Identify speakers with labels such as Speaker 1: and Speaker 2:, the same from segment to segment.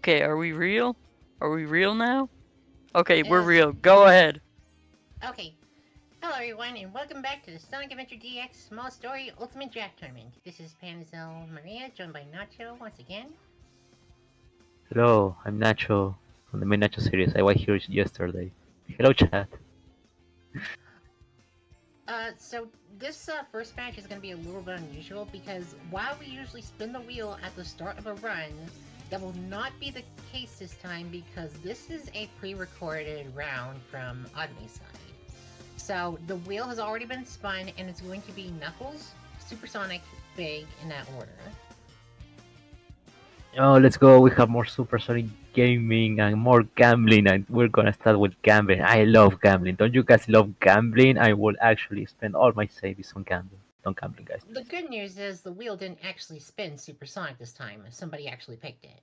Speaker 1: Okay, are we real? Are we real now? Okay, we're
Speaker 2: Yes.
Speaker 1: real. Go ahead.
Speaker 2: Okay. Hello everyone and welcome back to the Sonic Adventure DX Small Story Ultimate Draft Tournament. This is Panzel Maria, joined by Nacho once again.
Speaker 3: Hello, I'm Nacho from the main Nacho series. I was here yesterday. Hello, chat.
Speaker 2: So this first match is going to be a little bit unusual because while we usually spin the wheel at the start of a run, that will not be the case this time because this is a pre-recorded round from Odme's side. So the wheel has already been spun and it's going to be Knuckles, Supersonic, Big in that order.
Speaker 3: Oh, let's go. We have more Supersonic gaming and more gambling, and we're gonna start with gambling. I love gambling. Don't you guys love gambling? I will actually spend all my savings on gambling. On gambling, guys.
Speaker 2: The good news is the wheel didn't actually spin Supersonic this time. Somebody actually picked it.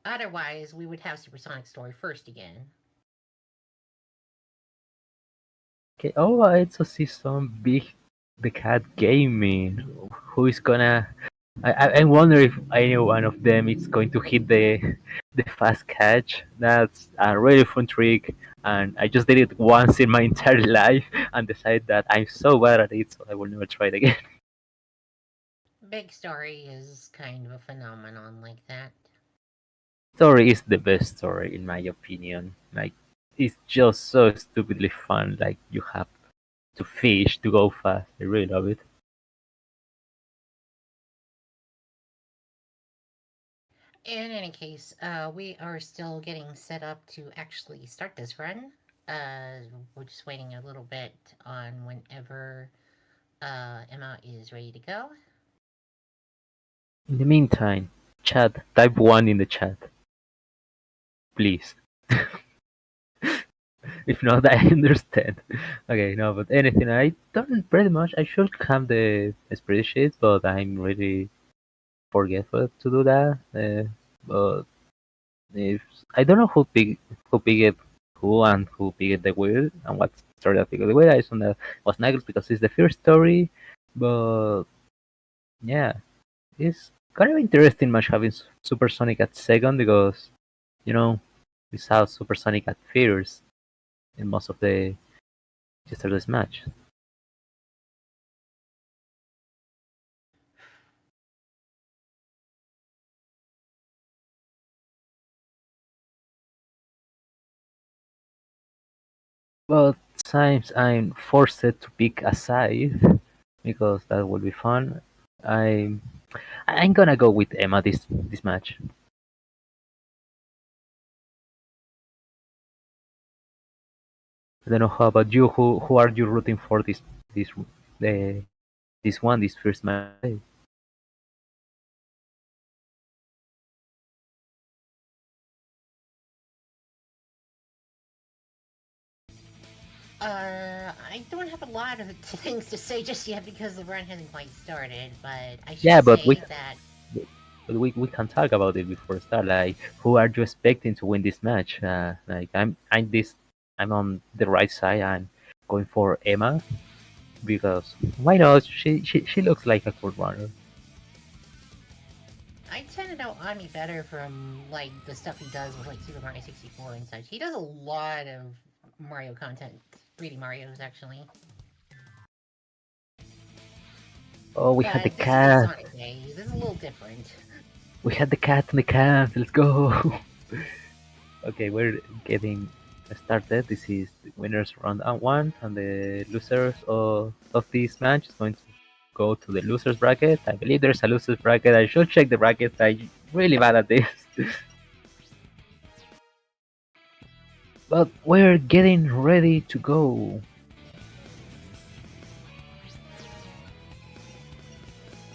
Speaker 2: Otherwise, we would have Supersonic story first again.
Speaker 3: Okay. Oh, I also see some big the cat gaming. Who is gonna? I wonder if any one of them is going to hit the fast catch. That's a really fun trick, and I just did it once in my entire life and decided that I'm so bad at it, so I will never try it again.
Speaker 2: Big Story is kind of a phenomenon like that.
Speaker 3: Story is the best story in my opinion. Like it's just so stupidly fun. Like you have to fish to go fast. I really love it.
Speaker 2: In any case, we are still getting set up to actually start this run. We're just waiting a little bit on whenever Emma is ready to go.
Speaker 3: In the meantime, chat, type 1 in the chat, please. If not, I understand. Okay, no, but anything, I don't pretty much. I should have the spreadsheet, but I'm really forgetful to do that. But if I don't know who picked who and who picked the wheel and what story I picked the wheel, I assume that was Knuckles because it's the first story. But yeah, it's kind of interesting match having Supersonic at second because you know we saw Supersonic at first in most of the yesterday's match. But sometimes I'm forced to pick a side because that will be fun. I'm I'm gonna go with Emma this match. I don't know how about you. Who are you rooting for this uh, this first match?
Speaker 2: I don't have a lot of things to say just yet because the run hasn't quite started, but I should
Speaker 3: Yeah, but
Speaker 2: say that
Speaker 3: we can talk about it before start. Like, who are you expecting to win this match? Like, I'm on the right side. I'm going for Emma because why not? She looks like a good runner.
Speaker 2: I tend to know Ami better from like the stuff he does with like Super Mario 64 and such. He does a lot of Mario content, 3D Mario's actually.
Speaker 3: Oh, we had the
Speaker 2: But this is a
Speaker 3: cat.
Speaker 2: Sonic day. This is a little different.
Speaker 3: We had the cat and the cat. Let's go. Okay, we're getting started. This is the winners round one, and the losers of this match is going to go to the losers bracket. I believe there's a losers bracket. I should check the brackets. I'm really bad at this. But we're getting ready to go.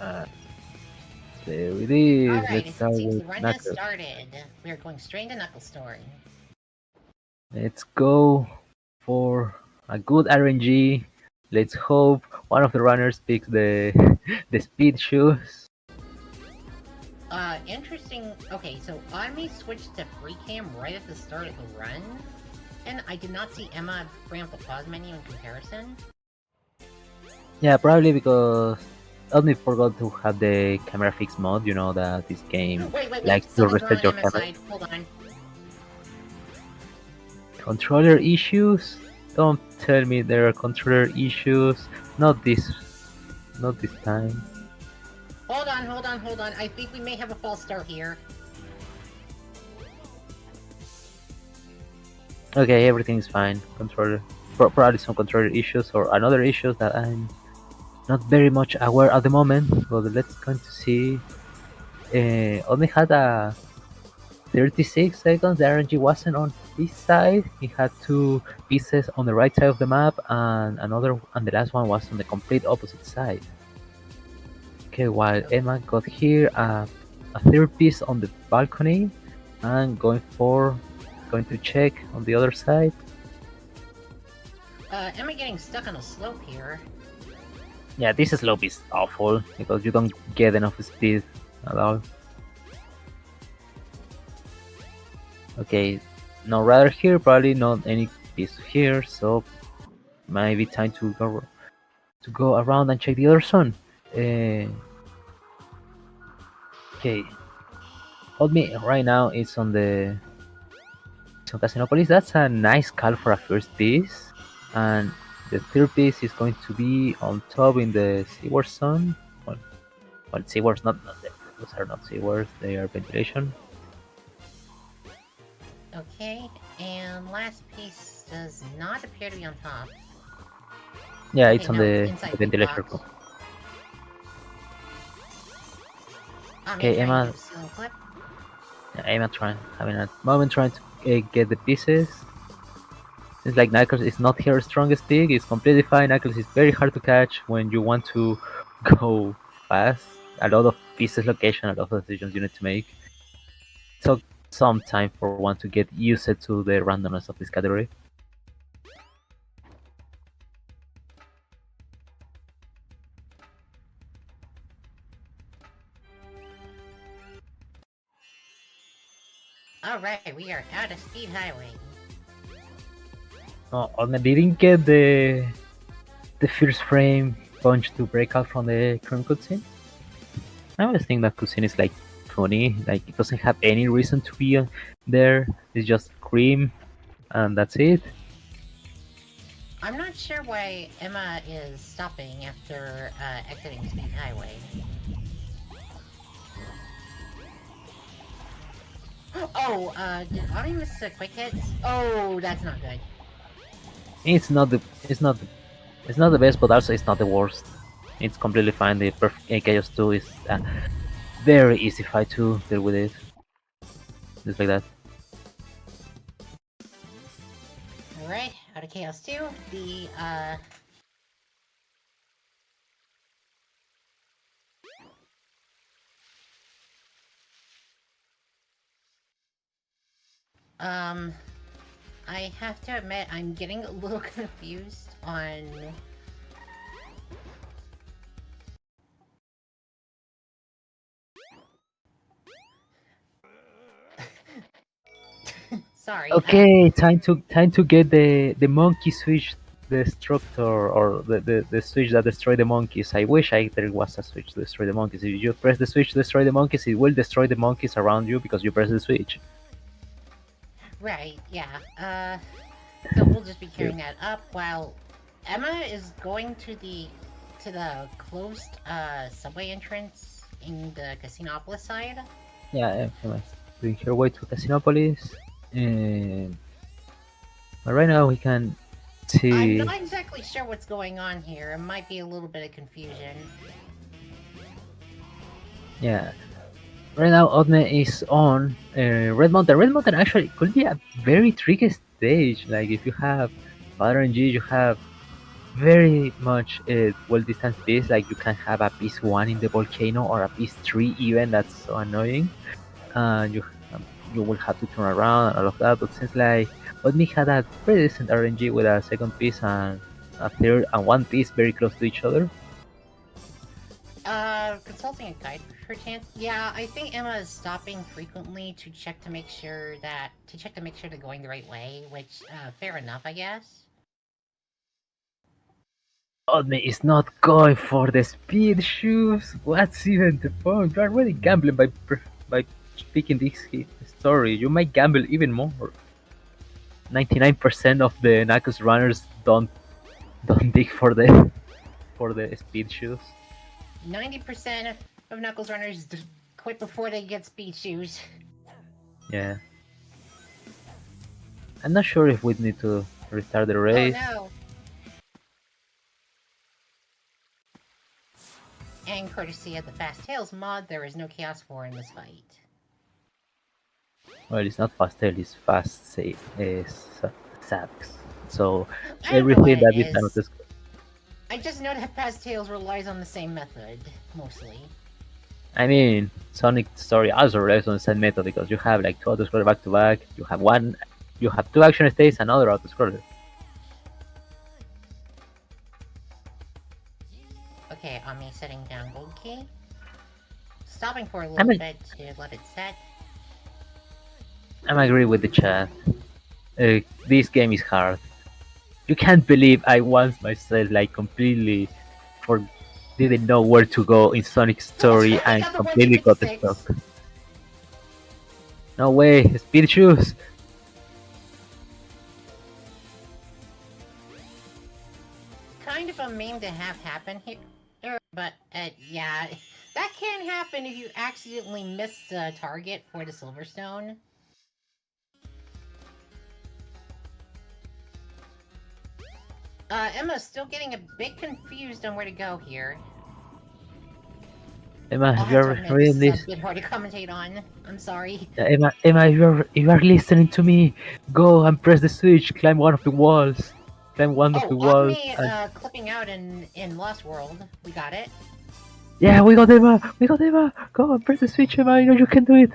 Speaker 3: Uh, there it is.
Speaker 2: Alright,
Speaker 3: Let's
Speaker 2: it
Speaker 3: start
Speaker 2: seems
Speaker 3: with
Speaker 2: the run has
Speaker 3: Knuckles.
Speaker 2: started. We are going straight to Knuckles Story.
Speaker 3: Let's go for a good RNG. Let's hope one of the runners picks the the speed shoes.
Speaker 2: Interesting. Okay, so Ami switched to free cam right at the start of the run, and I did not see Emma bring up the pause menu in comparison.
Speaker 3: Yeah, probably because Odme forgot to have the camera fix mod. You know that this game
Speaker 2: Wait.
Speaker 3: likes to
Speaker 2: Something's wrong
Speaker 3: reset
Speaker 2: on
Speaker 3: your
Speaker 2: Emma's
Speaker 3: camera.
Speaker 2: side. Hold on.
Speaker 3: Controller issues? Don't tell me there are controller issues. Not this, not this time.
Speaker 2: Hold on. I think we may have a false start here.
Speaker 3: Okay, everything is fine. Controller, probably some controller issues or another issues that I'm not very much aware at the moment. But let's going to see. Only had a 36 seconds. The RNG wasn't on this side. He had two pieces on the right side of the map, and the last one was on the complete opposite side. Okay, while Emma got here a third piece on the balcony, and going to check on the other side.
Speaker 2: Emma getting stuck on a slope here.
Speaker 3: Yeah, this slope is awful because you don't get enough speed at all. Okay, no radar here, probably not any piece here, so maybe time to go around and check the other zone. Okay, Odme right now is on the Casinopolis. That's a nice call for a first piece, and the third piece is going to be on top in the seaward zone. Well, seawards those are not seawards; they are ventilation.
Speaker 2: Okay, and last piece does not appear to be on top.
Speaker 3: Yeah,
Speaker 2: Okay,
Speaker 3: it's on
Speaker 2: no,
Speaker 3: the
Speaker 2: inside the
Speaker 3: ventilation
Speaker 2: box.
Speaker 3: room.
Speaker 2: Me
Speaker 3: Okay,
Speaker 2: trying to
Speaker 3: Emma.
Speaker 2: do a solo clip.
Speaker 3: Emma having a moment trying to get the pieces. Seems like Knuckles is not her strongest pick. It's completely fine. Knuckles is very hard to catch when you want to go fast. A lot of pieces location, a lot of decisions you need to make. Took some time for one to get used to the randomness of this category.
Speaker 2: Alright, we are out of Speed Highway.
Speaker 3: Oh, Odme didn't get the first frame punch to break out from the current cutscene. I always think that cutscene is like funny, like it doesn't have any reason to be there. It's just cream, and that's it.
Speaker 2: I'm not sure why Emma is stopping after exiting Speed Highway. Oh, did Auri miss a quick hit? Oh, that's not good.
Speaker 3: It's not the best, but also it's not the worst. It's completely fine. The perfect Chaos 2 is a very easy fight to deal with it. Just like that.
Speaker 2: Alright, out of Chaos 2, the, I have to admit, I'm getting a little confused on... Sorry.
Speaker 3: Okay, time to get the monkey switch destructor or the switch that destroy the monkeys. I wish there was a switch to destroy the monkeys. If you press the switch to destroy the monkeys, it will destroy the monkeys around you because you press the switch.
Speaker 2: Right, yeah. So we'll just be carrying that up while Emma is going to the closed subway entrance in the Casinopolis side.
Speaker 3: Yeah, Emma's doing her way to Casinopolis. But right now we can
Speaker 2: I'm
Speaker 3: see.
Speaker 2: not exactly sure what's going on here. It might be a little bit of confusion.
Speaker 3: Yeah. Right now Odme is on Red Mountain. Red Mountain actually could be a very tricky stage. Like if you have RNG, you have very much well distanced piece. Like you can have a piece 1 in the volcano or a piece 3 even. That's so annoying. You will have to turn around and all of that. But since like Odme had a pretty decent RNG with a second piece and a third and one piece very close to each other.
Speaker 2: Consulting a guide for chance. Yeah, I think Emma is stopping frequently to check to make sure they're going the right way, which, fair enough, I guess.
Speaker 3: Odme is not going for the speed shoes. What's even the point? You are already gambling by picking this story. You might gamble even more. 99% of the Knuckles runners don't dig for the speed shoes.
Speaker 2: 90% of Knuckles runners quit before they get speed shoes.
Speaker 3: Yeah. I'm not sure if we need to restart the
Speaker 2: Oh
Speaker 3: race.
Speaker 2: no! And courtesy of the Fast Tails mod, there is no Chaos 4 in this fight.
Speaker 3: Well, it's not fast tail, it's fast sax. So
Speaker 2: I don't know what
Speaker 3: everything
Speaker 2: it
Speaker 3: that is out of
Speaker 2: is.
Speaker 3: this.
Speaker 2: I just know that Fast Tails relies on the same method, mostly.
Speaker 3: I mean, Sonic Story also relies on the same method because you have like two auto-scroller back to back. You have two action states, another auto-scroller.
Speaker 2: Okay, on me setting down gold key. Stopping for a
Speaker 3: I
Speaker 2: little
Speaker 3: mean-
Speaker 2: bit to let it set.
Speaker 3: I agree with the chat. This game is hard. You can't believe I once myself like completely for didn't know where to go in Sonic Story
Speaker 2: I
Speaker 3: and
Speaker 2: got the
Speaker 3: completely got
Speaker 2: 156.
Speaker 3: stuck. No way, speed shoes.
Speaker 2: Kind of a meme to have happen here, but yeah, that can happen if you accidentally miss the target for the Silverstone. Emma's still getting a bit confused on where to go here.
Speaker 3: Emma,
Speaker 2: I'll
Speaker 3: if you
Speaker 2: have to
Speaker 3: are
Speaker 2: admit,
Speaker 3: reading
Speaker 2: this
Speaker 3: this,
Speaker 2: is a bit hard to commentate on. I'm sorry.
Speaker 3: Emma, if you are listening to me, go and press the switch, climb one of the walls, climb one of
Speaker 2: Oh,
Speaker 3: the walls,
Speaker 2: Odme,
Speaker 3: and
Speaker 2: clipping out in Lost World. We got it.
Speaker 3: yeah, we got Emma, go and press the switch, Emma, you know you can do it.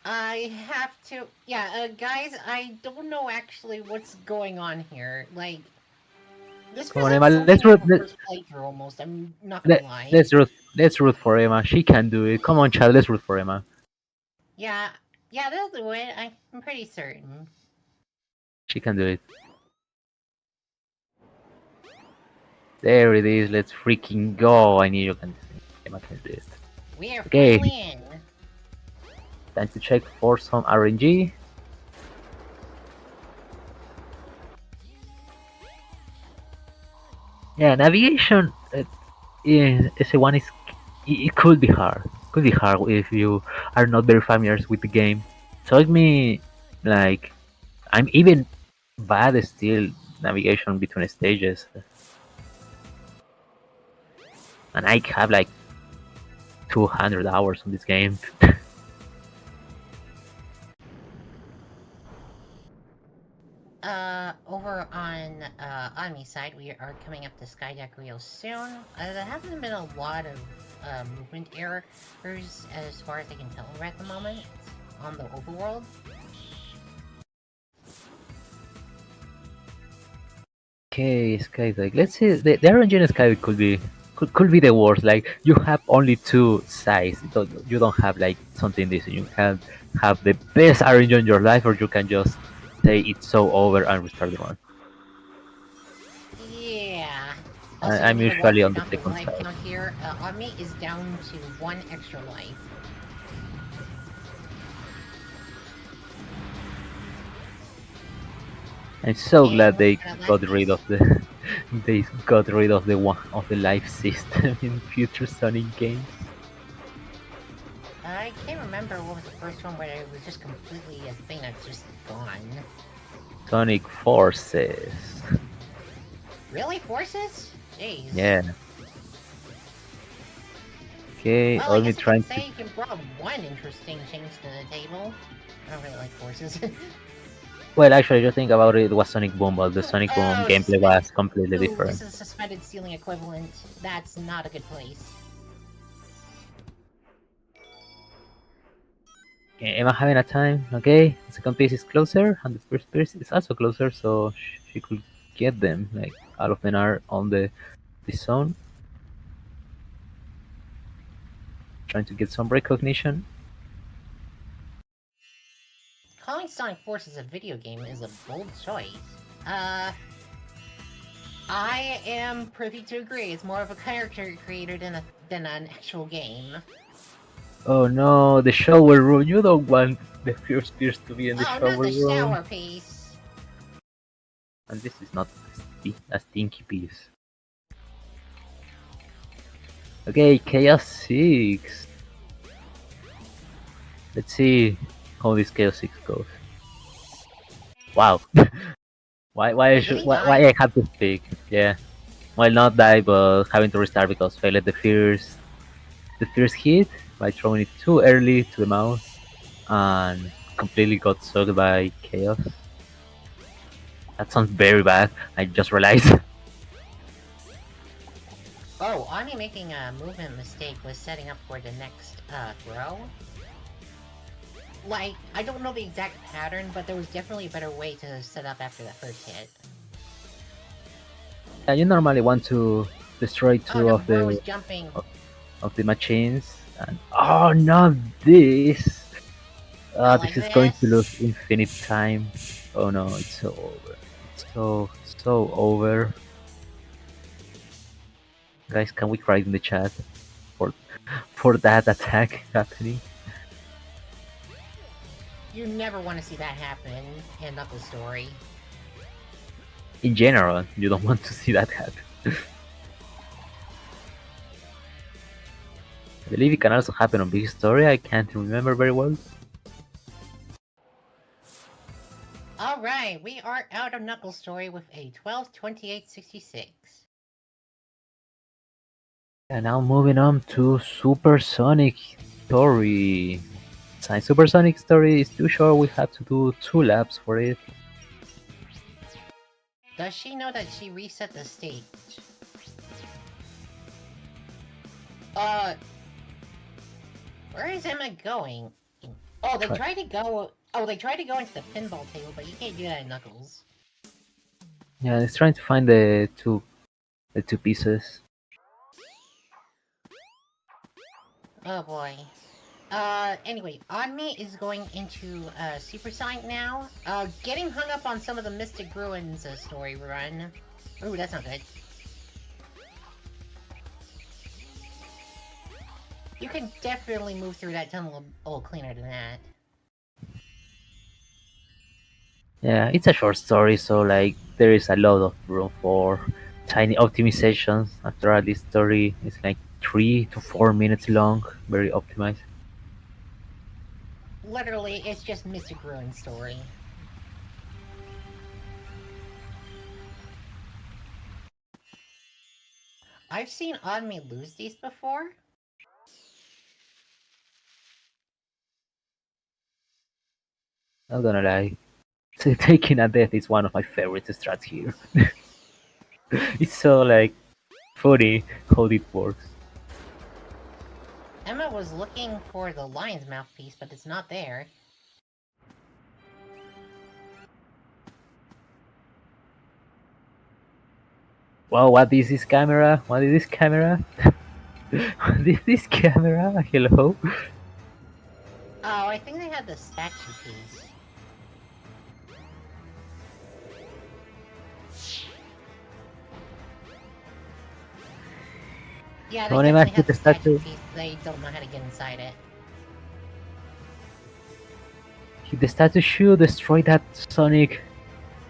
Speaker 2: I have to... Yeah, guys, I don't know actually what's going on here. Like, this
Speaker 3: Come on,
Speaker 2: feels like
Speaker 3: Emma,
Speaker 2: something out of a first playthrough almost, I'm not gonna lie.
Speaker 3: let's root for Emma. She can do it. Come on, child, let's root for Emma.
Speaker 2: Yeah, they'll do it. I'm pretty certain.
Speaker 3: She can do it. There it is. Let's freaking go. I knew you can. Emma can do it.
Speaker 2: We are
Speaker 3: Okay.
Speaker 2: finally in.
Speaker 3: Time to check for some RNG. Yeah, navigation. In SA1 it could be hard. Could be hard if you are not very familiar with the game. Took me like I'm even bad still navigation between stages, and I have like 200 hours on this game.
Speaker 2: Over on me side, we are coming up to Skydeck real soon. There haven't been a lot of, movement errors as far as I can tell at the moment on the overworld.
Speaker 3: Okay, Sky, like let's see, the RNG in Sky could be the worst. Like you have only two sides. You don't have like something decent. You can have the best RNG in your life, or you can just say it's so over and restart the run.
Speaker 2: Yeah. Also,
Speaker 3: I'm
Speaker 2: we need to watch
Speaker 3: usually on the
Speaker 2: out the
Speaker 3: second
Speaker 2: life
Speaker 3: side.
Speaker 2: count here. On me is down to 1 extra life.
Speaker 3: I'm so
Speaker 2: And
Speaker 3: glad they
Speaker 2: last
Speaker 3: got rid
Speaker 2: piece.
Speaker 3: of the they got rid of the one of the life system in future Sonic games.
Speaker 2: I can't remember what was the first one where it was just completely a thing that's just gone.
Speaker 3: Sonic Forces.
Speaker 2: Really? Forces? Jeez.
Speaker 3: Yeah. Okay,
Speaker 2: Well, I
Speaker 3: only
Speaker 2: guess I
Speaker 3: trying
Speaker 2: can
Speaker 3: to.
Speaker 2: say you can brought one interesting change to the table. I don't really like forces.
Speaker 3: Well, actually, just think about it. It was Sonic Boom, but the Sonic Boom
Speaker 2: Oh,
Speaker 3: gameplay was completely
Speaker 2: Ooh,
Speaker 3: different.
Speaker 2: this is a suspended ceiling equivalent. That's not a good place.
Speaker 3: Okay, Emma having a time. Okay, the second piece is closer, and the first piece is also closer, so she could get them. Like all of them are on the zone, trying to get some recognition.
Speaker 2: calling Sonic Forces a video game is a bold choice. I am privy to agree. It's more of a character creator than an actual game.
Speaker 3: Oh no, the shower room. You don't want the first piece to be in the
Speaker 2: Oh,
Speaker 3: shower
Speaker 2: not the
Speaker 3: room.
Speaker 2: shower piece.
Speaker 3: And this is not a stinky piece. Okay, Chaos 6. Let's see how this Chaos 6 goes. Wow. why I have to speak? Yeah. Well, not die, but having to restart because failed the first hit by throwing it too early to the mouth and completely got sucked by Chaos. That sounds very bad. I just realized.
Speaker 2: Oh, Odme making a movement mistake was setting up for the next throw. Like, I don't know the exact pattern, but there was definitely a better way to set up after that first hit.
Speaker 3: Yeah, you normally want to destroy two
Speaker 2: Oh,
Speaker 3: of the
Speaker 2: was jumping.
Speaker 3: Of the machines, and oh, not this!
Speaker 2: Like
Speaker 3: this is going to
Speaker 2: this?
Speaker 3: lose infinite time. Oh no, it's so over. It's so over. Guys, can we cry in the chat for that attack happening?
Speaker 2: You never want to see that happen in Knuckles' story.
Speaker 3: In general, you don't want to see that happen. I believe it can also happen on Big Story. I can't remember very well.
Speaker 2: Alright, we are out of Knuckles' story with a 12-28-66.
Speaker 3: And now moving on to Supersonic Story. Since Supersonic Story is too short, we have to do 2 laps for it.
Speaker 2: Does she know that she reset the stage? Where is Emma going? Oh, they tried to go. Oh, they tried to go into the pinball table, but you can't do that in Knuckles.
Speaker 3: Yeah, it's trying to find the two pieces.
Speaker 2: Oh boy. Anyway, Odme is going into, Supersonic now. Getting hung up on some of the Mystic Ruins, story run. Ooh, that's not good. You can definitely move through that tunnel a little cleaner than that.
Speaker 3: Yeah, it's a short story, so like there is a lot of room for tiny optimizations. After all, this story is like 3 to 4 minutes long, very optimized.
Speaker 2: Literally, it's just Mystic Ruin story. I've seen Odme lose these before.
Speaker 3: Not gonna lie, taking a death is one of my favorite strats here. It's so like funny how it works.
Speaker 2: Emma was looking for the lion's mouthpiece, but it's not there.
Speaker 3: Wow, what is this camera? What is this camera? What is this camera? Hello?
Speaker 2: Oh, I think they had the statue piece. Yeah, they
Speaker 3: Don't
Speaker 2: definitely
Speaker 3: imagine
Speaker 2: have
Speaker 3: the
Speaker 2: the statue
Speaker 3: statue.
Speaker 2: piece. They don't know how to get inside it.
Speaker 3: The statue should destroy that Sonic.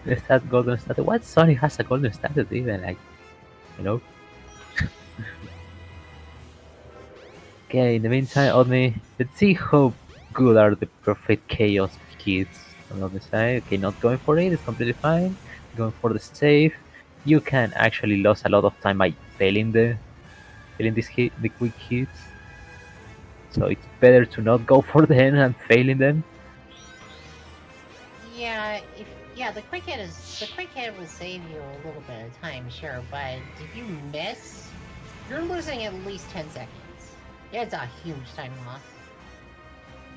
Speaker 3: That golden statue. What Sonic has a golden statue even? Like, you know? Okay, in the meantime, Odme, let's see how good are the perfect chaos kids on the side. Okay, not going for it, it's completely fine. Going for the save. You can actually lose a lot of time by failing the quick hits. So it's better to not go for them and failing them.
Speaker 2: Yeah, the quick hit will save you a little bit of time, sure, but if you miss, you're losing at least 10 seconds. It's a huge time loss.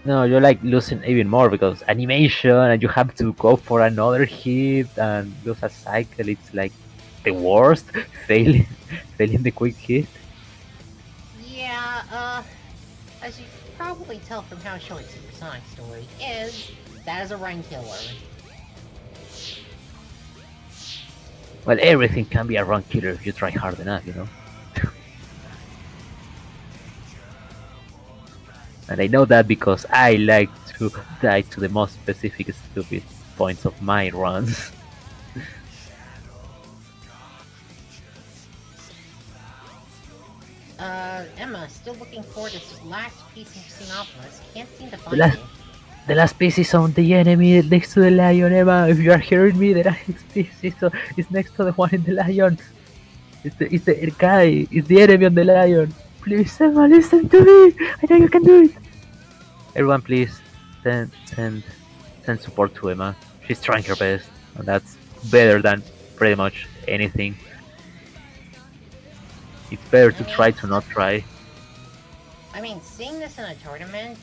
Speaker 3: No, you're like losing even more because animation and you have to go for another hit and lose a cycle. It's like the worst. Failing, failing the quick hit.
Speaker 2: Yeah, as you can probably tell from how short Supersonic story is, that is a run killer.
Speaker 3: Well, everything can be a run killer if you try hard enough, you know? And I know that because I like to die to the most specific stupid points of my runs.
Speaker 2: Emma, still looking for this last piece of Xenopolis. Can't seem to
Speaker 3: The
Speaker 2: find
Speaker 3: last,
Speaker 2: it.
Speaker 3: the last piece is on the enemy next to the lion, Emma. If you are hearing me, the last piece is next to the one in the lion. It's the guy, it's the enemy on the lion. Please, Emma, listen to me. I know you can do it. Everyone, please send support to Emma. She's trying her best, and that's better than pretty much anything. It's better to try to not try.
Speaker 2: I mean, seeing this in a tournament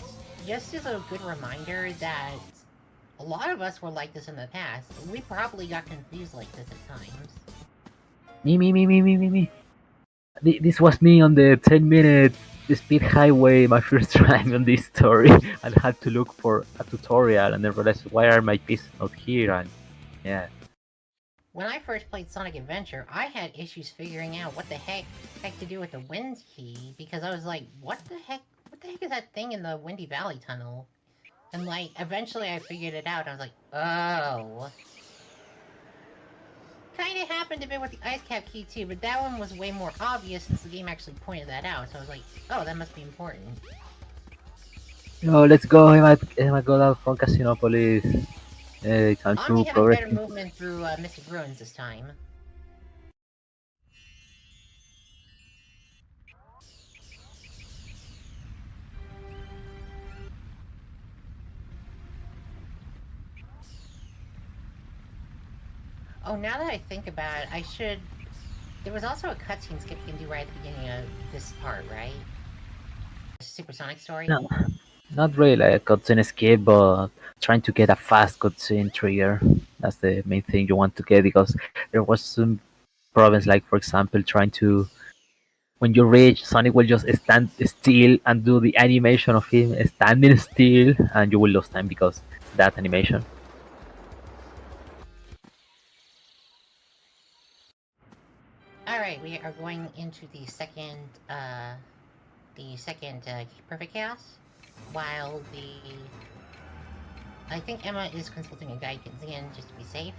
Speaker 2: just is a good reminder that a lot of us were like this in the past. We probably got confused like this at times.
Speaker 3: Me. This was me on the 10-minute speed highway, my first time on this story. I had to look for a tutorial and then realized why are my pieces not here, and yeah.
Speaker 2: When I first played Sonic Adventure, I had issues figuring out what the heck to do with the wind key, because I was like, what the heck is that thing in the Windy Valley tunnel? And like, eventually I figured it out, and I was like, oh. Kinda happened a bit with the ice cap key too, but that one was way more obvious since the game actually pointed that out, so I was like, oh, that must be important.
Speaker 3: No, let's go, Emma got out from Casinopolis. Time
Speaker 2: Omni
Speaker 3: to
Speaker 2: has
Speaker 3: progress.
Speaker 2: better movement through Mystic Ruins this time. Oh, now that I think about it, I should... There was also a cutscene skip you can do right at the beginning of this part, right? Supersonic story?
Speaker 3: No, not really like a cutscene escape, but trying to get a fast cutscene trigger. That's the main thing you want to get, because there was some problems, like for example, trying to, when you reach, Sonic will just stand still and do the animation of him standing still, and you will lose time because that animation.
Speaker 2: Alright, we are going into the second Perfect Chaos, while I think Emma is consulting a guide again, just to be safe.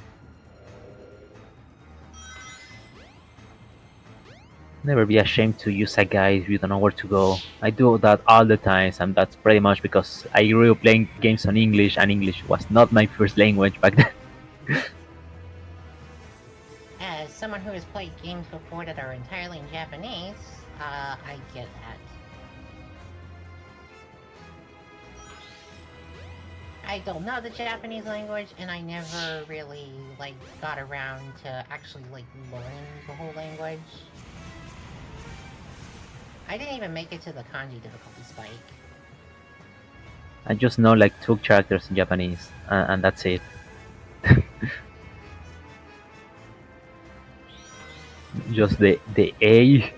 Speaker 3: Never be ashamed to use a guide if you don't know where to go. I do that all the time, and that's pretty much because I grew up playing games on English, and English was not my first language back then.
Speaker 2: As someone who has played games before that are entirely in Japanese, I get that. I don't know the Japanese language, and I never really, like, got around to actually, like, learning the whole language. I didn't even make it to the kanji difficulty spike.
Speaker 3: I just know like 2 characters in Japanese, and that's it. Just the A,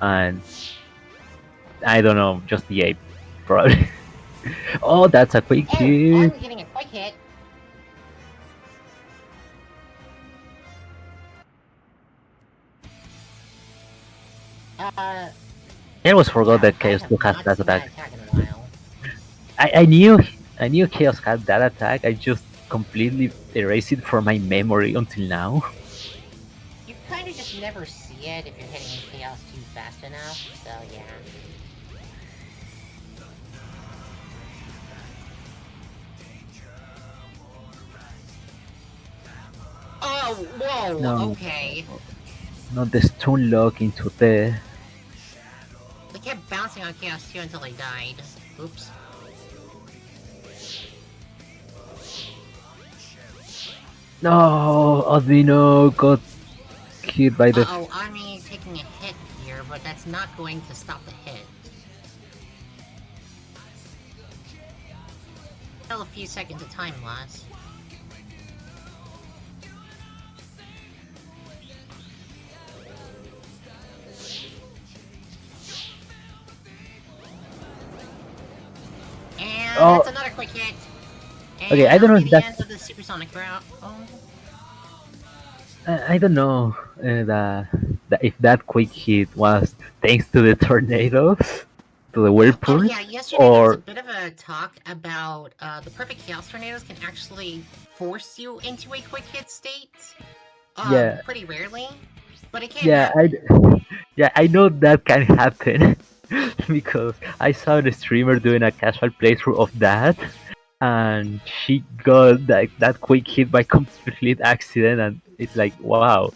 Speaker 3: and I don't know, just the A, probably. Oh, that's a quick hit.
Speaker 2: I'm getting a quick hit.
Speaker 3: I almost forgot that Chaos 2 has that attack.
Speaker 2: In a while.
Speaker 3: I knew Chaos had that attack. I just completely erased it from my memory until now.
Speaker 2: You kind of just never see it if you're hitting Chaos too fast enough, so yeah. Oh, whoa,
Speaker 3: No.
Speaker 2: okay.
Speaker 3: Not the stun lock into the...
Speaker 2: They kept bouncing on Chaos 2 until they died. Oops.
Speaker 3: No, Odino got hit by the...
Speaker 2: Uh-oh, Army taking a hit here, but that's not going to stop the hit. Still a few seconds of time loss. And that's another quick hit. And
Speaker 3: Okay, I don't know if
Speaker 2: the
Speaker 3: that's.
Speaker 2: end of the Supersonic route. Oh.
Speaker 3: I don't know if that quick hit was thanks to the tornadoes, to the
Speaker 2: Oh
Speaker 3: whirlpools,
Speaker 2: yeah, yesterday there was a
Speaker 3: or
Speaker 2: bit of a talk about the perfect chaos tornadoes can actually force you into a quick hit state.
Speaker 3: yeah,
Speaker 2: Pretty rarely, but it can
Speaker 3: yeah,
Speaker 2: happen.
Speaker 3: yeah, I know that can happen because I saw the streamer doing a casual playthrough of that, and she got that quick hit by complete accident, and it's like wow.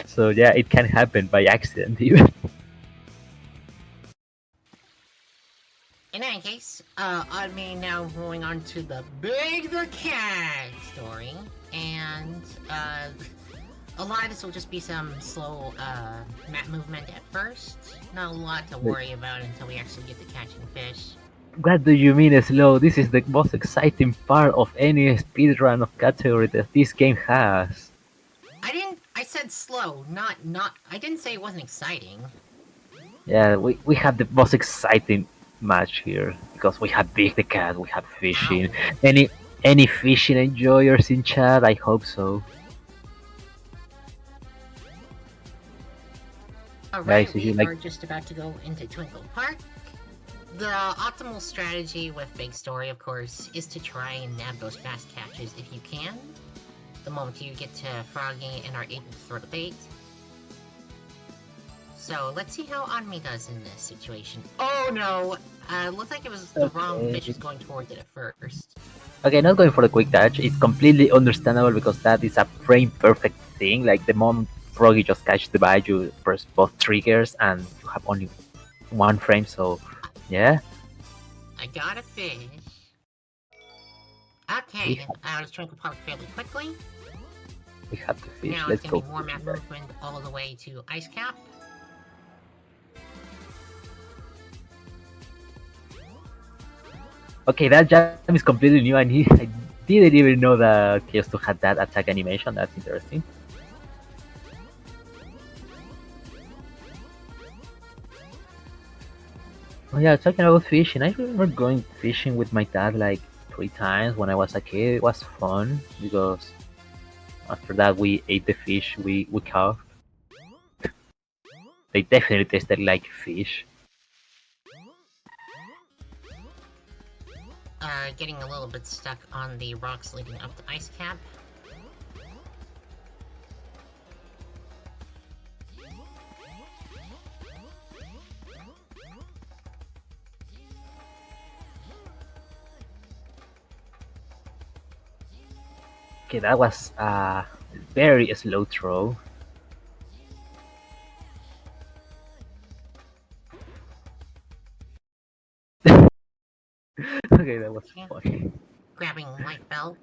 Speaker 3: So yeah, it can happen by accident even.
Speaker 2: In any case, Odme now moving on to the Big the Cat story, and a lot of this will just be some slow map movement at first. Not a lot to worry about until we actually get to catching fish.
Speaker 3: What do you mean slow? This is the most exciting part of any speedrun of category that this game has.
Speaker 2: I said slow, not. I didn't say it wasn't exciting.
Speaker 3: Yeah, we have the most exciting match here because we have Big the Cat, we have fishing.
Speaker 2: Ow.
Speaker 3: Any fishing enjoyers in chat? I hope so.
Speaker 2: Alright,
Speaker 3: Guys, if
Speaker 2: we
Speaker 3: you like,
Speaker 2: are just about to go into Twinkle Park. The optimal strategy with Big Story, of course, is to try and nab those fast catches if you can. The moment you get to Froggy and are able to throw the bait. So let's see how Onmi does in this situation. Oh no! Looked like it was the wrong fish was going towards it at first.
Speaker 3: okay, not going for the quick touch. It's completely understandable because that is a frame perfect thing. Like the moment Froggy just catches the bite, you press both triggers and you have only one frame. So yeah.
Speaker 2: I got a fish. Okay, I was Twinkle Park fairly quickly.
Speaker 3: We have the fish.
Speaker 2: Now
Speaker 3: Let's
Speaker 2: it's
Speaker 3: go.
Speaker 2: gonna be more map movement all the way to Ice Cap.
Speaker 3: Okay, that jam is completely new, and I didn't even know that Chaos 2 had that attack animation. That's interesting. Oh yeah, talking about fishing, I remember going fishing with my dad like 3 times when I was a kid. It was fun because after that we ate the fish we caught. They definitely tasted like fish.
Speaker 2: Getting a little bit stuck on the rocks leading up to Ice Cap.
Speaker 3: Okay, that was a very slow throw. Okay, that was funny.
Speaker 2: Grabbing Life Belt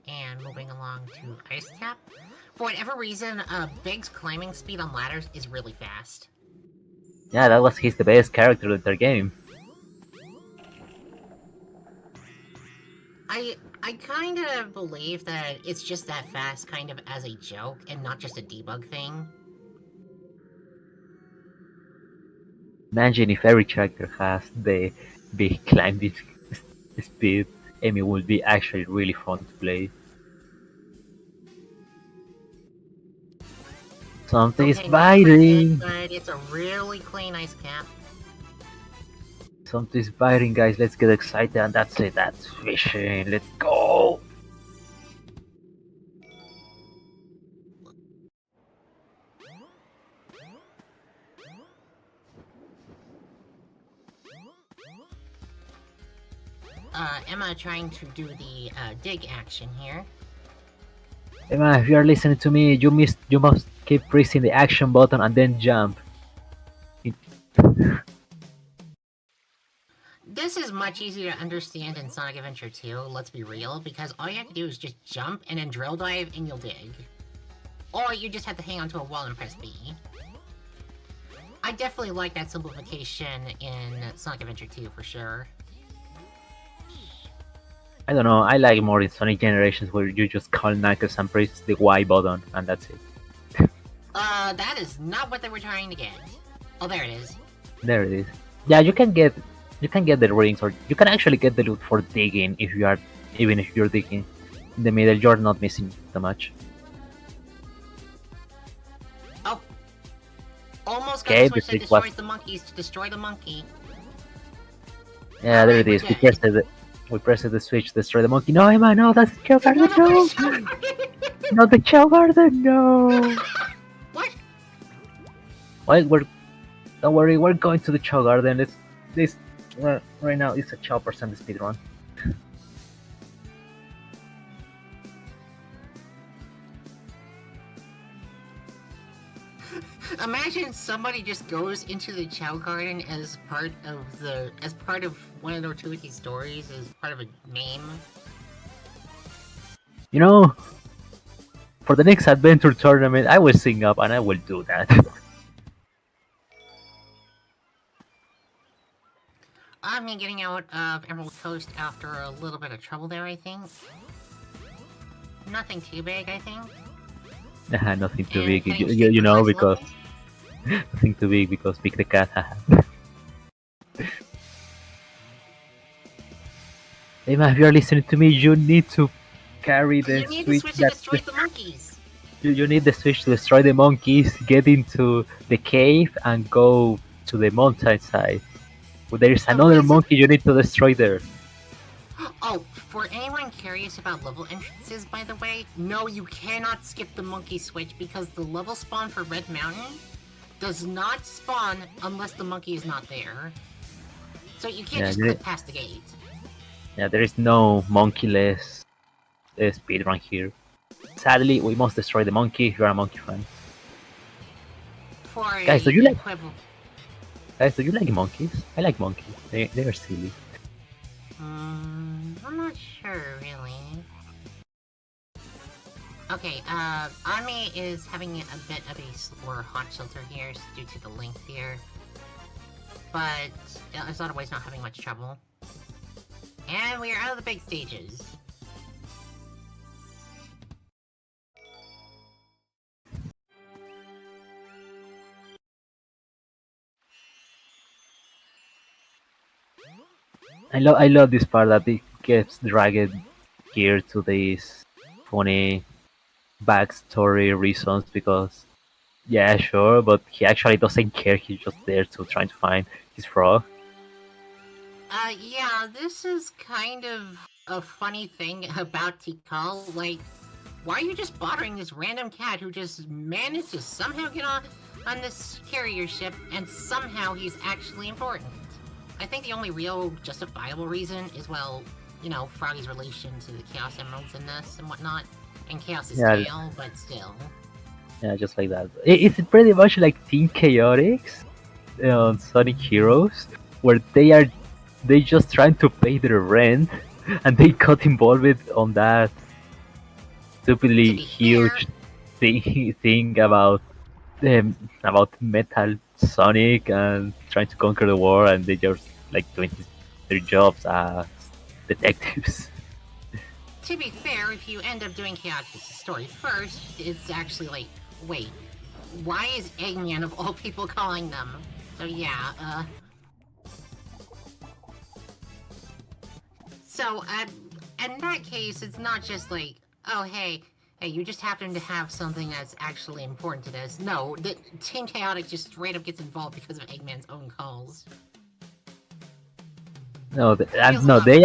Speaker 2: and moving along to Ice Cap. For whatever reason, Big's climbing speed on ladders is really fast.
Speaker 3: Yeah, that was he's the best character in their game.
Speaker 2: I kind of believe that it's just that fast kind of as a joke and not just a debug thing.
Speaker 3: Imagine if every character has the big climbing speed. Amy would be actually really fun to play. Something is
Speaker 2: Okay, not perfect,
Speaker 3: biting!
Speaker 2: but it's a really clean Ice Cap.
Speaker 3: Something is biting, guys. Let's get excited, and that's it. That's fishing. Let's go!
Speaker 2: Emma trying to do the dig action here.
Speaker 3: Emma, if you are listening to me, you must keep pressing the action button and then jump.
Speaker 2: This is much easier to understand in Sonic Adventure 2, let's be real, because all you have to do is just jump and then drill dive and you'll dig. Or you just have to hang onto a wall and press B. I definitely like that simplification in Sonic Adventure 2 for sure.
Speaker 3: I don't know, I like more in Sonic Generations where you just call Knuckles and press the Y button and that's it.
Speaker 2: That is not what they were trying to get. Oh, there it is.
Speaker 3: There it is. Yeah, you can get the rings, or you can actually get the loot for digging if you are Even if you're digging in the middle, you're not missing too much.
Speaker 2: Oh, almost got
Speaker 3: Okay,
Speaker 2: the
Speaker 3: the
Speaker 2: switch that
Speaker 3: trick
Speaker 2: destroys
Speaker 3: was...
Speaker 2: the monkeys to destroy the monkey.
Speaker 3: Yeah, there
Speaker 2: Alright,
Speaker 3: it
Speaker 2: we're
Speaker 3: is.
Speaker 2: dead.
Speaker 3: We pressed the switch, destroy the monkey. No, Emma, no, that's the Chow
Speaker 2: No,
Speaker 3: Garden,
Speaker 2: no, put a
Speaker 3: no!
Speaker 2: shower!
Speaker 3: Not the Chow Garden, no!
Speaker 2: What?
Speaker 3: Well, don't worry, we're going to the Chow Garden. Right now, it's a Chow percent speedrun.
Speaker 2: Imagine somebody just goes into the Chow Garden as part of one or two of these stories, as part of a meme.
Speaker 3: You know, for the next adventure tournament, I will sing up and I will do that.
Speaker 2: I'm getting out of Emerald Coast after a little bit of trouble there, I think. Nothing too big, I think.
Speaker 3: Nothing too
Speaker 2: And
Speaker 3: big,
Speaker 2: heading straight
Speaker 3: you
Speaker 2: for the
Speaker 3: know,
Speaker 2: next
Speaker 3: because...
Speaker 2: level.
Speaker 3: Nothing too big, because Pick the Cat, Emma, if you're listening to me, you need to carry the
Speaker 2: You need to
Speaker 3: switch
Speaker 2: switch to destroy the monkeys!
Speaker 3: You need the switch to destroy the monkeys, get into the cave, and go to the mountainside. There is
Speaker 2: The
Speaker 3: another
Speaker 2: reason-
Speaker 3: monkey you need to destroy there.
Speaker 2: Oh, for anyone curious about level entrances, by the way, no, you cannot skip the monkey switch because the level spawn for Red Mountain does not spawn unless the monkey is not there. So you can't just click past the gate.
Speaker 3: Yeah, there is no monkeyless speedrun here. Sadly, we must destroy the monkey if you're a monkey fan.
Speaker 2: For
Speaker 3: Guys, do you like...
Speaker 2: equivalent...
Speaker 3: Guys, do you like monkeys? I like monkeys. They are silly.
Speaker 2: I'm not sure, really. Okay, Ami is having a bit of a slower hot shelter here due to the length here. But is otherwise not having much trouble. And we are out of the big stages.
Speaker 3: I love this part that it gets dragged here to these funny backstory reasons, because yeah, sure, but he actually doesn't care. He's just there to try to find his frog.
Speaker 2: Yeah, this is kind of a funny thing about Tikal. Like, why are you just bothering this random cat who just managed to somehow get on this carrier ship, and somehow he's actually important? I think the only real justifiable reason is, well, you know, Froggy's relation to the Chaos Emeralds in this and whatnot, and Chaos's scale, but still.
Speaker 3: Yeah, just like that. It's pretty much like Team Chaotix on Sonic Heroes, where they just trying to pay their rent, and they got involved on that stupidly huge thing about Metal Sonic and trying to conquer the world, and they just like doing their jobs as detectives.
Speaker 2: To be fair, if you end up doing Chaotix's story first, it's actually like, wait, why is Eggman of all people calling them? So yeah, So, in that case, it's not just like, oh hey, you just happen to have something that's actually important to this. No, the Team Chaotic just straight up gets involved because of Eggman's own calls.
Speaker 3: No, they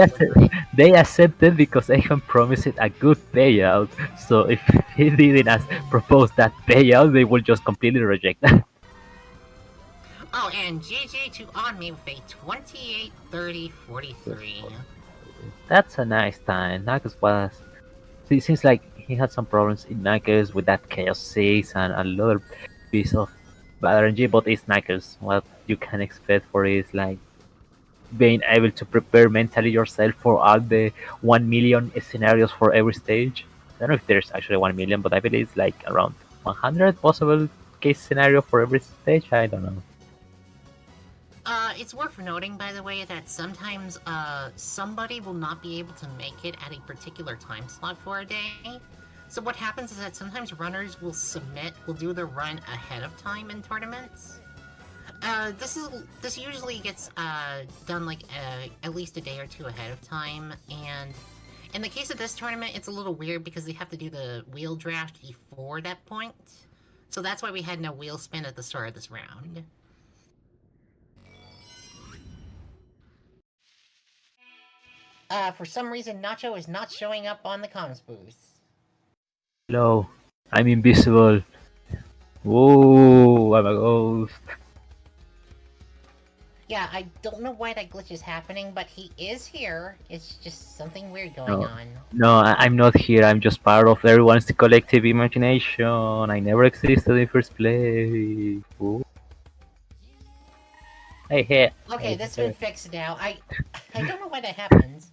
Speaker 3: accepted because Eggman promised a good payout. So if he didn't propose that payout, they would just completely reject that.
Speaker 2: Oh, and GG to Odme with a 28-30-43.
Speaker 3: That's a nice time. Knuckles was... It seems like he had some problems in Knuckles with that Chaos 6 and another piece of bad RNG, but it's Knuckles. What you can expect for is like being able to prepare mentally yourself for all the 1 million scenarios for every stage. I don't know if there's actually 1 million, but I believe it's like around 100 possible case scenario for every stage. I don't know.
Speaker 2: It's worth noting, by the way, that sometimes, somebody will not be able to make it at a particular time slot for a day. So what happens is that sometimes runners will do the run ahead of time in tournaments. This usually gets, done, like, at least a day or two ahead of time, and in the case of this tournament, it's a little weird because they have to do the wheel draft before that point. So that's why we had no wheel spin at the start of this round. For some reason, Nacho is not showing up on the comms booth.
Speaker 3: Hello, I'm invisible. Whoa, I'm a ghost.
Speaker 2: Yeah, I don't know why that glitch is happening, but he is here. It's just something weird going on.
Speaker 3: No, I'm not here. I'm just part of everyone's collective imagination. I never existed in the first place. Ooh. Hey.
Speaker 2: Okay, that's been fixed now. I don't know why that happens.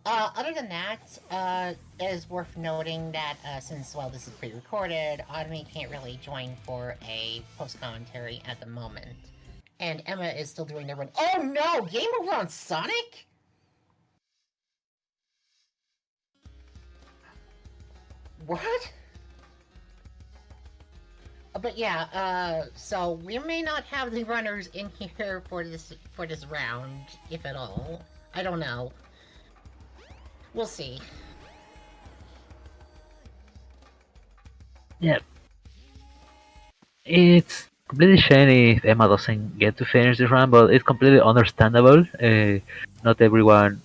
Speaker 2: Other than that, it is worth noting that since, well, this is pre-recorded, Odme can't really join for a post-commentary at the moment. And Emma is still doing their run. Oh no! Game over on Sonic?! What? But yeah, so we may not have the runners in here for this round, if at all. I don't know. We'll see.
Speaker 3: Yeah. It's completely shiny if Emma doesn't get to finish the run, but it's completely understandable. Not everyone,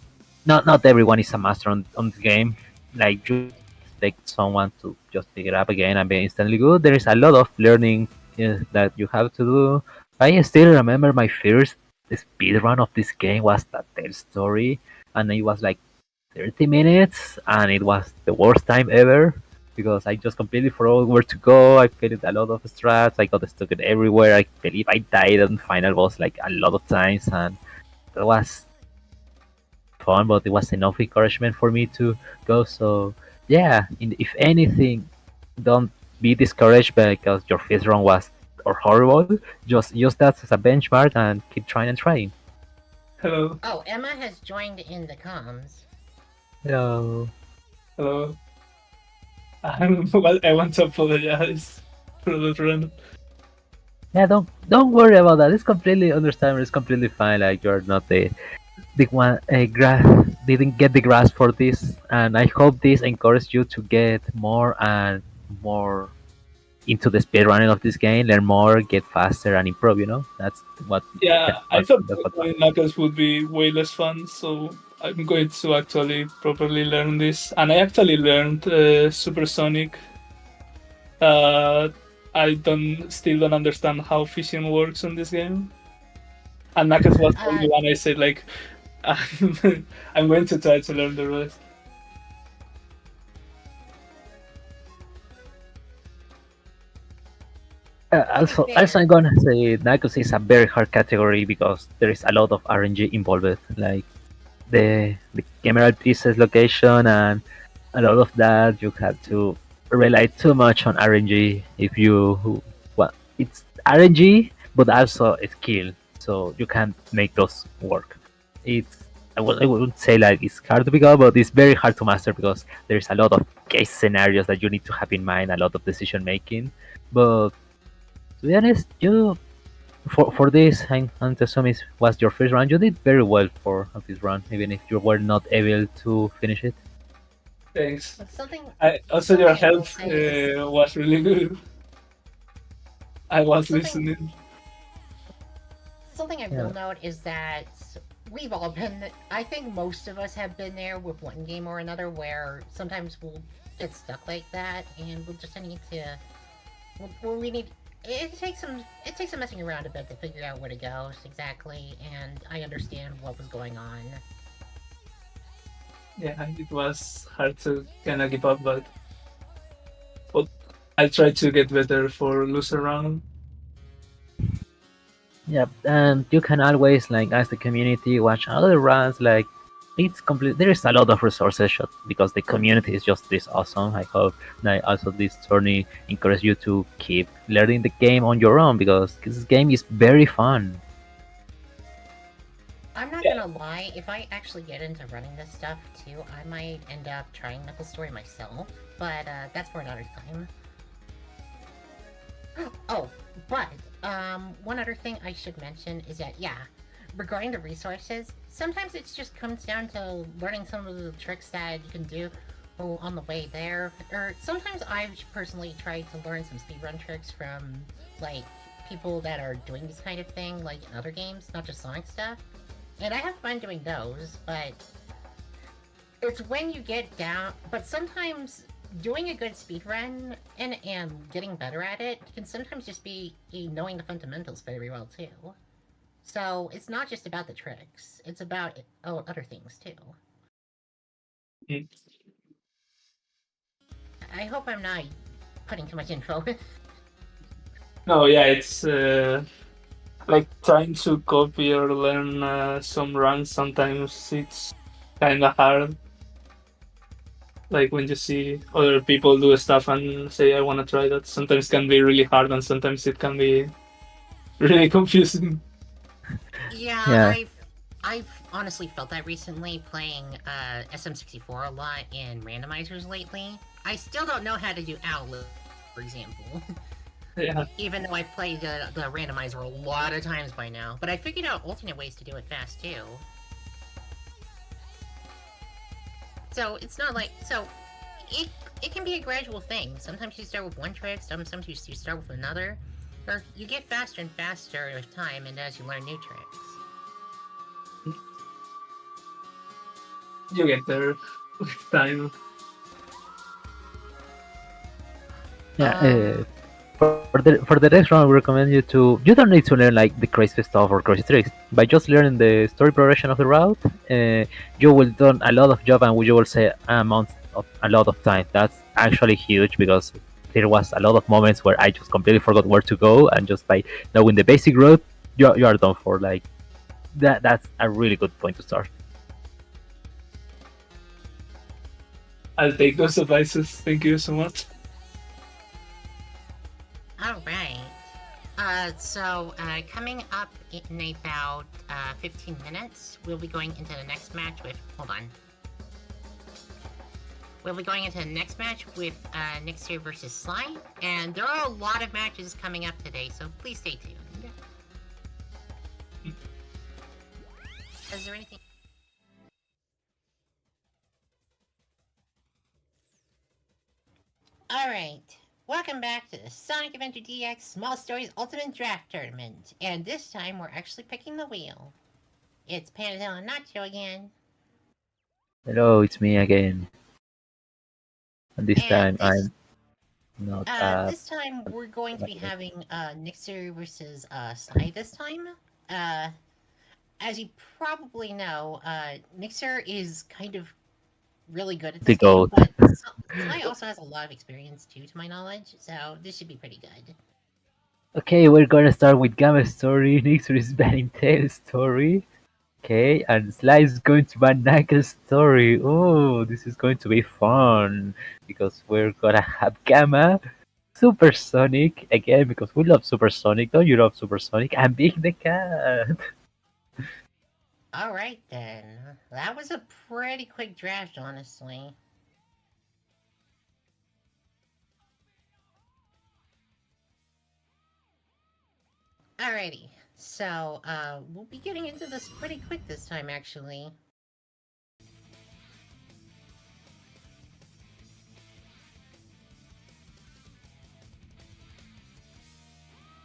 Speaker 3: not everyone is a master on the game. Like you expect someone to just pick it up again and be instantly good. There is a lot of learning that you have to do. I still remember my first speed run of this game was the Tell story, and it was like 30 minutes, and it was the worst time ever because I just completely forgot where to go. I failed a lot of strats. I got stuck everywhere. I believe I died on final boss like a lot of times, and that was fun, but it was enough encouragement for me to go. So yeah, if anything, don't be discouraged because your first run was or horrible. Just use that as a benchmark and keep trying and trying.
Speaker 4: Hello.
Speaker 2: Oh, Emma has joined in the comms.
Speaker 3: Hello.
Speaker 4: Hello. I want to apologize for the run.
Speaker 3: Yeah, don't worry about that. It's completely understandable. It's completely fine. Like you're not the one didn't get the grasp for this, and I hope this encourages you to get more and more into the speed running of this game. Learn more, get faster, and improve. That's what.
Speaker 4: Yeah, I thought
Speaker 3: That's what
Speaker 4: playing Knuckles would be way less fun, so I'm going to actually properly learn this. And I actually learned Supersonic. I still don't understand how fishing works on this game. And Knuckles was the only one I said like, I'm going to try to learn the rest.
Speaker 3: Also, I'm gonna say Knuckles is a very hard category because there is a lot of RNG involved. Like the emerald pieces location and a lot of that you have to rely too much on RNG if you well it's RNG but also a skill, so you can't make those work. I wouldn't say like it's hard to pick up, but it's very hard to master because there's a lot of case scenarios that you need to have in mind, a lot of decision making. But to be honest, you for this, and to assume it was your first run, you did very well for this run, even if you were not able to finish it.
Speaker 4: Thanks.
Speaker 2: Also,
Speaker 4: your help was really good. I was listening.
Speaker 2: Something I will note is that we've all been. I think most of us have been there with one game or another, where sometimes we'll get stuck like that, and we'll just need to. We need. It takes some messing around a bit to figure out where to go exactly, and I understand what was going on.
Speaker 4: Yeah, it was hard to kind of give up, but I'll try to get better for loser round.
Speaker 3: Yeah, and you can always like ask the community, watch other runs. Like it's complete. There is a lot of resources because the community is just this awesome. I hope that also this tourney encourages you to keep learning the game on your own because this game is very fun.
Speaker 2: I'm not gonna lie, if I actually get into running this stuff too, I might end up trying Knuckles Story myself, but that's for another time. Oh, but one other thing I should mention is that, yeah, regarding the resources, sometimes it just comes down to learning some of the tricks that you can do on the way there. Or sometimes I've personally tried to learn some speedrun tricks from, like, people that are doing this kind of thing, like in other games, not just Sonic stuff. And I have fun doing those, but it's when you get down. But sometimes doing a good speedrun and getting better at it can sometimes just be knowing the fundamentals very well too. So it's not just about the tricks; it's about other things too.
Speaker 4: Mm.
Speaker 2: I hope I'm not putting too much info.
Speaker 4: No, yeah, it's like trying to copy or learn some runs. Sometimes it's kind of hard. Like when you see other people do stuff and say, "I want to try that." Sometimes can be really hard, and sometimes it can be really confusing.
Speaker 2: Yeah,
Speaker 3: Yeah.
Speaker 2: I've honestly felt that recently playing SM64 a lot in randomizers lately. I still don't know how to do Outlook, for example.
Speaker 4: Yeah.
Speaker 2: Even though I've played the randomizer a lot of times by now. But I figured out alternate ways to do it fast too. So it's not like it can be a gradual thing. Sometimes you start with one trick, sometimes you start with another. Or you get faster and faster with time and as you learn new tricks.
Speaker 4: You get there with time.
Speaker 3: Yeah.
Speaker 2: Um,
Speaker 3: For the next round, we recommend you to. You don't need to learn like the crazy stuff or crazy tricks. By just learning the story progression of the route, you will done a lot of job and you will say amount of a lot of time. That's actually huge because there was a lot of moments where I just completely forgot where to go, and just by knowing the basic route, you are done for. Like that. That's a really good point to start.
Speaker 4: I'll take those advices. Thank you so much.
Speaker 2: Alright. Coming up in about 15 minutes, we'll be going into the next match with. Hold on. We'll be going into the next match with Niczur versus Sly, and there are a lot of matches coming up today, so please stay tuned. Is there anything? Alright. Welcome back to the Sonic Adventure DX Small Stories Ultimate Draft Tournament, and this time we're actually picking the wheel. It's Panadil and Nacho again.
Speaker 3: Hello, it's me again. And this
Speaker 2: And
Speaker 3: time I'm not.
Speaker 2: this time we're going to be having Niczur versus Sly this time. As you probably know, Niczur is kind of really good at
Speaker 3: The
Speaker 2: this game,
Speaker 3: goat.
Speaker 2: but Sly also has a lot of experience too, to my knowledge, so this should be pretty good.
Speaker 3: Okay, we're gonna start with Gamma story. Niczur is banning Tail story. Okay, and Sly is going to ban Knuckles story. Oh, this is going to be fun because we're gonna have Gamma, Supersonic again because we love Supersonic. Don't you love Supersonic? And Big the Cat.
Speaker 2: Alright then. That was a pretty quick draft, honestly. Alrighty. So, we'll be getting into this pretty quick this time, actually.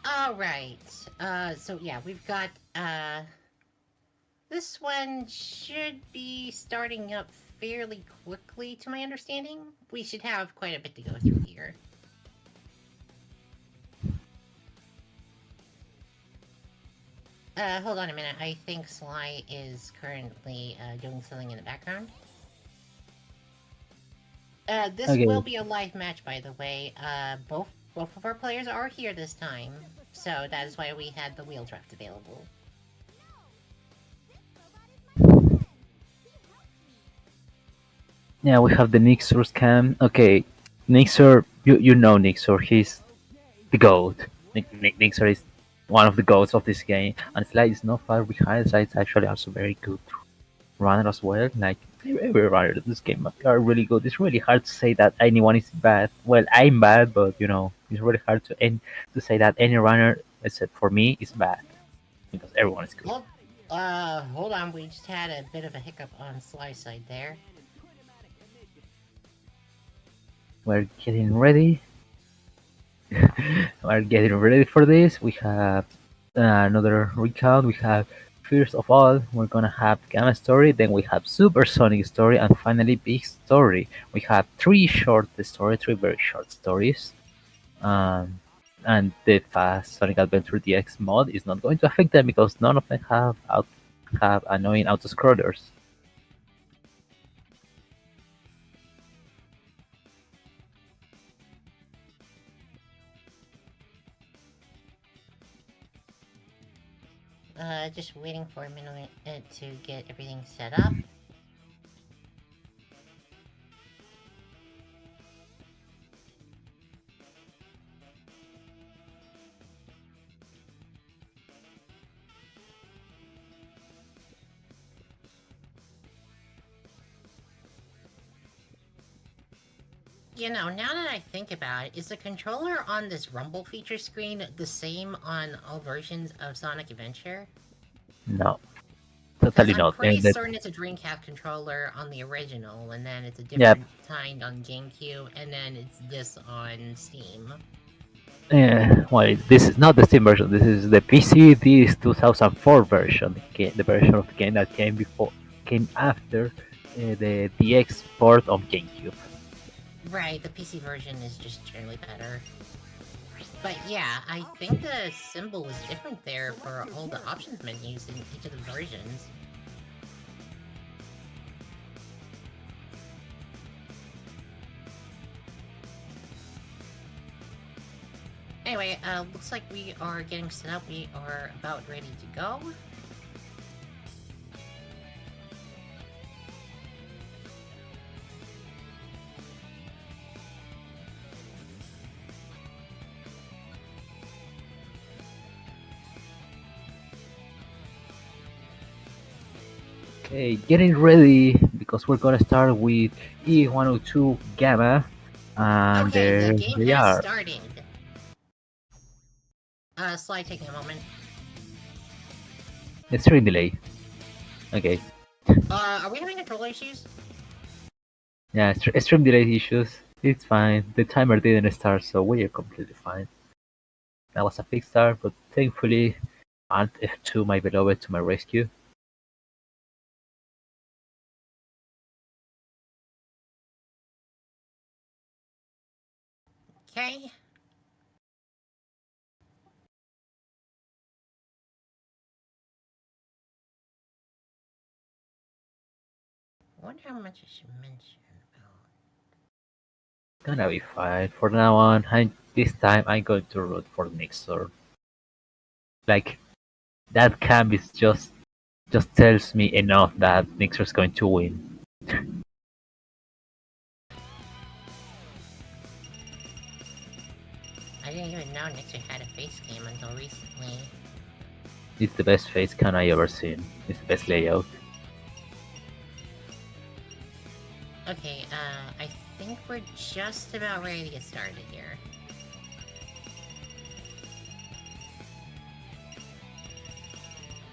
Speaker 2: Alright. So yeah, we've got, this one should be starting up fairly quickly, to my understanding. We should have quite a bit to go through here. Hold on a minute. I think Sly is currently doing something in the background. This
Speaker 3: Okay.
Speaker 2: will be a live match, by the way. Both of our players are here this time, so that is why we had the wheel draft available.
Speaker 3: Yeah, we have the Niczur scam. Okay, Niczur, you know Niczur. He's the goat. Niczur is one of the goats of this game, and Sly is not far behind. Sly is actually also very good runner as well. Like every runner in this game are really good. It's really hard to say that anyone is bad. Well, I'm bad, but it's really hard to say that any runner except for me is bad because everyone is good.
Speaker 2: Well, Hold on, we just had a bit of a hiccup on Sly's side there.
Speaker 3: We're getting ready. We're getting ready for this. We have another recount. We have first of all, we're gonna have Gamma story, then we have Supersonic story, and finally Big story. We have three very short stories. Um, and the fast Sonic Adventure DX mod is not going to affect them because none of them have annoying autoscrollers.
Speaker 2: Just waiting for a minute to get everything set up. You know, now that I think about it, is the controller on this Rumble feature screen the same on all versions of Sonic Adventure?
Speaker 3: No,
Speaker 2: Because
Speaker 3: totally
Speaker 2: I'm
Speaker 3: not.
Speaker 2: pretty certain it's a Dreamcast controller on the original, and then it's a different kind on GameCube, and then it's this on Steam.
Speaker 3: Well, this is not the Steam version. This is the PC. This 2004 version, the version of the game that came after the DX port on GameCube.
Speaker 2: Right, the PC version is just generally better. But yeah, I think the symbol is different there for all the options menus in each of the versions. Anyway, looks like we are getting set up. We are about ready to go.
Speaker 3: Okay, getting ready because we're gonna start with E102 Gamma, and
Speaker 2: Okay,
Speaker 3: there
Speaker 2: the game
Speaker 3: they
Speaker 2: has
Speaker 3: are.
Speaker 2: started. Sly taking a moment.
Speaker 3: Stream delay. Okay.
Speaker 2: Are we having controller issues?
Speaker 3: Yeah, stream delay issues. It's fine. The timer didn't start, so we are completely fine. That was a fixed start, but thankfully, Alt F2, my beloved, to my rescue.
Speaker 2: Okay. I wonder how much I should mention about.
Speaker 3: Gonna be fine. For now on, this time I'm going to root for Niczur. Like, that camp is just tells me enough that Niczur's going to win.
Speaker 2: I didn't even know Niczur had a face cam until recently.
Speaker 3: It's the best face cam I ever seen. It's the best layout.
Speaker 2: Okay, I think we're just about ready to get started here.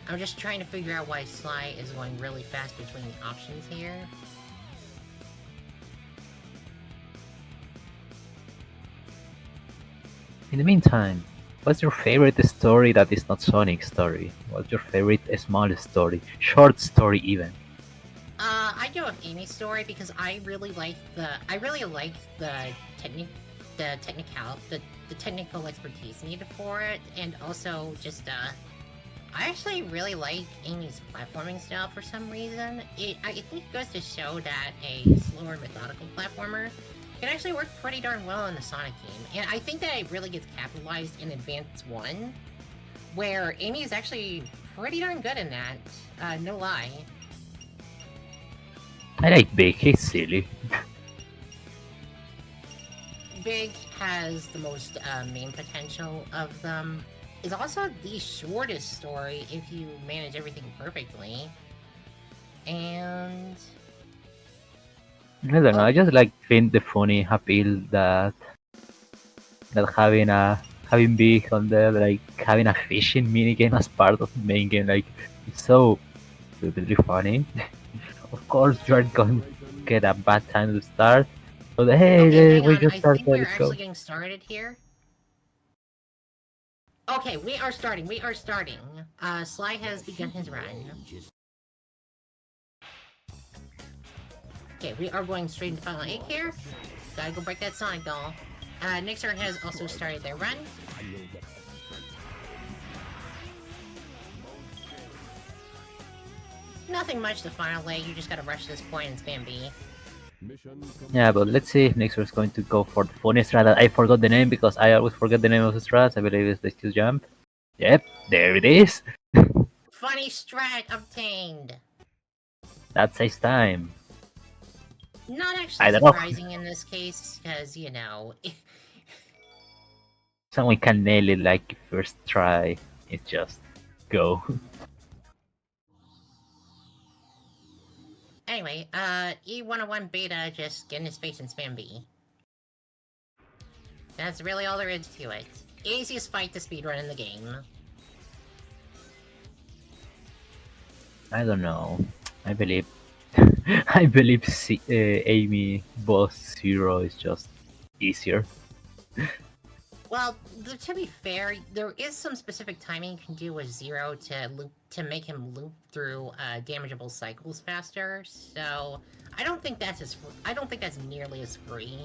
Speaker 2: I'm just trying to figure out why Sly is going really fast between the options here.
Speaker 3: In the meantime, what's your favorite story that is not Sonic's story? What's your favorite small story? Short story even?
Speaker 2: I go with Amy's story because I really like the technical expertise needed for it, and also just I actually really like Amy's platforming style for some reason. I think it goes to show that a slower methodical platformer can actually work pretty darn well in the Sonic game, and I think that it really gets capitalized in Advance 1, where Amy is actually pretty darn good in that, no lie.
Speaker 3: I like Big, he's silly.
Speaker 2: Big has the most main potential of them. It's also the shortest story if you manage everything perfectly. And
Speaker 3: I don't know, I just like the funny appeal that having having big on there, like having a fishing minigame as part of the main game, like it's so stupidly funny. Of course, you are going to get a bad time to start. But hey,
Speaker 2: Okay, hang
Speaker 3: we
Speaker 2: on.
Speaker 3: just
Speaker 2: I
Speaker 3: started.
Speaker 2: think we're
Speaker 3: Let's go.
Speaker 2: actually getting started here. Okay, we are starting. Sly has begun his run. Okay, we are going straight into Final 8 here. Gotta go break that Sonic doll. Niczur has also started their run. Nothing much to Final 8, you just gotta rush this point and spam B.
Speaker 3: Yeah, but let's see if Niczur is going to go for the funny strat that I forgot the name because I always forget the name of the strats. I believe it's the Q jump. Yep, there it is.
Speaker 2: Funny strat obtained!
Speaker 3: That saves time.
Speaker 2: Not
Speaker 3: I
Speaker 2: actually
Speaker 3: don't know.
Speaker 2: surprising in this case, because, you know...
Speaker 3: Someone can nail it like first try. It's just go.
Speaker 2: Anyway, E101 Beta just get in his face and spam B. That's really all there is to it. Easiest fight to speedrun in the game.
Speaker 3: I don't know. I believe I believe Amy boss 0 is just easier.
Speaker 2: Well, to be fair, there is some specific timing you can do with Zero to make him loop through damageable cycles faster. So I don't think that's nearly as free.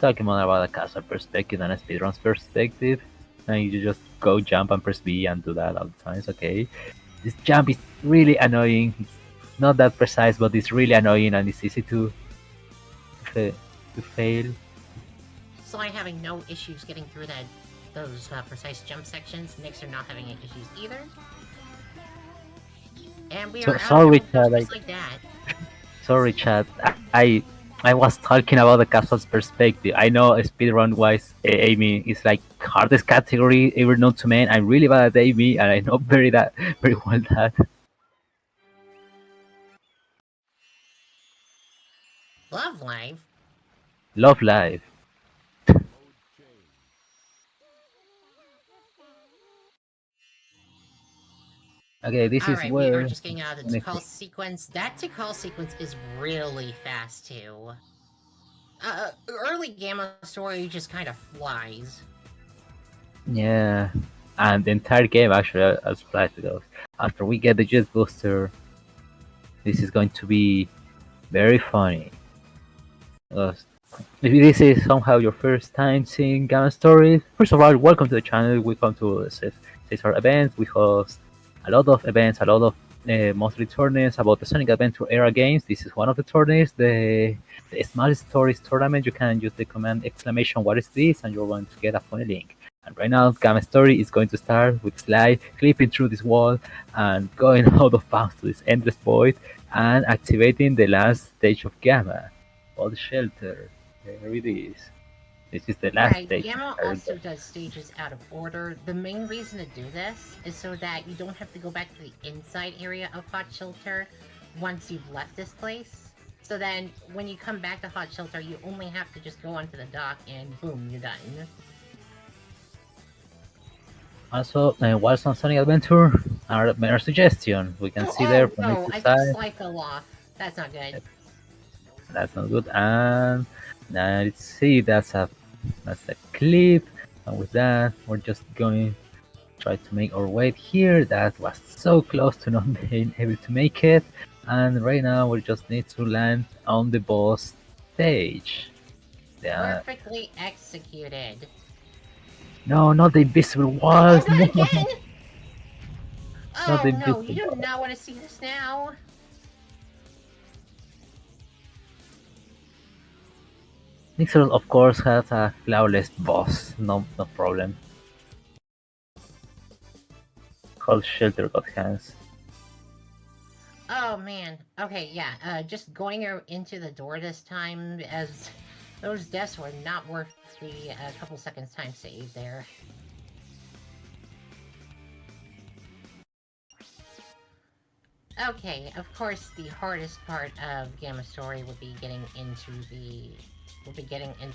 Speaker 3: Talking more about a casual perspective than a speedrun's perspective, and you just go jump and press B and do that all the times. Okay, this jump is really annoying. It's not that precise, but it's really annoying and it's easy to fail.
Speaker 2: Sly having no issues getting through those precise jump sections. Niczur not having any issues either. And we are
Speaker 3: sorry,
Speaker 2: out
Speaker 3: Chad.
Speaker 2: just like that.
Speaker 3: Sorry, Chad. I was talking about the casual's perspective. I know speedrun wise, Amy is like hardest category ever known to man. I'm really bad at Amy, and I know very well that.
Speaker 2: Love Live.
Speaker 3: Love Live. Okay, this is
Speaker 2: Alright, we
Speaker 3: where
Speaker 2: are just getting out of the call sequence. That to call sequence is really fast too. Early Gamma story just kind of flies.
Speaker 3: Yeah, and the entire game actually as flies goes. After we get the Jet Booster, this is going to be very funny. If this is somehow your first time seeing Gamma Stories, first of all, welcome to the channel. We come to our events. We host a lot of events, a lot of mostly tournaments about the Sonic Adventure era games. This is one of the tournaments, the Small Stories tournament. You can use the command exclamation "What is this?" and you're going to get a funny link. And right now, Gamma Story is going to start with Sly clipping through this wall and going out of bounds to this endless void and activating the last stage of Gamma. All the shelter. There it is. This is the last stage.
Speaker 2: Gamma also does stages out of order. The main reason to do this is so that you don't have to go back to the inside area of Hot Shelter once you've left this place. So then, when you come back to Hot Shelter, you only have to just go onto the dock and boom, you're done.
Speaker 3: Also, whilst on Sonic Adventure, our suggestion. We can see there from
Speaker 2: no, I think Sly fell off. That's not good.
Speaker 3: That's not good. And now let's see, that's a clip. And with that, we're just going to try to make our way here. That was so close to not being able to make it. And right now, we just need to land on the boss stage. Yeah.
Speaker 2: Perfectly executed.
Speaker 3: No, not the invisible walls.
Speaker 2: Oh, not
Speaker 3: no.
Speaker 2: again!
Speaker 3: Not the
Speaker 2: Oh no,
Speaker 3: invisible
Speaker 2: you do not want to see this now.
Speaker 3: Niczur, of course, has a flawless boss. No problem. Whole shelter got hands.
Speaker 2: Oh man. Okay, yeah. Just going into the door this time, as those deaths were not worth the couple seconds time save there. Okay, of course, the hardest part of Gamma Story would be getting into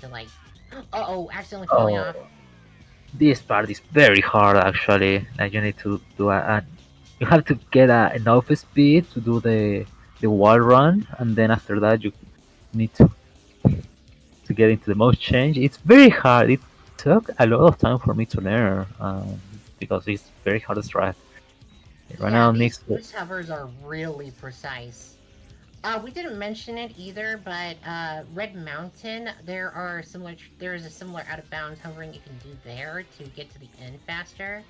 Speaker 2: like, accidentally falling
Speaker 3: Oh,
Speaker 2: off.
Speaker 3: this part is very hard actually. Like you need to do you have to get enough speed to do the wall run, and then after that you need to get into the most change. It's very hard. It took a lot of time for me to learn because it's very hard to try. Right
Speaker 2: Yeah,
Speaker 3: now,
Speaker 2: these
Speaker 3: next.
Speaker 2: boost hovers are really precise. We didn't mention it either, but Red Mountain, there is a similar out of bounds hovering you can do there to get to the end faster.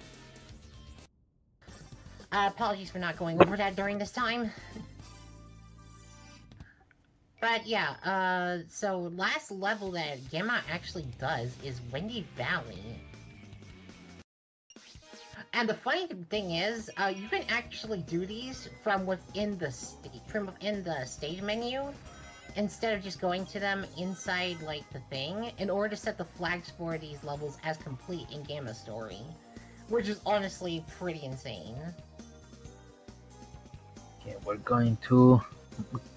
Speaker 2: Apologies for not going over that during this time. But yeah, so last level that Gamma actually does is Windy Valley. And the funny thing is, you can actually do these from within the stage menu, instead of just going to them inside, like, the thing, in order to set the flags for these levels as complete in Gamma Story. Which is honestly pretty insane.
Speaker 3: Okay, we're going to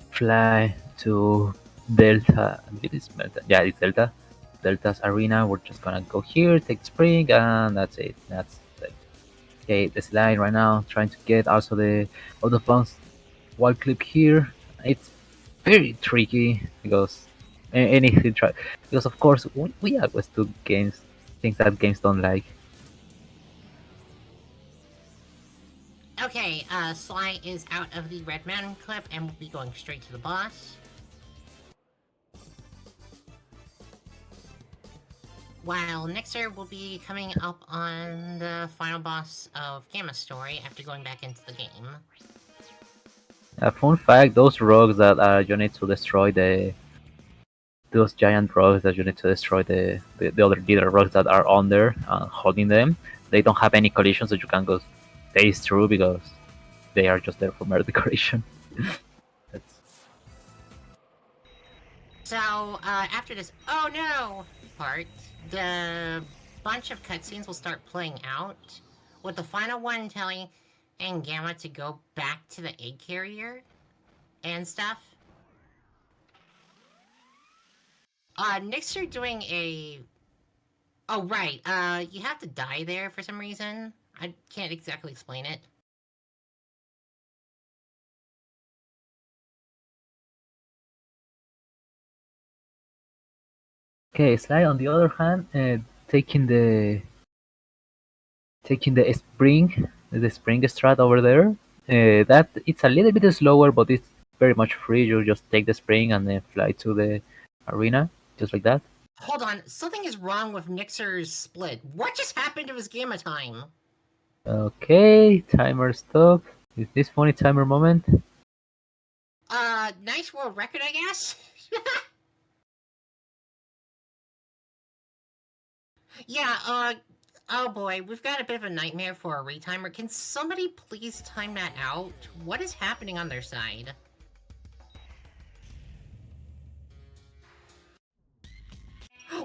Speaker 3: fly to Delta. I believe it's Delta. Yeah, it's Delta. Delta's arena. We're just gonna go here, take spring, and that's it. That's it. Okay, the slide right now, trying to get also the out of bounds wall clip here. It's very tricky because anything try because of course we always do games things that games don't like.
Speaker 2: Okay, Sly is out of the Red Mountain clip and will be going straight to the boss. While Niczur will be coming up on the final boss of Gamma Story after going back into the game.
Speaker 3: Fun fact: those rogues that you need to destroy those giant rogues that you need to destroy the other leader rogues that are on there holding them. They don't have any collisions, so you can go phase through because they are just there for mere decoration. That's...
Speaker 2: So, after this "oh no" part, the bunch of cutscenes will start playing out, with the final one telling Gamma to go back to the egg carrier and stuff. Niczur doing a... Oh, right, you have to die there for some reason. I can't exactly explain it.
Speaker 3: Okay, Sly on the other hand, taking the the spring strat over there. That it's a little bit slower, but it's very much free. You just take the spring and then fly to the arena, just like that.
Speaker 2: Hold on, something is wrong with Niczur's split. What just happened to his Gamma time?
Speaker 3: Okay, timer stop. Is this funny timer moment?
Speaker 2: Nice world record, I guess? Yeah, oh boy, we've got a bit of a nightmare for a retimer. Can somebody please time that out? What is happening on their side?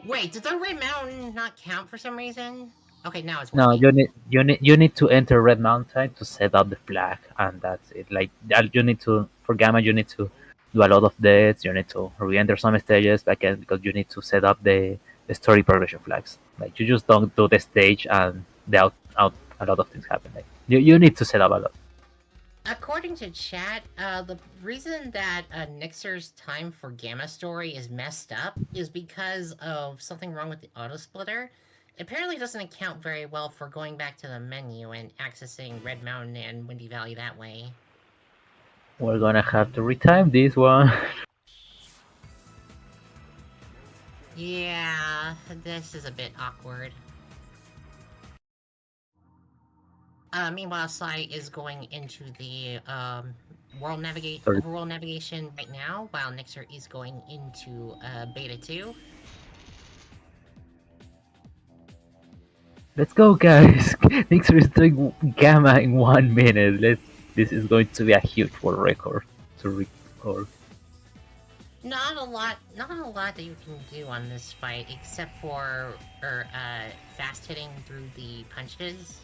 Speaker 2: Wait, did the Red Mountain not count for some reason? Okay, now it's
Speaker 3: No,
Speaker 2: working.
Speaker 3: you need to enter Red Mountain to set up the flag, and that's it. Like that, you need to for Gamma, you need to do a lot of deaths. You need to re-enter some stages back end because you need to set up the story progression flags. Like you just don't do the stage and the out a lot of things happen. Like you need to set up a lot.
Speaker 2: According to chat, the reason that Niczur's time for Gamma Story is messed up is because of something wrong with the auto-splitter. It apparently doesn't account very well for going back to the menu and accessing Red Mountain and Windy Valley that way.
Speaker 3: We're gonna have to retime this one.
Speaker 2: Yeah, this is a bit awkward. Meanwhile, Sai is going into the
Speaker 3: Sorry.
Speaker 2: overworld navigation right now, while Niczur is going into beta 2.
Speaker 3: Let's go, guys! Niczur is doing Gamma in 1 minute. This is going to be a huge world record to record.
Speaker 2: Not a lot that you can do on this fight, except for fast hitting through the punches.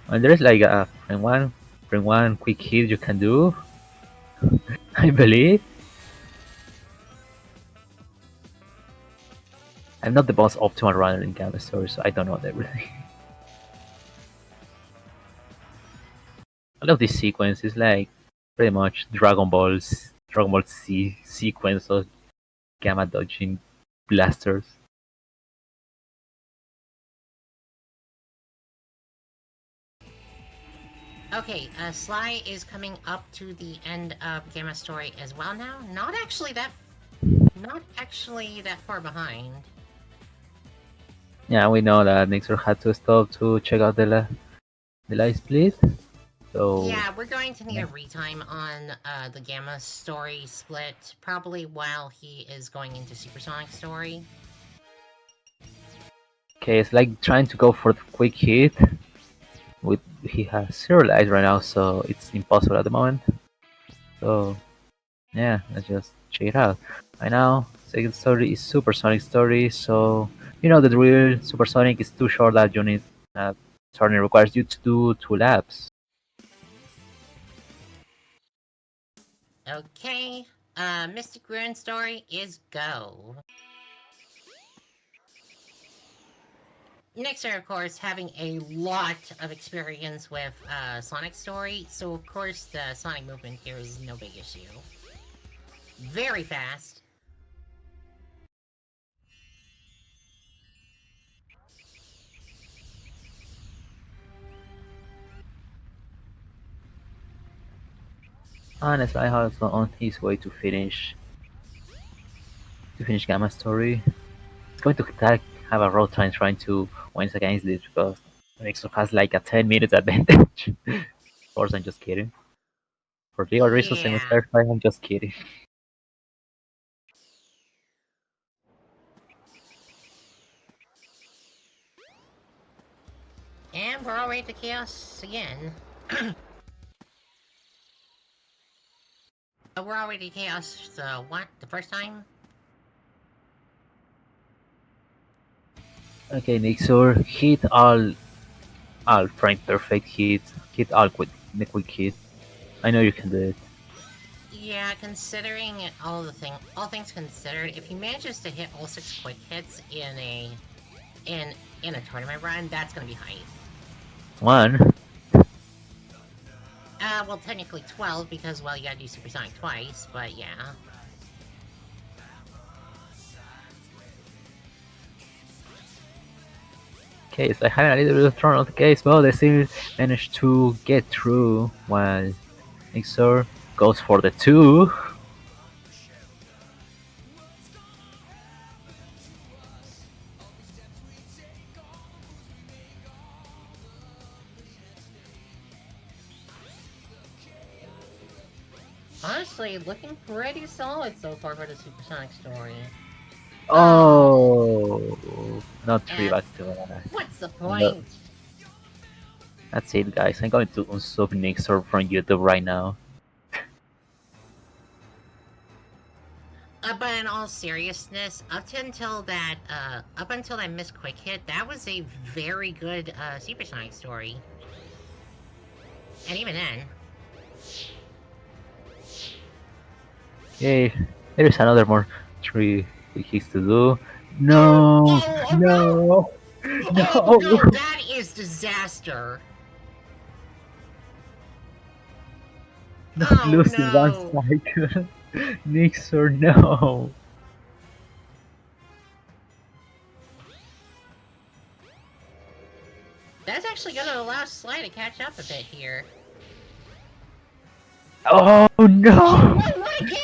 Speaker 3: And there's like in one Spring 1 quick hit you can do, I believe. I'm not the most optimal runner in Gamma Story, so I don't know everything. I love this sequence. It's like pretty much Dragon Ball Z sequence of Gamma dodging blasters.
Speaker 2: Okay, Sly is coming up to the end of Gamma Story as well now. Not actually that far behind.
Speaker 3: Yeah, we know that Niczur had to stop to check out the light split. So
Speaker 2: Yeah, we're going to need a retime on the Gamma Story split, probably while he is going into Supersonic Story.
Speaker 3: okay, it's like trying to go for the quick hit. He has 0 lives right now, so it's impossible at the moment. So yeah, let's just check it out. Right now, second story is Supersonic Story, so you know the drill. Supersonic is too short that you need turning requires you to do 2 laps.
Speaker 2: Okay, Mystic Ruin Story is go. Niczur, of course, having a lot of experience with Sonic Story, so of course the Sonic movement here is no big issue. Very fast.
Speaker 3: And Sly also on his way to finish Gamma Story. It's going to have a road time trying to win against this because Nixon has like a 10 minutes advantage. Of course, I'm just kidding. For legal reasons, I'm
Speaker 2: Yeah.
Speaker 3: I'm just kidding.
Speaker 2: And we're all ready to chaos again. We're already chaos, what? The first time?
Speaker 3: Okay, Nixur, hit all frame perfect hits, hit all quick hits. I know you can do it.
Speaker 2: Yeah, considering all things considered, if he manages to hit all 6 quick hits in a tournament run, that's gonna be hype.
Speaker 3: One.
Speaker 2: Well, technically 12 because, well, you gotta do Supersonic twice, but yeah.
Speaker 3: Okay, so I had a little bit of trouble on the case, but they still managed to get through while Nixur goes for the 2.
Speaker 2: Honestly, looking pretty solid so far for the Supersonic Story.
Speaker 3: Oh, not 3 back to
Speaker 2: What's the point?
Speaker 3: That's it, guys. I'm going to unsub Nixur from YouTube right now.
Speaker 2: But in all seriousness, up until that missed quick hit, that was a very good Supersonic Story. And even then.
Speaker 3: Okay, there's another more 3 quick hits to do. No, no, no.
Speaker 2: Oh no, that is disaster.
Speaker 3: Not losing
Speaker 2: no.
Speaker 3: one cycle. Nixur, no.
Speaker 2: That's actually gonna allow Sly to catch up a bit here.
Speaker 3: Oh no!
Speaker 2: Oh, what again?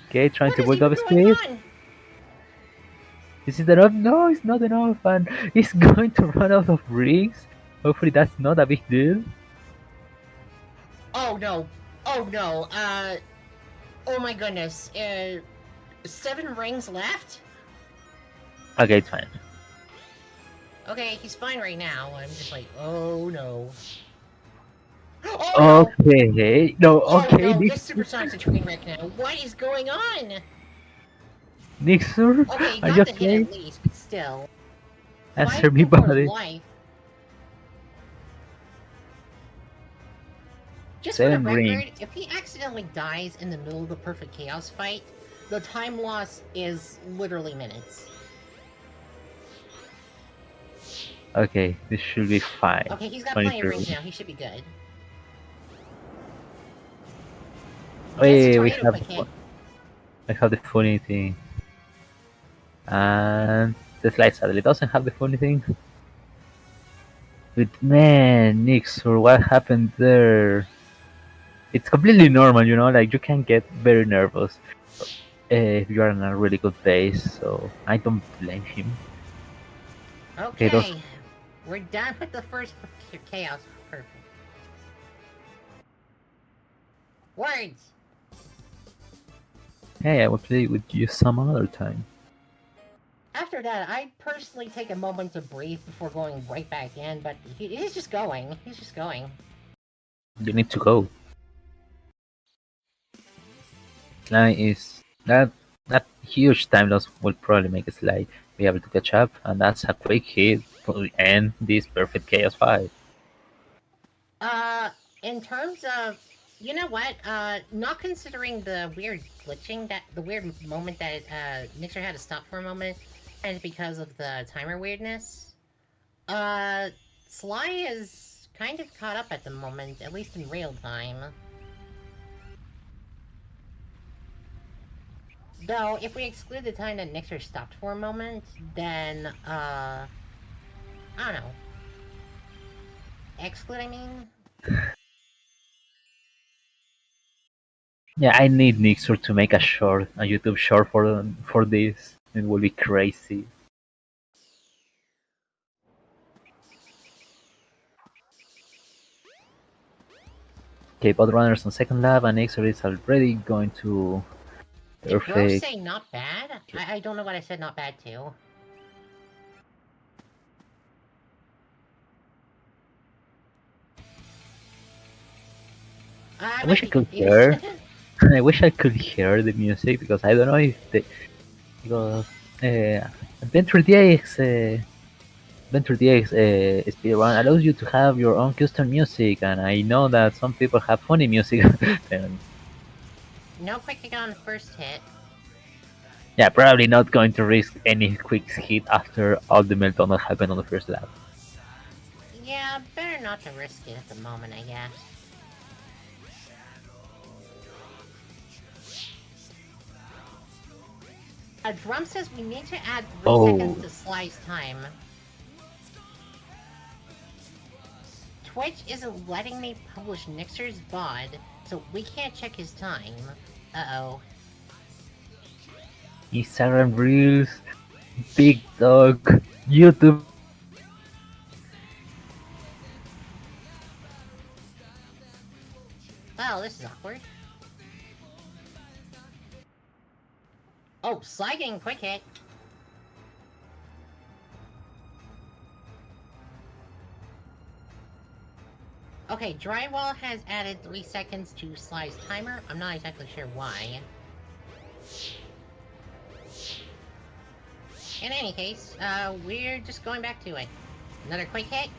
Speaker 3: Okay, trying
Speaker 2: What
Speaker 3: to
Speaker 2: is
Speaker 3: build up
Speaker 2: even
Speaker 3: speed.
Speaker 2: going on?
Speaker 3: Is it enough? No, it's not enough, and he's going to run out of rings. Hopefully, that's not a big deal.
Speaker 2: Oh no. Oh no. Oh my goodness. 7 rings left?
Speaker 3: Okay, it's fine.
Speaker 2: Okay, he's fine right now. I'm just like, oh no. Oh
Speaker 3: Okay, no, okay,
Speaker 2: no, this Supersonic's a train wreck now. What is going on?
Speaker 3: Nixur,
Speaker 2: Okay,
Speaker 3: are
Speaker 2: got
Speaker 3: you
Speaker 2: the hit
Speaker 3: okay?
Speaker 2: at least, but still.
Speaker 3: Answer me,
Speaker 2: Fighting for
Speaker 3: buddy.
Speaker 2: life. Just for the
Speaker 3: 7
Speaker 2: record,
Speaker 3: rings.
Speaker 2: if he accidentally dies in the middle of the perfect chaos fight, the time loss is literally minutes.
Speaker 3: Okay, this should be fine.
Speaker 2: Okay, he's got plenty of
Speaker 3: 23
Speaker 2: rings
Speaker 3: rings.
Speaker 2: now. He should be good.
Speaker 3: Wait,
Speaker 2: We
Speaker 3: have the funny thing. And the slide sadly doesn't have the funny thing. But man, Niczur, what happened there? It's completely normal, you know, like you can get very nervous if you are in a really good pace, so I don't blame him.
Speaker 2: Okay,
Speaker 3: those-
Speaker 2: we're done with the first chaos. Perfect. Words!
Speaker 3: Hey, I will play with you some other time.
Speaker 2: After that, I personally take a moment to breathe before going right back in, but he's just going. He's just going.
Speaker 3: You need to go. Slide is that huge time loss will probably make Slide be able to catch up, and that's a quick hit to end this perfect chaos fight.
Speaker 2: In terms of, you know what? Not considering the weird glitching the weird moment that Niczur had to stop for a moment, and because of the timer weirdness, Sly is kind of caught up at the moment, at least in real time. Though, if we exclude the time that Niczur stopped for a moment, then, I don't know. Exclude, I mean?
Speaker 3: Yeah, I need Niczur to make a YouTube short for this. It will be crazy. Okay, both runners on second lap, and Niczur is already going to
Speaker 2: Did Bro
Speaker 3: perfect.
Speaker 2: say not bad? I don't know what I said not bad to.
Speaker 3: I wish I could hear. I wish I could hear the music because I don't know if because Adventure DX speedrun allows you to have your own custom music, and I know that some people have funny music. And,
Speaker 2: No quick hit on first hit.
Speaker 3: yeah, probably not going to risk any quick hit after all the meltdown that happened on the first lap.
Speaker 2: Yeah, better not to risk it at the moment, I guess. Drum says we need to add 3 seconds to Sly's time. Twitch isn't letting me publish Niczur's VOD, so we can't check his time. Uh-oh.
Speaker 3: Instagram Reels, TikTok, YouTube.
Speaker 2: Oh, this is awkward. Oh, Sly getting quick hit. Okay, Drywall has added 3 seconds to Sly's timer. I'm not exactly sure why. In any case, we're just going back to it. Another quick hit.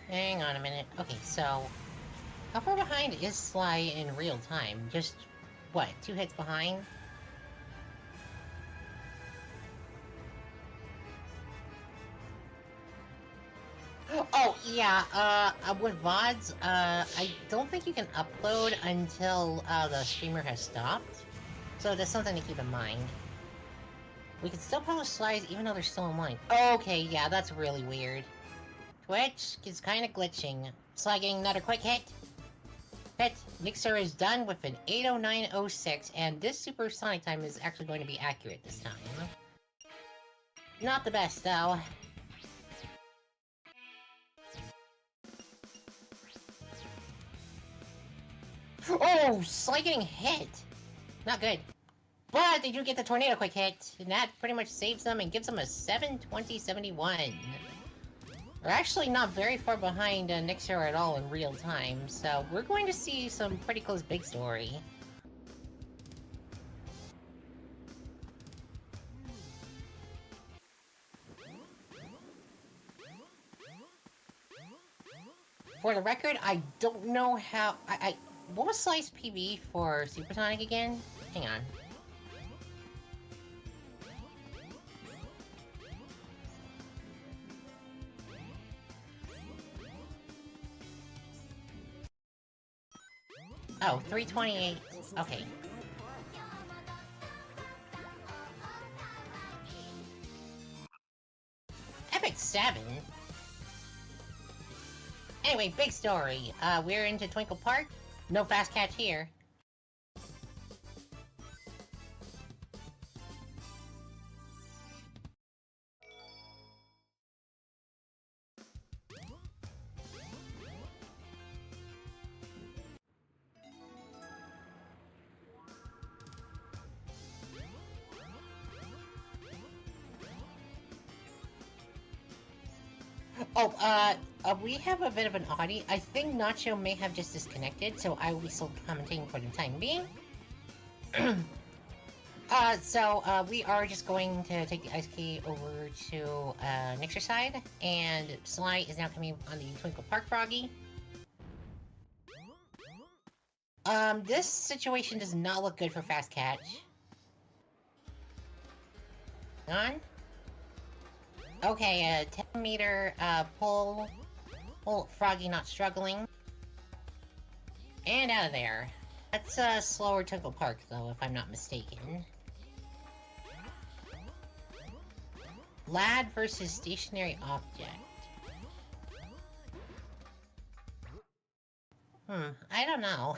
Speaker 2: Hang on a minute. Okay, so how far behind is Sly in real time? Just, what, 2 hits behind? Oh, yeah, with VODs, I don't think you can upload until, the streamer has stopped. So that's something to keep in mind. We can still publish slides even though they're still online. Okay, yeah, that's really weird. Twitch is kinda glitching. Sly getting another quick hit. Niczur is done with an 809.06, and this supersonic time is actually going to be accurate this time. Not the best, though. Oh, Sly getting hit! Not good. But they do get the tornado quick hit, and that pretty much saves them and gives them a 720.71. We're actually not very far behind Niczur at all in real time, so we're going to see some pretty close big story. For the record, I don't know how... what was Slice PB for Supersonic again? Hang on. Oh, 328. Okay. Epic 7? Anyway, big story. We're into Twinkle Park. No fast catch here. Oh, we have a bit of an oddity. I think Nacho may have just disconnected, so I will be still commenting for the time being. We are just going to take the ice key over to, Niczur's side, and Sly is now coming on the Twinkle Park Froggy. This situation does not look good for fast catch. On. Okay, 10 meter, pull. Froggy not struggling. And out of there. That's a slower Twinkle Park, though, if I'm not mistaken. Lad versus stationary object. I don't know.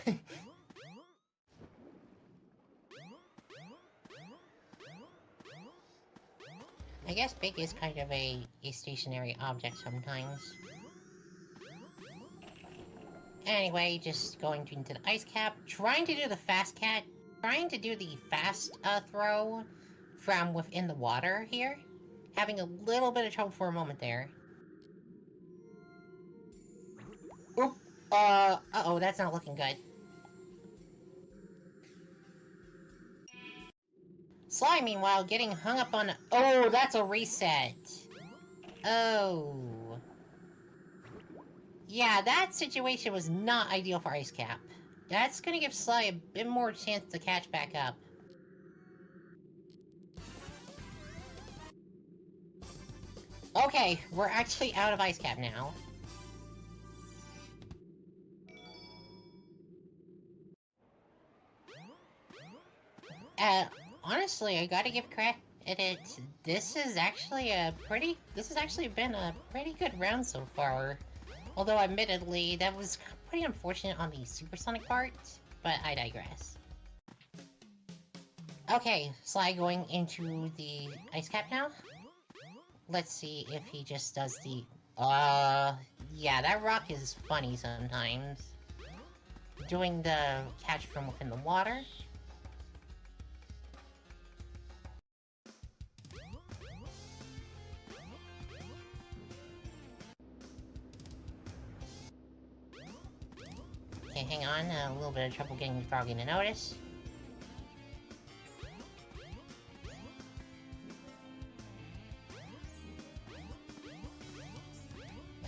Speaker 2: I guess big is kind of a stationary object sometimes. Anyway, just going into the ice cap, trying to do the fast throw from within the water here. Having a little bit of trouble for a moment there. Oop, uh-oh, that's not looking good. Sly, meanwhile, getting hung up on... Oh, that's a reset. Oh. Yeah, that situation was not ideal for Ice Cap. That's gonna give Sly a bit more chance to catch back up. Okay, we're actually out of Ice Cap now. Honestly, I gotta give credit. This has actually been a pretty good round so far. Although, admittedly, that was pretty unfortunate on the Supersonic part, but I digress. Okay, Sly going into the ice cap now. Let's see if he just does the... yeah, that rock is funny sometimes. Doing the catch from within the water. Okay, hang on, a little bit of trouble getting the Froggy to notice.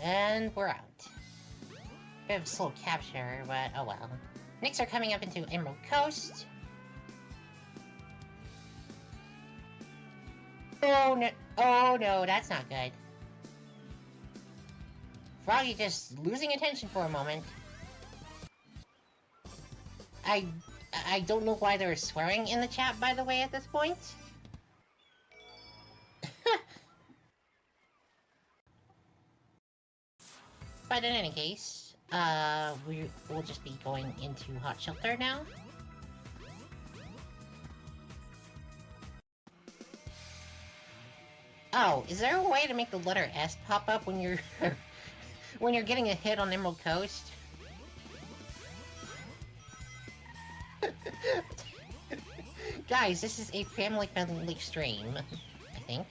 Speaker 2: And we're out. Bit of a slow capture, but oh well. Niczur coming up into Emerald Coast. Oh no, that's not good. Froggy just losing attention for a moment. I don't know why they're swearing in the chat, by the way, at this point. But in any case, we'll just be going into Hot Shelter now. Oh, is there a way to make the letter S pop up when you're when you're getting a hit on Emerald Coast? Guys, this is a family-friendly stream, I think.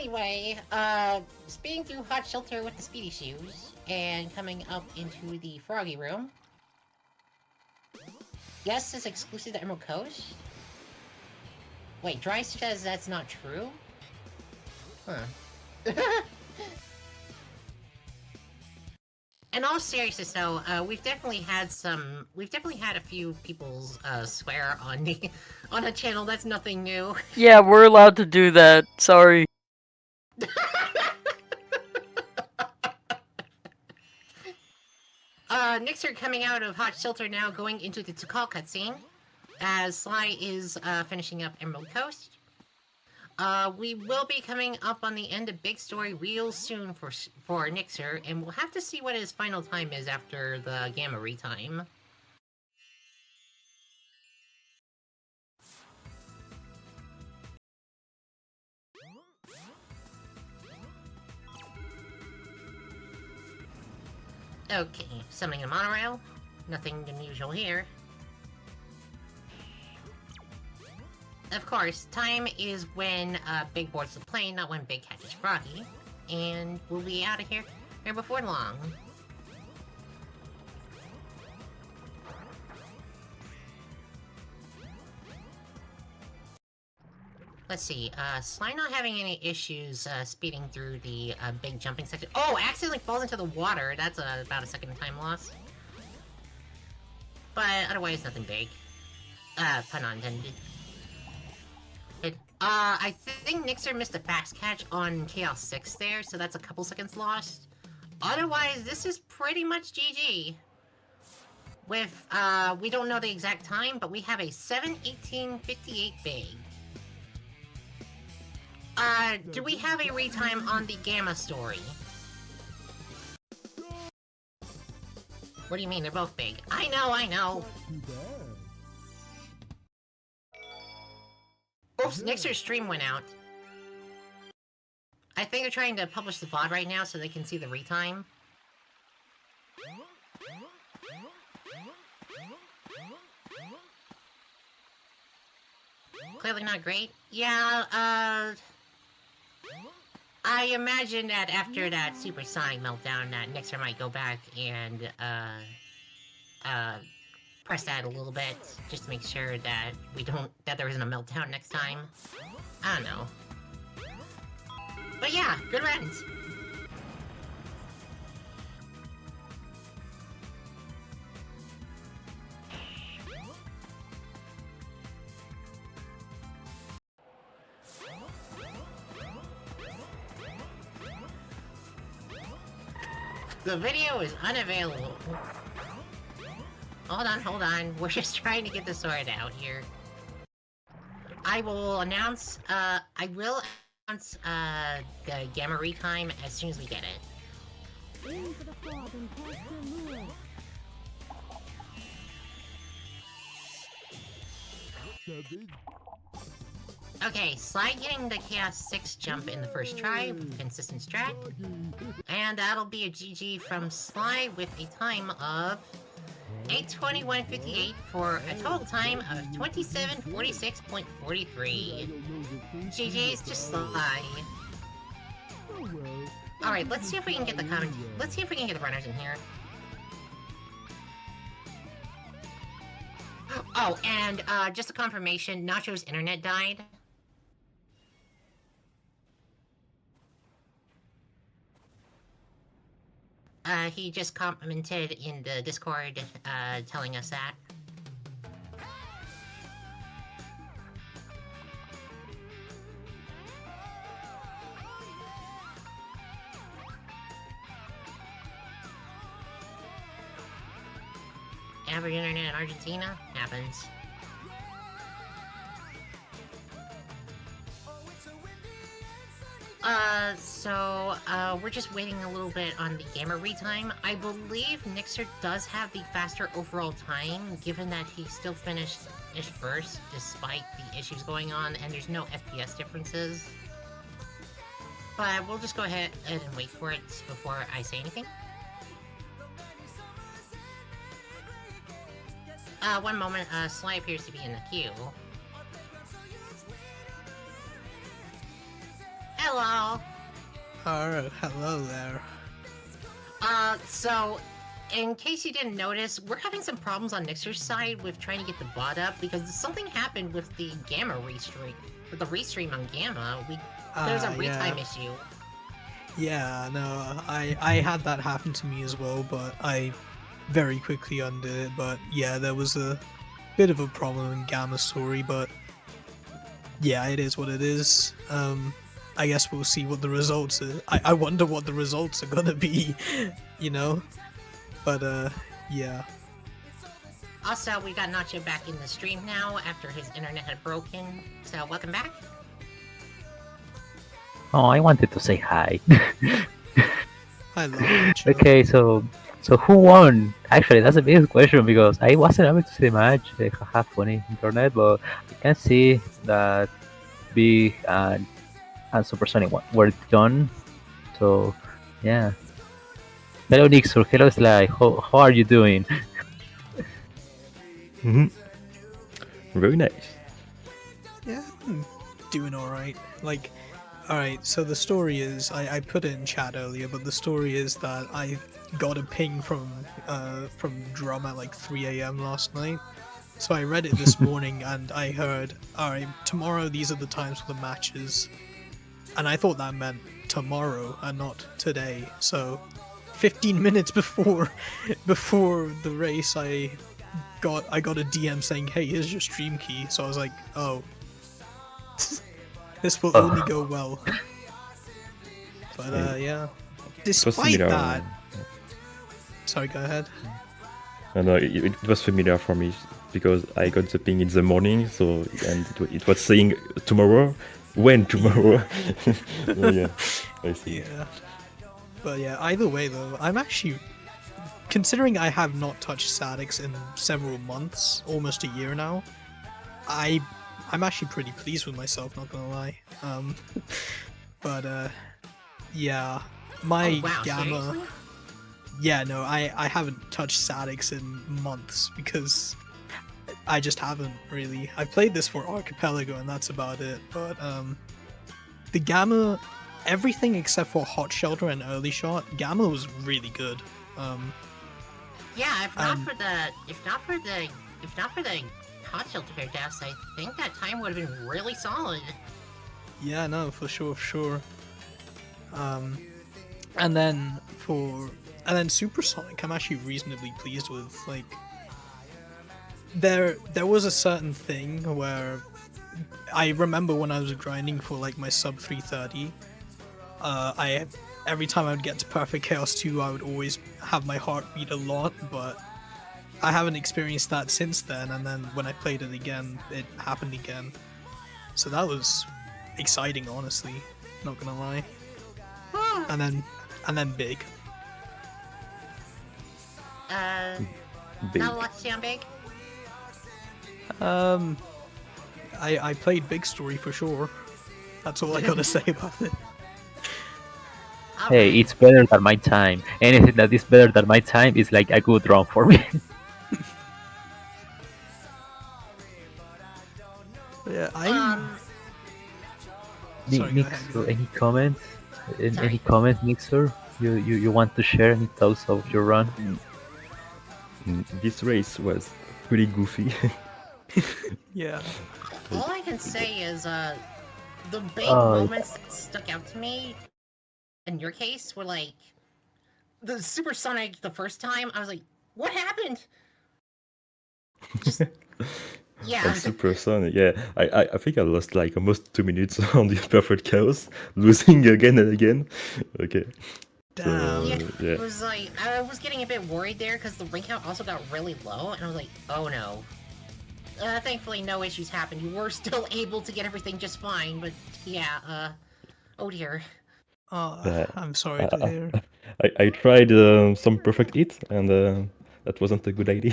Speaker 2: Anyway, speeding through Hot Shelter with the speedy shoes, and coming up into the Froggy Room. Yes, it's exclusive to Emerald Coast. Wait, Dry says that's not true? Huh. In all seriousness, though, we've definitely had a few people swear on the on a channel. That's nothing new.
Speaker 1: Yeah, we're allowed to do that. Sorry.
Speaker 2: Niczur coming out of Hot Shelter now, going into the Tukal cutscene, as Sly is finishing up Emerald Coast. We will be coming up on the end of Big Story real soon for Niczur, and we'll have to see what his final time is after the Gamma retime. Okay, summoning a monorail. Nothing unusual here. Of course, time is when Big boards the plane, not when Big catches Froggy. And we'll be out of here before long. Let's see, Sly not having any issues speeding through the big jumping section. Oh, accidentally falls into the water. That's about a second time loss. But otherwise, nothing big. Pun not intended. I think Niczur missed a fast catch on Chaos 6 there, so that's a couple seconds lost. Otherwise, this is pretty much GG. With, we don't know the exact time, but we have a 7:18:58 big. Do we have a retime on the Gamma story? What do you mean? They're both big. I know! Oops, Niczur's stream went out. I think they're trying to publish the VOD right now so they can see the retime. Clearly not great. Yeah, I imagine that after that Supersonic meltdown that Niczur might go back and, press that a little bit, just to make sure that that there isn't a meltdown next time. I don't know. But yeah, good runs! The video is unavailable. Hold on. We're just trying to get this sorted out here. I will announce the Gamma retime as soon as we get it. Okay, Sly getting the Chaos 6 jump in the first try with consistent strat. And that'll be a GG from Sly with a time of 8:21:58 for a total time of 27:46.43. GG's to Sly. Alright, let's see if we can get the let's see if we can get the runners in here. Oh, and just a confirmation, Nacho's internet died. He just commented in the Discord, telling us that. Average internet in Argentina? Happens. We're just waiting a little bit on the Gamma retime. I believe Niczur does have the faster overall time, given that he still finished first, despite the issues going on, and there's no FPS differences. But we'll just go ahead and wait for it before I say anything. One moment, Sly appears to be in the queue. Hello.
Speaker 5: Oh, hello there.
Speaker 2: So, in case you didn't notice, we're having some problems on Niczur's side with trying to get the bot up because something happened with the Gamma restream. With the restream on Gamma, there's a retime issue.
Speaker 5: Yeah, no, I had that happen to me as well, but I very quickly undid it. But yeah, there was a bit of a problem in Gamma story, but yeah, it is what it is. I guess we'll see what the results are. I wonder what the results are gonna be, you know? But, yeah.
Speaker 2: Also, we got Nacho back in the stream now after his internet had broken. So, welcome back.
Speaker 3: Oh, I wanted to say hi.
Speaker 5: I love it.
Speaker 3: Okay, so who won? Actually, that's a big question because I wasn't able to see the match. I have funny internet, but I can see that Big and Supersonic were done. So, yeah. Hello, Niczur. Hello, Sly. How are you doing?
Speaker 6: Very nice.
Speaker 5: Yeah, I'm doing alright. Like, alright, so the story is, I put it in chat earlier, but the story is that I got a ping from Drum at like 3 AM last night. So I read it this morning and I heard, alright, tomorrow these are the times for the matches. And I thought that meant tomorrow and not today. So 15 minutes before the race, I got a DM saying, hey, here's your stream key. So I was like, oh, this will only go well. But yeah, despite that, sorry, go ahead.
Speaker 6: No, it was familiar for me because I got the ping in the morning, so and it was saying tomorrow. When tomorrow? Oh, yeah, I see.
Speaker 5: Yeah. But yeah, either way though, I'm actually, considering I have not touched Sadix in several months, almost a year now, I'm actually pretty pleased with myself, not gonna lie. But yeah, my
Speaker 2: wow,
Speaker 5: Gamma.
Speaker 2: seriously?
Speaker 5: Yeah, no, I haven't touched Sadix in months because I just haven't really. I've played this for Archipelago and that's about it. But the Gamma, everything except for Hot Shelter and Early Shot, Gamma was really good.
Speaker 2: Yeah, if not for the Hot Shelter deaths, I think that time would have been really solid.
Speaker 5: Yeah, no, for sure. And then Supersonic, I'm actually reasonably pleased with. Like, there was a certain thing where I remember when I was grinding for like my sub 330, every time I would get to Perfect Chaos 2, I would always have my heart beat a lot, but I haven't experienced that since then, and then when I played it again, it happened again. So that was exciting, honestly, not gonna lie. And then Big.
Speaker 6: Big.
Speaker 2: Not a lot to say on Big.
Speaker 5: I played Big Story for sure. That's all I gotta say about it.
Speaker 3: Hey, it's better than my time. Anything that is better than my time is like a good run for me.
Speaker 5: Yeah, I'm. Sorry, go ahead, go
Speaker 3: Niczur,
Speaker 5: ahead.
Speaker 3: any comments? Any
Speaker 2: Sorry.
Speaker 3: comments, Niczur? You want to share any thoughts of your run?
Speaker 6: This race was pretty goofy.
Speaker 5: Yeah.
Speaker 2: All I can say is, the big
Speaker 3: Oh,
Speaker 2: moments that stuck out to me, in your case, were like, the Supersonic the first time, I was like, what happened? Just, yeah.
Speaker 6: And Supersonic, yeah. I think I lost like almost 2 minutes on the Perfect Chaos, losing again and again. Okay.
Speaker 5: Damn.
Speaker 2: Yeah,
Speaker 6: Yeah.
Speaker 2: it was like, I was getting a bit worried there because the ring count also got really low, and I was like, oh no. Thankfully no issues happened. You were still able to get everything just fine, but yeah, oh dear.
Speaker 5: I'm sorry to hear.
Speaker 6: I tried some perfect hit, and that wasn't a good idea.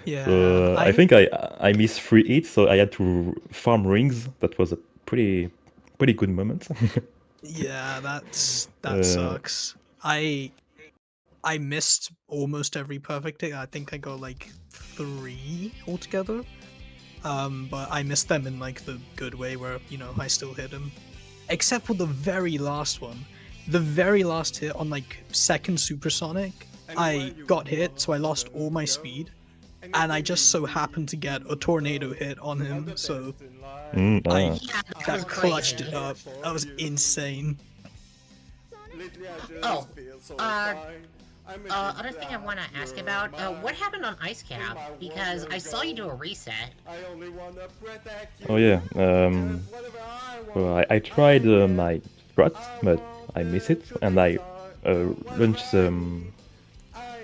Speaker 5: Yeah,
Speaker 6: So I think I missed 3 hits, so I had to farm rings. That was a pretty good moment.
Speaker 5: Yeah, that
Speaker 6: Uh,
Speaker 5: sucks. I missed almost every perfect hit. I think I got like 3 altogether. But I missed them in like the good way where, you know, I still hit him. except for the very last one. The very last hit on like second Supersonic, I got hit, so I lost all my speed, and I just so happened to get a tornado hit on him, so
Speaker 6: Mm,
Speaker 5: I
Speaker 2: Yeah, that was
Speaker 5: that clutched
Speaker 2: crazy.
Speaker 5: it up. That was insane.
Speaker 2: Oh, other thing I want to ask about, what happened on Ice Cap? Because I saw you do a reset.
Speaker 6: Oh yeah. Well, I tried my strat, but I missed it, and I launched the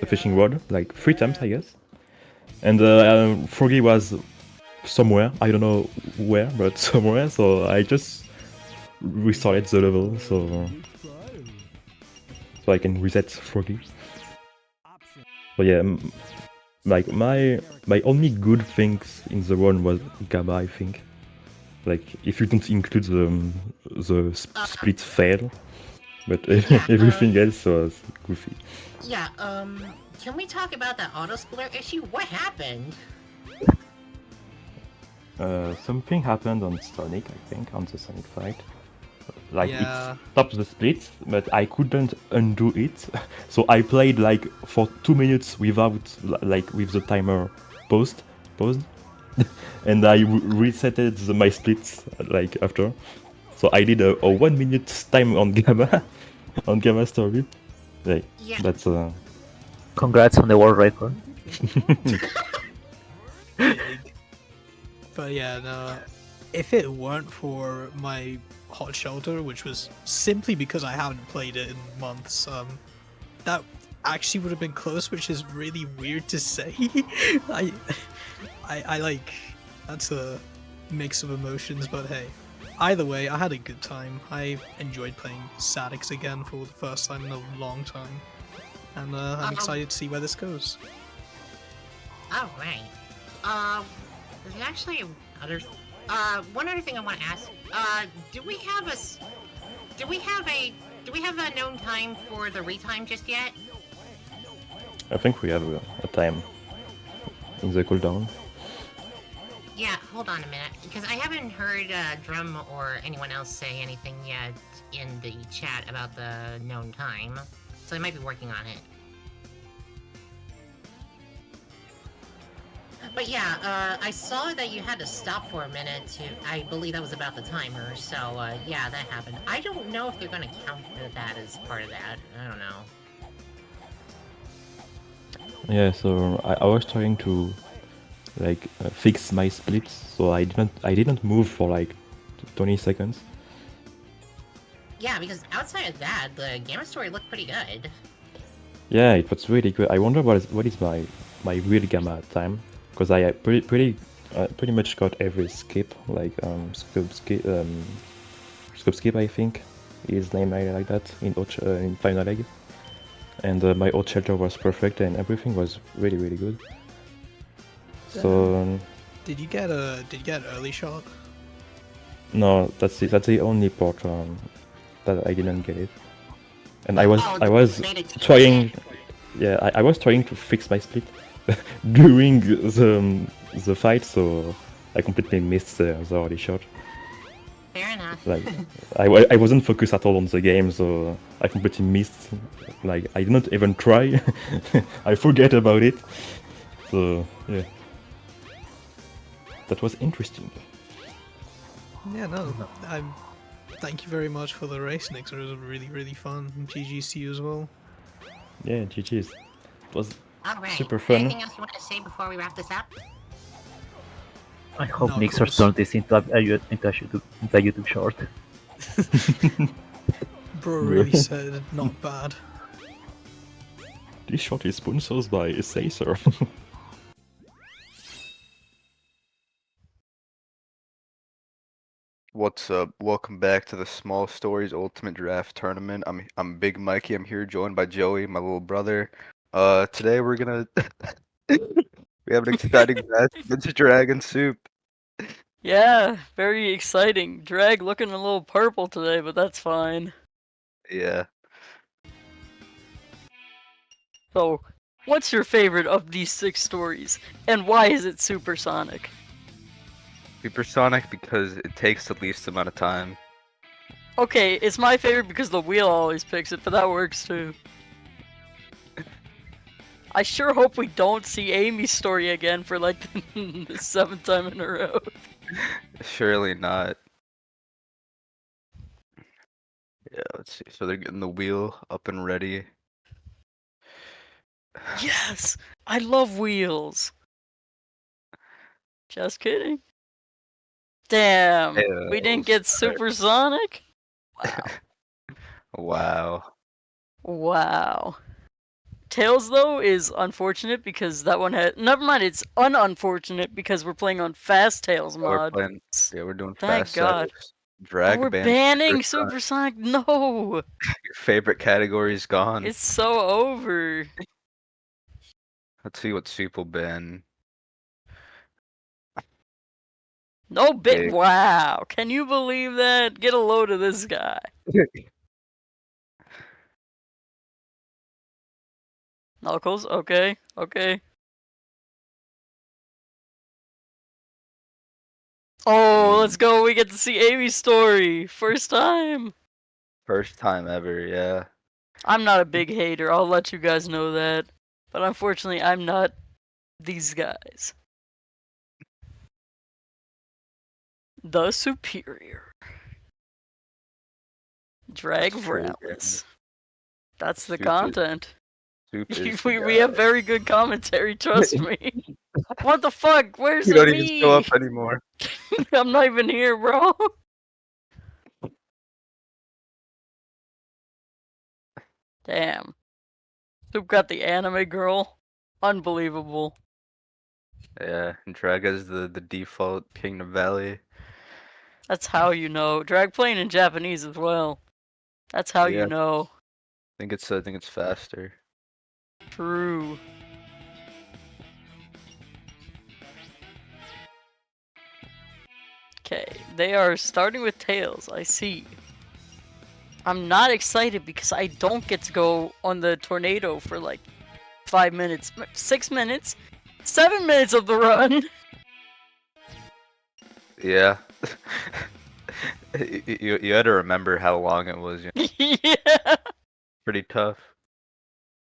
Speaker 6: fishing rod like 3 times, I guess. And Froggy was somewhere. I don't know where, but somewhere. So I just restarted the level, so I can reset Froggy. So yeah, like my only good things in the run was Gamma, I think. Like if you don't include the split fail, but everything else was goofy.
Speaker 2: Yeah, can we talk about that auto splitter issue? What happened?
Speaker 6: Something happened on Sonic, I think, on the Sonic fight. Like
Speaker 5: Yeah.
Speaker 6: it stopped the split, but I couldn't undo it. So I played like for 2 minutes without like with the timer paused, and I resetted my splits like after. So I did a 1 minute time on Gamma, on Gamma story. Like
Speaker 2: Yeah.
Speaker 6: that's
Speaker 3: Congrats on the world record.
Speaker 5: But yeah, no. If it weren't for my hot shelter, which was simply because I haven't played it in months, that actually would have been close, which is really weird to say. I like that's a mix of emotions, but hey. Either way, I had a good time. I enjoyed playing Sadix again for the first time in a long time. And I'm excited to see where this goes.
Speaker 2: Alright. There's actually one other thing I want to ask. Do we have a known time for the retime just yet?
Speaker 6: I think we have a time in the cooldown.
Speaker 2: Yeah, hold on a minute, because I haven't heard Drum or anyone else say anything yet in the chat about the known time, so they might be working on it. But yeah, I saw that you had to stop for a minute to, I believe that was about the timer, so yeah, that happened. I don't know if they're gonna count that as part of that, I don't know.
Speaker 6: Yeah, so I was trying to like fix my splits, so I didn't move for like 20 seconds.
Speaker 2: Yeah, because outside of that, the Gamma story looked pretty good.
Speaker 6: Yeah, it was really good. I wonder what is my real Gamma time, because I pretty much got every skip, like scope skip, I think is named like that in final egg, and my old shelter was perfect and everything was really good. So
Speaker 5: Did you get early shot?
Speaker 6: no, that's the only part that I didn't get it, and I was trying. Yeah, I was trying to fix my split during the fight, so I completely missed the early shot.
Speaker 2: Fair enough.
Speaker 6: Like I wasn't focused at all on the game, so I completely missed. Like I didn't even try. I forget about it. So yeah, that was interesting.
Speaker 5: Yeah, no. Thank you very much for the race, Nick. It was really fun. GG's to you as well.
Speaker 6: Yeah, GG's. It was
Speaker 2: Alright,
Speaker 6: super fun.
Speaker 2: anything else you want to say before we wrap this up?
Speaker 3: I hope
Speaker 5: No, of
Speaker 3: Niczur
Speaker 5: course.
Speaker 3: turned this into a YouTube short.
Speaker 5: Bro really said not bad.
Speaker 6: This shot is sponsored by Sacer.
Speaker 7: What's up? Welcome back to the Small Stories Ultimate Draft Tournament. I'm Big Mikey. I'm here joined by Joey, my little brother. Today we're gonna we have an exciting match against Dragon Soup.
Speaker 1: Yeah, very exciting. Drag looking a little purple today, but that's fine.
Speaker 7: Yeah.
Speaker 1: So, what's your favorite of these 6 stories, and why is it supersonic?
Speaker 7: Supersonic because it takes the least amount of time.
Speaker 1: Okay, it's my favorite because the wheel always picks it, but that works too. I sure hope we don't see Amy's story again for like the 7th time in a row.
Speaker 7: Surely not. Yeah, let's see. So they're getting the wheel up and ready.
Speaker 1: Yes! I love wheels! Just kidding. Damn! We didn't get Supersonic? Wow.
Speaker 7: Wow.
Speaker 1: Wow. Tails, though, is unfortunate because that one had. Never mind, it's unfortunate because we're playing on Fast Tails
Speaker 7: We're
Speaker 1: mod.
Speaker 7: playing. Yeah, we're doing
Speaker 1: Thank
Speaker 7: fast
Speaker 1: God.
Speaker 7: cycles.
Speaker 1: Oh,
Speaker 7: Drag
Speaker 1: we're
Speaker 7: ban.
Speaker 1: banning Supersonic? No!
Speaker 7: Your favorite category is gone.
Speaker 1: It's so over.
Speaker 7: Let's see what Soup will ban.
Speaker 1: No bit.
Speaker 7: Big.
Speaker 1: Wow. Can you believe that? Get a load of this guy. Knuckles? Okay. Okay. Oh, let's go. We get to see Amy's story. First time.
Speaker 7: First time ever, yeah.
Speaker 1: I'm not a big hater. I'll let you guys know that. But unfortunately, I'm not these guys. The Superior. Drag
Speaker 7: True,
Speaker 1: Rallies. That's the
Speaker 7: Soup is-
Speaker 1: content.
Speaker 7: Soup is the
Speaker 1: we have
Speaker 7: guy.
Speaker 1: very good commentary, trust me. What the fuck? Where's
Speaker 7: You
Speaker 1: the
Speaker 7: don't even show
Speaker 1: me?
Speaker 7: up anymore.
Speaker 1: I'm not even here, bro. Damn. Soup got the anime girl. Unbelievable.
Speaker 7: Yeah, and Draga's the default Kingdom Valley.
Speaker 1: That's how you know. Drag playing in Japanese as well. That's how
Speaker 7: Yeah.
Speaker 1: you know.
Speaker 7: I think it's faster.
Speaker 1: True. Okay, they are starting with Tails, I see. I'm not excited because I don't get to go on the tornado for like 5 minutes, 6 minutes, 7 minutes of the run.
Speaker 7: Yeah. You had to remember how long it was. You know?
Speaker 1: Yeah,
Speaker 7: Pretty tough.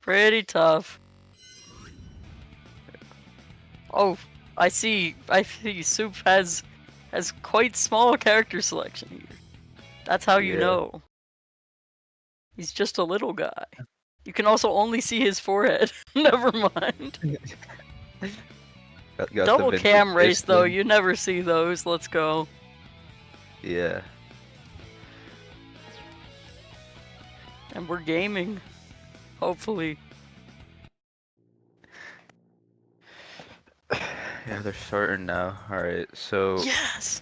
Speaker 1: pretty tough. Oh, I see Soup has quite small character selection here. That's how you
Speaker 7: Yeah.
Speaker 1: know. He's just a little guy. You can also only see his forehead. Never mind.
Speaker 7: Got
Speaker 1: Double
Speaker 7: the
Speaker 1: cam
Speaker 7: vintage
Speaker 1: race though,
Speaker 7: face
Speaker 1: you never see those. Let's go.
Speaker 7: thing. Yeah.
Speaker 1: And we're gaming. Hopefully.
Speaker 7: Yeah, they're starting now. Alright, so
Speaker 1: Yes!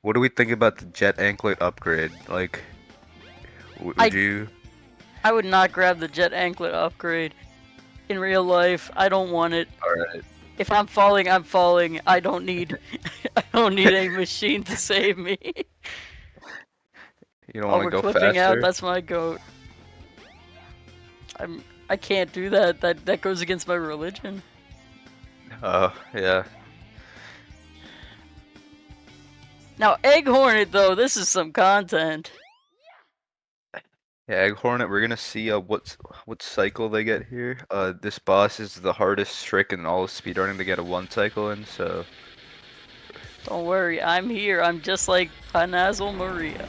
Speaker 7: what do we think about the jet anklet upgrade? Like, would you?
Speaker 1: I would not grab the jet anklet upgrade. In real life, I don't want it.
Speaker 7: Alright.
Speaker 1: If I'm falling, I'm falling. I don't need I don't need a machine to save me.
Speaker 7: You don't
Speaker 1: Oh,
Speaker 7: want to
Speaker 1: we're
Speaker 7: go
Speaker 1: clipping
Speaker 7: faster?
Speaker 1: out, that's my goat. I can't do that. That goes against my religion.
Speaker 7: Oh, yeah.
Speaker 1: Now, Egg Hornet though, this is some content.
Speaker 7: Yeah, Egg Hornet, we're gonna see what cycle they get here. This boss is the hardest trick in all of speedrunning to get a 1 cycle in, so
Speaker 1: Don't worry, I'm here. I'm just like Panazzle Maria.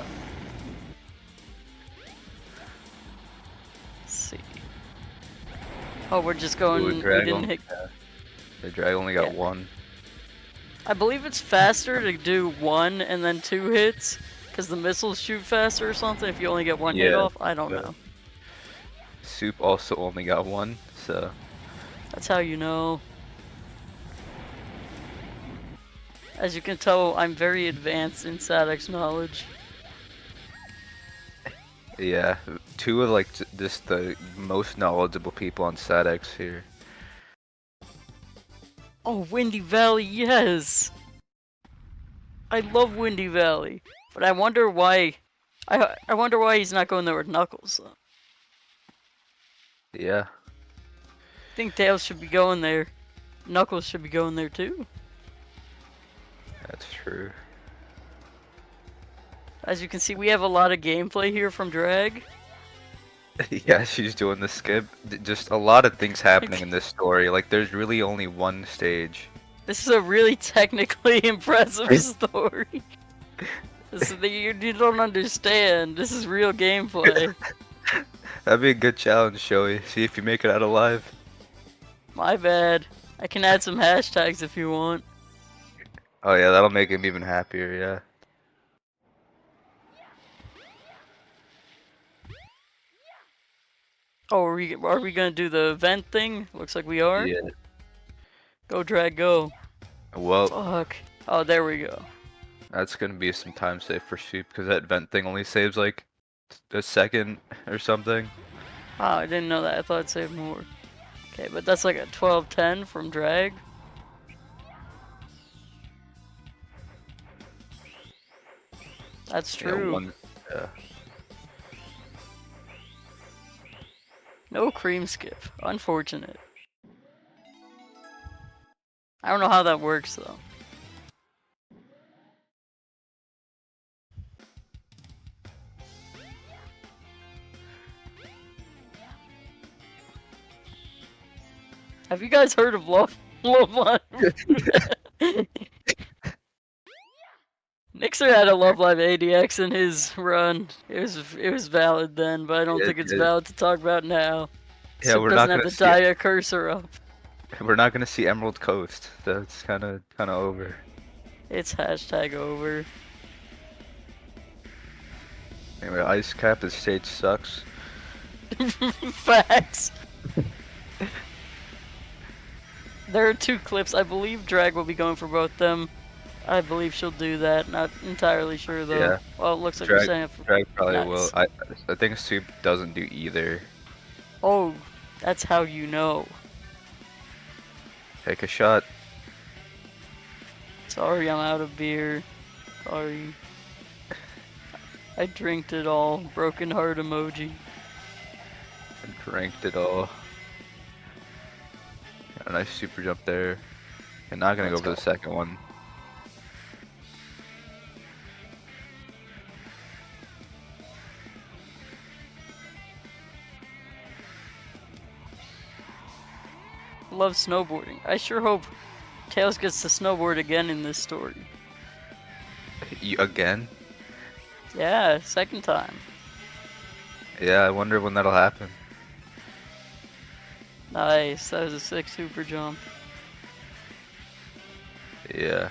Speaker 1: Let's see. Oh, we're just going.
Speaker 7: Ooh,
Speaker 1: We
Speaker 7: drag
Speaker 1: didn't
Speaker 7: on-
Speaker 1: hit.
Speaker 7: the drag only got
Speaker 1: Yeah.
Speaker 7: 1.
Speaker 1: I believe it's faster to do 1 and then 2 hits, because the missiles shoot faster or something if you only get 1 hit
Speaker 7: Yeah,
Speaker 1: off. I don't
Speaker 7: yeah.
Speaker 1: know.
Speaker 7: Soup also only got 1, so
Speaker 1: That's how you know. As you can tell, I'm very advanced in Sadix knowledge.
Speaker 7: yeah, 2 of like just the most knowledgeable people on StatX here.
Speaker 1: Oh, Windy Valley, yes! I love Windy Valley, but I wonder why. I wonder why he's not going there with Knuckles. Though.
Speaker 7: Yeah,
Speaker 1: I think Tails should be going there. Knuckles should be going there too.
Speaker 7: that's true.
Speaker 1: As you can see, we have a lot of gameplay here from Drag.
Speaker 7: Yeah, she's doing the skip. Just a lot of things happening in this story. Like, there's really only one stage.
Speaker 1: This is a really technically impressive story. You don't understand. This is real gameplay.
Speaker 7: That'd be a good challenge, Joey. See if you make it out alive.
Speaker 1: My bad. I can add some hashtags if you want.
Speaker 7: Oh yeah, that'll make him even happier, yeah.
Speaker 1: Oh, are we gonna do the event thing? Looks like we are.
Speaker 7: Yeah.
Speaker 1: Go Drag, go.
Speaker 7: Well,
Speaker 1: Fuck. Oh, there we go.
Speaker 7: that's gonna be some time save for Soup, because that vent thing only saves like a second or something.
Speaker 1: Oh, I didn't know that. I thought it saved more. Okay, but that's like a 12-10 from Drag. That's true.
Speaker 7: Yeah.
Speaker 1: No cream skip. Unfortunate. I don't know how that works though. Have you guys heard of Love Live? Niczur had a Love Live ADX in his run. It was valid then, but I don't think it's valid to talk about now.
Speaker 7: Yeah,
Speaker 1: Sip
Speaker 7: we're
Speaker 1: doesn't
Speaker 7: not
Speaker 1: have
Speaker 7: gonna
Speaker 1: to
Speaker 7: see
Speaker 1: tie a cursor up.
Speaker 7: we're not gonna see Emerald Coast. That's kinda over.
Speaker 1: It's hashtag over.
Speaker 7: Anyway, Ice Cap, this stage sucks.
Speaker 1: Facts. There are 2 clips. I believe Drag will be going for both them. I believe she'll do that. Not entirely sure though.
Speaker 7: Yeah.
Speaker 1: Well, it looks like we're saying.
Speaker 7: Drag probably will.
Speaker 1: Nice.
Speaker 7: I think Soup doesn't do either.
Speaker 1: Oh, that's how you know.
Speaker 7: Take a shot.
Speaker 1: Sorry, I'm out of beer. Sorry. I drinked it all. Broken heart emoji.
Speaker 7: Drank it all. A nice super jump there. And not gonna
Speaker 1: Let's
Speaker 7: go for the second one.
Speaker 1: Love snowboarding. I sure hope Tails gets to snowboard again in this story.
Speaker 7: Again?
Speaker 1: Yeah, second time.
Speaker 7: Yeah, I wonder when that'll happen.
Speaker 1: Nice. That was a sick super jump.
Speaker 7: Yeah.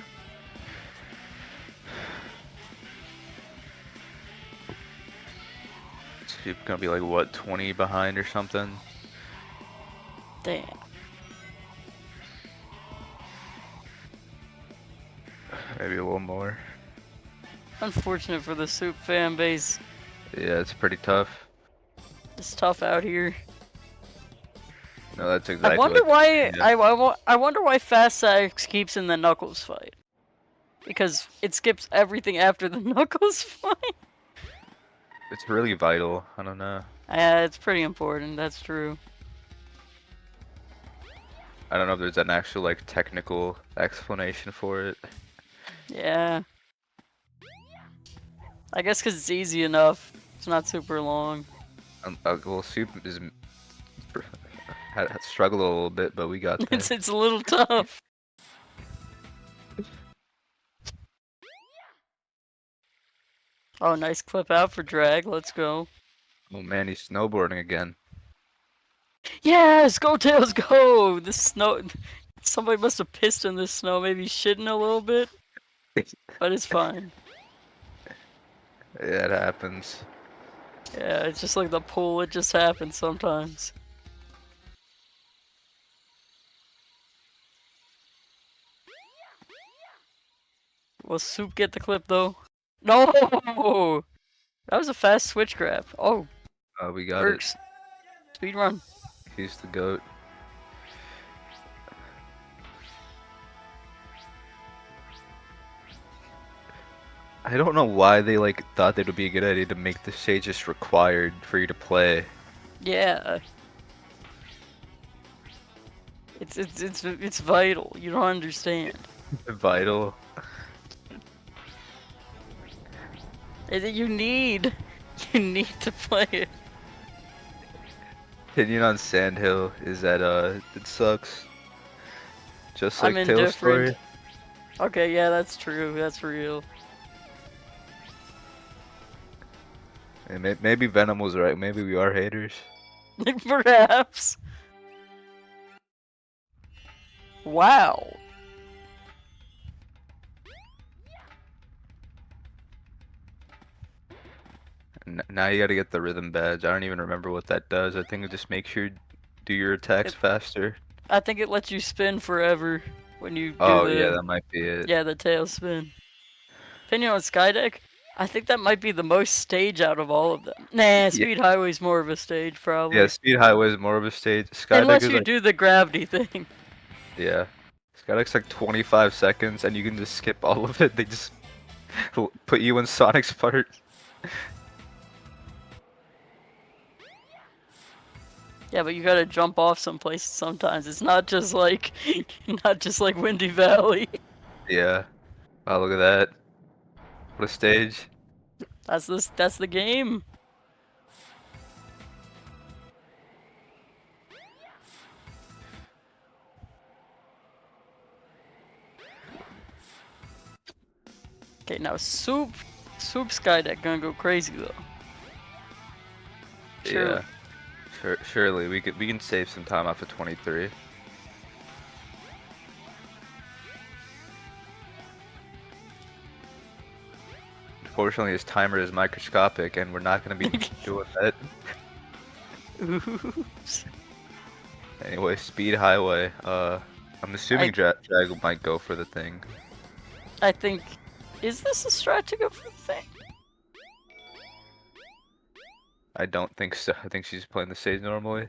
Speaker 7: Soup gonna be like what, 20 behind or something?
Speaker 1: Damn.
Speaker 7: Maybe a little more.
Speaker 1: Unfortunate for the Soup fan base.
Speaker 7: Yeah, it's pretty tough.
Speaker 1: It's tough out here.
Speaker 7: No, that's exactly.
Speaker 1: I wonder
Speaker 7: what,
Speaker 1: why.
Speaker 7: yeah.
Speaker 1: I wonder why Fast Sax keeps in the Knuckles fight. Because it skips everything after the Knuckles fight.
Speaker 7: It's really vital. I don't know.
Speaker 1: Yeah, it's pretty important. That's true.
Speaker 7: I don't know if there's an actual like technical explanation for it.
Speaker 1: Yeah. I guess because it's easy enough. It's not super long.
Speaker 7: Well, Soup is had struggled a little bit, but we got there.
Speaker 1: It's a little tough. Oh, nice clip out for Drag. Let's go.
Speaker 7: Oh man, he's snowboarding again.
Speaker 1: Yes, go Tails, go! This snow. Somebody must have pissed in this snow. Maybe shitting a little bit, but it's fine.
Speaker 7: Yeah, it happens.
Speaker 1: Yeah, it's just like the pool. It just happens sometimes. Will Soup get the clip though? No! That was a fast switch grab. Oh,
Speaker 7: We got
Speaker 1: works. Speed run.
Speaker 7: it. He's the goat. I don't know why they like thought that it would be a good idea to make the stage just required for you to play.
Speaker 1: Yeah. It's vital. You don't understand.
Speaker 7: Vital.
Speaker 1: You need to play it.
Speaker 7: Opinion on Sandhill is that it sucks. Just
Speaker 1: I'm
Speaker 7: like Tale
Speaker 1: indifferent.
Speaker 7: Story.
Speaker 1: Okay, yeah, that's true. That's real.
Speaker 7: And maybe Venom was right. Maybe we are haters.
Speaker 1: Perhaps. Wow.
Speaker 7: Now you gotta get the rhythm badge. I don't even remember what that does. I think it just makes you do your attacks faster.
Speaker 1: I think it lets you spin forever when you do
Speaker 7: Oh
Speaker 1: the
Speaker 7: yeah, that might be it.
Speaker 1: yeah the tail spin. Opinion on Skydeck? I think that might be the most stage out of all of them. Nah,
Speaker 7: Yeah.
Speaker 1: Speed Highway's more of a stage probably.
Speaker 7: Yeah, Speed Highway is more of a stage.
Speaker 1: It
Speaker 7: Skydeck
Speaker 1: lets
Speaker 7: is
Speaker 1: you
Speaker 7: like
Speaker 1: do the gravity thing.
Speaker 7: yeah. Skydeck's like 25 seconds, and you can just skip all of it. They just put you in Sonic's part.
Speaker 1: Yeah, but you gotta jump off some places sometimes. It's not just like Windy Valley.
Speaker 7: Yeah. Wow, look at that. What a stage.
Speaker 1: That's the game. Okay, now Swoop Skydeck gonna go crazy though. Sure.
Speaker 7: Yeah. Surely we can save some time off of 23. Unfortunately, his timer is microscopic, and we're not going to be doing that.
Speaker 1: Oops.
Speaker 7: Anyway, Speed Highway. I'm assuming Jag might go for the thing.
Speaker 1: I think, is this a strat to go for the thing?
Speaker 7: I don't think so. I think she's playing the stage normally.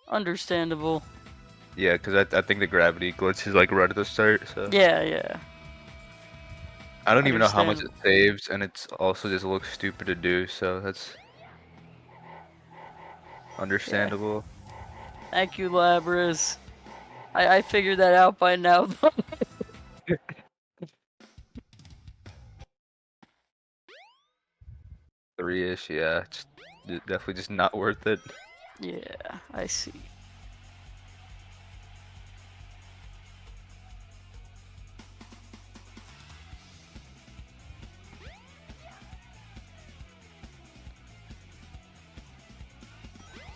Speaker 1: Understandable.
Speaker 7: Yeah, because I think the gravity glitch is like right at the start. So
Speaker 1: Yeah.
Speaker 7: I don't even know how much it
Speaker 1: Understandable.
Speaker 7: saves, and it's also just looks stupid to do. So that's understandable.
Speaker 1: Thank you, Labrys. I figured that out by now, though.
Speaker 7: Three-ish, yeah. Definitely just not worth it.
Speaker 1: Yeah, I see.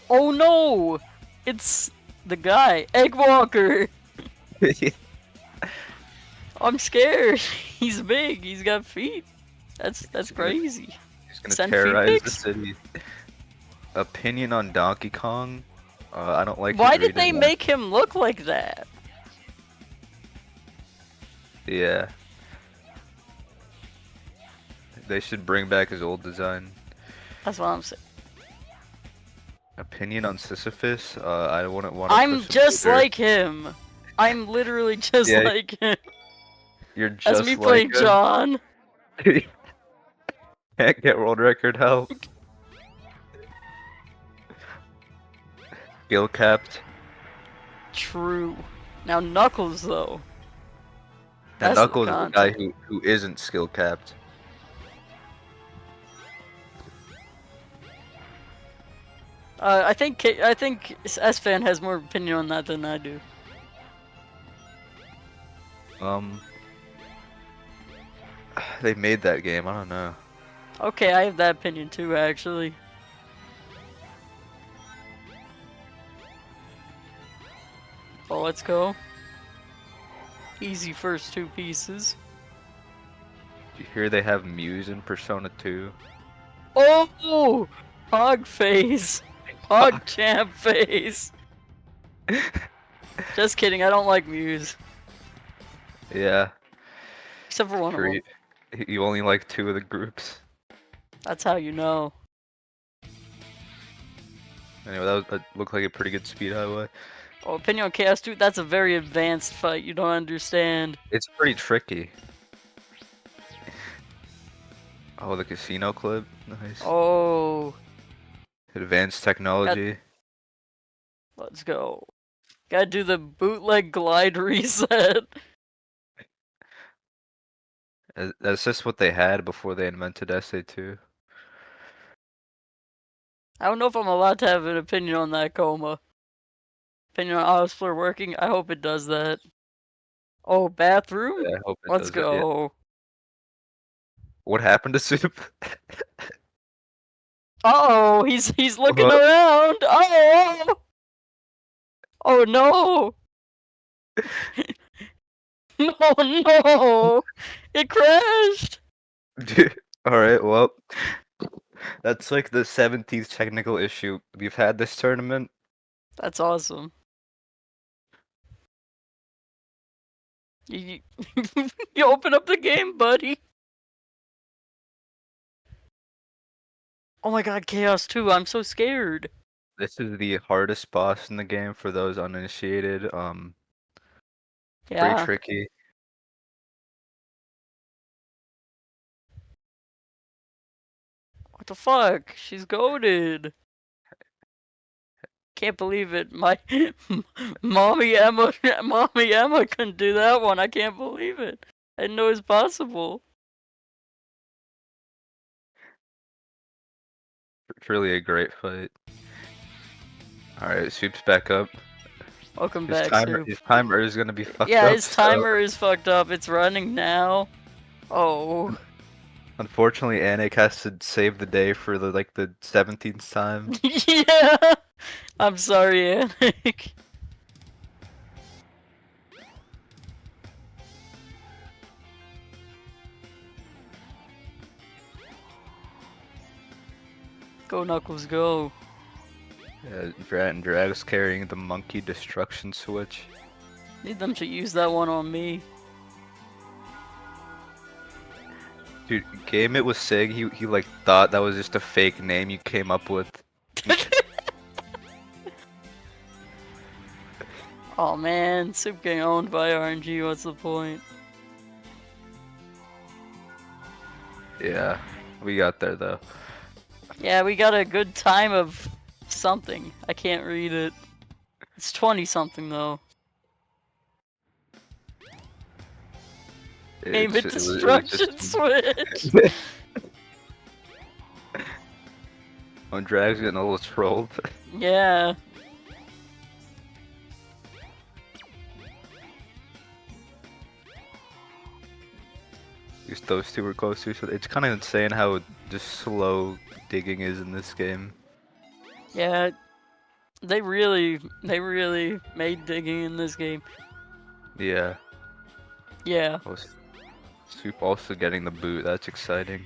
Speaker 1: Oh no! It's the guy, Eggwalker! I'm scared. He's big. He's got feet. That's crazy.
Speaker 7: He's gonna
Speaker 1: Send feet
Speaker 7: terrorize the
Speaker 1: pics?
Speaker 7: city. Opinion on Donkey Kong? I don't like.
Speaker 1: Why
Speaker 7: his
Speaker 1: did they
Speaker 7: redesign.
Speaker 1: make him look like that?
Speaker 7: Yeah. They should bring back his old design.
Speaker 1: That's what I'm saying.
Speaker 7: Opinion on Sisyphus? I wouldn't want to.
Speaker 1: I'm just like him. I'm literally just
Speaker 7: Yeah,
Speaker 1: like him.
Speaker 7: You're just
Speaker 1: That's me
Speaker 7: like
Speaker 1: playing
Speaker 7: him.
Speaker 1: John.
Speaker 7: Can't get world record help. Skill capped.
Speaker 1: True. Now Knuckles though.
Speaker 7: And
Speaker 1: That's the
Speaker 7: Knuckles is the guy
Speaker 1: content.
Speaker 7: who isn't skill capped.
Speaker 1: I think S-Fan has more opinion on that than I do.
Speaker 7: They made that game. I don't know.
Speaker 1: Okay, I have that opinion too, actually. Well, let's go. Easy first two pieces.
Speaker 7: Did you hear they have Muse in Persona 2?
Speaker 1: Oh! Hog face! Hog champ face! Just kidding, I don't like Muse.
Speaker 7: Yeah.
Speaker 1: Except for one of them.
Speaker 7: You only like two of the groups.
Speaker 1: That's how you know.
Speaker 7: Anyway, that looked like a pretty good speed highway.
Speaker 1: Oh, opinion on Chaos Dude, that's a very advanced fight, you don't understand.
Speaker 7: It's pretty tricky. Oh, the casino clip. Nice.
Speaker 1: Oh,
Speaker 7: Advanced technology.
Speaker 1: let's go. Gotta do the bootleg glide reset.
Speaker 7: That's just what they had before they invented SA2.
Speaker 1: I don't know if I'm allowed to have an opinion on that, Coma. Opinion on Osplur working? I hope it does that. Oh, bathroom?
Speaker 7: Yeah, I hope it
Speaker 1: Let's
Speaker 7: does it. Yeah.
Speaker 1: go.
Speaker 7: What happened to Soup?
Speaker 1: Uh-oh, he's looking
Speaker 7: What?
Speaker 1: around. Oh! Oh no! No, no! It crashed!
Speaker 7: Dude, alright, well, that's like the 17th technical issue we've had this tournament.
Speaker 1: That's awesome. You, you open up the game, buddy. Oh my god, Chaos 2, I'm so scared.
Speaker 7: This is the hardest boss in the game for those uninitiated. Pretty
Speaker 1: Yeah.
Speaker 7: tricky.
Speaker 1: What the fuck? She's goated. Can't believe it. My mommy Emma couldn't do that one. I can't believe it. I didn't know it was possible.
Speaker 7: It's really a great fight. Alright, Soup's back up.
Speaker 1: Welcome back, Soup.
Speaker 7: His timer is gonna be fucked
Speaker 1: Yeah,
Speaker 7: up.
Speaker 1: his timer is fucked up. It's running now. Oh.
Speaker 7: Unfortunately, Anik has to save the day for the 17th time.
Speaker 1: Yeah. I'm sorry, Anik. Go Knuckles, go.
Speaker 7: And Drag's carrying the monkey destruction switch.
Speaker 1: Need them to use that one on me.
Speaker 7: Dude, Game It was saying he thought that was just a fake name you came up with.
Speaker 1: Oh man, Soup getting owned by RNG, what's the point?
Speaker 7: Yeah, we got there though.
Speaker 1: Yeah, we got a good time of something. I can't read it. It's 20 something though. Aim it destruction switch!
Speaker 7: When Drag's getting a little trolled.
Speaker 1: Yeah.
Speaker 7: Just those two were close to each other. It's kind of insane how just slow digging is in this game.
Speaker 1: Yeah. They really made digging in this game.
Speaker 7: Yeah.
Speaker 1: Yeah.
Speaker 7: Soup also getting the boot. That's exciting.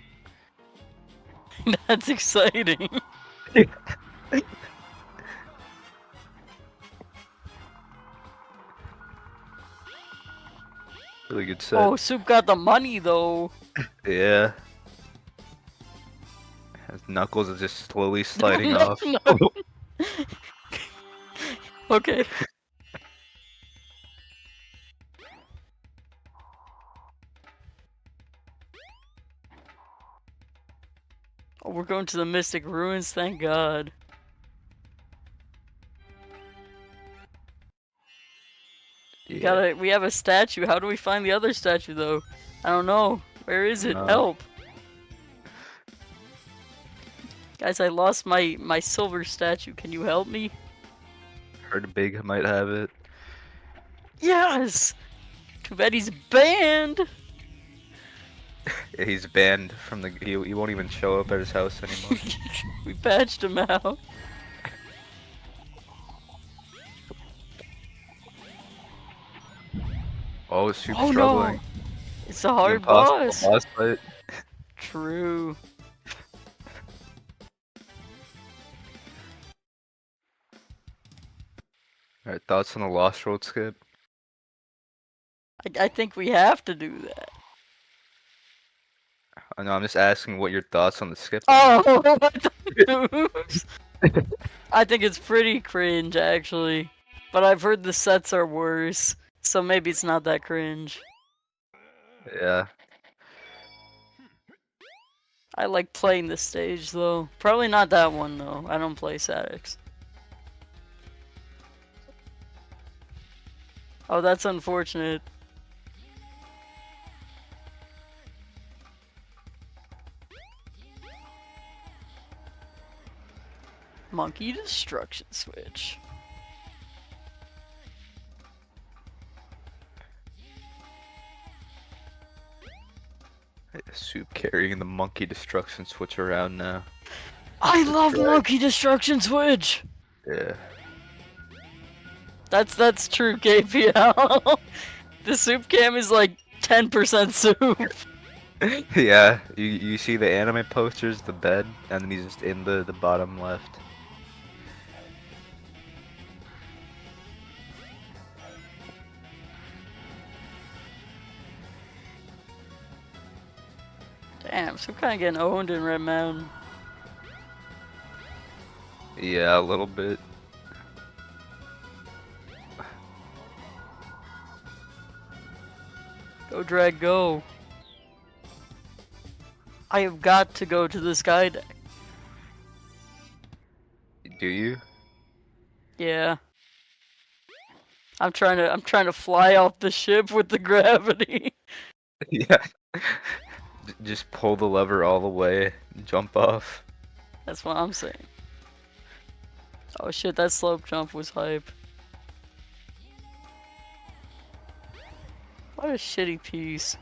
Speaker 1: That's exciting.
Speaker 7: Really good set.
Speaker 1: Oh, Soup got the money though.
Speaker 7: Yeah. As Knuckles is just slowly sliding
Speaker 1: No,
Speaker 7: off.
Speaker 1: no. Okay. Oh, we're going to the Mystic Ruins, thank God.
Speaker 7: Yeah.
Speaker 1: We have a statue. How do we find the other statue though? I don't know. Where is it?
Speaker 7: No.
Speaker 1: Help. Guys, I lost my silver statue. Can you help me?
Speaker 7: Heard Big might have it.
Speaker 1: Yes! Too bad he's banned!
Speaker 7: Yeah, he's banned from the. He won't even show up at his house anymore.
Speaker 1: We patched him out.
Speaker 7: Oh, Soup's
Speaker 1: Oh
Speaker 7: struggling.
Speaker 1: no! It's a
Speaker 7: The
Speaker 1: hard
Speaker 7: impossible
Speaker 1: boss.
Speaker 7: fight.
Speaker 1: True.
Speaker 7: Alright, thoughts on the Lost Road skip?
Speaker 1: I think we have to do that.
Speaker 7: I know, I'm just asking what your thoughts on the skip
Speaker 1: Oh, what the moves? I think it's pretty cringe, actually. But I've heard the sets are worse, so maybe it's not that cringe.
Speaker 7: Yeah.
Speaker 1: I like playing this stage, though. Probably not that one, though. I don't play Statics. Oh, that's unfortunate. Monkey destruction switch.
Speaker 7: Soup carrying the monkey destruction switch around now.
Speaker 1: I love
Speaker 7: Right.
Speaker 1: monkey destruction switch.
Speaker 7: Yeah.
Speaker 1: That's true, KPL. The soup cam is like 10% soup.
Speaker 7: Yeah, you see the anime posters, the bed, and then he's just in the bottom left.
Speaker 1: Damn, so kind of getting owned in Red Mountain.
Speaker 7: Yeah, a little bit.
Speaker 1: Go drag, go. I have got to go to the sky deck.
Speaker 7: Do you?
Speaker 1: Yeah. I'm trying to fly off the ship with the gravity.
Speaker 7: Yeah. Just pull the lever all the way, jump off.
Speaker 1: That's what I'm saying. Oh shit, that slope jump was hype. What a shitty piece.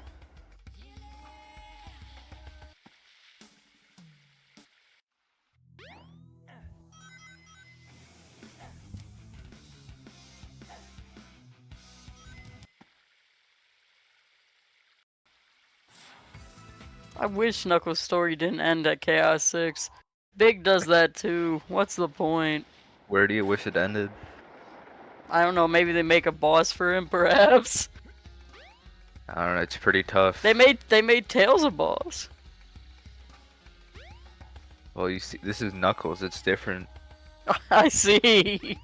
Speaker 1: I wish Knuckles' story didn't end at Chaos 6. Big does that too. What's the point?
Speaker 7: Where do you wish it ended?
Speaker 1: I don't know, maybe they make a boss for him, perhaps?
Speaker 7: I don't know, it's pretty tough.
Speaker 1: They made Tails a boss.
Speaker 7: Well, you see, this is Knuckles, it's different.
Speaker 1: I see.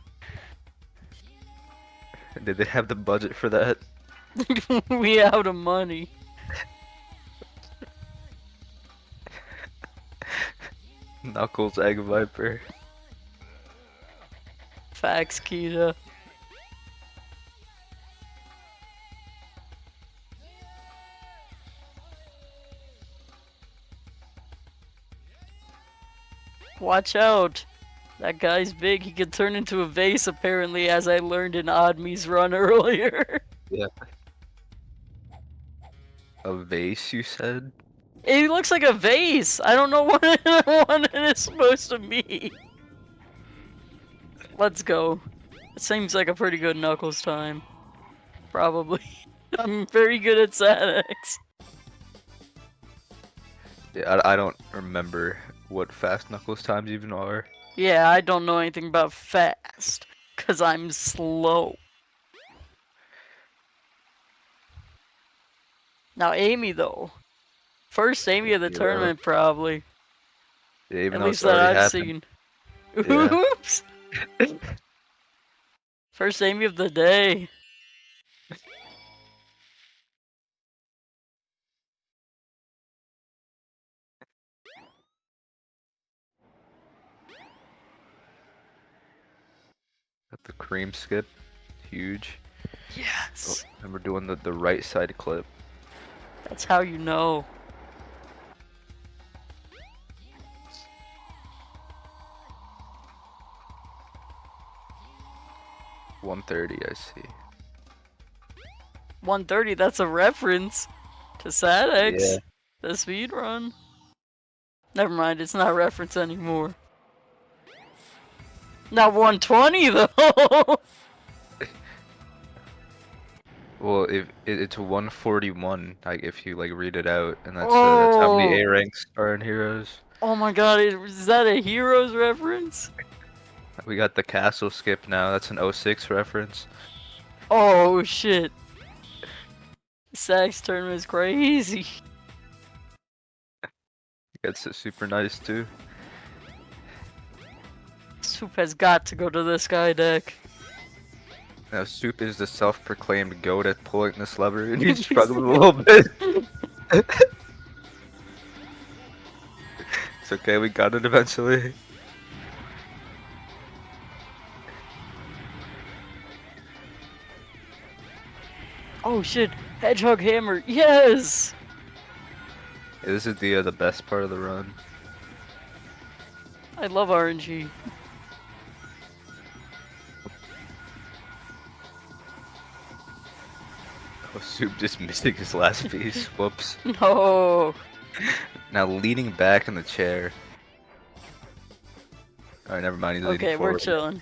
Speaker 7: Did they have the budget for that?
Speaker 1: We out of money.
Speaker 7: Knuckles Egg Viper.
Speaker 1: Facts, Kita. Watch out! That guy's big. He can turn into a vase, apparently, as I learned in Odme's run earlier.
Speaker 7: Yeah. A vase, you said?
Speaker 1: It looks like a vase. I don't know what it is supposed to mean. Let's go. It seems like a pretty good Knuckles time. Probably. I'm very good at Sadex.
Speaker 7: Yeah, I don't remember what fast Knuckles times even are.
Speaker 1: Yeah, I don't know anything about fast. Because I'm slow. Now, Amy, though. First Amy of the
Speaker 7: Yeah.
Speaker 1: tournament, probably.
Speaker 7: Yeah, even
Speaker 1: At
Speaker 7: though
Speaker 1: least
Speaker 7: it's
Speaker 1: that
Speaker 7: already
Speaker 1: I've
Speaker 7: happened.
Speaker 1: seen.
Speaker 7: Yeah.
Speaker 1: Oops! First Amy of the day.
Speaker 7: Got the cream skip. Huge. Oh,
Speaker 1: Yes!
Speaker 7: and we're doing the right side clip.
Speaker 1: That's how you know.
Speaker 7: $130, I see.
Speaker 1: 130, that's a reference to Sadex.
Speaker 7: Yeah.
Speaker 1: The speed run. Never mind, it's not a reference anymore. Not 120 though.
Speaker 7: Well, if it's 141, like if you like read it out, and that's how many
Speaker 1: Oh.
Speaker 7: A ranks are in Heroes.
Speaker 1: Oh my god, is that a Heroes reference?
Speaker 7: We got the castle skip now. That's an 06 reference.
Speaker 1: Oh shit. Sadex tournament is crazy.
Speaker 7: It's super nice too.
Speaker 1: Soup has got to go to this guy deck.
Speaker 7: Now Soup is the self-proclaimed goat at pulling this lever, and he's struggling a little bit. It's okay, we got it eventually.
Speaker 1: Oh shit, Hedgehog Hammer, yes!
Speaker 7: Yeah, this is the best part of the run.
Speaker 1: I love RNG.
Speaker 7: Oh, Soup just missing his last piece. Whoops.
Speaker 1: No.
Speaker 7: Now leaning back in the chair. Alright, never mind. He's leaning
Speaker 1: Okay, we're
Speaker 7: forward.
Speaker 1: chilling.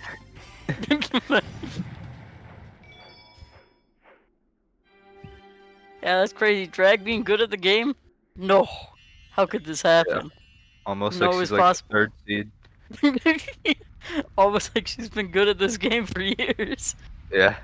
Speaker 1: Yeah, that's crazy. Drag being good at the game? No. How could this happen?
Speaker 7: Almost
Speaker 1: No
Speaker 7: like
Speaker 1: is
Speaker 7: she's like the
Speaker 1: possible.
Speaker 7: third seed.
Speaker 1: Almost like she's been good at this game for years.
Speaker 7: Yeah.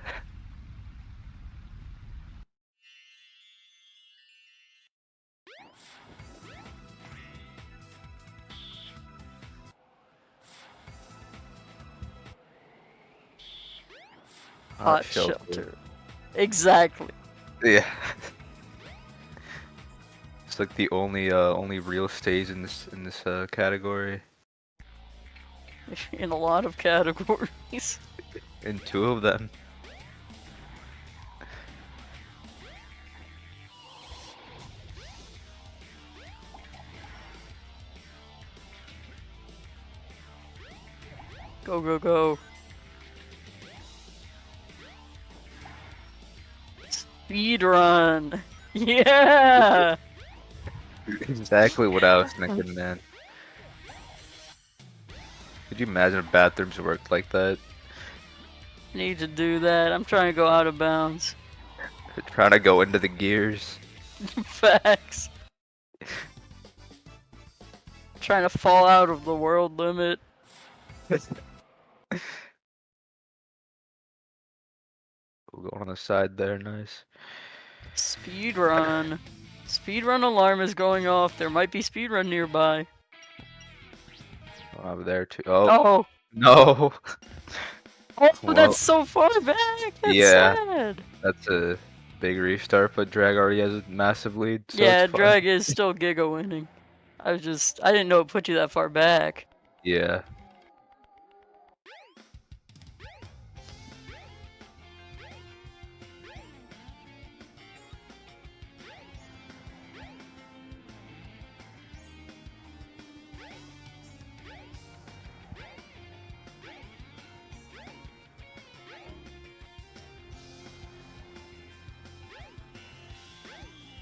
Speaker 1: Hot shelter. Exactly.
Speaker 7: Yeah. It's like the only real stage in this category.
Speaker 1: In a lot of categories.
Speaker 7: In 2 of them.
Speaker 1: Go, go, go. Speed run. Yeah.
Speaker 7: Exactly what I was thinking, man. Could you imagine if bathrooms worked like that?
Speaker 1: Need to do that. I'm trying to go out of bounds.
Speaker 7: They're trying to go into the gears.
Speaker 1: Facts. Trying to fall out of the world limit.
Speaker 7: We'll go on the side there, nice.
Speaker 1: Speedrun. Speedrun alarm is going off. There might be speedrun nearby.
Speaker 7: Oh, over there too. Oh,
Speaker 1: Oh.
Speaker 7: no.
Speaker 1: Oh,
Speaker 7: Well,
Speaker 1: that's so far back. That's
Speaker 7: yeah.
Speaker 1: sad.
Speaker 7: That's a big restart, but Drag already has a massive lead. So
Speaker 1: Yeah,
Speaker 7: it's fine.
Speaker 1: Drag is still Giga winning. I didn't know it put you that far back.
Speaker 7: Yeah.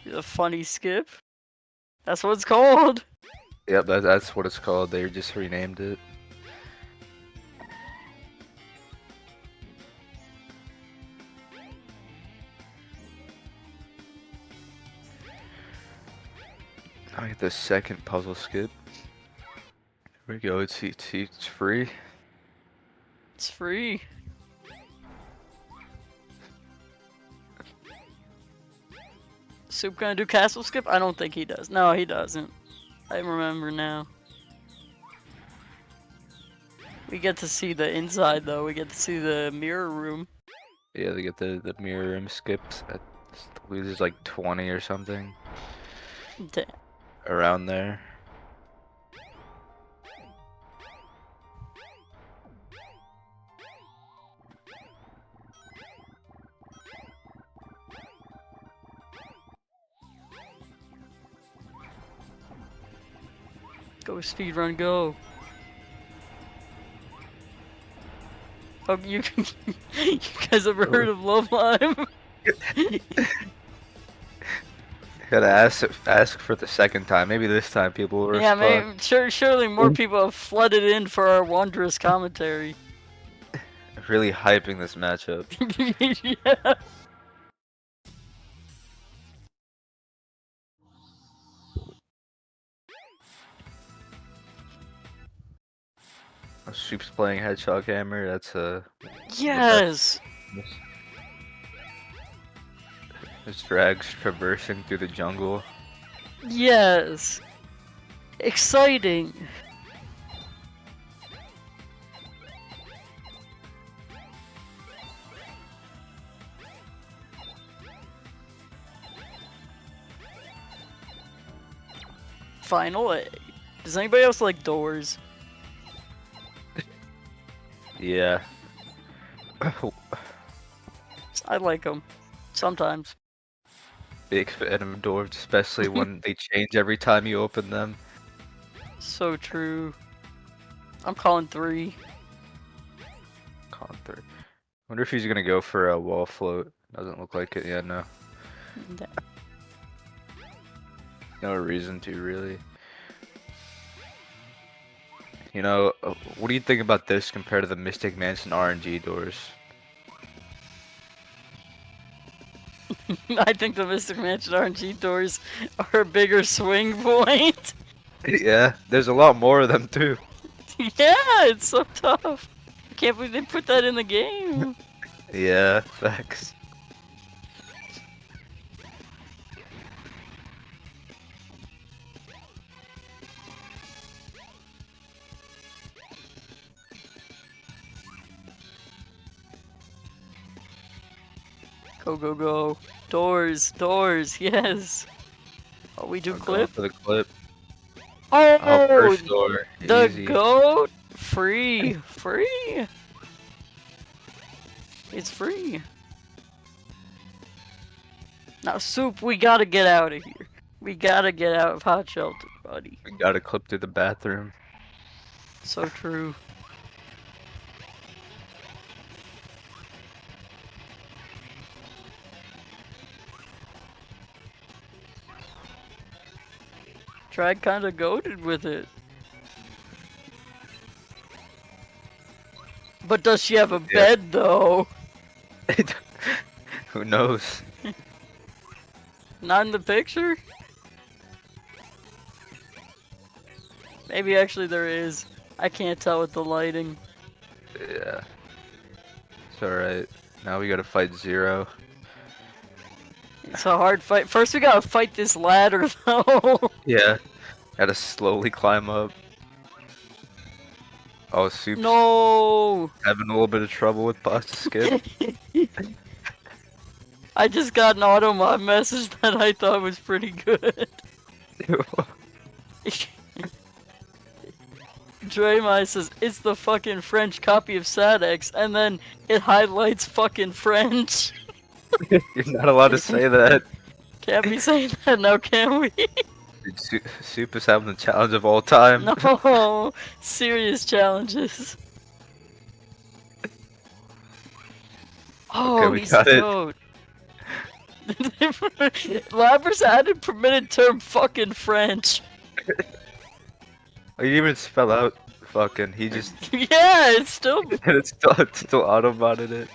Speaker 1: The funny skip. That's what it's called.
Speaker 7: Yep, that's what it's called. They just renamed it. I get the second puzzle skip. Here we go. It's free.
Speaker 1: It's free. Soup gonna do castle skip? I don't think he does. No, he doesn't. I remember now. We get to see the inside though. We get to see the mirror room.
Speaker 7: Yeah, they get the mirror room skips. At, I believe there's like 20 or something
Speaker 1: Damn.
Speaker 7: around there.
Speaker 1: Go speedrun, go. Oh, you guys ever heard of Love Live?
Speaker 7: Gotta ask for the second time. Maybe this time people will
Speaker 1: Yeah,
Speaker 7: respond.
Speaker 1: maybe, surely more people have flooded in for our wondrous commentary.
Speaker 7: Really hyping this matchup.
Speaker 1: Yeah.
Speaker 7: Soup's playing Hedgehog Hammer. That's
Speaker 1: Yes.
Speaker 7: His Drag's traversing through the jungle.
Speaker 1: Yes. Exciting. Final A. Does anybody else like doors?
Speaker 7: Yeah.
Speaker 1: I like them. Sometimes.
Speaker 7: Big fan of doors, especially when they change every time you open them.
Speaker 1: So true. I'm calling 3.
Speaker 7: Con 3. Wonder if he's gonna go for a wall float. Doesn't look like it. Yeah, no. No reason to, really. You know, what do you think about this compared to the Mystic Mansion RNG doors?
Speaker 1: I think the Mystic Mansion RNG doors are a bigger swing point.
Speaker 7: Yeah, there's a lot more of them too.
Speaker 1: Yeah, it's so tough. I can't believe they put that in the game.
Speaker 7: Yeah, facts.
Speaker 1: Go, go, go. Doors, doors, yes. Oh, we do
Speaker 7: I'm going
Speaker 1: clip?
Speaker 7: for the clip.
Speaker 1: Oh,
Speaker 7: Oh, first door.
Speaker 1: the
Speaker 7: Easy.
Speaker 1: goat? Free. Free. It's free. Now, Soup, we gotta get out of here. We gotta get out of Hot Shelter, buddy.
Speaker 7: We got a clip through the bathroom.
Speaker 1: So true. Drag kinda goated with it. But does she have a
Speaker 7: Yeah.
Speaker 1: bed, though?
Speaker 7: Who knows?
Speaker 1: Not in the picture? Maybe actually there is. I can't tell with the lighting.
Speaker 7: Yeah. It's alright. Now we gotta fight Zero.
Speaker 1: It's a hard fight. First we gotta fight this ladder, though.
Speaker 7: Yeah. Gotta slowly climb up. Oh, Soup's
Speaker 1: No!
Speaker 7: having a little bit of trouble with pasta skip.
Speaker 1: I just got an auto mod message that I thought was pretty good. Draymond says, it's the fucking French copy of SADX, and then it highlights fucking French.
Speaker 7: You're not allowed to say that.
Speaker 1: Can't be saying that now, can we?
Speaker 7: Dude, Soup is having the challenge of all time.
Speaker 1: No, serious challenges. Oh,
Speaker 7: Okay, we
Speaker 1: he's
Speaker 7: got
Speaker 1: a
Speaker 7: it.
Speaker 1: goat. Labrys added permitted term fucking French.
Speaker 7: He didn't even spell out fucking. He just
Speaker 1: Yeah, it's still.
Speaker 7: and it's still auto-botted it.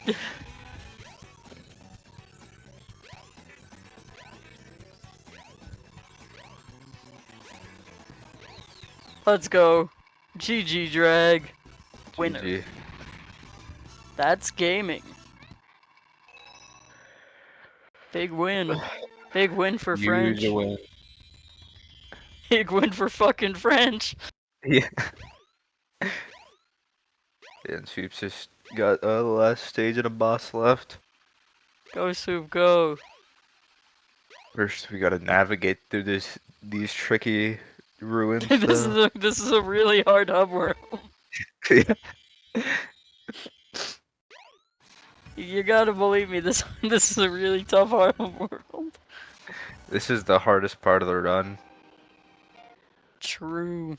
Speaker 1: Let's go. GG drag. Winner.
Speaker 7: GG.
Speaker 1: That's gaming. Big win. Big win for French.
Speaker 7: Huge win.
Speaker 1: Big win for fucking French.
Speaker 7: Yeah. And Soup's just got the last stage and a boss left.
Speaker 1: Go Soup, go.
Speaker 7: First, we gotta navigate through these tricky ruins.
Speaker 1: This is a really hard hub world.
Speaker 7: Yeah.
Speaker 1: You gotta believe me, this is a really tough hard hub world.
Speaker 7: This is the hardest part of the run.
Speaker 1: True.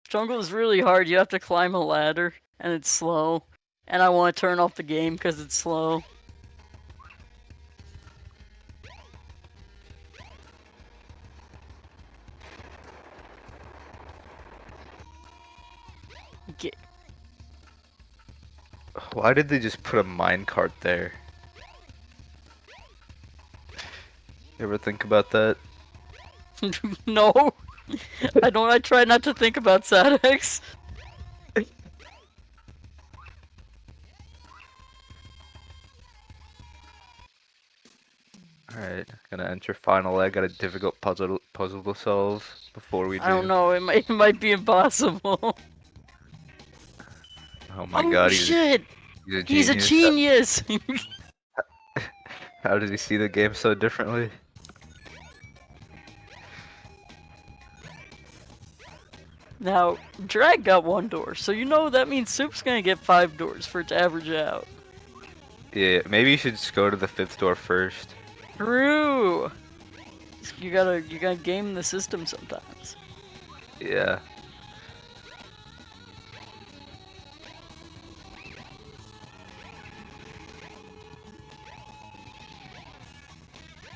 Speaker 1: Jungle is really hard. You have to climb a ladder, and it's slow. And I want to turn off the game because it's slow. Get.
Speaker 7: Why did they just put a minecart there? You ever think about that?
Speaker 1: No, I don't. I try not to think about SADX.
Speaker 7: Alright, gonna enter final leg. Got a difficult puzzle to solve before we do.
Speaker 1: I don't know. It might be impossible.
Speaker 7: Oh my
Speaker 1: Oh
Speaker 7: god,
Speaker 1: shit!
Speaker 7: he's a genius.
Speaker 1: He's a genius.
Speaker 7: How does he see the game so differently?
Speaker 1: Now, Drag got 1 door, so you know that means Soup's gonna get 5 doors for it to average out.
Speaker 7: Yeah, maybe you should just go to the 5th door first.
Speaker 1: True. You gotta game the system sometimes.
Speaker 7: Yeah.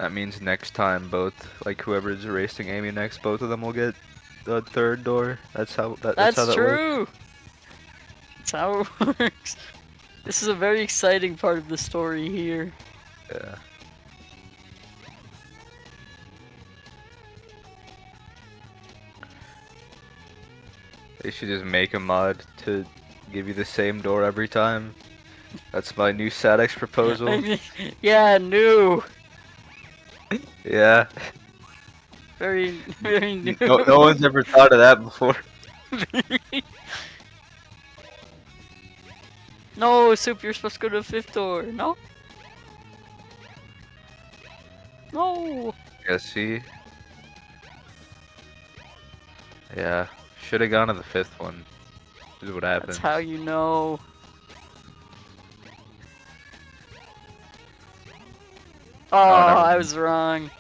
Speaker 7: That means next time, both like whoever's racing Amy next, both of them will get the third door. That's how that's how
Speaker 1: That's
Speaker 7: that works.
Speaker 1: true. That's how it works. This is a very exciting part of the story here.
Speaker 7: Yeah. They should just make a mod to give you the same door every time. That's my new SADX proposal.
Speaker 1: Yeah, new.
Speaker 7: Yeah.
Speaker 1: Very, very new.
Speaker 7: No one's ever thought of that before.
Speaker 1: No, Soup, you're supposed to go to the fifth door. No? No!
Speaker 7: Yeah, see? Yeah. Should have gone to the fifth one. This is what happens.
Speaker 1: That's how you know. Oh,
Speaker 7: never
Speaker 1: I
Speaker 7: mind.
Speaker 1: was wrong.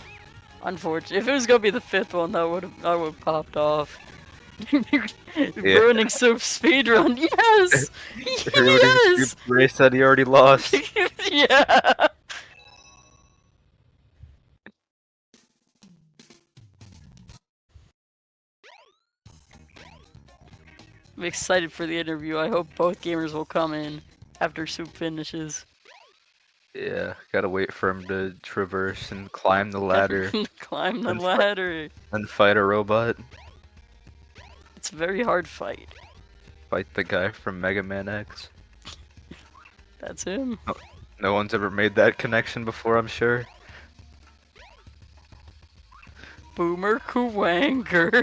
Speaker 1: Unfortunately, if it was gonna be the fifth one, I would have popped off. Ruining Soup's speedrun. Yes! Yes!
Speaker 7: Race that he already lost.
Speaker 1: Yeah! I'm excited for the interview. I hope both gamers will come in after Soup finishes.
Speaker 7: Yeah, gotta wait for him to traverse and climb the ladder
Speaker 1: Climb the
Speaker 7: And fi-
Speaker 1: ladder.
Speaker 7: and fight a robot.
Speaker 1: It's a very hard fight.
Speaker 7: Fight the guy from Mega Man X.
Speaker 1: That's him.
Speaker 7: No one's ever made that connection before, I'm sure.
Speaker 1: Boomer Kuwanger.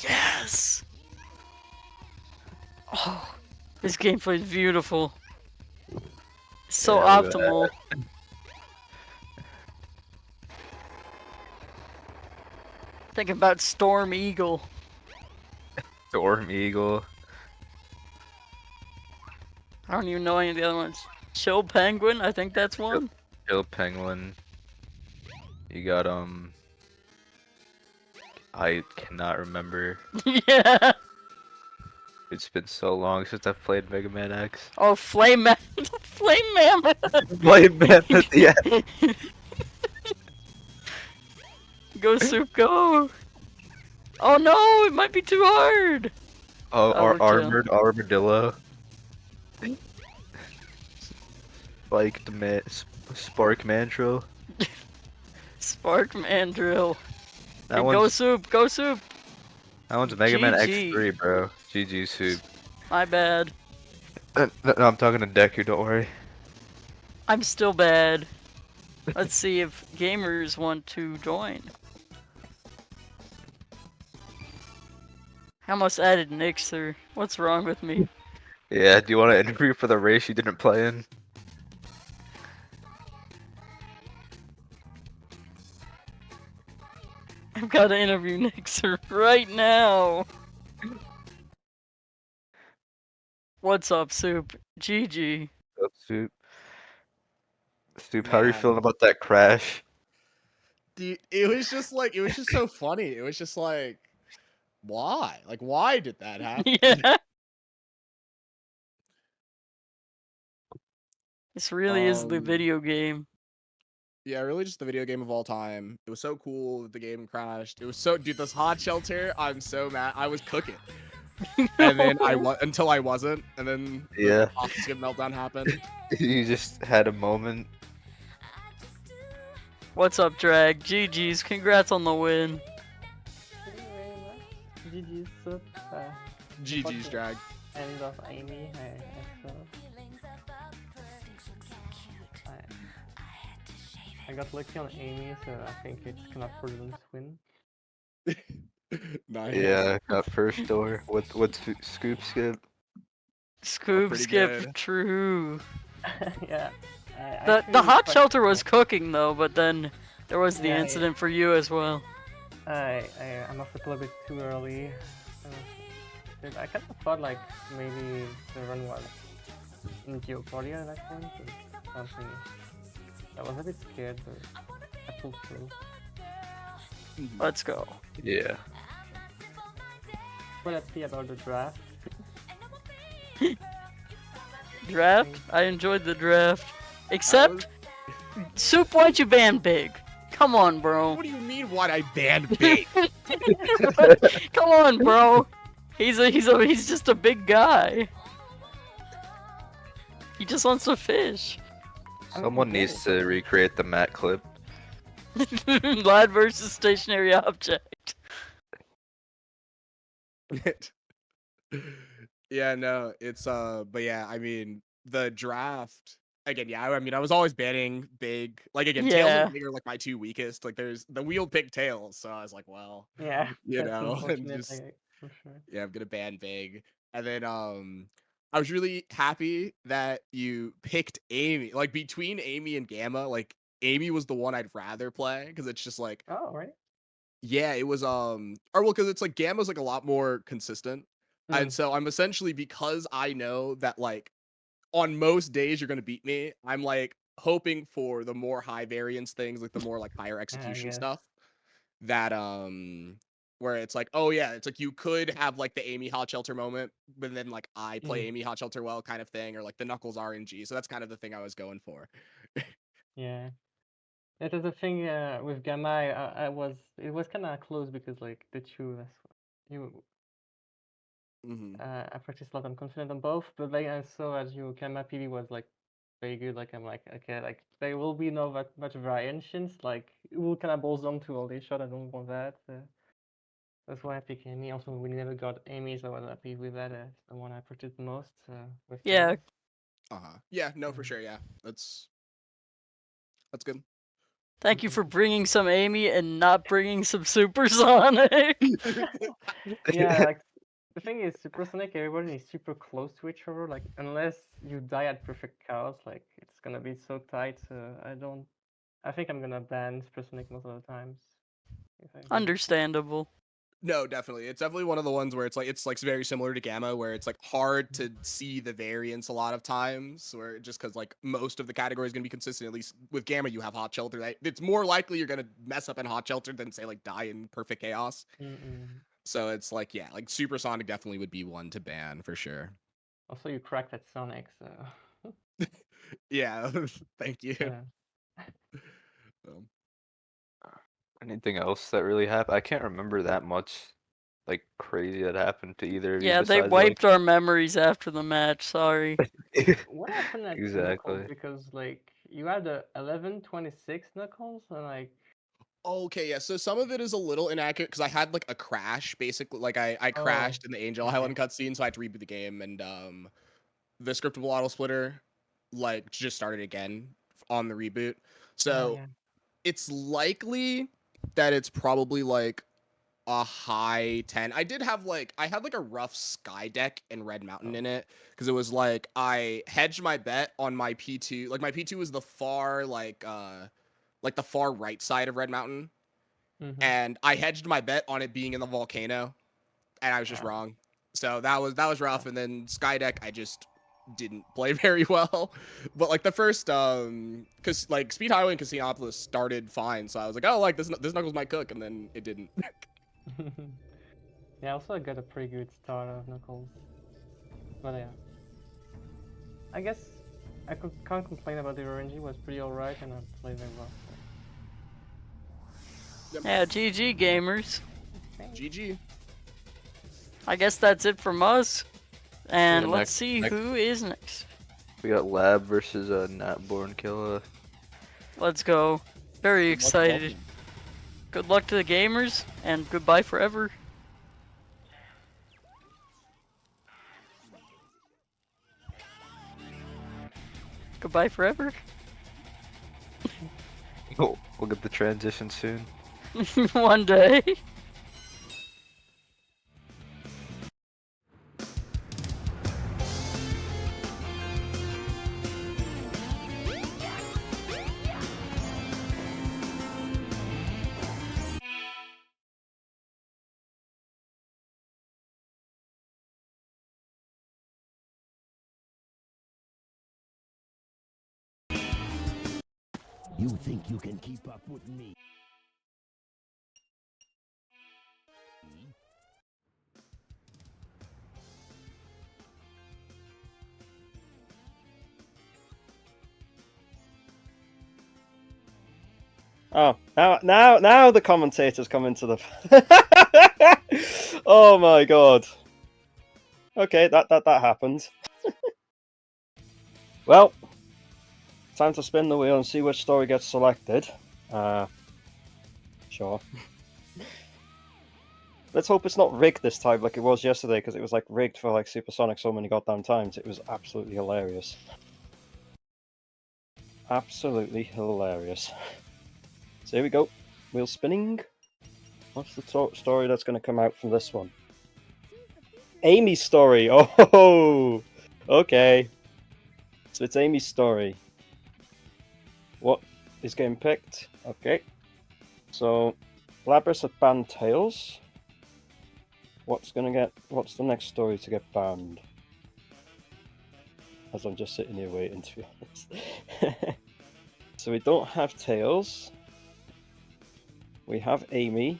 Speaker 1: Yes! Oh, this gameplay is beautiful. So
Speaker 7: Yeah, look at
Speaker 1: optimal. Thinking about Storm Eagle.
Speaker 7: Storm Eagle.
Speaker 1: I don't even know any of the other ones. Chill Penguin, I think that's one.
Speaker 7: Chill Penguin. You got I cannot remember.
Speaker 1: Yeah.
Speaker 7: It's been so long since I've played Mega Man X.
Speaker 1: Oh, Flame Flame Mammoth.
Speaker 7: Flame Mammoth, yeah.
Speaker 1: Go Soup, go. Oh no, it might be too hard.
Speaker 7: Oh,
Speaker 1: we're chill.
Speaker 7: armored armadillo. Like the Spark Mandrill.
Speaker 1: Spark Mandrill.
Speaker 7: That
Speaker 1: Hey,
Speaker 7: one's
Speaker 1: go Soup, go Soup.
Speaker 7: that one's Mega Man
Speaker 1: GG.
Speaker 7: X3, bro. GG Soup.
Speaker 1: My bad.
Speaker 7: No, I'm talking to Deku. Don't worry.
Speaker 1: I'm still bad. Let's see if gamers want to join. I almost added Niczur. What's wrong with me?
Speaker 7: Yeah. Do you want to interview for the race you didn't play in?
Speaker 1: I've got to interview Niczur right now. What's up, Soup? GG.
Speaker 7: Oh, Soup. Soup, how are you
Speaker 8: Man.
Speaker 7: feeling about that crash?
Speaker 8: Dude, it was just so funny. It was just like, why? Like, why did that happen?
Speaker 1: Yeah. This really is the video game.
Speaker 8: Yeah, really just the video game of all time. It was so cool that the game crashed. It was so, dude, this hot shelter, I'm so mad. I was cooking. And then until I wasn't, and then
Speaker 7: Yeah.
Speaker 8: the oxygen meltdown happened.
Speaker 7: You just had a moment.
Speaker 1: What's up, Drag? GG's. Congrats on the win.
Speaker 9: GG's Soup.
Speaker 8: GG's drag.
Speaker 9: End of Amy. I got lucky on Amy, so I think it's gonna prudence win.
Speaker 8: Nice.
Speaker 7: Yeah, got first door. What's Scoop Skip?
Speaker 1: Scoop
Speaker 8: pretty
Speaker 1: skip
Speaker 8: good.
Speaker 9: Yeah.
Speaker 1: true.
Speaker 9: I
Speaker 1: The hot
Speaker 9: quite-
Speaker 1: shelter was cooking though, but then there was the
Speaker 9: Yeah,
Speaker 1: incident for you as well.
Speaker 9: I'm off a little bit too early. I kind of thought like maybe the run was in jeopardy at that point. Or something. I was a bit scared, but I pulled through.
Speaker 1: Let's go.
Speaker 7: Yeah.
Speaker 9: Well, let's see about the draft.
Speaker 1: Draft? I enjoyed the draft. Except, Soup, why'd you ban Big? Come on, bro.
Speaker 8: What do you mean? Why'd I ban Big?
Speaker 1: Come on, bro. He's just a big guy. He just wants to fish.
Speaker 7: Someone needs to recreate the Matt clip.
Speaker 1: Lad versus stationary object.
Speaker 8: Yeah, no, it's but yeah, I mean the draft again. Yeah, I mean I was always banning Big. Like again, Tails
Speaker 1: Yeah.
Speaker 8: and Big are like my two weakest. Like there's the wheel picked Tails, so I was like, well,
Speaker 9: Yeah,
Speaker 8: you
Speaker 9: that's
Speaker 8: know, and
Speaker 9: unfortunate,
Speaker 8: just
Speaker 9: for sure.
Speaker 8: yeah, I'm gonna ban Big. And then I was really happy that you picked Amy. Like between Amy and Gamma, like Amy was the one I'd rather play because it's just like
Speaker 9: Oh, right.
Speaker 8: yeah, it was or well, because it's like Gamma's like a lot more consistent. And so I'm essentially because I know that like on most days you're gonna beat me, I'm like hoping for the more high variance things, like the more like higher execution
Speaker 9: guess.
Speaker 8: stuff. That where it's like, oh yeah, it's like you could have like the Amy Hot Shelter moment, but then like I play Amy Hot Shelter well kind of thing, or like the Knuckles RNG. So that's kind of the thing I was going for.
Speaker 9: Yeah. It was a thing with Gamma. It was kind of close because like the two you I practiced a lot. I'm confident on both, but like I saw as you Gamma PD was like very good. Like I'm like okay, like there will be no that much variations. Like it will kind of boils down to all these shot. I don't want that. That's why I picked Amy. Also, we never got Amy, so I was happy with that. The one I practiced the most. With
Speaker 1: Yeah.
Speaker 9: Tails.
Speaker 8: Yeah, no, for sure. Yeah, that's good.
Speaker 1: Thank you for bringing some Amy and not bringing some Supersonic.
Speaker 9: Yeah, like the thing is, Supersonic, everybody is super close to each other. Like unless you die at perfect chaos, like it's gonna be so tight. I think I'm gonna ban Supersonic most of the times.
Speaker 1: Understandable.
Speaker 8: No, definitely. It's definitely one of the ones where it's like very similar to Gamma, where it's like hard to see the variance a lot of times, where just because like most of the category is gonna be consistent. At least with Gamma, you have Hot Shelter. It's more likely you're gonna mess up in Hot Shelter than say like die in Perfect Chaos. So it's like yeah, like Supersonic definitely would be one to ban for sure.
Speaker 9: Also, you cracked at Sonic, so.
Speaker 8: Yeah, thank you.
Speaker 9: Yeah.
Speaker 7: Anything else that really happened? I can't remember that much, like crazy that happened to either of you.
Speaker 1: Yeah, they
Speaker 7: besides, like...
Speaker 1: wiped our memories after the match. Sorry.
Speaker 9: What happened at Knuckles?
Speaker 7: Exactly.
Speaker 9: Because like you had a 1126 Knuckles and like.
Speaker 8: Okay, yeah. So some of it is a little inaccurate because I had like a crash, basically. Like I crashed in the Angel Island cutscene, so I had to reboot the game, and the scriptable auto splitter like just started again on the reboot. So it's likely that it's probably like a high 10. I had like a rough sky deck in Red Mountain in it because it was like I hedged my bet on my P2. Like my P2 was the far like the far right side of Red Mountain. And I hedged my bet on it being in the volcano, and I was just wrong. So that was rough. And then Skydeck, I just didn't play very well. But like the first, because like Speed Highway and Casinopolis started fine, so I was like, oh, like this Knuckles might cook, and then it didn't.
Speaker 9: Yeah, also I got a pretty good start of Knuckles, but yeah, I guess I can't complain about the RNG. Was pretty alright, and I played very well.
Speaker 1: Yeah, GG gamers.
Speaker 8: GG.
Speaker 1: I guess that's it from us. And
Speaker 7: Yeah,
Speaker 1: let's
Speaker 7: next-
Speaker 1: see
Speaker 7: next-
Speaker 1: who is next.
Speaker 7: We got Lab versus Natborn Killer.
Speaker 1: Let's go. Very excited. Good luck to the gamers, and goodbye forever. Goodbye forever.
Speaker 7: We'll get the transition soon.
Speaker 1: One day.
Speaker 10: You think you can keep up with me?
Speaker 11: Oh, now the commentators come into the. Oh my god. Okay, that happened. Well, time to spin the wheel and see which story gets selected. Sure. Let's hope it's not rigged this time like it was yesterday, because it was like rigged for like Supersonic so many goddamn times. It was absolutely hilarious. Absolutely hilarious. So here we go. Wheel spinning. What's the story that's going to come out from this one? Amy's story. Oh, okay. So it's Amy's story. What is getting picked? Okay. So Labrys had banned Tails. What's the next story to get banned? As I'm just sitting here waiting, to be honest. So we don't have Tails. We have Amy.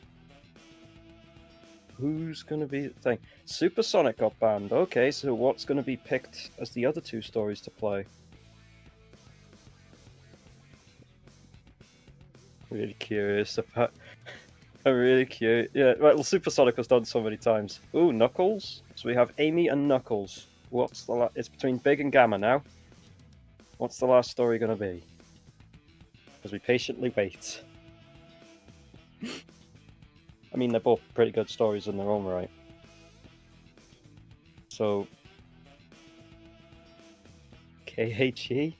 Speaker 11: Who's gonna be the thing? Supersonic got banned. Okay, so what's gonna be picked as the other two stories to play? Really curious about. I'm really curious. Yeah, well, Supersonic was done so many times. Ooh, Knuckles. So we have Amy and Knuckles. What's the it's between Big and Gamma now. What's the last story gonna be? As we patiently wait. I mean, they're both pretty good stories in their own right. So, KHE?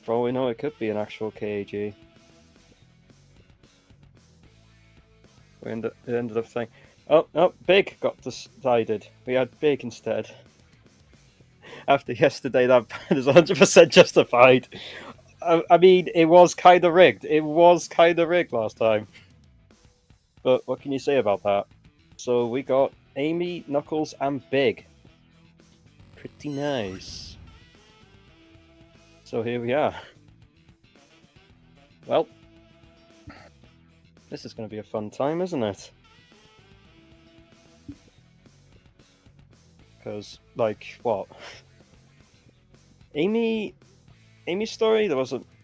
Speaker 11: For all we know, it could be an actual KHE. It ended up saying, oh, Big got decided. We had Big instead. After yesterday, that ban is 100% justified. I mean, it was kind of rigged. It was kind of rigged last time. But what can you say about that? So we got Amy, Knuckles, and Big. Pretty nice. So here we are. Well, this is going to be a fun time, isn't it? Because, like, what? Amy's story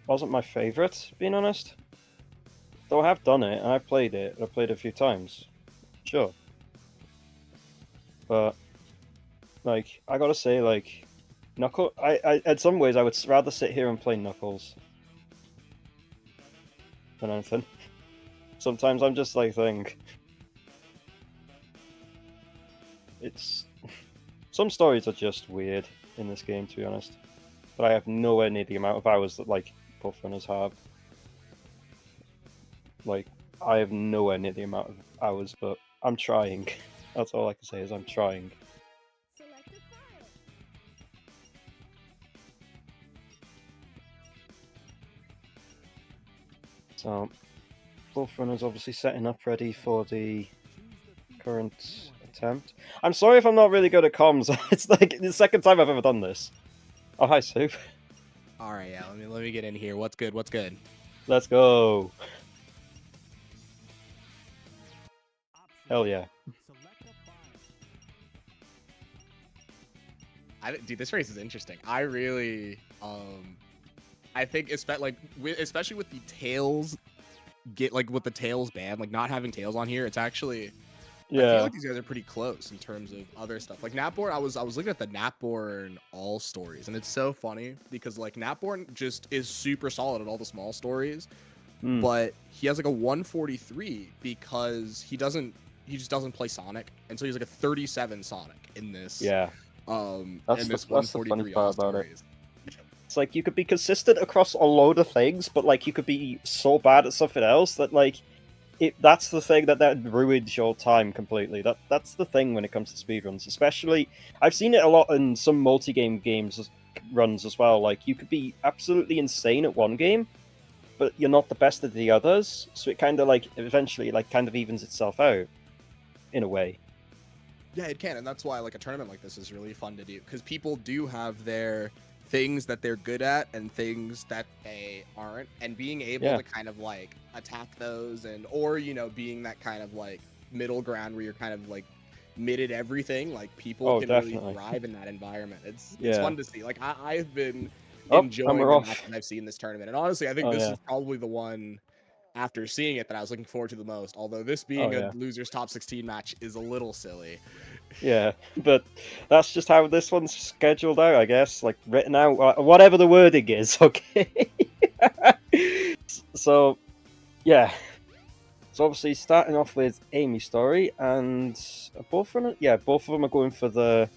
Speaker 11: wasn't my favourite, being honest. Though I have done it, and I've played it. I've played it a few times. Sure. But, like, I gotta say, like, Knuckles... I in some ways, I would rather sit here and play Knuckles than anything. Sometimes I'm just, like, it's... Some stories are just weird in this game, to be honest. But I have nowhere near the amount of hours that, like, both runners have. Like, I have nowhere near the amount of hours, but I'm trying. That's all I can say is I'm trying. So, both runners obviously setting up ready for the current attempt. I'm sorry if I'm not really good at comms. It's like the second time I've ever done this. Oh, hi, Soup.
Speaker 8: All right, yeah. Let me get in here. What's good? What's good?
Speaker 11: Let's go. Hell yeah.
Speaker 8: Dude, this race is interesting. I really, I think especially with the Tails, with the Tails ban, like not having Tails on here, it's actually, I feel like these guys are pretty close in terms of other stuff. Like Natborn, I was looking at the Natborn all stories, and it's so funny because like Natborn just is super solid at all the small stories, but he has like a 143 because he just doesn't play Sonic, and so he's like a 37 Sonic in this.
Speaker 11: Yeah.
Speaker 8: That's the funny part about it.
Speaker 11: It's like you could be consistent across a load of things, but like you could be so bad at something else that like that's the thing that ruins your time completely. That's the thing when it comes to speedruns, especially I've seen it a lot in some multi-game games runs as well. Like you could be absolutely insane at one game, but you're not the best at the others, so it kind of like eventually like kind of evens itself out in a way.
Speaker 8: Yeah, it can, and that's why like a tournament like this is really fun to do, because people do have their things that they're good at and things that they aren't, and being able to kind of like attack those, or being that kind of like middle ground where you're kind of like mid at everything, like people can really thrive in that environment. It's fun to see. Like I've been enjoying the matches I've seen this tournament, and honestly I think this is probably the one after seeing it that I was looking forward to the most. Although this being a losers top 16 match is a little silly.
Speaker 11: Yeah, but that's just how this one's scheduled out, I guess. Like written out, whatever the wording is. Okay. So, yeah. So obviously starting off with Amy's story, and both of them are going for the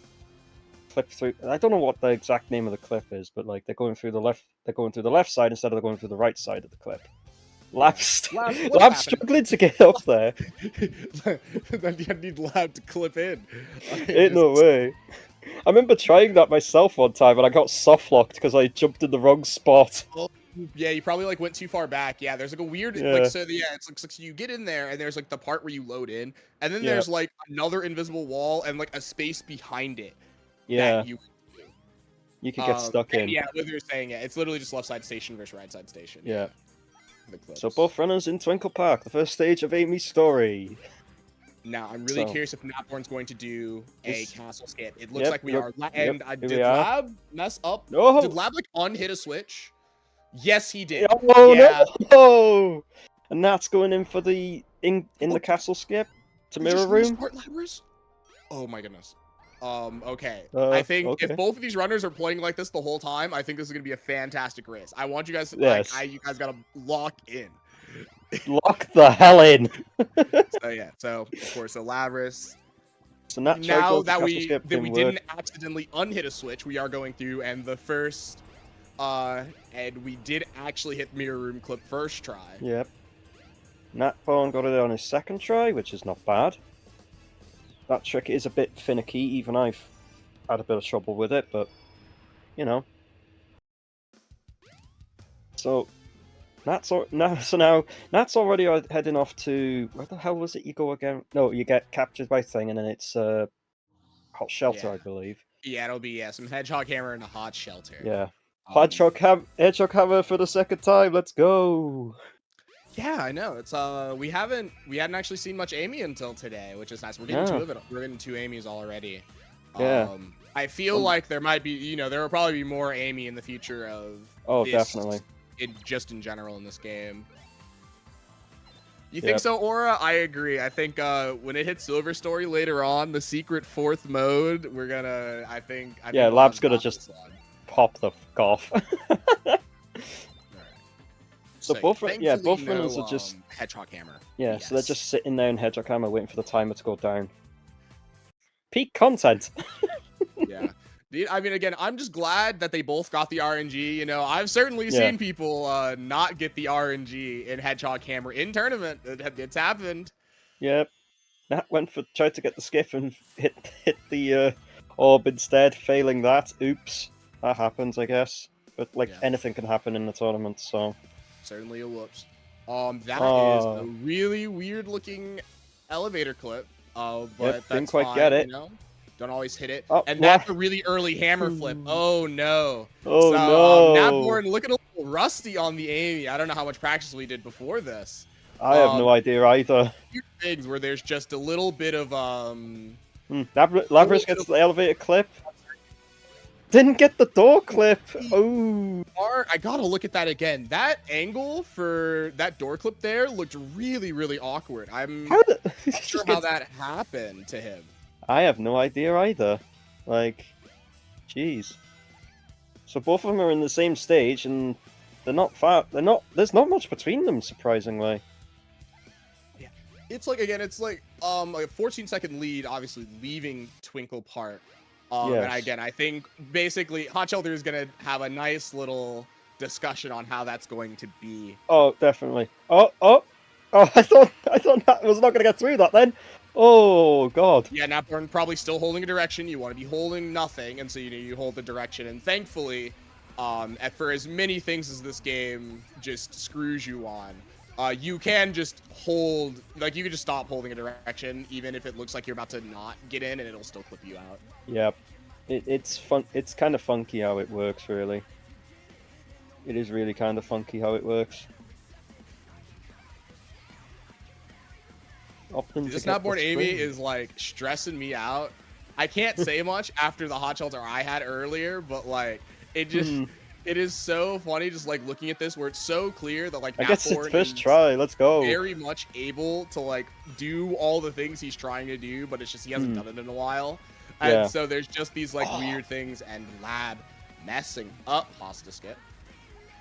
Speaker 11: clip through. I don't know what the exact name of the clip is, but like they're going through the left side instead of going through the right side of the clip. Lab's struggling to get up there.
Speaker 8: Then you need Lab to clip in.
Speaker 11: Ain't no way. I remember trying that myself one time, and I got soft locked because I jumped in the wrong spot.
Speaker 8: Oh, yeah, you probably like went too far back. Yeah, there's like a weird it's like so you get in there and there's like the part where you load in, and then there's like another invisible wall and like a space behind it.
Speaker 11: Yeah.
Speaker 8: That
Speaker 11: you could get stuck in.
Speaker 8: Yeah, what you're saying, it's literally just left side station versus right side station.
Speaker 11: Yeah. So both runners in Twinkle Park, the first stage of Amy's story.
Speaker 8: Now, I'm really curious if Natborn's going to do a castle skip. It looks like we are. And did Lab mess up?
Speaker 11: No.
Speaker 8: Did Lab like unhit a switch? Yes, he did.
Speaker 11: Oh no! And Nat's going in for the in the castle skip to mirror room.
Speaker 8: Labrys? Oh my goodness. Okay. I think if both of these runners are playing like this the whole time, I think this is gonna be a fantastic race. I want you guys to you guys gotta lock in.
Speaker 11: Lock the hell in.
Speaker 8: So of course, Labrys.
Speaker 11: So now
Speaker 8: that we didn't accidentally unhit a switch, we are going through, and the first and we did actually hit mirror room clip first try.
Speaker 11: Yep. Natborn got it on his second try, which is not bad. That trick is a bit finicky, even I've had a bit of trouble with it, but, you know. So, Nat's already heading off to... Where the hell was it you go again? No, you get captured by Thing, and then it's Hot Shelter, I believe.
Speaker 8: Yeah, it'll be some Hedgehog Hammer and a Hot Shelter.
Speaker 11: Yeah. Hedgehog Hammer for the second time, let's go!
Speaker 8: Yeah, I know. It's we hadn't actually seen much Amy until today, which is nice. We're getting two of it. We're getting two Amy's already.
Speaker 11: Yeah.
Speaker 8: I feel like there might be, there will probably be more Amy in the future of.
Speaker 11: Oh, definitely.
Speaker 8: Just in general in this game. You think so, Aura? I agree. I think when it hits Silver Story later on, the secret fourth mode, we're gonna. I think
Speaker 11: Lab's gonna just pop the fuck off. So both runners are just
Speaker 8: Hedgehog Hammer.
Speaker 11: Yeah, so they're just sitting there in Hedgehog Hammer waiting for the timer to go down. Peak content.
Speaker 8: Yeah. I mean, again, I'm just glad that they both got the RNG. I've certainly seen people not get the RNG in Hedgehog Hammer in tournament. It's happened.
Speaker 11: Yep. Nat tried to get the skip and hit the orb instead, failing that. Oops. That happens, I guess. But anything can happen in the tournament, so.
Speaker 8: Certainly a whoops. That is a really weird looking elevator clip. But that's
Speaker 11: didn't quite
Speaker 8: fine,
Speaker 11: get it.
Speaker 8: Don't always hit it.
Speaker 11: Oh,
Speaker 8: and that's a really early hammer flip. Oh no.
Speaker 11: Oh
Speaker 8: no. Natborn looking a little rusty on the Amy. I don't know how much practice we did before this.
Speaker 11: I have no idea either.
Speaker 8: Things where there's just a little bit of
Speaker 11: Labrys gets the elevator clip. Didn't get the door clip. Oh.
Speaker 8: I gotta look at that again. That angle for that door clip there looked really, really awkward. I'm not sure how that happened to him.
Speaker 11: I have no idea either. Like, jeez. So both of them are in the same stage, and they're not far. There's not much between them, surprisingly.
Speaker 8: Yeah, it's like a 14-second lead, obviously leaving Twinkle Park. And again, I think basically Hot Shelter is gonna have a nice little discussion on how that's going to be.
Speaker 11: Oh, definitely. Oh! I thought that was not gonna get through that then. Oh God.
Speaker 8: Yeah, Natborn probably still holding a direction. You want to be holding nothing, and so you hold the direction. And thankfully, for as many things as this game just screws you on, you can just hold, you can just stop holding a direction, even if it looks like you're about to not get in, and it'll still clip you out.
Speaker 11: Yep. It's fun. It's kind of funky how it works, really. It is really kind of funky how it works.
Speaker 8: This Natborn Amy is stressing me out. I can't say much after the Hot Shelter I had earlier, but it It is so funny just like looking at this where it's so clear that like
Speaker 11: I guess it's
Speaker 8: Natborn
Speaker 11: first
Speaker 8: is
Speaker 11: try. Let's go.
Speaker 8: very much able to like do all the things he's trying to do, but it's just he hasn't done it in a while. And
Speaker 11: Yeah.
Speaker 8: so there's just these like weird things, and Lab messing up Hosta Skip.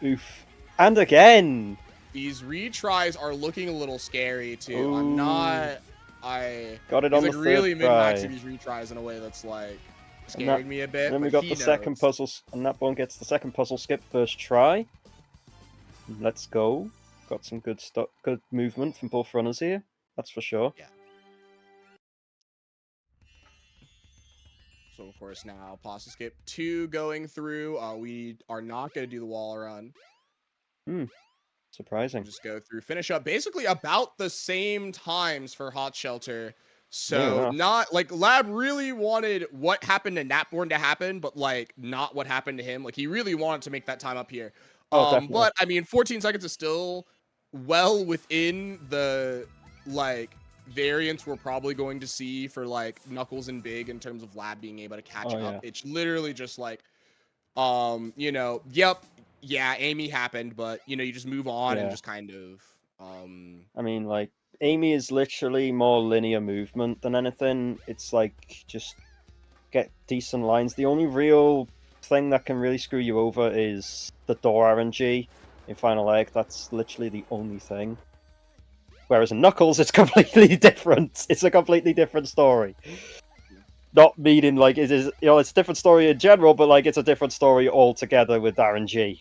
Speaker 11: Oof. And again.
Speaker 8: These retries are looking a little scary too.
Speaker 11: Ooh.
Speaker 8: I'm not. I
Speaker 11: Got it
Speaker 8: he's
Speaker 11: on
Speaker 8: like
Speaker 11: the
Speaker 8: really
Speaker 11: third try.
Speaker 8: min-maxing these retries in a way that's like
Speaker 11: And
Speaker 8: scaring me a bit.
Speaker 11: And then we
Speaker 8: but
Speaker 11: got
Speaker 8: he
Speaker 11: the second
Speaker 8: knows.
Speaker 11: puzzle, and Natborn gets the second puzzle skip first try. Let's go. Got some good stuff, good movement from both runners here. That's for sure.
Speaker 8: Yeah. So of course now Pasta Skip 2 going through. We are not going to do the wall run.
Speaker 11: Surprising.
Speaker 8: Just go through, finish up basically about the same times for Hot Shelter.
Speaker 11: Fair
Speaker 8: So
Speaker 11: enough.
Speaker 8: not like Lab really wanted what happened to Natborn to happen, but like not what happened to him. Like he really wanted to make that time up here.
Speaker 11: Oh, definitely.
Speaker 8: But I mean 14 seconds is still well within the like variance we're probably going to see for like Knuckles and Big in terms of Lab being able to catch
Speaker 11: Oh,
Speaker 8: up.
Speaker 11: yeah.
Speaker 8: It's literally just like you know, yep, yeah, Amy happened, but you know, you just move on and
Speaker 11: Yeah.
Speaker 8: just kind of
Speaker 11: I mean, like, Amy is literally more linear movement than anything. It's like, just get decent lines. The only real thing that can really screw you over is the door RNG in Final Egg. That's literally the only thing. Whereas in Knuckles, it's completely different. It's a completely different story. Not meaning, like, it is, you know, it's a different story in general, but, like, it's a different story altogether with RNG.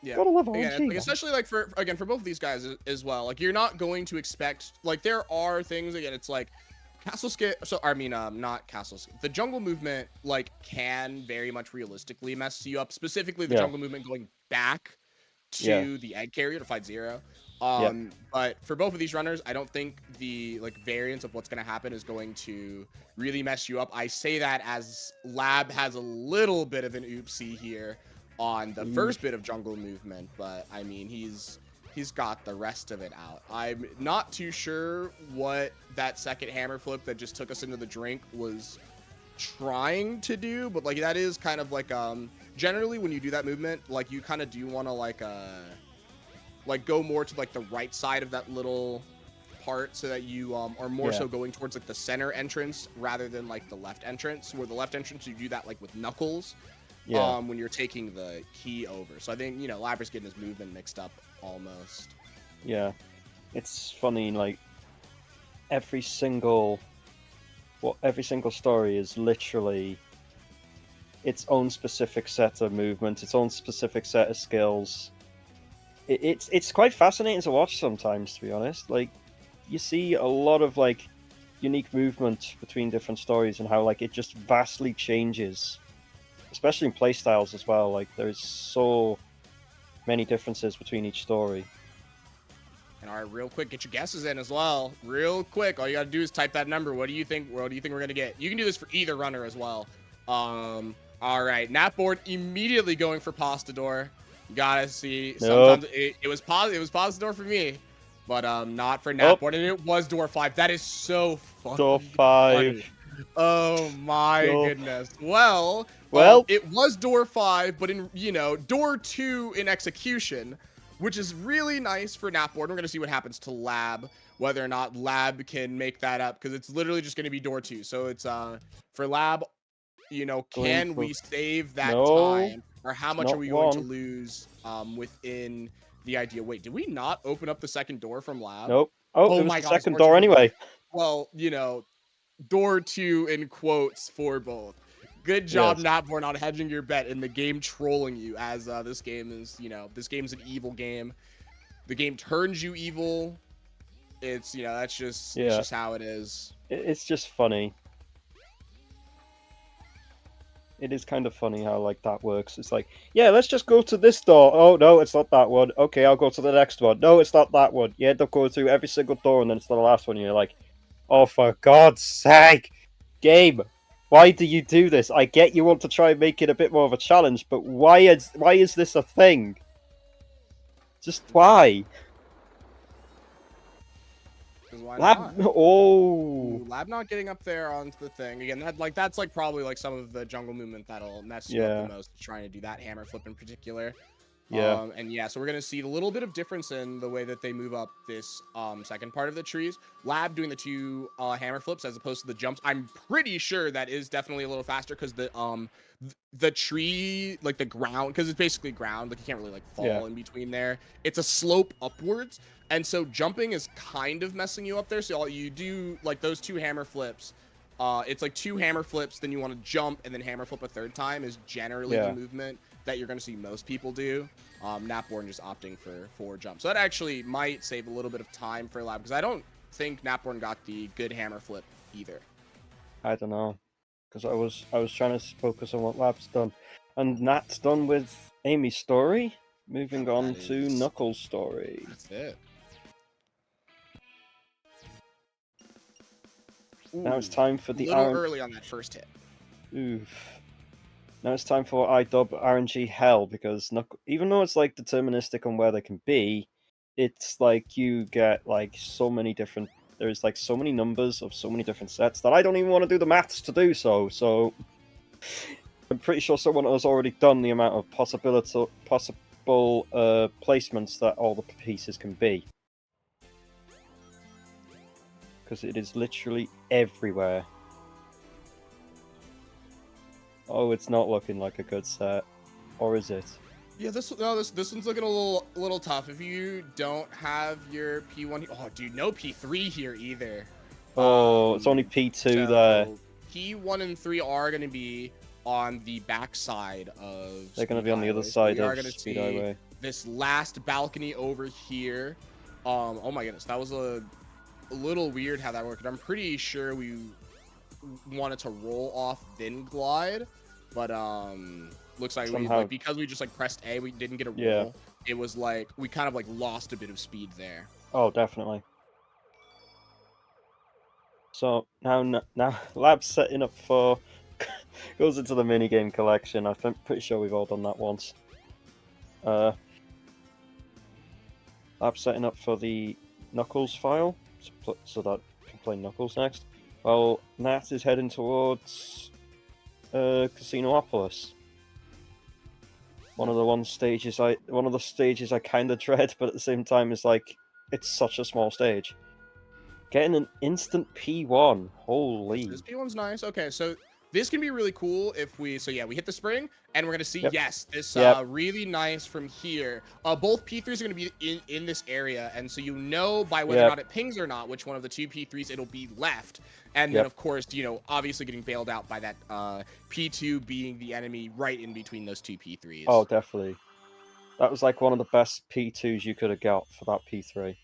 Speaker 8: yeah.
Speaker 11: Gotta love
Speaker 8: Again,
Speaker 11: RNG,
Speaker 8: like,
Speaker 11: man.
Speaker 8: especially like for both of these guys as well. Like you're not going to expect like there are things again. It's like Castle Skip. So I mean, not Castle Skip. The jungle movement like can very much realistically mess you up. Specifically, the
Speaker 11: Yeah.
Speaker 8: jungle movement going back to
Speaker 11: Yeah.
Speaker 8: the egg carrier to fight Zero.
Speaker 11: Yeah.
Speaker 8: But for both of these runners, I don't think the like variance of what's going to happen is going to really mess you up. I say that as Lab has a little bit of an oopsie here on the first bit of jungle movement, but I mean he's got the rest of it out. I'm not too sure what that second hammer flip that just took us into the drink was trying to do, but like that is kind of like generally when you do that movement, like you kind of do want to like go more to like the right side of that little part so that you are more so going towards like the center entrance rather than like the left entrance, where the left entrance you do that like with Knuckles when you're taking the key over. So I think, you know, Labrys getting his movement mixed up almost.
Speaker 11: Yeah. It's funny, like, every single story is literally its own specific set of movements, its own specific set of skills. It's quite fascinating to watch sometimes, to be honest. Like, you see a lot of, like, unique movement between different stories and how, like, it just vastly changes. Especially in playstyles as well. Like, there's so many differences between each story.
Speaker 8: And all right, real quick, get your guesses in as well. Real quick, all you gotta do is type that number. What do you think? What do you think we're gonna get? You can do this for either runner as well. All right, Natborn immediately going for Pastador. You gotta see. Sometimes it was Pastador for me, but not for Natborn, and it was door 5. That is so fucking
Speaker 11: Door 5.
Speaker 8: funny. Oh my goodness. Well, it was door 5, but in, you know, door 2 in execution, which is really nice for Natborn. We're going to see what happens to Lab, whether or not Lab can make that up, because it's literally just going to be door 2. So it's for Lab, you know, can we save that time, or how much are we going to lose within the idea? Wait, did we not open up the second door from Lab?
Speaker 11: Nope. Oh, it was
Speaker 8: my
Speaker 11: the
Speaker 8: God,
Speaker 11: second door anyway.
Speaker 8: Well, you know, door 2 in quotes for both. Good job, Natborn, on hedging your bet and the game trolling you, as this game is, you know, this game's an evil game. The game turns you evil. It's, you know, that's just, it's just how it is.
Speaker 11: It's just funny. It is kind of funny how, like, that works. It's like, yeah, let's just go to this door. Oh, no, it's not that one. Okay, I'll go to the next one. No, it's not that one. You end up going through every single door, and then it's the last one, and you're like, oh, for God's sake! Game, why do you do this? I get you want to try and make it a bit more of a challenge, but why is this a thing? Just why?
Speaker 8: Because, why
Speaker 11: Lab.
Speaker 8: not?
Speaker 11: Oh.
Speaker 8: Ooh, Lab not getting up there onto the thing again. That's like probably like some of the jungle movement that'll mess you up the most. Trying to do that hammer flip in particular.
Speaker 11: Yeah.
Speaker 8: And yeah, so we're gonna see a little bit of difference in the way that they move up this second part of the trees. Lab doing the two hammer flips as opposed to the jumps. I'm pretty sure that is definitely a little faster because the tree, like the ground, because it's basically ground, like you can't really like fall in between there. It's a slope upwards, and so jumping is kind of messing you up there. So all you do like those two hammer flips. It's like two hammer flips, then you want to jump and then hammer flip a third time is generally the movement that you're going to see most people do. Natborn just opting for 4 jumps. So that actually might save a little bit of time for Lab because I don't think Natborn got the good hammer flip either.
Speaker 11: I don't know, because I was trying to focus on what Lab's done, and Nat's done with Amy's story. Moving on to Knuckles' story.
Speaker 8: That's it. Ooh,
Speaker 11: Now it's time for the
Speaker 8: a little early on that first hit.
Speaker 11: Oof. Now it's time for what I dub RNG hell, because even though it's like deterministic on where they can be, it's like you get like so many different. There's like so many numbers of so many different sets that I don't even want to do the maths to do so. So I'm pretty sure someone has already done the amount of possible placements that all the pieces can be, because it is literally everywhere. Oh, it's not looking like a good set, or is it?
Speaker 8: Yeah, this one's looking a little tough. If you don't have your P1, oh dude, no P3 here either.
Speaker 11: Oh, it's only P2 there.
Speaker 8: P1 and 3 are going to be on the back side of.
Speaker 11: They're going to be on the other side
Speaker 8: we are
Speaker 11: of
Speaker 8: gonna
Speaker 11: Speed
Speaker 8: see
Speaker 11: Highway.
Speaker 8: This last balcony over here. Oh my goodness, that was a little weird how that worked. I'm pretty sure we wanted to roll off then glide, but looks like
Speaker 11: Somehow.
Speaker 8: because we just like pressed A, we didn't get a roll.
Speaker 11: Yeah.
Speaker 8: It was like we kind of like lost a bit of speed there.
Speaker 11: Oh, definitely. So now Lab's setting up for goes into the minigame collection. I'm pretty sure we've all done that once. Lab's setting up for the Knuckles file, so that I can play Knuckles next. Well, Nat is heading towards Casinopolis. One of the stages I kind of dread, but at the same time, is like it's such a small stage. Getting an instant P1, holy!
Speaker 8: This P1's nice. Okay, so this can be really cool if we hit the spring and we're gonna see this really nice from here. Both P3s are gonna be in this area, and so by whether or not it pings or not which one of the two P3s it'll be left. And then of course, obviously getting bailed out by that P2 being the enemy right in between those two P3s.
Speaker 11: Oh, definitely. That was like one of the best P2s you could have got for that P3.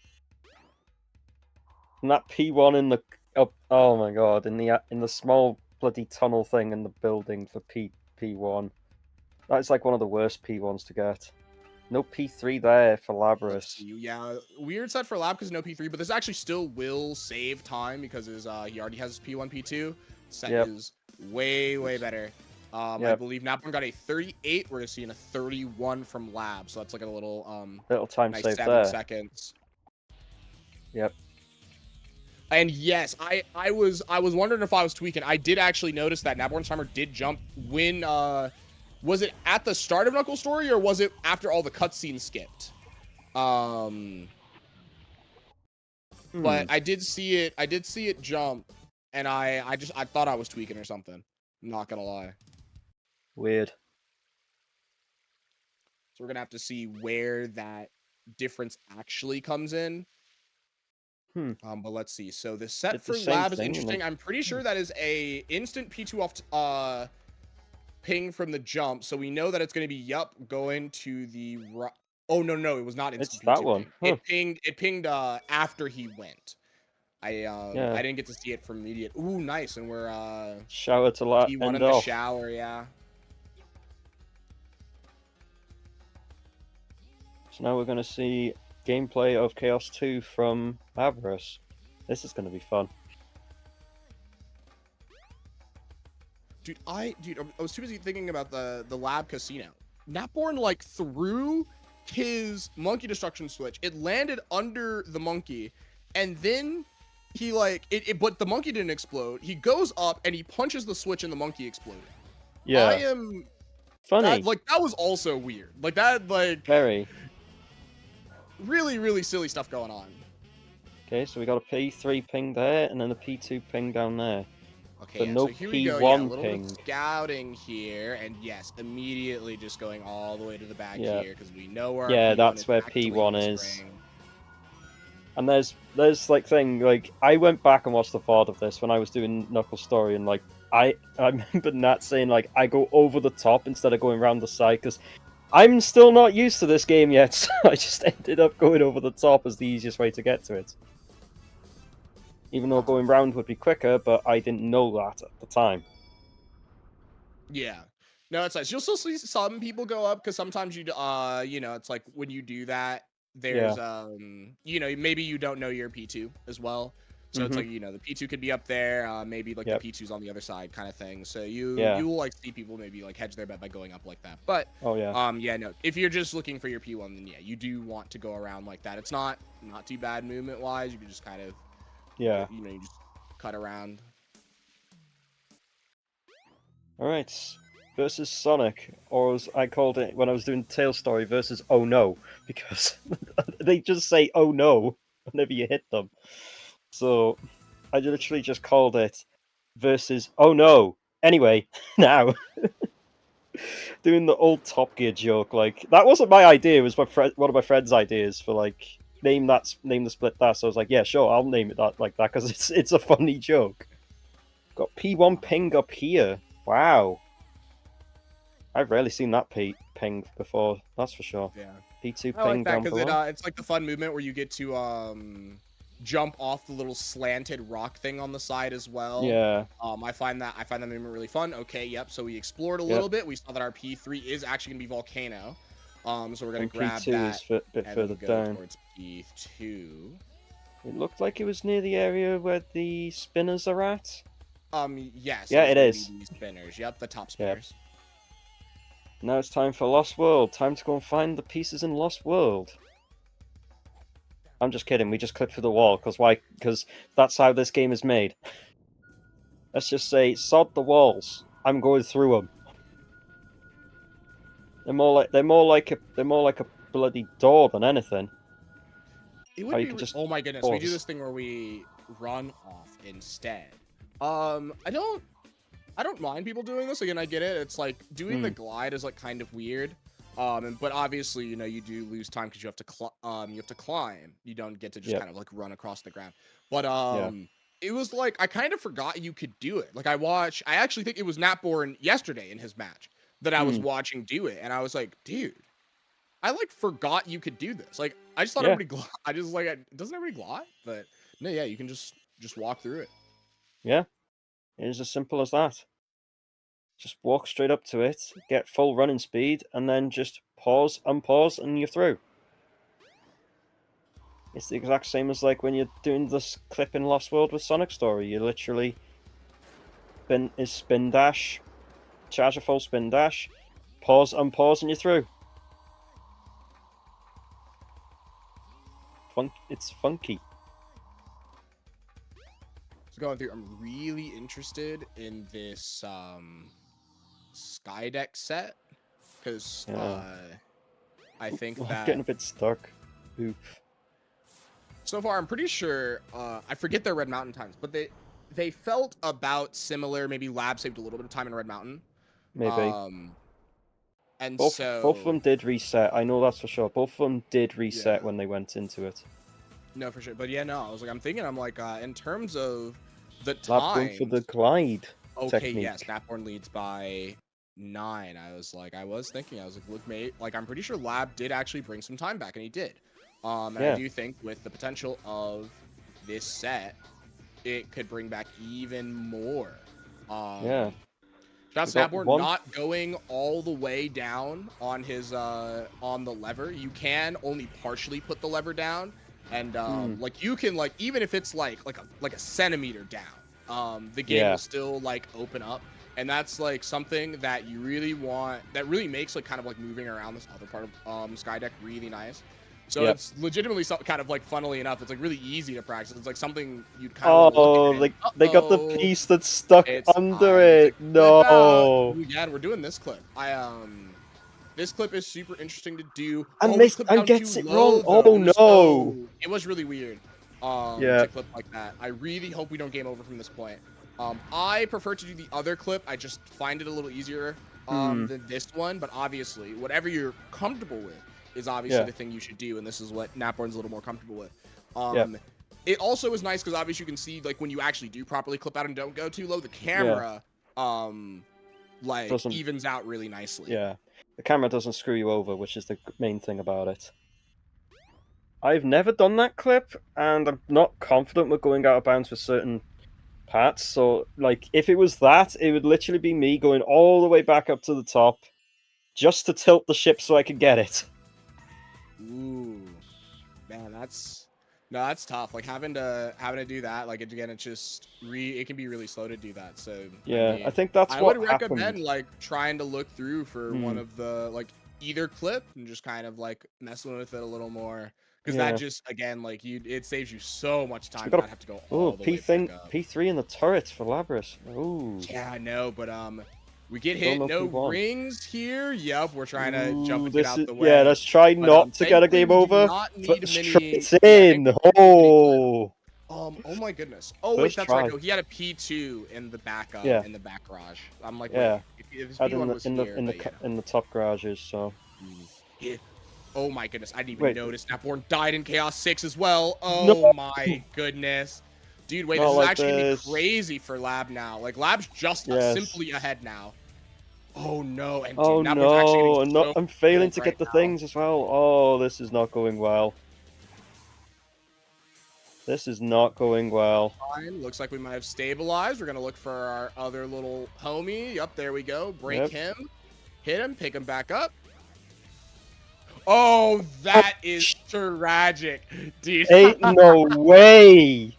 Speaker 11: And that P1 in the oh my god, in the small bloody tunnel thing in the building for P1. That is like one of the worst P1s to get. No P3 there for Labrys.
Speaker 8: Yeah, weird set for Lab because no P3, but this actually still will save time because he already has his P1, P2. Set is way better. I believe Natborn got a 38. We're gonna see a 31 from Lab, so that's like a little
Speaker 11: time
Speaker 8: nice
Speaker 11: save
Speaker 8: 7
Speaker 11: there.
Speaker 8: seconds.
Speaker 11: Yep.
Speaker 8: And yes, I was wondering if I was tweaking. I did actually notice that Natborn's timer did jump when was it at the start of Knuckles' story or was it after all the cutscenes skipped? But I did see it jump, and I thought I was tweaking or something. I'm not gonna lie.
Speaker 11: Weird.
Speaker 8: So we're gonna have to see where that difference actually comes in. But let's see. So the set for Lab is interesting. I'm pretty sure that is a instant P2 off ping from the jump. So we know that it's going to be going to the right. Oh no, it was not instant.
Speaker 11: It's that one. Huh.
Speaker 8: It pinged after he went. I didn't get to see it from immediate. Ooh, nice. And we're
Speaker 11: shower to
Speaker 8: P1
Speaker 11: end
Speaker 8: in the
Speaker 11: off.
Speaker 8: shower, yeah.
Speaker 11: So now we're going to see gameplay of Chaos 2 from Labrys. This is going to be fun.
Speaker 8: Dude, I was too busy thinking about the Lab Casino. Natborn like threw his monkey destruction switch. It landed under the monkey, and then he like but the monkey didn't explode. He goes up and he punches the switch and the monkey exploded.
Speaker 11: Yeah.
Speaker 8: I am
Speaker 11: Funny.
Speaker 8: that was also weird. Like that
Speaker 11: Very.
Speaker 8: really, really silly stuff going on.
Speaker 11: Okay, so we got a P3 ping there, and then a P2 ping down there.
Speaker 8: Okay,
Speaker 11: But
Speaker 8: yeah,
Speaker 11: no
Speaker 8: so here we go.
Speaker 11: P1
Speaker 8: Yeah, a little bit
Speaker 11: ping.
Speaker 8: of scouting here, and yes, immediately just going all the way to the back here because we know where.
Speaker 11: Yeah,
Speaker 8: our P1
Speaker 11: that's
Speaker 8: is
Speaker 11: where
Speaker 8: actually
Speaker 11: P1 is.
Speaker 8: spring.
Speaker 11: And there's like thing like I went back and watched the VOD of this when I was doing Knuckles story, and like I remember Nat saying like I go over the top instead of going around the side because I'm still not used to this game yet, so I just ended up going over the top as the easiest way to get to it. Even though going round would be quicker, but I didn't know that at the time.
Speaker 8: Yeah. No, it's nice. You'll still see some people go up because sometimes you know, it's like when you do that, there's you know, maybe you don't know your P2 as well. So it's like, you know, the P2 could be up there, maybe like the P2's on the other side kind of thing. So you will like see people maybe like hedge their bet by going up like that. But yeah, no. If you're just looking for your P1, then yeah, you do want to go around like that. It's not too bad movement wise. You can just kind of you know, you just cut around.
Speaker 11: Alright. Versus Sonic, or as I called it when I was doing Tail Story, versus Oh No, because they just say Oh No whenever you hit them. So I literally just called it versus Oh No. Anyway, now doing the old Top Gear joke, like that wasn't my idea. It was one of my friend's ideas for like name the split that. So I was like, yeah, sure, I'll name it that like that because it's a funny joke. Got P1 ping up here. Wow. I've rarely seen that ping before, that's for sure.
Speaker 8: Yeah.
Speaker 11: P2 ping
Speaker 8: I like that
Speaker 11: down
Speaker 8: because
Speaker 11: below.
Speaker 8: it's like the fun movement where you get to jump off the little slanted rock thing on the side as well.
Speaker 11: Yeah.
Speaker 8: I find that movement really fun. Okay, yep. So we explored a little bit. We saw that our P3 is actually gonna be Volcano. So we're gonna grab
Speaker 11: P2
Speaker 8: that
Speaker 11: is a bit
Speaker 8: and
Speaker 11: further
Speaker 8: go
Speaker 11: down.
Speaker 8: towards P2.
Speaker 11: It looked like it was near the area where the spinners are at.
Speaker 8: Yes.
Speaker 11: Yeah, it is.
Speaker 8: These spinners. Yep, the top spinners.
Speaker 11: Yep. Now it's time for Lost World. Time to go and find the pieces in Lost World. I'm just kidding. We just clipped through the wall because why? Because that's how this game is made. Let's just say, sod the walls. I'm going through them. They're more like a bloody door than anything.
Speaker 8: It would be. Oh my goodness! We do this thing where we run off instead. I don't mind people doing this. Again, I get it. It's like doing the glide is like kind of weird. But obviously, you know, you do lose time because you have to climb. You don't get to just kind of like run across the ground. But it was like I kind of forgot you could do it. Like I actually think it was Natborn yesterday in his match that I was watching do it, and I was like, dude, I like forgot you could do this. Like I just thought everybody I just like doesn't everybody glide? But no, yeah, you can just walk through it.
Speaker 11: Yeah. It is as simple as that. Just walk straight up to it, get full running speed, and then just pause, unpause, and you're through. It's the exact same as like when you're doing this clip in Lost World with Sonic Story. You literally spin dash, charge a full spin dash, pause, unpause, and you're through. It's funky.
Speaker 8: Going through, I'm really interested in this Skydeck set because I think that
Speaker 11: I'm getting a bit stuck. Oof.
Speaker 8: So far, I'm pretty sure I forget their Red Mountain times, but they felt about similar. Maybe Lab saved a little bit of time in Red Mountain.
Speaker 11: Maybe.
Speaker 8: And
Speaker 11: both of them did reset. I know that's for sure. Both of them did reset when they went into it.
Speaker 8: No, for sure. But yeah, no, I was like, I'm like, in terms of the
Speaker 11: Lab
Speaker 8: time.
Speaker 11: going for the glide.
Speaker 8: Okay,
Speaker 11: technique.
Speaker 8: yes, Natborn leads by 9. I was like, look, mate, like I'm pretty sure Lab did actually bring some time back, and he did. And I do think with the potential of this set, it could bring back even more. Shouts to Natborn not going all the way down on his on the lever. You can only partially put the lever down, and like you can like even if it's like a centimeter down, the game will still like open up, and that's like something that you really want. That really makes like kind of like moving around this other part of Skydeck really nice. So
Speaker 11: Yep.
Speaker 8: it's legitimately kind of like, funnily enough, it's like really easy to practice. It's like something you'd kind of
Speaker 11: Oh,
Speaker 8: look at
Speaker 11: they got the
Speaker 8: Uh-oh.
Speaker 11: piece that's stuck
Speaker 8: It's
Speaker 11: under
Speaker 8: time to
Speaker 11: it.
Speaker 8: clip out.
Speaker 11: No.
Speaker 8: Again, we're doing this clip. This clip is super interesting to do.
Speaker 11: And
Speaker 8: Oh, we
Speaker 11: missed
Speaker 8: clipped
Speaker 11: and
Speaker 8: down
Speaker 11: gets
Speaker 8: too
Speaker 11: it
Speaker 8: low,
Speaker 11: wrong.
Speaker 8: though.
Speaker 11: Oh no.
Speaker 8: It was really weird.
Speaker 11: Yeah.
Speaker 8: To clip like that. I really hope we don't game over from this point. I prefer to do the other clip. I just find it a little easier than this one. But obviously, whatever you're comfortable with is obviously the thing you should do. And this is what Natborn's a little more comfortable with. It also is nice because obviously you can see, like, when you actually do properly clip out and don't go too low, the camera like evens out really nicely.
Speaker 11: Yeah, the camera doesn't screw you over, which is the main thing about it. I've never done that clip, and I'm not confident with going out of bounds for certain parts. So, like, if it was that, it would literally be me going all the way back up to the top just to tilt the ship so I could get it.
Speaker 8: Ooh, man, that's tough. Like having to do that. Like again, it's just it can be really slow to do that. So
Speaker 11: Yeah, I think that's
Speaker 8: I
Speaker 11: what
Speaker 8: would
Speaker 11: happened.
Speaker 8: recommend like trying to look through for one of the like either clip and just kind of like messing with it a little more because that just again like it saves you so much time to not have to go all the way back up.
Speaker 11: P3 in the turret for Labrys. Ooh.
Speaker 8: Yeah, I know, but we get hit. No rings here. Yep, we're trying to jump and get out the way.
Speaker 11: Yeah, let's try not to get a game over. Straight in. Oh.
Speaker 8: Oh my goodness. Oh wait, that's right. No, he had a P2 in the back in the back garage. I'm like,
Speaker 11: yeah.
Speaker 8: If his P1 was here,
Speaker 11: in the top garages, so.
Speaker 8: Oh my goodness, I didn't even notice. Natborn died in Chaos 6 as well. Oh my goodness. Dude, wait, this is actually gonna be crazy for Lab now. Like, Lab's just simply ahead now. Oh no, and dude, Natborn's actually
Speaker 11: I'm failing to get the things as well. Oh, this is not going well. This is not going well.
Speaker 8: Fine. Looks like we might have stabilized. We're gonna look for our other little homie. Yep, there we go. Break him. Hit him, pick him back up. Oh, that is tragic, dude.
Speaker 11: Ain't no way.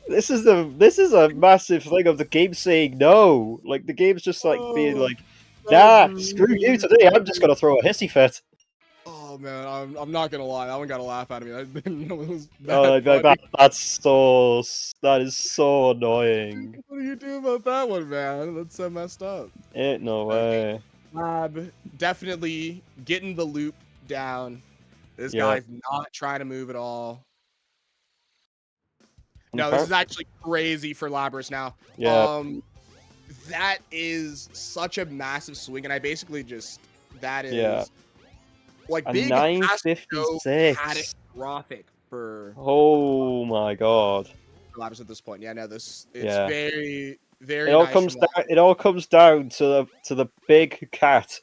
Speaker 11: This is a massive thing of the game saying no. Like the game's just like being like, nah, screw you today. I'm just gonna throw a hissy fit.
Speaker 8: Oh man, I'm not gonna lie. That one got a laugh out of me.
Speaker 11: That is so annoying.
Speaker 8: What do you do about that one, man? That's so messed up.
Speaker 11: Ain't no way.
Speaker 8: Lab definitely getting the loop down. This guy's not trying to move at all. No, this is actually crazy for Labrys now.
Speaker 11: Yeah.
Speaker 8: That is such a massive swing, and I basically just like
Speaker 11: a
Speaker 8: big
Speaker 11: 956
Speaker 8: catastrophic for.
Speaker 11: Oh my god.
Speaker 8: Labrys at this point. Yeah, no, it's very, very.
Speaker 11: It all comes down to the big cat,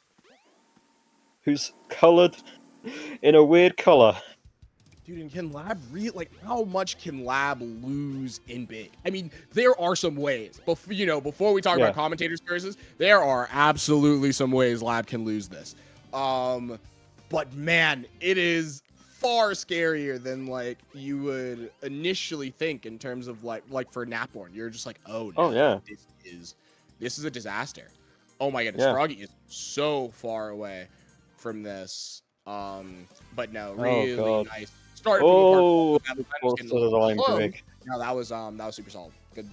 Speaker 11: who's colored in a weird color.
Speaker 8: Dude, and can Lab how much can Lab lose in big? I mean, there are some ways. Before we talk about commentators' curses, there are absolutely some ways Lab can lose this. But man, it is far scarier than like you would initially think in terms of like for Natborn. You're just like, oh no, this is a disaster. Oh my goodness, Froggy is so far away from this. But no, really nice. Started
Speaker 11: No,
Speaker 8: that was super solid. Good.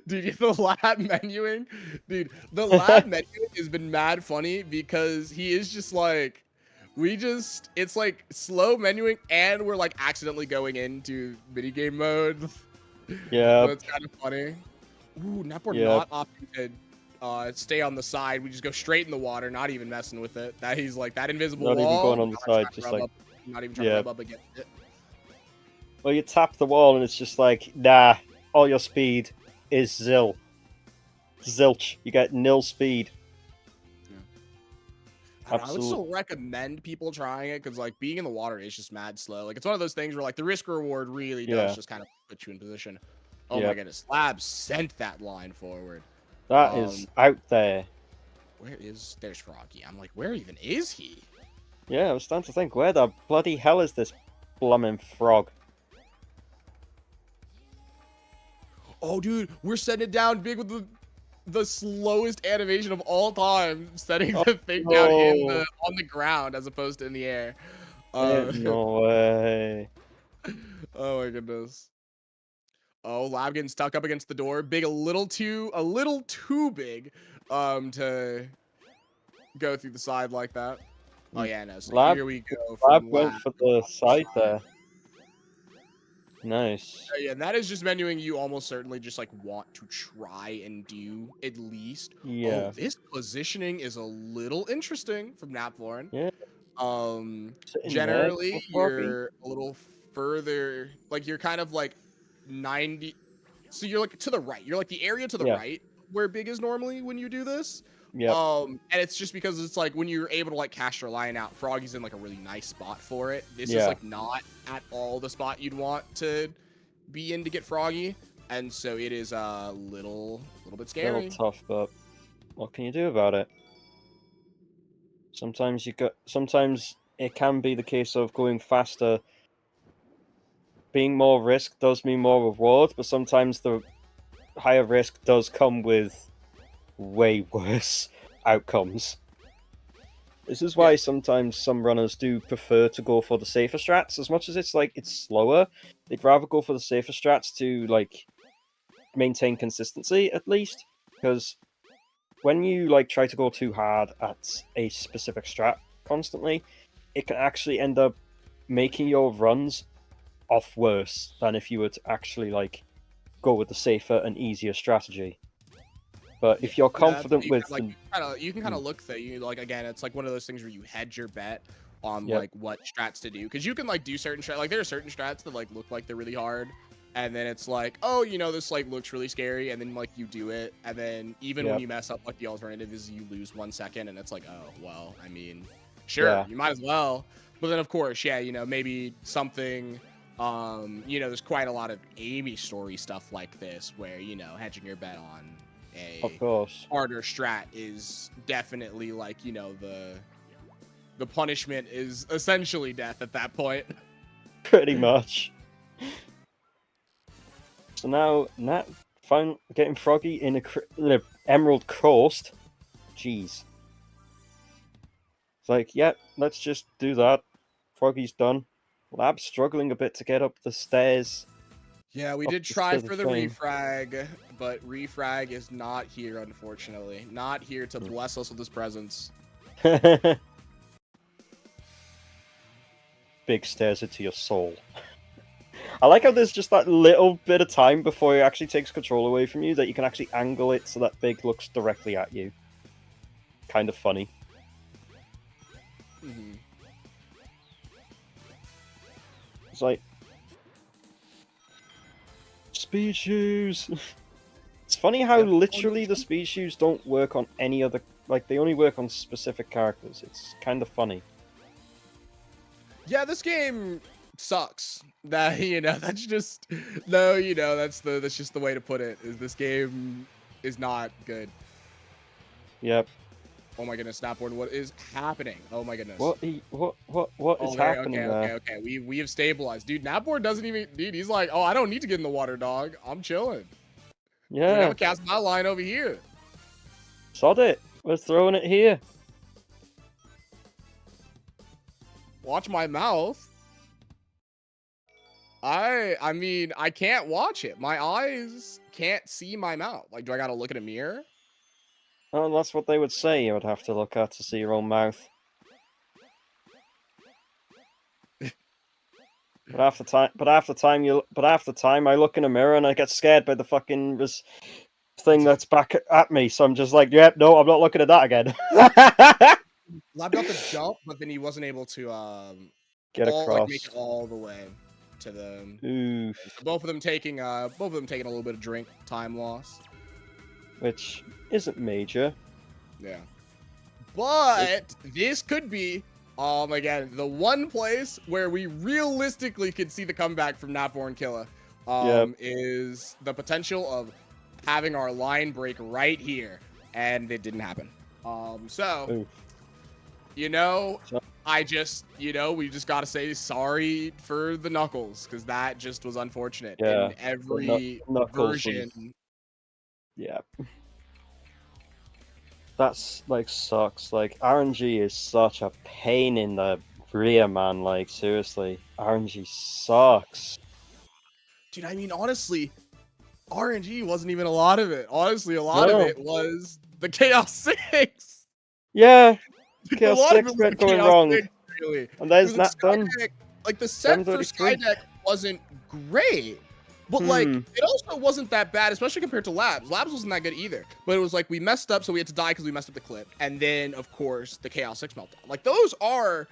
Speaker 8: Dude, the lab menuing, the lab menuing has been mad funny because he is just like, it's like slow menuing and we're like accidentally going into minigame mode.
Speaker 11: Yeah.
Speaker 8: So it's kind of funny. Ooh, Natborn not opting to stay on the side. We just go straight in the water, not even messing with it. That he's like that invisible wall.
Speaker 11: Not even going on the side, just like
Speaker 8: not even trying to rub up against it.
Speaker 11: Well, you tap the wall and it's just like, nah, all your speed is zilch. You get nil speed.
Speaker 8: I would still recommend people trying it because like being in the water is just mad slow. Like it's one of those things where like the risk reward really does just kind of put you in position. Oh my goodness, Lab sent that line forward.
Speaker 11: That is out there.
Speaker 8: There's Froggy. I'm like, where even is he?
Speaker 11: Yeah, I was starting to think, where the bloody hell is this blooming frog?
Speaker 8: Oh, dude, we're setting it down big with the the slowest animation of all time, setting the thing down
Speaker 11: no.
Speaker 8: on the ground as opposed to in the air.
Speaker 11: No way.
Speaker 8: Oh my goodness. Oh, Lab getting stuck up against the door. Big, a little too big, to go through the side like that. Oh yeah, no. So
Speaker 11: Lab,
Speaker 8: here we go
Speaker 11: Lab
Speaker 8: from
Speaker 11: went
Speaker 8: Lab.
Speaker 11: for the side there. Nice.
Speaker 8: Yeah, that is just menuing you almost certainly just like want to try and do at least.
Speaker 11: Yeah.
Speaker 8: Oh, this positioning is a little interesting from Natborn.
Speaker 11: Yeah. Sitting there,
Speaker 8: Generally
Speaker 11: Froggy.
Speaker 8: you're a little further, like you're kind of like 90. So you're like to the right. You're like the area to the
Speaker 11: Yeah.
Speaker 8: right where big is normally when you do this.
Speaker 11: Yep.
Speaker 8: And it's just because it's like when you're able to like cast your line out, Froggy's in like a really nice spot for it. This is like not at all the spot you'd want to be in to get Froggy, and so it is a little bit
Speaker 11: A
Speaker 8: scary.
Speaker 11: little tough, but what can you do about it? Sometimes it can be the case of going faster. Being more risk does mean more reward, but sometimes the higher risk does come with way worse outcomes. This is why sometimes some runners do prefer to go for the safer strats. As much as it's slower, they'd rather go for the safer strats to like maintain consistency at least. Because when you like try to go too hard at a specific strat constantly, it can actually end up making your runs off worse than if you were to actually like go with the safer and easier strategy. But if you're confident with
Speaker 8: like you can kind of look that you like again, it's like one of those things where you hedge your bet on like what strats to do, because you can like do certain strats. Like there are certain strats that like look like they're really hard, and then it's like, oh, you know, this like looks really scary, and then like you do it, and then even when you mess up, like the alternative is you lose 1 second, and it's like, oh well, I mean, sure, you might as well. But then of course, yeah, you know, maybe something. You know, there's quite a lot of Amy story stuff like this where, you know, hedging your bet on
Speaker 11: of course
Speaker 8: harder strat is definitely like, you know, the punishment is essentially death at that point.
Speaker 11: Pretty much. So now Nat getting Froggy in a Emerald Coast. Jeez. It's like, yeah, let's just do that. Froggy's done. Lab's struggling a bit to get up the stairs.
Speaker 8: Yeah, we did try for the refrag, but refrag is not here, unfortunately. Not here to bless us with his presence.
Speaker 11: Big stairs into your soul. I like how there's just that little bit of time before it actually takes control away from you that you can actually angle it so that Big looks directly at you. Kind of funny.
Speaker 8: Mm-hmm.
Speaker 11: It's like... Speed shoes! It's funny how literally the speed shoes don't work on any other... Like, they only work on specific characters. It's kind of funny.
Speaker 8: Yeah, this game sucks. That, you know, that's just... No, you know, that's just the way to put it. Is this game is not good.
Speaker 11: Yep.
Speaker 8: Oh my goodness, Natborn, what is happening? Oh my goodness.
Speaker 11: What is happening there?
Speaker 8: Okay. We have stabilized. Dude, Natborn doesn't even... Dude, he's like, oh, I don't need to get in the water, dog. I'm chilling.
Speaker 11: Yeah.
Speaker 8: I'm gonna cast my line over here.
Speaker 11: Sod it. We're throwing it here.
Speaker 8: Watch my mouth. I mean, I can't watch it. My eyes can't see my mouth. Like, do I gotta look at a mirror?
Speaker 11: Oh, that's what they would say you would have to look at to see your own mouth. But half the time I look in a mirror and I get scared by the fucking thing that's back at me. So I'm just like, yep, no, I'm not looking at that again.
Speaker 8: Lab got the jump, but then he wasn't able to
Speaker 11: get across.
Speaker 8: Like, make it all the way to the.
Speaker 11: Oof.
Speaker 8: So both of them taking a little bit of drink time loss,
Speaker 11: which isn't major.
Speaker 8: Yeah, but this could be again the one place where we realistically could see the comeback from Natborn Killa. Is the potential of having our line break right here, and it didn't happen. So. Oof. You know, we just got to say sorry for the Knuckles, because that just was unfortunate.
Speaker 11: Yeah.
Speaker 8: In every version.
Speaker 11: Yeah. That's like sucks. Like RNG is such a pain in the rear, man. Like seriously, RNG sucks.
Speaker 8: Dude, I mean, honestly, RNG wasn't even a lot of it. Honestly, a lot of
Speaker 11: No.
Speaker 8: it was the Chaos 6.
Speaker 11: Yeah,
Speaker 8: A
Speaker 11: Chaos
Speaker 8: lot of
Speaker 11: 6
Speaker 8: it was
Speaker 11: went
Speaker 8: the
Speaker 11: going
Speaker 8: Chaos
Speaker 11: wrong.
Speaker 8: 6, really.
Speaker 11: And there's
Speaker 8: Because the
Speaker 11: Natborn.
Speaker 8: Skydeck, like the set for
Speaker 11: 733.
Speaker 8: Skydeck wasn't great. But like,
Speaker 11: Hmm.
Speaker 8: it also wasn't that bad, especially compared to Labs. Labs wasn't that good either. But it was like we messed up, so we had to die because we messed up the clip. And then, of course, the Chaos 6 meltdown. Like, those are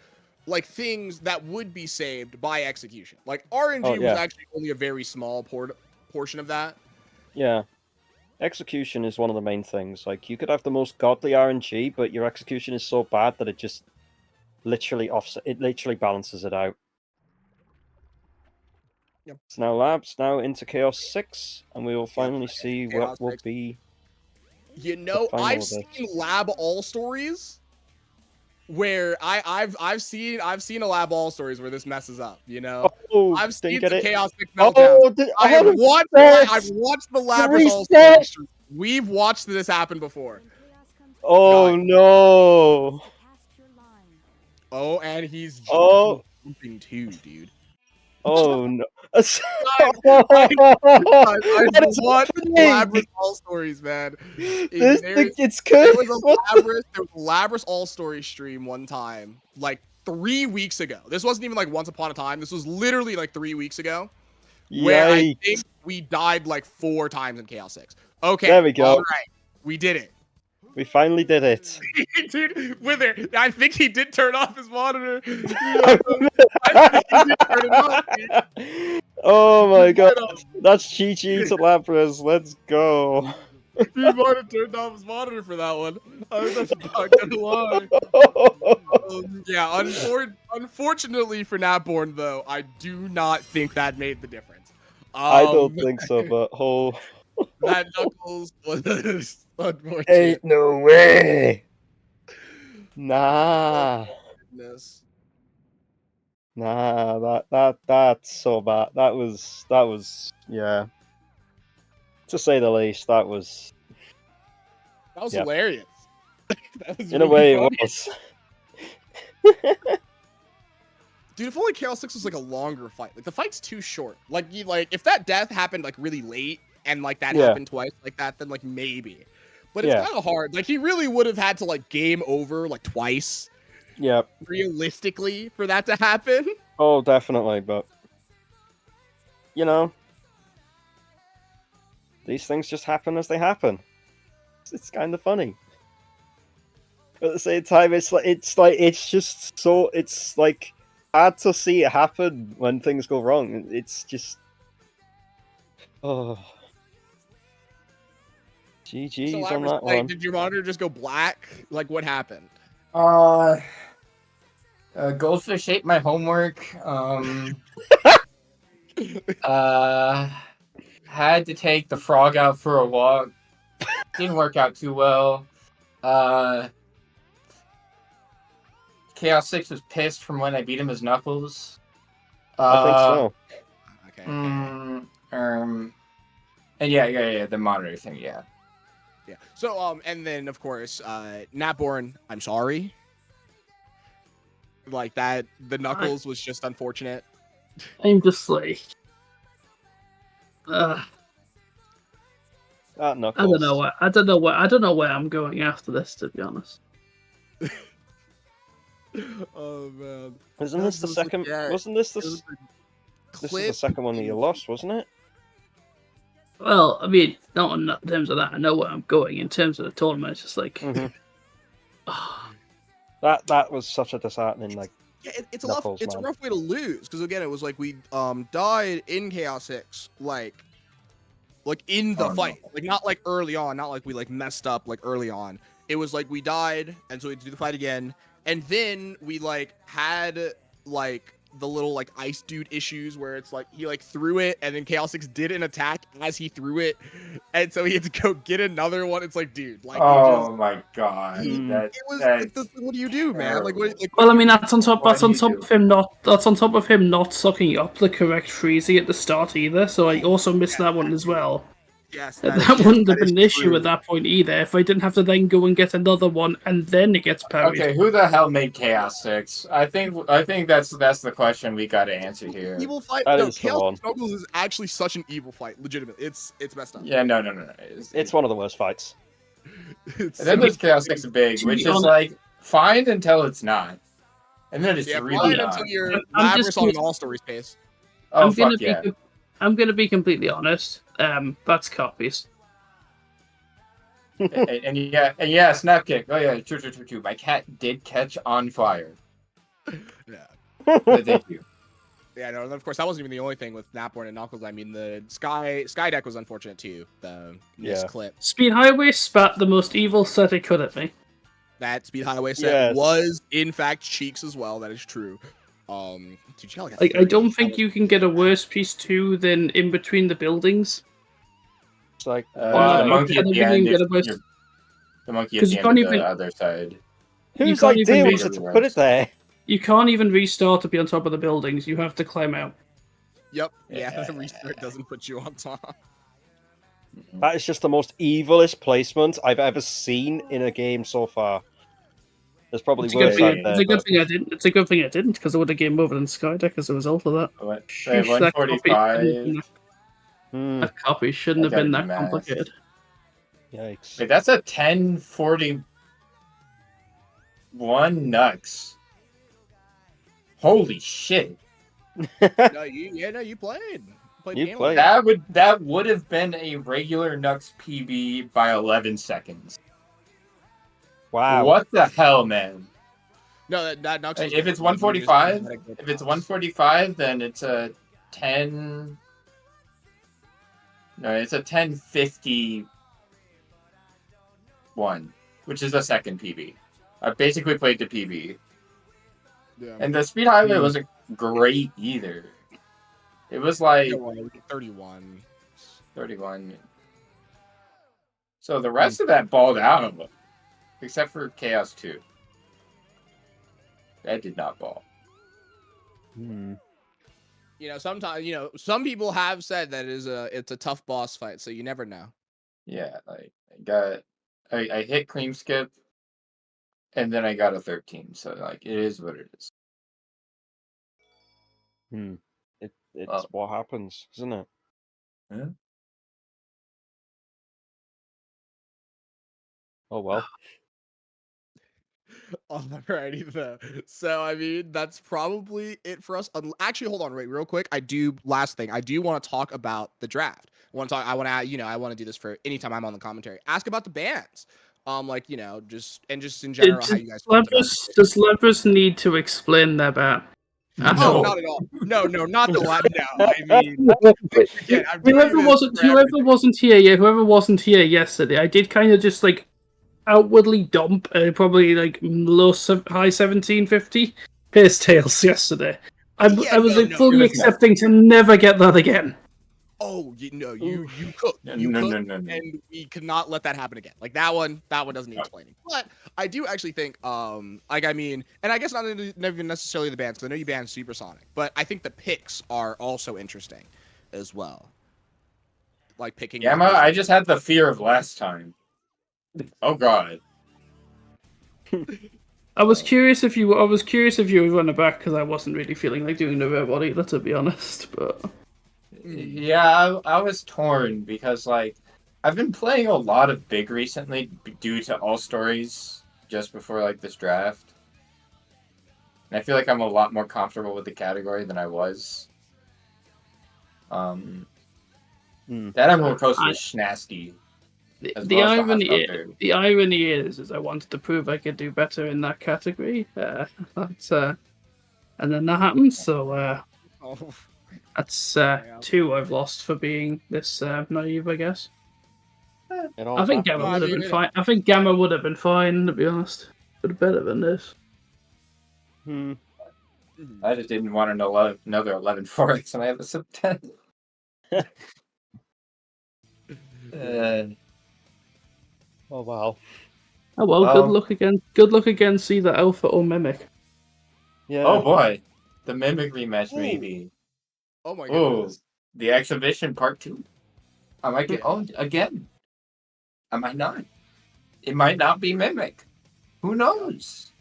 Speaker 8: like things that would be saved by execution. Like, RNG
Speaker 11: Oh,
Speaker 8: was
Speaker 11: yeah.
Speaker 8: actually only a very small portion of that.
Speaker 11: Yeah. Execution is one of the main things. Like, you could have the most godly RNG, but your execution is so bad that it just literally balances it out.
Speaker 8: Yep.
Speaker 11: So now Labs, now into Chaos 6, and we will finally
Speaker 8: Yep,
Speaker 11: see
Speaker 8: Chaos
Speaker 11: what will
Speaker 8: 6.
Speaker 11: be.
Speaker 8: You know,
Speaker 11: final
Speaker 8: I've
Speaker 11: of it.
Speaker 8: seen lab all stories where I've seen a lab all stories where this messes up. You know,
Speaker 11: Oh,
Speaker 8: I've
Speaker 11: didn't
Speaker 8: seen
Speaker 11: get
Speaker 8: the
Speaker 11: it.
Speaker 8: Chaos 6 meltdowns.
Speaker 11: Oh,
Speaker 8: I have watched the Labrys all
Speaker 11: reset.
Speaker 8: stories. We've watched this happen before.
Speaker 11: Oh no!
Speaker 8: Oh, and he's
Speaker 11: Oh.
Speaker 8: jumping too, dude.
Speaker 11: Oh no!
Speaker 8: I've
Speaker 11: What is
Speaker 8: watched
Speaker 11: happening?
Speaker 8: Labrys all stories, man.
Speaker 11: This thing, it's
Speaker 8: There
Speaker 11: good.
Speaker 8: was a Labrys all story stream one time, like 3 weeks ago. This wasn't even like once upon a time. This was literally like 3 weeks ago, where I
Speaker 11: Yikes.
Speaker 8: think we died like 4 times in Chaos 6. Okay,
Speaker 11: There we go.
Speaker 8: all right, we did it.
Speaker 11: We finally did it.
Speaker 8: Dude, Wither, I think he did turn off his monitor. I think he did turn it off, dude.
Speaker 11: Oh my god,
Speaker 8: might have.
Speaker 11: that's GG to Labrys. Let's go.
Speaker 8: He might have turned off his monitor for that one. That's not gonna lie. Yeah, unfortunately for Natborn, though, I do not think that made the difference.
Speaker 11: I don't think so, but
Speaker 8: that Knuckles was unfortunate.
Speaker 11: ain't no way. Nah.
Speaker 8: Goodness.
Speaker 11: Nah, that's so bad. That was yeah. To say the least, that was yep.
Speaker 8: Hilarious. That was
Speaker 11: in a
Speaker 8: really
Speaker 11: way
Speaker 8: funny.
Speaker 11: it was.
Speaker 8: Dude, if only Chaos 6 was like a longer fight. Like the fight's too short. Like if that death happened like really late and like that happened twice like that, then like maybe. But it's kind of hard. Like he really would have had to like game over like twice.
Speaker 11: Yep.
Speaker 8: Realistically, for that to happen.
Speaker 11: Oh, definitely, but you know, these things just happen as they happen. It's kind of funny. But at the same time, it's just so it's like hard to see it happen when things go wrong. It's just GG's
Speaker 8: So,
Speaker 11: on that
Speaker 8: like,
Speaker 11: one.
Speaker 8: did your monitor just go black? Like, what happened?
Speaker 12: Goldfish ate my homework. Had to take the frog out for a walk. Didn't work out too well. Chaos 6 was pissed from when I beat him as Knuckles.
Speaker 11: I think so.
Speaker 8: Okay.
Speaker 12: And yeah, the monitor thing, yeah.
Speaker 8: Yeah. So, and then of course, Natborn, I'm sorry. Like that, the Knuckles was just unfortunate.
Speaker 1: I'm just like,
Speaker 11: That Knuckles.
Speaker 1: I don't know where I'm going after this, to be honest.
Speaker 8: Oh man.
Speaker 11: Wasn't this the second? Wasn't this the? This is the second one that you lost, wasn't it?
Speaker 1: Well, I mean, not in terms of that. I know where I'm going. In terms of the tournament, it's just like
Speaker 11: that was such a disheartening
Speaker 8: Yeah, it's a rough way to lose because again, it was like we died in Chaos 6, like in the fight, like not like early on, not like we like messed up like early on. It was like we died, and so we had to do the fight again, and then we like had like the little like ice dude issues where it's like he like threw it and then Chaos 6 did an attack as he threw it, and so he had to go get another one. It's like, dude, like
Speaker 12: my god,
Speaker 8: what do you do, man? Like,
Speaker 1: well, I mean, that's on top of him not sucking up the correct freezy at the start either. So I also missed that one as well.
Speaker 8: Yes,
Speaker 13: That
Speaker 8: yes,
Speaker 13: wouldn't have
Speaker 8: that is
Speaker 13: been an issue
Speaker 8: true.
Speaker 13: at that point either. If I didn't have to then go and get another one and then it gets parried.
Speaker 12: Okay, who the hell made Chaos 6? I think that's the question we got to answer here.
Speaker 8: Evil fight.
Speaker 11: That
Speaker 8: No,
Speaker 11: is the
Speaker 8: Chaos
Speaker 11: one.
Speaker 8: Struggles is actually such an evil fight. Legitimate. It's messed up.
Speaker 12: Yeah, no.
Speaker 11: It's one of the worst fights.
Speaker 12: And then there's Chaos 6 Big,
Speaker 13: To be
Speaker 12: which is
Speaker 13: honest-
Speaker 12: like fine until it's not, and then it's
Speaker 8: Yeah,
Speaker 12: really
Speaker 8: fine
Speaker 12: not.
Speaker 8: until you're
Speaker 13: I'm just
Speaker 8: Labrys on an
Speaker 13: gonna-
Speaker 8: all stories pace.
Speaker 12: Oh
Speaker 13: I'm gonna
Speaker 12: fuck
Speaker 13: be
Speaker 12: yeah!
Speaker 13: I'm gonna be completely honest. That's copies.
Speaker 12: and yeah, snap kick. Oh yeah, true. My cat did catch on fire.
Speaker 8: Yeah.
Speaker 12: But thank you.
Speaker 8: Yeah, no, and of course that wasn't even the only thing with Natborn and Knuckles. I mean, the Sky deck was unfortunate too. The misclip.
Speaker 13: Speed Highway spat the most evil set it could at me.
Speaker 8: That Speed Highway set
Speaker 11: Yes.
Speaker 8: was in fact Cheeks as well. That is true. Dude, you got like a
Speaker 13: Like, I
Speaker 8: 30.
Speaker 13: don't think you can get a worse piece 2 than In Between the Buildings.
Speaker 11: It's like,
Speaker 12: The
Speaker 13: wow.
Speaker 12: monkey
Speaker 13: I
Speaker 12: at
Speaker 13: don't
Speaker 12: the
Speaker 13: think you
Speaker 12: end.
Speaker 13: can get a
Speaker 12: If
Speaker 13: worse-
Speaker 12: you're- The monkey at
Speaker 13: 'Cause
Speaker 12: the
Speaker 13: you
Speaker 12: end
Speaker 13: can't
Speaker 12: of the
Speaker 13: even-
Speaker 12: other side.
Speaker 11: whose
Speaker 13: can't
Speaker 11: idea
Speaker 13: even
Speaker 11: was
Speaker 12: make
Speaker 11: it to
Speaker 12: it
Speaker 11: put it there?
Speaker 13: You can't even restart to be on top of the buildings. You have to climb out.
Speaker 8: Yep. Yeah,
Speaker 12: Yeah.
Speaker 8: the restart doesn't put you on top.
Speaker 11: That is just the most evilest placement I've ever seen in a game so far. There's probably
Speaker 13: It's a good
Speaker 11: worse
Speaker 13: thing.
Speaker 11: out there.
Speaker 13: It's a good
Speaker 11: but-
Speaker 13: thing I didn't. It's a good thing I didn't, because I would have game over in Skydeck as a result of that.
Speaker 12: What?
Speaker 13: Sheesh, that copy
Speaker 12: 145.
Speaker 11: Hmm,
Speaker 13: That copy shouldn't
Speaker 12: I
Speaker 13: have been
Speaker 12: gotta
Speaker 13: that
Speaker 12: do math.
Speaker 13: complicated.
Speaker 11: yikes.
Speaker 12: Wait, that's a 1041 Nux. Holy shit!
Speaker 8: No, you played. Played
Speaker 11: You
Speaker 8: the game
Speaker 11: played.
Speaker 12: That would have been a regular Nux PB by 11 seconds.
Speaker 11: Wow.
Speaker 12: What the hell, man?
Speaker 8: No, that Nux was
Speaker 12: If
Speaker 8: good.
Speaker 12: it's 145,
Speaker 8: You just-
Speaker 12: if it's 145, then it's a 10. No, it's a 1051, which is the second PB. I basically played the PB,
Speaker 8: Yeah.
Speaker 12: and the Speed Highway wasn't great either. It was like
Speaker 8: 31.
Speaker 12: 31. So the rest of that balled out, except for Chaos 2. That did not ball.
Speaker 8: You know, sometimes some people have said that it's a tough boss fight, so you never know.
Speaker 12: Yeah, like I hit cream skip, and then I got a 13. So like it is what it is.
Speaker 11: It's what happens, isn't it?
Speaker 12: Yeah.
Speaker 11: Oh well.
Speaker 8: Alrighty though. So I mean, that's probably it for us. Actually, hold on, wait, real quick. Last thing. I do want to talk about the draft. I want to do this for anytime I'm on the commentary. Ask about the bands. Just in general, how you guys felt about it.
Speaker 13: Does Labrys need to explain their ban?
Speaker 8: No, not at all. No, not the Latin now. I mean, again, I'm doing
Speaker 13: whoever
Speaker 8: this
Speaker 13: wasn't
Speaker 8: for
Speaker 13: whoever
Speaker 8: everything.
Speaker 13: wasn't here, yeah, whoever wasn't here yesterday, I did kind of just like outwardly dump probably like high 1750 Pierce Tails yesterday. I was like fully accepting to never get that again.
Speaker 8: Oh, you cooked. You
Speaker 12: No.
Speaker 8: and we could not let that happen again. Like that one doesn't need explaining. But I do actually think, and I guess not even necessarily the bands, because I know you banned Supersonic, but I think the picks are also interesting as well. Like picking
Speaker 12: Gamma, I just had the fear of last time. Oh god.
Speaker 13: I was curious if you were running back, because I wasn't really feeling like doing the robot either, to be honest. But
Speaker 12: Yeah, I was torn because like I've been playing a lot of big recently due to all stories just before like this draft. And I feel like I'm a lot more comfortable with the category than I was. That Emerald Coast was schnasty.
Speaker 13: the irony is I wanted to prove I could do better in that category. And then that happened. So that's 2 I've lost for being this naive, I guess. I think Gamma would have been fine. I think Gamma would have been fine, to be honest, but better than this.
Speaker 12: I just didn't want another 11 4x, and I have a sub 10.
Speaker 11: Oh wow.
Speaker 13: Oh well, good luck again. Good luck again. See the Alpha or Mimic.
Speaker 11: Yeah.
Speaker 12: Oh boy, the Mimic rematch maybe.
Speaker 8: Oh my
Speaker 12: Oh,
Speaker 8: goodness.
Speaker 12: the exhibition part 2. I might get owned again. I might not. It might not be Mimic. Who knows?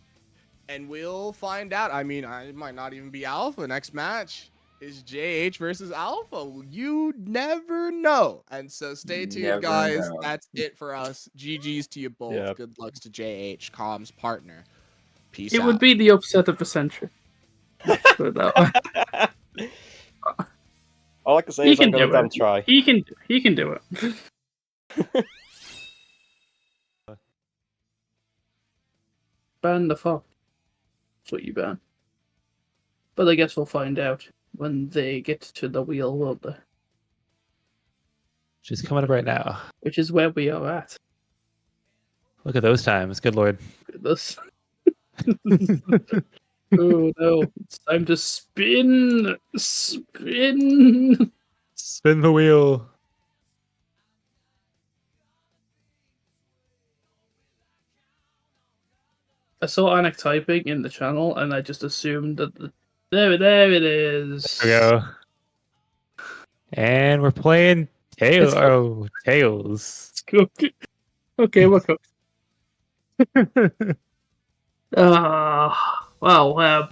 Speaker 8: And we'll find out. I mean, it might not even be Alpha. Next match is JH versus Alpha. You never know. And so stay tuned,
Speaker 12: Never
Speaker 8: guys.
Speaker 12: know.
Speaker 8: That's it for us. GG's to you both.
Speaker 11: Yep.
Speaker 8: Good lucks to JH, Com's partner. Peace
Speaker 13: It
Speaker 8: out.
Speaker 13: would be the upset of the century. Put it that way.
Speaker 11: All I can say
Speaker 13: He
Speaker 11: is I'm
Speaker 13: can
Speaker 11: gonna
Speaker 13: do
Speaker 11: damn
Speaker 13: it.
Speaker 11: try.
Speaker 13: He can do it. Ban the fuck. That's what you ban. But I guess we'll find out when they get to the wheel, won't they?
Speaker 14: She's coming up right now.
Speaker 13: Which is where we are at.
Speaker 14: Look at those times. Good lord.
Speaker 13: Look at this. Oh no, it's time to spin! Spin!
Speaker 14: Spin the wheel.
Speaker 13: I saw Anik typing in the channel and I just assumed that there it is.
Speaker 14: There we go. And we're playing
Speaker 13: It's
Speaker 14: Tails.
Speaker 13: cooked. Okay, we're cooked. Well,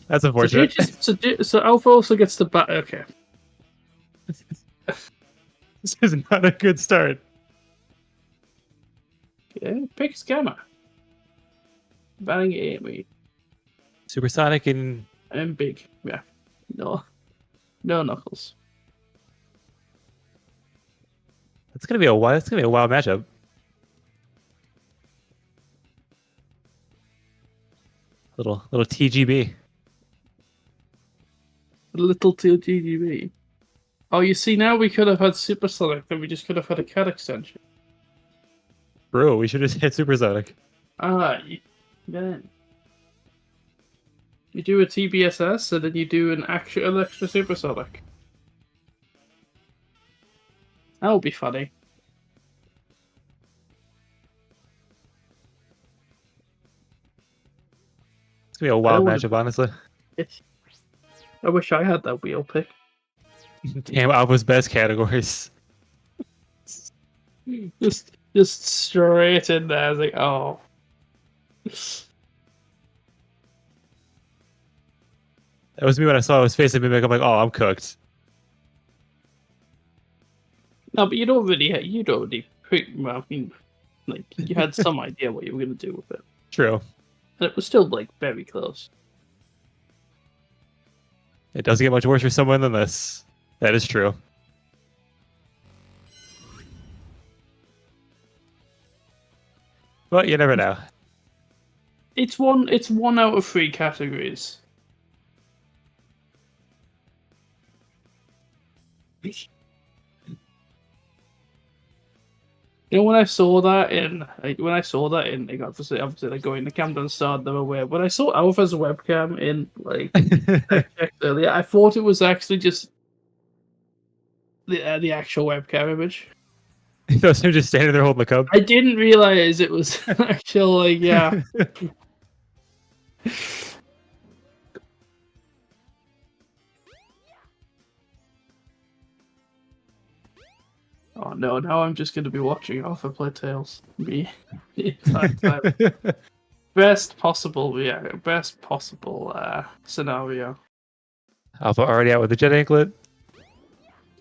Speaker 14: That's unfortunate.
Speaker 13: So Alpha also gets the bat. Okay.
Speaker 14: This is not a good start.
Speaker 13: Okay, pick Scammer. Banning Amy.
Speaker 14: Supersonic and
Speaker 13: Big. Yeah. No Knuckles.
Speaker 14: It's gonna be a wild matchup. Little TGB.
Speaker 13: Little TGB. Oh, you see, now we could have had Supersonic, then we just could have had a cat extension.
Speaker 14: Bro, we should have hit Supersonic.
Speaker 13: Then you do a TBSS, and then you do an actual extra Supersonic. That would be funny.
Speaker 14: It's gonna be a wild matchup, honestly.
Speaker 13: I wish I had that wheel pick.
Speaker 14: Damn, Alpha's best categories.
Speaker 13: Just straight in there. I was like, oh.
Speaker 14: That was me when I saw his face and Mimic. I'm like, oh, I'm cooked.
Speaker 13: No, but you'd already well, I mean, like, you had some idea what you were going to do with it.
Speaker 14: True.
Speaker 13: And it was still, like, very close.
Speaker 14: It doesn't get much worse for someone than this. That is true. But you never know.
Speaker 13: It's one out of 3 categories. You know, when I saw that in like, obviously like going to Camden Star, they were weird. When I saw Alpha's webcam in like I checked earlier, I thought it was actually just the actual webcam image.
Speaker 14: You thought him just standing there holding the cup?
Speaker 13: I didn't realize it was actual like yeah. Oh no! Now I'm just going to be watching Alpha play Tails. Me, best possible scenario.
Speaker 14: Alpha already out with the jet anklet.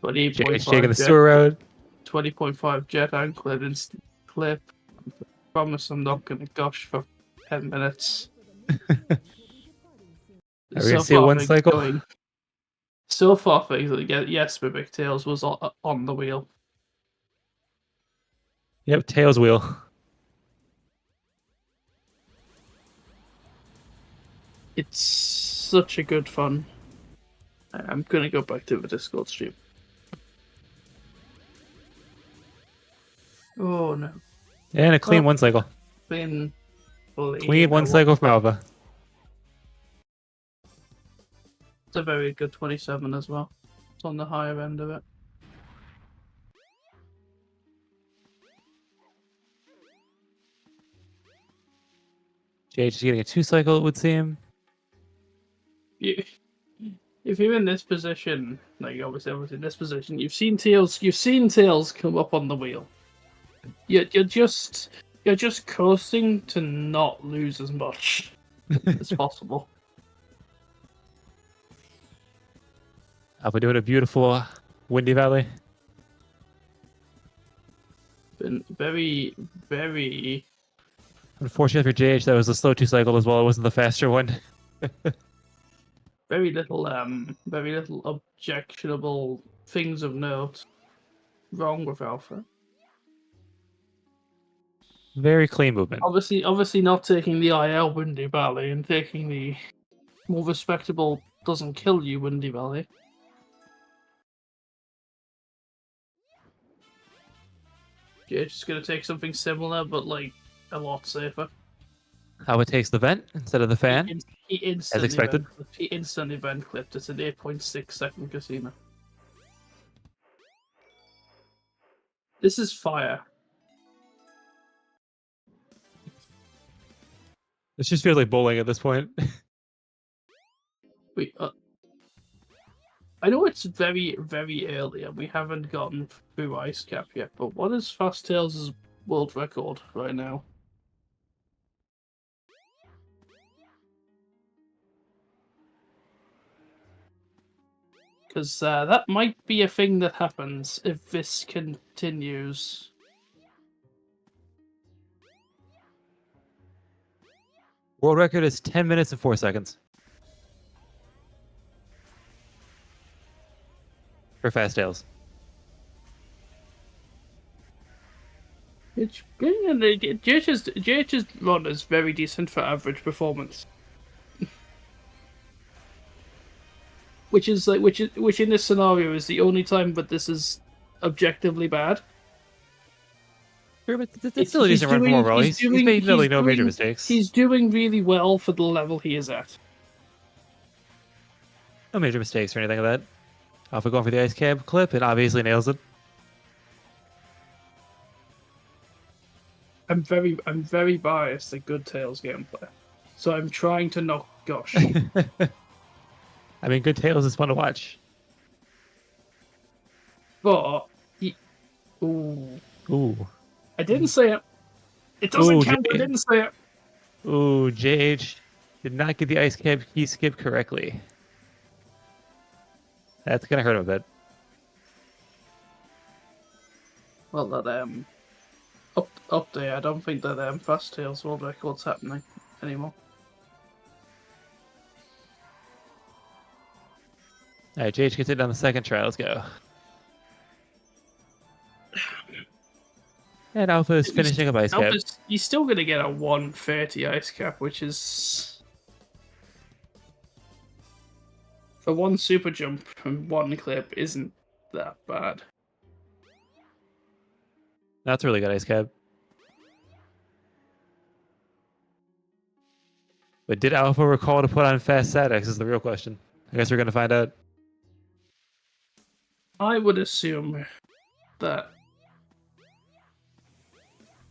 Speaker 13: 20.5
Speaker 14: shaking the sewer road.
Speaker 13: 20.5 jet anklet instant clip. Promise I'm not going to gush for 10 minutes.
Speaker 14: Are we going to see one cycle?
Speaker 13: So far, things like yes, Mimic Tails was on the wheel.
Speaker 14: Yep, Tails wheel.
Speaker 13: It's such a good fun. I'm gonna go back to the Discord stream. Oh no.
Speaker 14: And a clean one cycle. Clean one cycle from Alpha.
Speaker 13: It's a very good 27 as well. It's on the higher end of it.
Speaker 14: JH is getting a 2 cycle, it would seem.
Speaker 13: if you're in this position, like obviously I was in this position, you've seen tails come up on the wheel. You're just coasting to not lose as much as possible.
Speaker 14: We're doing a beautiful windy valley.
Speaker 13: Been very, very.
Speaker 14: Unfortunately for JH, that was the slow 2 cycle as well. It wasn't the faster one.
Speaker 13: Very little objectionable things of note wrong with Alpha.
Speaker 14: Very clean movement.
Speaker 13: Obviously not taking the IL Windy Valley and taking the more respectable doesn't kill you Windy Valley. Yeah, just gonna take something similar, but like a lot safer.
Speaker 14: It takes the vent instead of the fan, as expected.
Speaker 13: He instant event clipped. It's an 8.6 second casino. This is fire.
Speaker 14: This just feels like bowling at this point.
Speaker 13: Wait, I know it's very, very early and we haven't gotten through Ice Cap yet, but what is Fast Tails' world record right now? Because that might be a thing that happens if this continues.
Speaker 14: World record is 10 minutes and 4 seconds. For Fast Tails.
Speaker 13: JH's run is very decent for average performance. Which in this scenario is the only time but this is objectively bad.
Speaker 14: Sure, but it's still a decent run for overall. He's made really no major mistakes.
Speaker 13: He's doing really well for the level he is at.
Speaker 14: No major mistakes or anything like that. Alpha going for the ice cab clip and obviously nails it.
Speaker 13: I'm very biased at Good Tails gameplay, so I'm trying to not gosh.
Speaker 14: I mean, Good Tails is fun to watch.
Speaker 13: But
Speaker 14: Ooh.
Speaker 13: I didn't say it. It doesn't count. I
Speaker 14: JH.
Speaker 13: didn't say it.
Speaker 14: Ooh, JH did not get the ice cab key skip correctly. That's gonna hurt him a bit.
Speaker 13: Well, that up there, I don't think that Fast Tails world record's happening anymore.
Speaker 14: Alright, JH gets it on the second try. Let's go. And Alpha is finishing up ice cap.
Speaker 13: You're still going to get a 130 ice cap, which is... For one super jump and one clip isn't that bad.
Speaker 14: That's a really good ice cap. But did Alpha recall to put on fast SATX is the real question. I guess we're going to find out.
Speaker 13: I would assume that...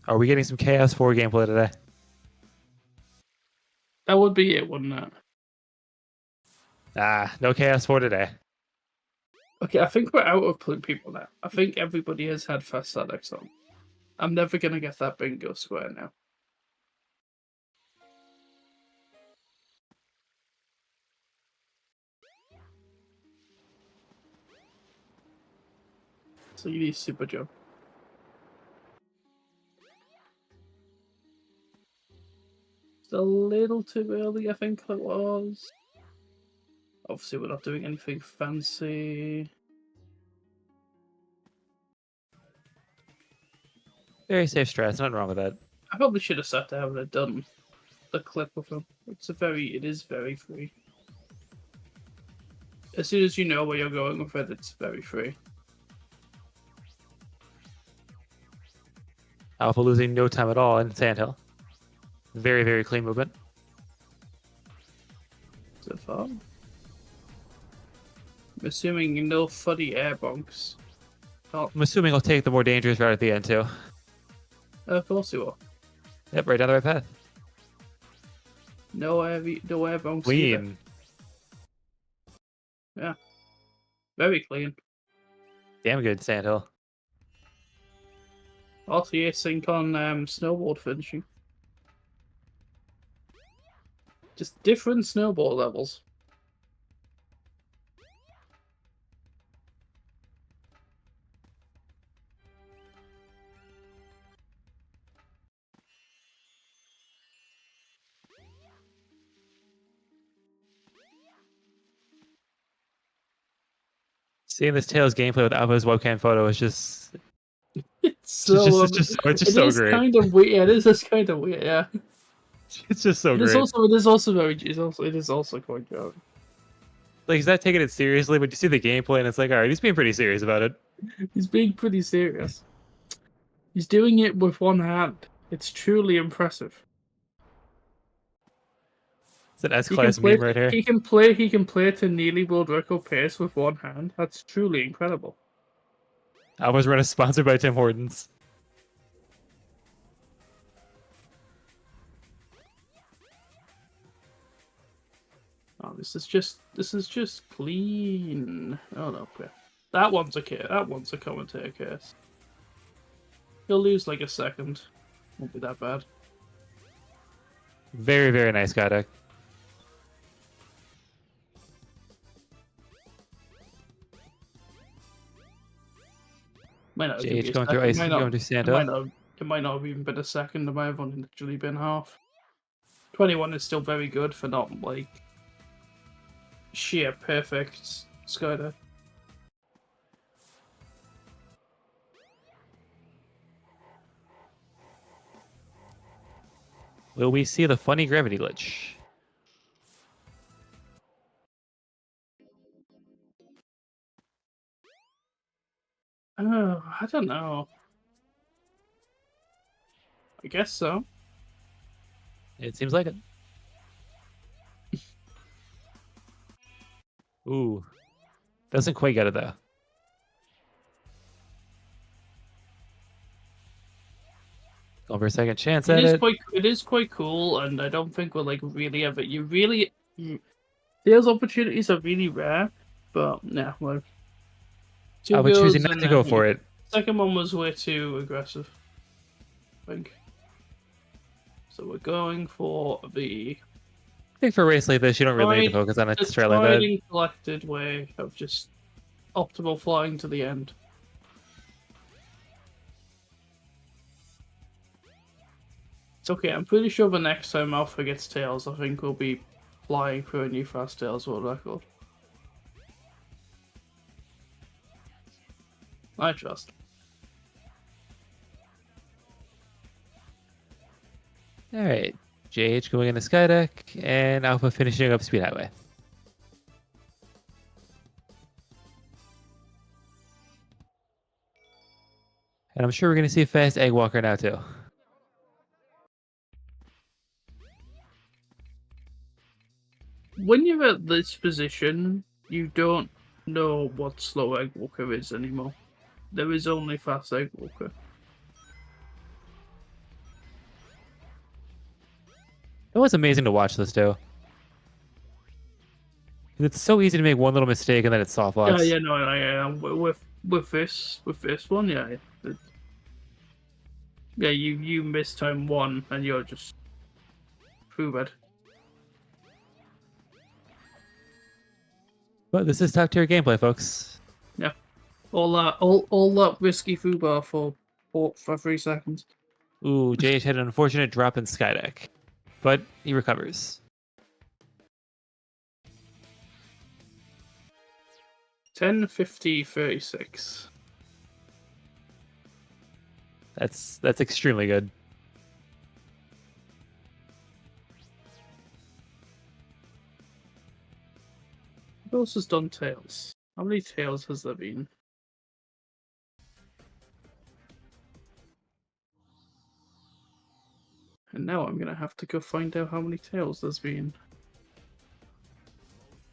Speaker 14: Are we getting some Chaos 4 gameplay today?
Speaker 13: That would be it, wouldn't it?
Speaker 14: No Chaos 4 today.
Speaker 13: Okay, I think we're out of people now. I think everybody has had fast SATX on. I'm never going to get that bingo square now. So you need super jump. It's a little too early, I think it was. Obviously, we're not doing anything fancy.
Speaker 14: Very safe strats, nothing wrong with that.
Speaker 13: I probably should have sat down and done the clip with him. It is very free. As soon as you know where you're going with it, it's very free.
Speaker 14: Alpha losing no time at all in Sandhill. Very, very clean movement.
Speaker 13: So far. I'm assuming no fuddy air bonks. Oh.
Speaker 14: I'm assuming I'll take the more dangerous route at the end, too.
Speaker 13: Of course you will.
Speaker 14: Yep, right down the right path.
Speaker 13: No air bonks.
Speaker 14: Clean.
Speaker 13: Either. Yeah. Very clean.
Speaker 14: Damn good, Sandhill.
Speaker 13: RTA sync on snowboard finishing. Just different snowboard levels.
Speaker 14: Seeing this Tails gameplay with Alpha's webcam photo is just
Speaker 13: It's
Speaker 14: just so great.
Speaker 13: Kind of weird. Yeah, it is just kind of weird. Yeah.
Speaker 14: It's just so
Speaker 13: It
Speaker 14: great.
Speaker 13: is also very. It is also quite good.
Speaker 14: Like he's not taking it seriously, but you see the gameplay and it's like, all right, he's being pretty serious about it.
Speaker 13: He's being pretty serious. He's doing it with one hand. It's truly impressive.
Speaker 14: It's an S-class meme right here.
Speaker 13: He can play to nearly world record pace with one hand. That's truly incredible.
Speaker 14: Alpha's Run is sponsored by Tim Hortons.
Speaker 13: Oh, this is just clean. Oh no, that one's a commentator case. He'll lose like a second. Won't be that bad.
Speaker 14: Very, very nice guy deck.
Speaker 13: Might not
Speaker 14: JH going through ice, going to Santa.
Speaker 13: It might not have even been a second. It might have only literally been half. 21 is still very good for not like sheer perfect Skydive.
Speaker 14: Will we see the funny gravity glitch?
Speaker 13: Oh, I don't know. I guess so.
Speaker 14: It seems like it. Ooh. Doesn't quite get it though. Going for a second chance at it.
Speaker 13: It is quite cool, and I don't think we're like really ever. Those opportunities are really rare, but yeah, well.
Speaker 14: I would choose not to go for it.
Speaker 13: Second one was way too aggressive, I think. So we're going for the.
Speaker 14: I think for a race like this, you don't really need to focus on a strat like that.
Speaker 13: The collected way of just optimal flying to the end. It's okay, I'm pretty sure the next time Alpha gets Tails, I think we'll be flying through a new Fast Tails world record. I trust.
Speaker 14: Alright. JH going into Skydeck, and Alpha finishing up Speed Highway. And I'm sure we're going to see a fast Egg Walker now, too.
Speaker 13: When you're at this position, you don't know what slow Egg Walker is anymore. There is only fast Egg Walker.
Speaker 14: It was amazing to watch this, too. It's so easy to make one little mistake and then it's soft locks.
Speaker 13: Yeah, with this one, yeah. Yeah, you miss time one and you're just through bed.
Speaker 14: But this is top tier gameplay, folks.
Speaker 13: Yeah, all that risky foobar for 3 seconds.
Speaker 14: Ooh, JH had an unfortunate drop in Skydeck, but he recovers.
Speaker 13: 10-50-36.
Speaker 14: That's extremely good.
Speaker 13: Who else has done Tails? How many Tails has there been? And now I'm gonna have to go find out how many Tails there's been.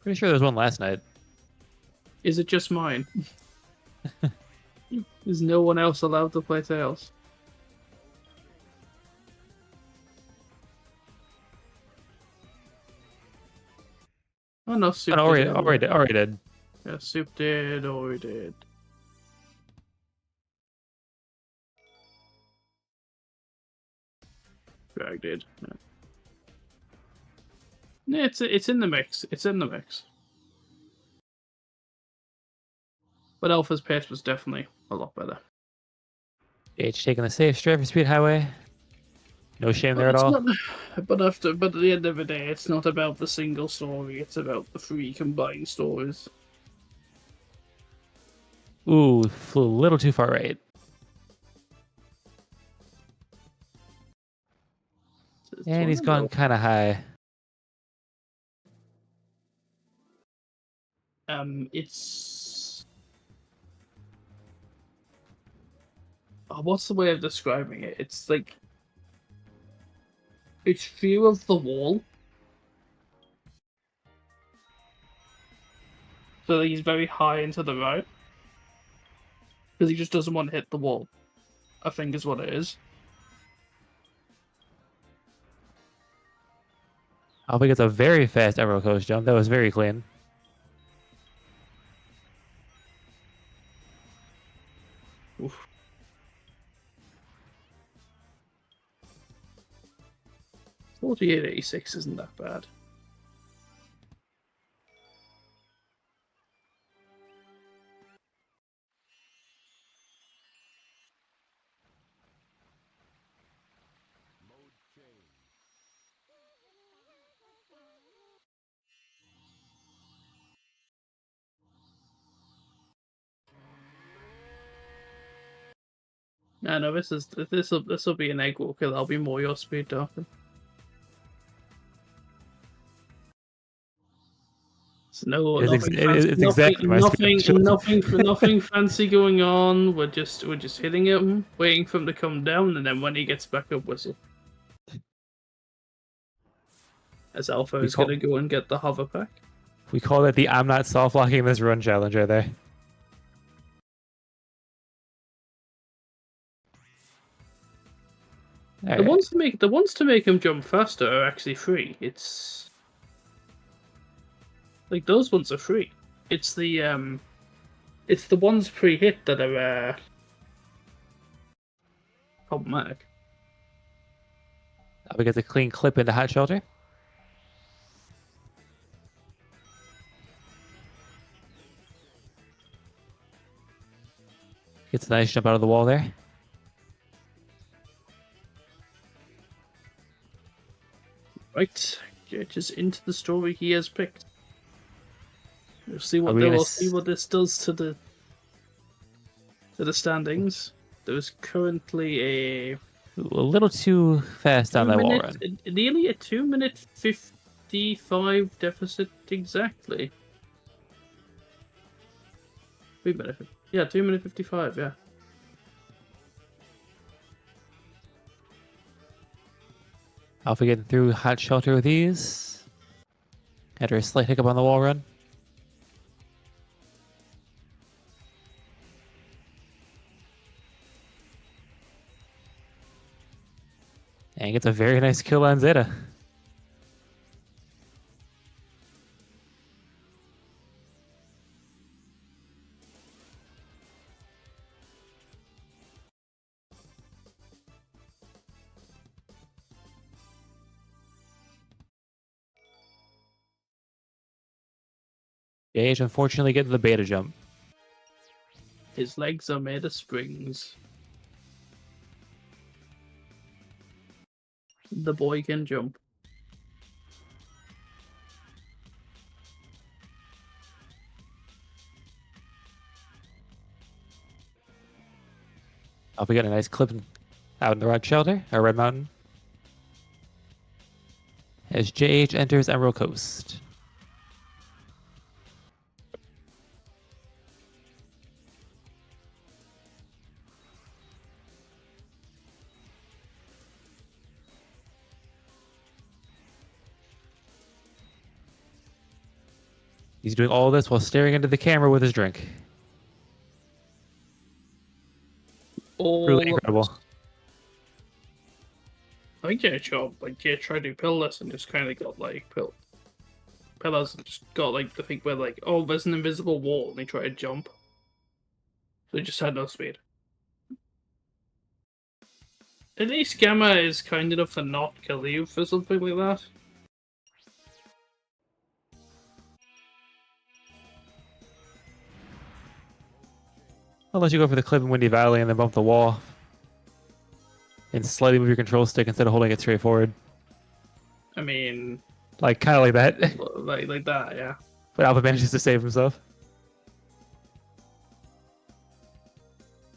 Speaker 14: Pretty sure there was one last night.
Speaker 13: Is it just mine? Is no one else allowed to play Tails? Oh no, Super
Speaker 14: Auri did.
Speaker 13: Yeah, Soup did, Auri did. Drag did. Yeah, it's in the mix. It's in the mix. But Alpha's pace was definitely a lot better.
Speaker 14: H taking the safe straight for Speed Highway. No shame there at all.
Speaker 13: But at the end of the day, it's not about the single story. It's about the 3 combined stories.
Speaker 14: Ooh, flew a little too far right. And he's gone kind of high.
Speaker 13: It's... what's the way of describing it? It's like... It's fear of the wall. So he's very high into the right. Because he just doesn't want to hit the wall. I think is what it is.
Speaker 14: I think it's a very fast Emerald Coast jump. That was very clean.
Speaker 13: Oof. $48.86 isn't that bad. No, this will be an egg walker. That'll be more your speed, Darken. So nothing fancy going on. We're just hitting him, waiting for him to come down, and then when he gets back up, whistle. As Alpha is gonna go and get the hover pack.
Speaker 14: We call it the I'm not soft locking this run challenge right there.
Speaker 13: The ones to make him jump faster are actually free. It's like those ones are free. It's the ones pre-hit that are problematic.
Speaker 14: We get the clean clip into Hot Shelter. Gets a nice jump out of the wall there.
Speaker 13: Right, just into the story he has picked. We'll see what this does to the standings. There's currently a
Speaker 14: little too fast on that wall run.
Speaker 13: Nearly a 2-minute 55 deficit exactly. 2-minute 55. Yeah.
Speaker 14: Alpha getting through Hot Shelter with ease. After a slight hiccup on the wall run. And gets a very nice kill on Zeta. Gage unfortunately getting the beta jump.
Speaker 13: His legs are made of springs. The boy can jump.
Speaker 14: Alpha getting a nice clip out in the Red Shelter, or Red Mountain. As JH enters Emerald Coast. He's doing all this while staring into the camera with his drink. Really incredible.
Speaker 13: I think tried to pill this and just kind of got like pillars and just got like the thing where like, oh, there's an invisible wall, and they try to jump. So they just had no speed. At least Gamma is kind enough to not kill you for something like that.
Speaker 14: Unless you go for the clip in Windy Valley and then bump the wall. And slightly move your control stick instead of holding it straight forward.
Speaker 13: I mean...
Speaker 14: Like, kind of like that.
Speaker 13: like that, yeah.
Speaker 14: But Alpha manages to save himself.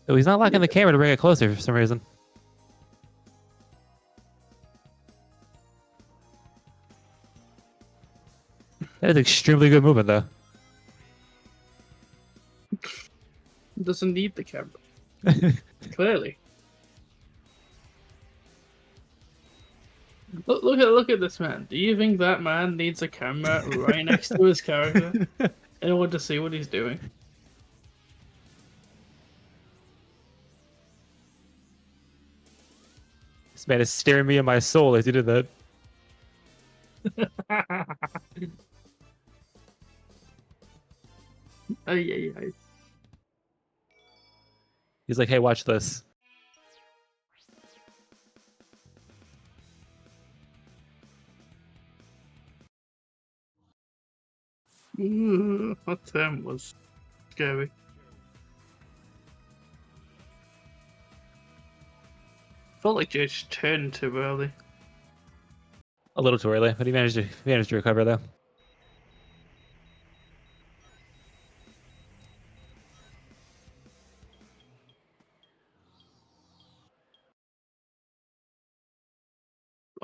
Speaker 14: Oh, he's not locking the camera to bring it closer for some reason. That is extremely good movement, though.
Speaker 13: Doesn't need the camera. Clearly. Look at this man. Do you think that man needs a camera right next to his character in order to see what he's doing?
Speaker 14: This man is staring me in my soul as he did that.
Speaker 13: Ay.
Speaker 14: He's like, hey, watch this.
Speaker 13: That term was scary. Felt like Jay turned too early.
Speaker 14: A little too early, but he managed to recover though.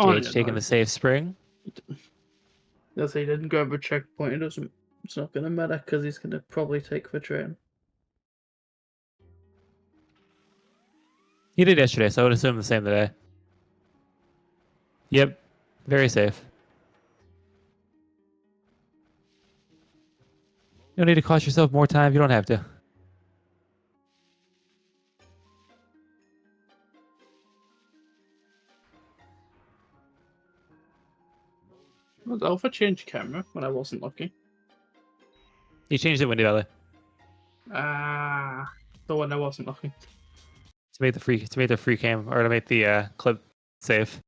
Speaker 14: Jade's taking the safe spring.
Speaker 13: Yes, he didn't grab a checkpoint. It's not gonna matter because he's gonna probably take the train.
Speaker 14: He did yesterday, so I would assume the same today. Yep, very safe. You don't need to cost yourself more time if you don't have to.
Speaker 13: Was Alpha change camera when I wasn't looking?
Speaker 14: He changed it, Windy Valley.
Speaker 13: So when I wasn't looking.
Speaker 14: To make the free cam or to make the clip safe.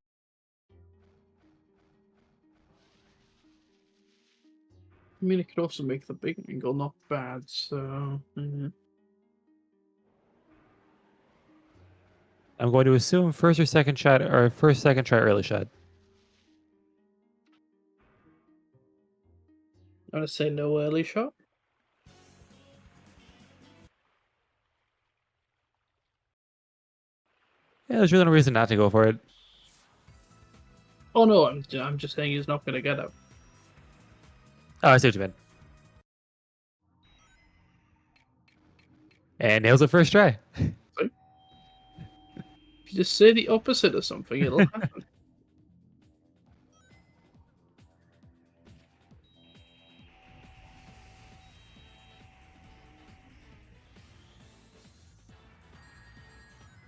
Speaker 13: I mean, it could also make the big angle not bad. So.
Speaker 14: I'm going to assume first or second shot or second try early shot.
Speaker 13: I'm gonna say no early shot.
Speaker 14: Yeah, there's really no reason not to go for it.
Speaker 13: Oh no, I'm just saying he's not gonna get it.
Speaker 14: Oh, I see what you meant. And nails it first try.
Speaker 13: If you just say the opposite of something, it'll happen.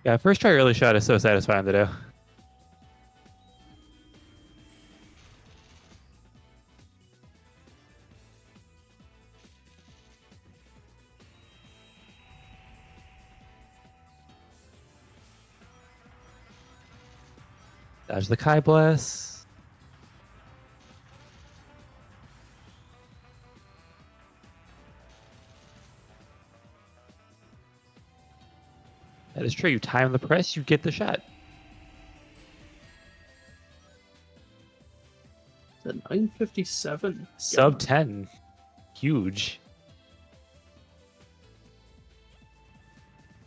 Speaker 14: Yeah, first try early shot is so satisfying to do. Dodge the Kai Bless. That is true. You time the press, you get the shot.
Speaker 13: The 957.
Speaker 14: Sub 10. Huge.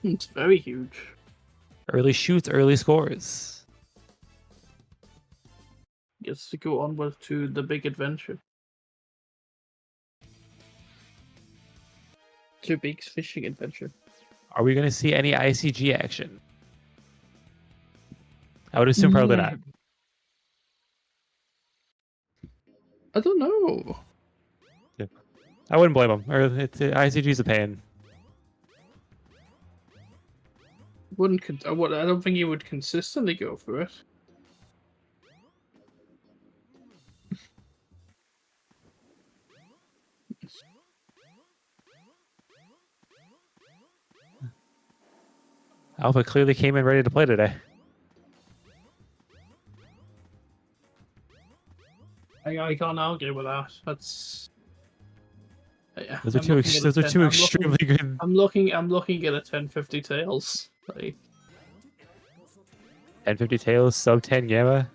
Speaker 13: It's very huge.
Speaker 14: Early shoots, early scores.
Speaker 13: Gets to go onward to the big adventure. To big fishing adventure.
Speaker 14: Are we going to see any ICG action? I would assume probably not.
Speaker 13: I don't know.
Speaker 14: Yeah. I wouldn't blame him. ICG's a pain.
Speaker 13: I don't think he would consistently go for it.
Speaker 14: Alpha clearly came in ready to play today.
Speaker 13: I can't argue with that. That's. Yeah,
Speaker 14: Those are two extremely good.
Speaker 13: I'm looking at a 1050 tails. Like,
Speaker 14: 1050 tails, sub 10 gamma.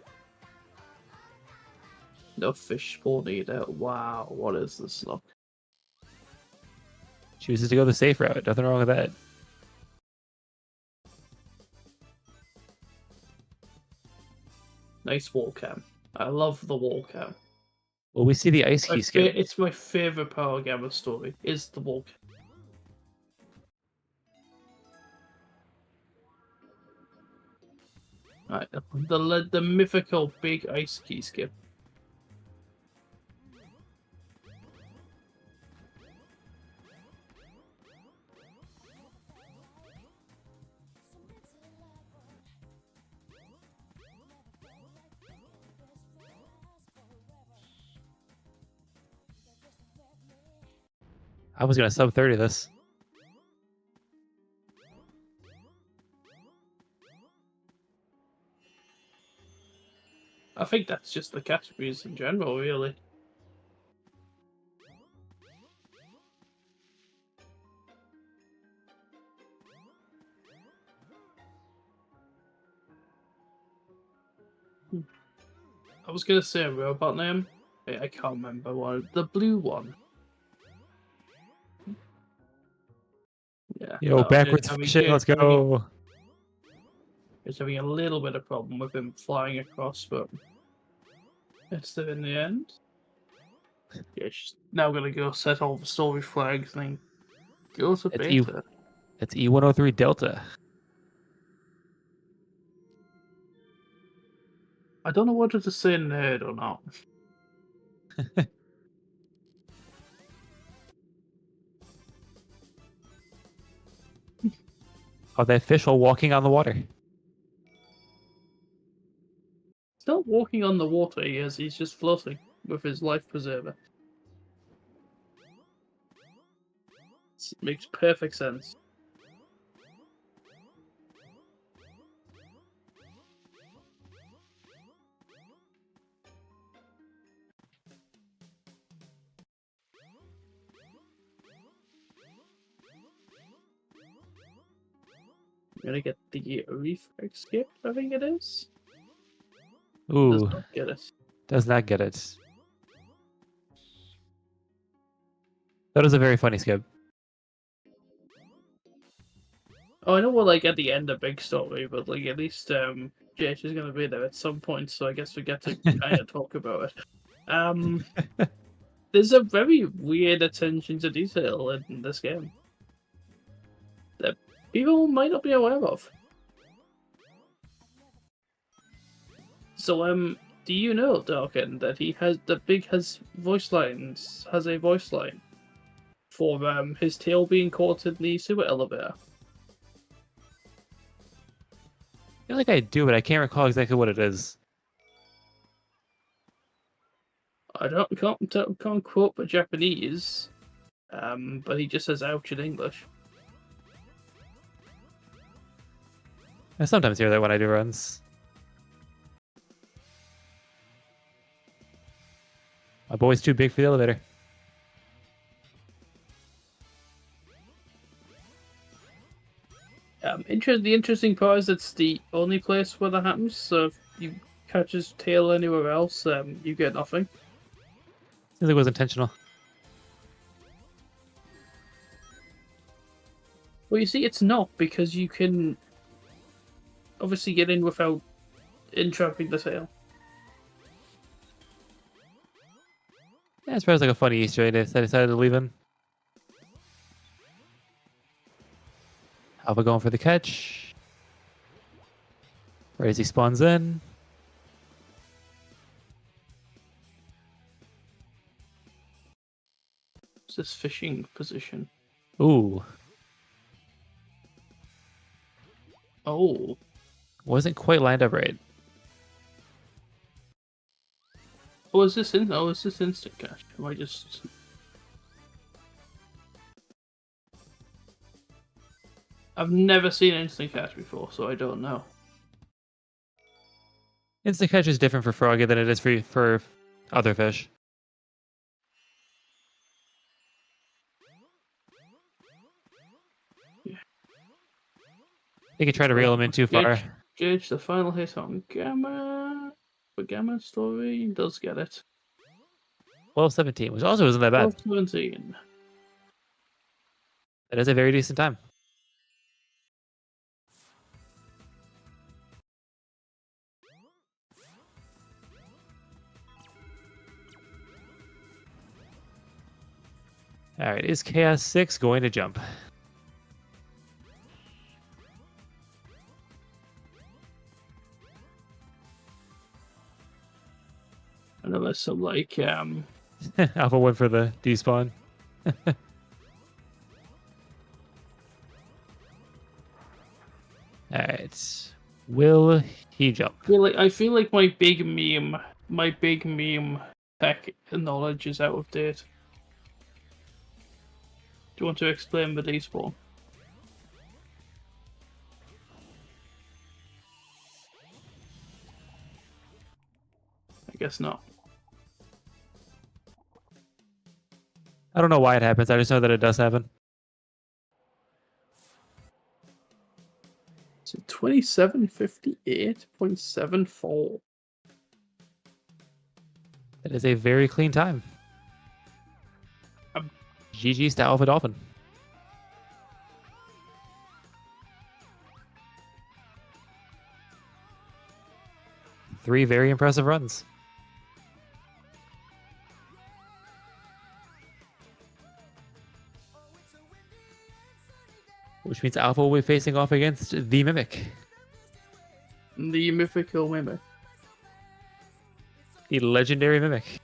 Speaker 13: no fish spawn either. Wow, what is this look?
Speaker 14: Chooses to go the safe route. Nothing wrong with that.
Speaker 13: Nice wall cam. I love the wall cam.
Speaker 14: Well, we see the ice key skip.
Speaker 13: It's my favorite Power Gamma story. Is the wall cam. Right, the mythical big ice key skip.
Speaker 14: I was gonna sub 30 this.
Speaker 13: I think that's just the categories in general, really. I was gonna say a robot name. I can't remember one. The blue one. Yeah.
Speaker 14: Yo, backwards shit. Let's go.
Speaker 13: It's having a little bit of problem with him flying across, but it's still in the end. Yeah, she's now gonna go set all the story flags and then go to beta.
Speaker 14: It's E103 Delta.
Speaker 13: I don't know whether to say nerd or not.
Speaker 14: Oh, that fish while walking on the water.
Speaker 13: He's not walking on the water, he's just floating with his life preserver. It makes perfect sense. I'm gonna get the reflex skip, I think it is.
Speaker 14: Ooh.
Speaker 13: Does not get it.
Speaker 14: Does not get it. That was a very funny skip.
Speaker 13: Oh, I know we're like at the end of big story, but like at least JH is gonna be there at some point, so I guess we get to kind of talk about it. There's a very weird attention to detail in this game that people might not be aware of. So, do you know, Darken, that the pig has a voice line for his tail being caught in the sewer elevator?
Speaker 14: I feel like I do, but I can't recall exactly what it is.
Speaker 13: I can't quote the Japanese, but he just says "ouch" in English.
Speaker 14: I sometimes hear that when I do runs. My boy's too big for the elevator.
Speaker 13: The interesting part is it's the only place where that happens. So if you catch his tail anywhere else, you get nothing.
Speaker 14: Seems like it was intentional.
Speaker 13: Well, you see, it's not, because you can obviously get in without entrapping the tail.
Speaker 14: Yeah, it's probably like a funny Easter egg they decided to leave in. Alpha going for the catch. Right as he spawns in.
Speaker 13: What's this fishing position?
Speaker 14: Ooh.
Speaker 13: Oh.
Speaker 14: Wasn't quite lined up right.
Speaker 13: Oh, is this instant catch? Am I just... I've never seen instant catch before, so I don't know.
Speaker 14: Instant catch is different for Froggy than it is for other fish. You can try to reel him in too far.
Speaker 13: Gauge the final hit on Gamma. For Gamma story, does get it.
Speaker 14: 12-17, which also isn't that bad.
Speaker 13: 12-17.
Speaker 14: That is a very decent time. Alright, is Chaos 6 going to jump?
Speaker 13: Unless some like
Speaker 14: Alpha went for the despawn. Alright. Will he jump?
Speaker 13: I feel like my big meme tech knowledge is out of date. Do you want to explain the despawn? I guess not.
Speaker 14: I don't know why it happens. I just know that it does happen.
Speaker 13: So 27:58.74.
Speaker 14: That is a very clean time. GG's to AlphaDolphin. Three very impressive runs. Which means Alpha will be facing off against TheMimik.
Speaker 13: The mythical Mimic.
Speaker 14: The legendary Mimic.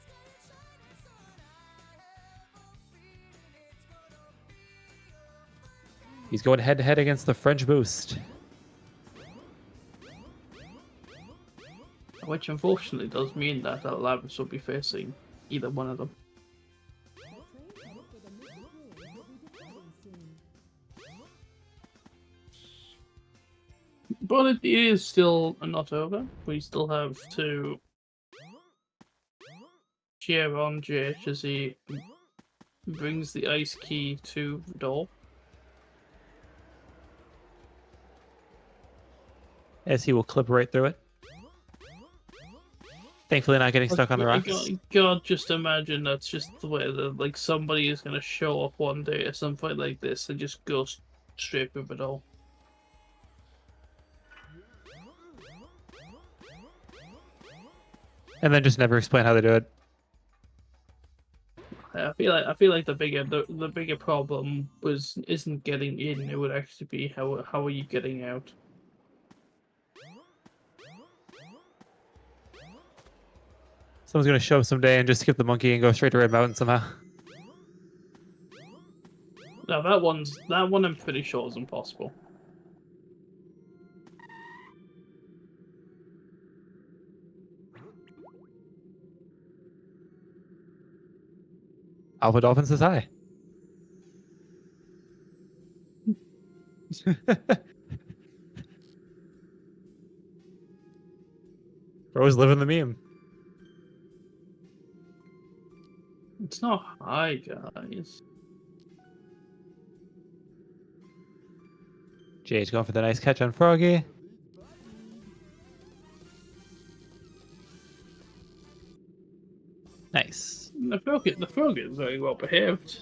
Speaker 14: He's going head-to-head against the French Boost.
Speaker 13: Which unfortunately does mean that Labrys will be facing either one of them. But it is still not over. We still have to cheer on JH as he brings the ice key to the door.
Speaker 14: As he will clip right through it. Thankfully not getting stuck on the rocks.
Speaker 13: God, just imagine that's just the way that like somebody is going to show up one day at some point like this and just go straight through the door.
Speaker 14: And then just never explain how they do it.
Speaker 13: I feel like the bigger problem isn't getting in. It would actually be how are you getting out?
Speaker 14: Someone's gonna show up someday and just skip the monkey and go straight to Red Mountain somehow.
Speaker 13: Now that one I'm pretty sure is impossible.
Speaker 14: AlphaDolphin says hi. Bro's living the meme.
Speaker 13: It's not hi, guys.
Speaker 14: Jay's going for the nice catch on Froggy. Nice.
Speaker 13: The frog is very well behaved.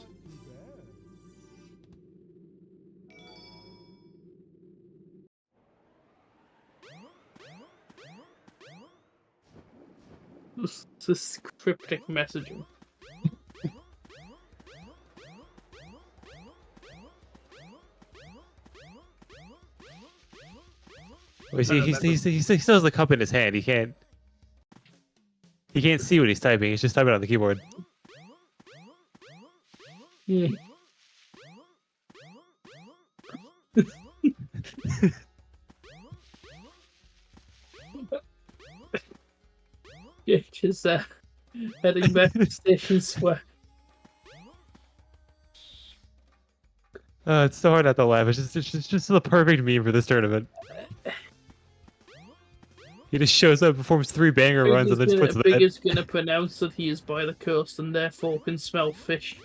Speaker 13: This cryptic messaging.
Speaker 14: Well, he still has the cup in his hand. He can't see what he's typing. He's just typing on the keyboard.
Speaker 13: Yeah. Yeah, just heading back to Station Square.
Speaker 14: It's so hard not to laugh. It's just the perfect meme for this tournament. He just shows up, performs 3 banger runs, and then puts that.
Speaker 13: Big is gonna pronounce that he is by the coast and therefore can smell fish.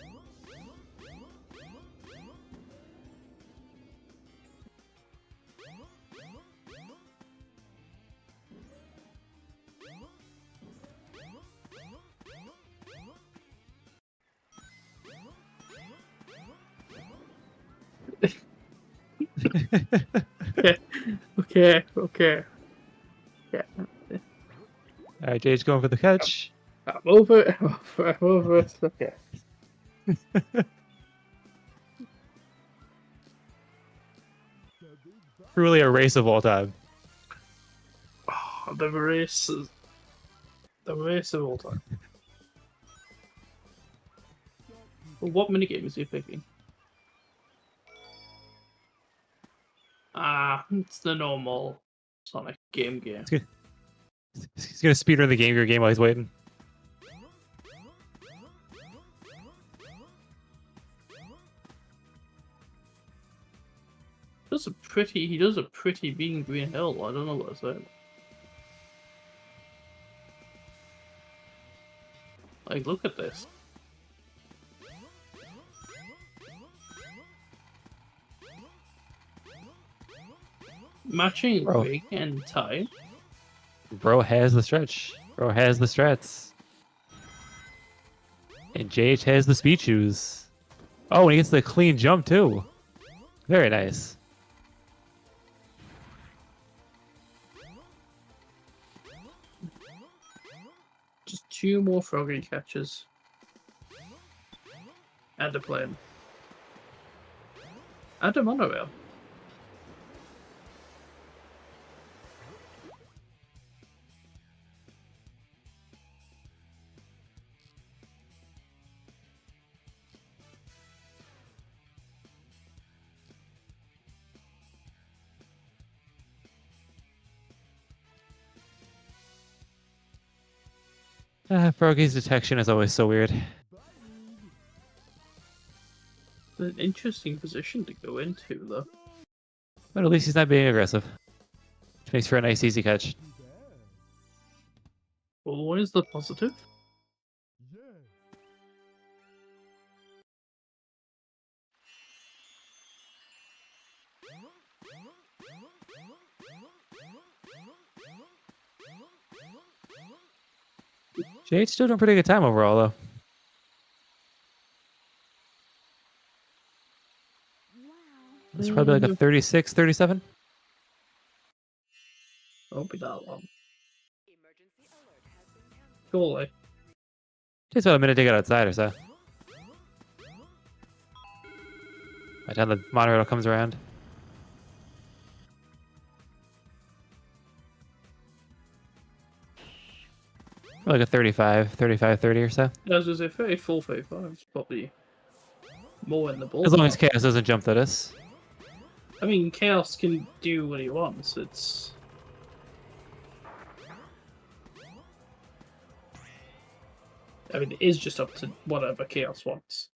Speaker 13: Okay. Yeah.
Speaker 14: Alright, Jade's going for the catch.
Speaker 13: I'm over it. I'm over it. Okay.
Speaker 14: Truly a race of all time.
Speaker 13: Oh, the race of all time. Well, what minigame is he picking? It's the normal Sonic game.
Speaker 14: He's gonna speedrun the Game Gear game while he's waiting.
Speaker 13: He does a pretty Mean Green Hill. I don't know what to say. Like, look at this. Matching rig and tie.
Speaker 14: Bro has the stretch. Bro has the strats. And JH has the speed shoes. Oh, and he gets the clean jump too. Very nice.
Speaker 13: Just 2 more froggy catches. And a plane. And a monorail.
Speaker 14: Froggy's detection is always so weird.
Speaker 13: An interesting position to go into, though.
Speaker 14: But at least he's not being aggressive. Which makes for a nice, easy catch.
Speaker 13: Always the positive.
Speaker 14: JH still doing pretty good time overall, though. It's probably like a 36, 37.
Speaker 13: Won't be that long. Surely.
Speaker 14: Takes about a minute to get outside or so. By the time the monorail comes around. Like a 35, 30 or so.
Speaker 13: As was a 34, 35. It's probably more in the ball.
Speaker 14: As long as Chaos doesn't jump at us.
Speaker 13: I mean, Chaos can do what he wants. It's... I mean, it is just up to whatever Chaos wants.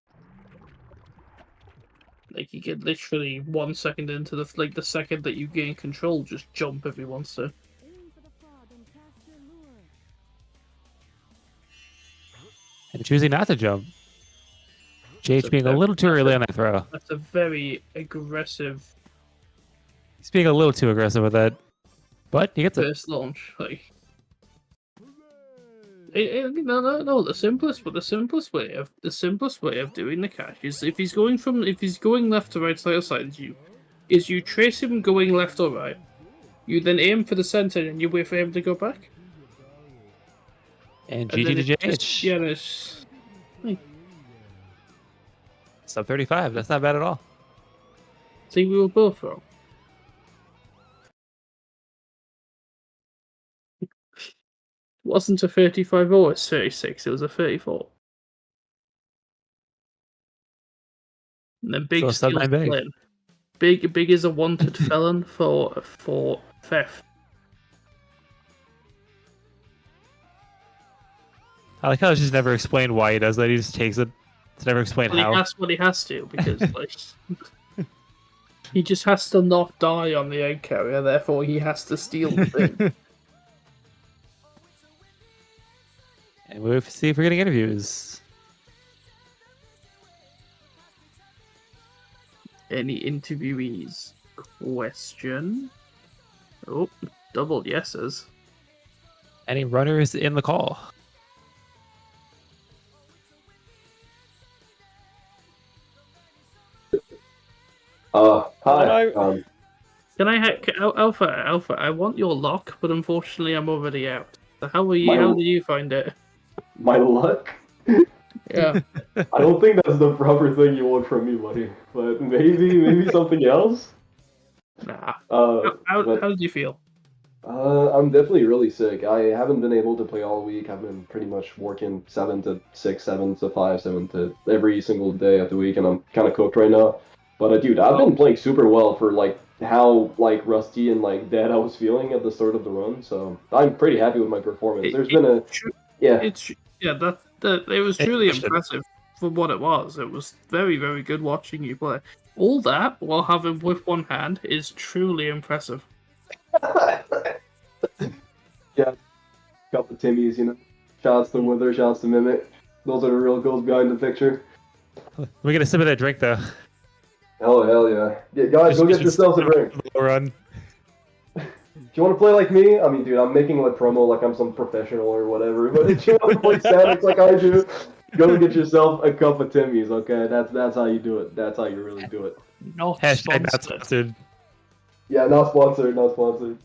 Speaker 13: Like, he could literally 1 second into the second that you gain control, just jump if he wants to.
Speaker 14: And choosing not to jump. JH being a little too early on that throw.
Speaker 13: That's a very aggressive...
Speaker 14: He's being a little too aggressive with that. But he gets it.
Speaker 13: First launch, like... No. The simplest way of doing the catch is if he's going left to right side or side is you trace him going left or right. You then aim for the center and you wait for him to go back.
Speaker 14: And GG to JH.
Speaker 13: Yeah, it's like,
Speaker 14: sub 35. That's not bad at all.
Speaker 13: See, we were both wrong. It wasn't a 35 or a 36. It was a 34. And then Big
Speaker 14: So
Speaker 13: steals the plane. Big is a wanted felon for theft.
Speaker 14: I like how it's just never explained why he does that. He just takes it. It's never explained how.
Speaker 13: He has to because like He just has to not die on the egg carrier, therefore he has to steal the thing.
Speaker 14: And we'll see if we're getting interviews.
Speaker 13: Any interviewees? Question. Oh, double yeses.
Speaker 14: Any runners in the call?
Speaker 15: Hi.
Speaker 13: Can I Alpha? I want your lock, but unfortunately I'm already out. So how were you?
Speaker 15: My-
Speaker 13: How did you find it?
Speaker 15: My luck?
Speaker 13: Yeah.
Speaker 15: I don't think that's the proper thing you want from me, buddy. But maybe something else.
Speaker 13: Nah.
Speaker 15: But-
Speaker 13: How did you feel?
Speaker 15: I'm definitely really sick. I haven't been able to play all week. I've been pretty much working 7 to 6, 7 to 5, 7 to every single day of the week, and I'm kind of cooked right now. But dude, I've been playing super well for like how like rusty and like dead I was feeling at the start of the run. So I'm pretty happy with my performance. There's been a
Speaker 13: That it was truly impressive for what it was. It was very, very good watching you play. All that while having with one hand is truly impressive.
Speaker 15: Yeah, couple Timmies, you know. Shouts to Wither, shouts to Mimic. Those are the real goals behind the picture.
Speaker 14: We get a sip of that drink though.
Speaker 15: Hell yeah. Yeah, guys, go get yourselves a drink.
Speaker 14: Run.
Speaker 15: If you want to play like me, I mean, dude, I'm making like promo like I'm some professional or whatever. But if you want to play Sonic like I do, go and get yourself a cup of Timmy's. Okay, that's how you do it. That's how you really do it.
Speaker 13: Not
Speaker 14: Not sponsored.
Speaker 15: Yeah, not sponsored, not sponsored.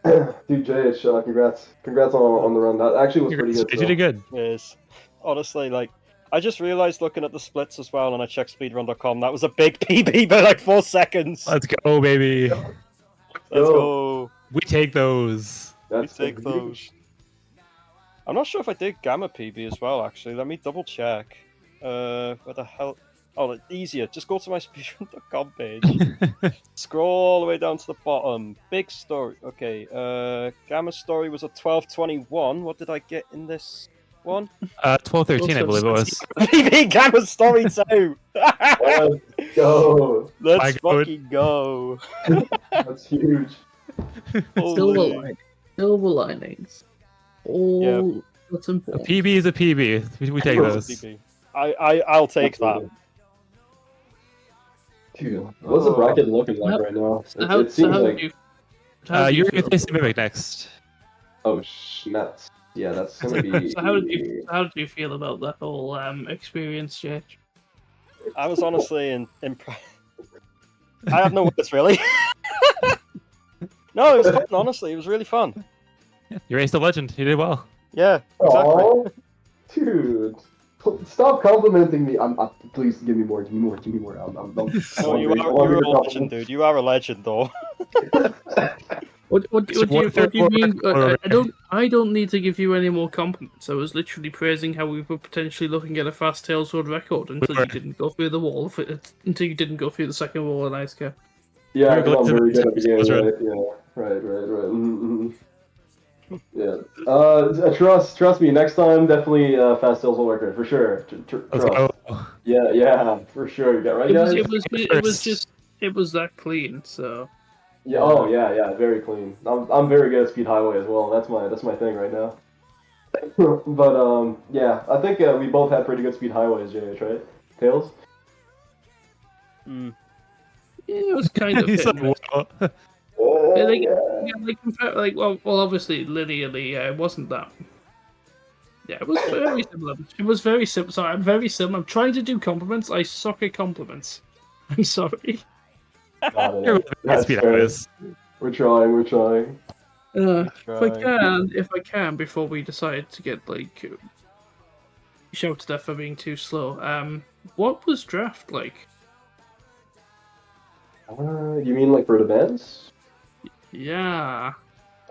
Speaker 15: Dude, JH, congrats on the run. That actually was pretty good.
Speaker 14: You did good.
Speaker 11: Yes. Honestly, like, I just realized looking at the splits as well, and I checked speedrun.com, that was a big PB by like 4 seconds.
Speaker 14: Let's go, baby.
Speaker 11: Let's go.
Speaker 14: We take those.
Speaker 11: We take those. I'm not sure if I did Gamma PB as well, actually. Let me double check. Where the hell? Oh, easier. Just go to my speedrun.com page. Scroll all the way down to the bottom. Big story. Okay. Gamma story was a 12:21. What did I get in this one?
Speaker 14: 12:13, I believe it was.
Speaker 11: PB Gamma story 2.
Speaker 15: Let's go.
Speaker 11: Let's fucking go.
Speaker 15: That's huge.
Speaker 13: Silver linings. All that's
Speaker 14: A
Speaker 13: important.
Speaker 14: PB is a PB. We take those.
Speaker 11: I'll take that.
Speaker 15: Dude, what's the bracket looking like right now? It seems like...
Speaker 14: You're going to face TheMimik next.
Speaker 15: Oh, nuts. Yeah, that's gonna be...
Speaker 13: So how did you feel about that whole experience, Jake?
Speaker 11: I was honestly impressed. I have no words, really. No, it was fun, honestly. It was really fun.
Speaker 14: You raced a legend. You did well.
Speaker 11: Yeah, exactly.
Speaker 15: Aww, dude. Stop complimenting me. Please give me more.
Speaker 11: No, you're a legend, dude. You are a legend, though.
Speaker 13: What do you mean? I don't need to give you any more compliments. I was literally praising how we were potentially looking at a fast Tails World record until you didn't go through the wall. Until you didn't go through the second wall in Ice Cap.
Speaker 15: Yeah, I'm very good at the game, right? Yeah, right. Mm-hmm. Yeah. Trust me. Next time, definitely Fast Tails World record for sure. Trust. Yeah, for sure. Yeah, right, guys.
Speaker 13: It was that clean. So.
Speaker 15: Yeah. Oh yeah. Very clean. I'm very good at Speed Highway as well. That's my thing right now. But yeah, I think we both had pretty good Speed Highways, JH, right? Tails.
Speaker 11: Hmm.
Speaker 13: Yeah, it was kind of. Well, obviously, linearly, it wasn't that. Yeah, it was very similar. It was very simple. Sorry, I'm very similar. I'm trying to do compliments. I suck at compliments. I'm sorry.
Speaker 15: That's fair. We're trying.
Speaker 13: If I can, before we decide to get shouted at for being too slow. What was draft like?
Speaker 15: You mean like for the bands?
Speaker 13: Yeah.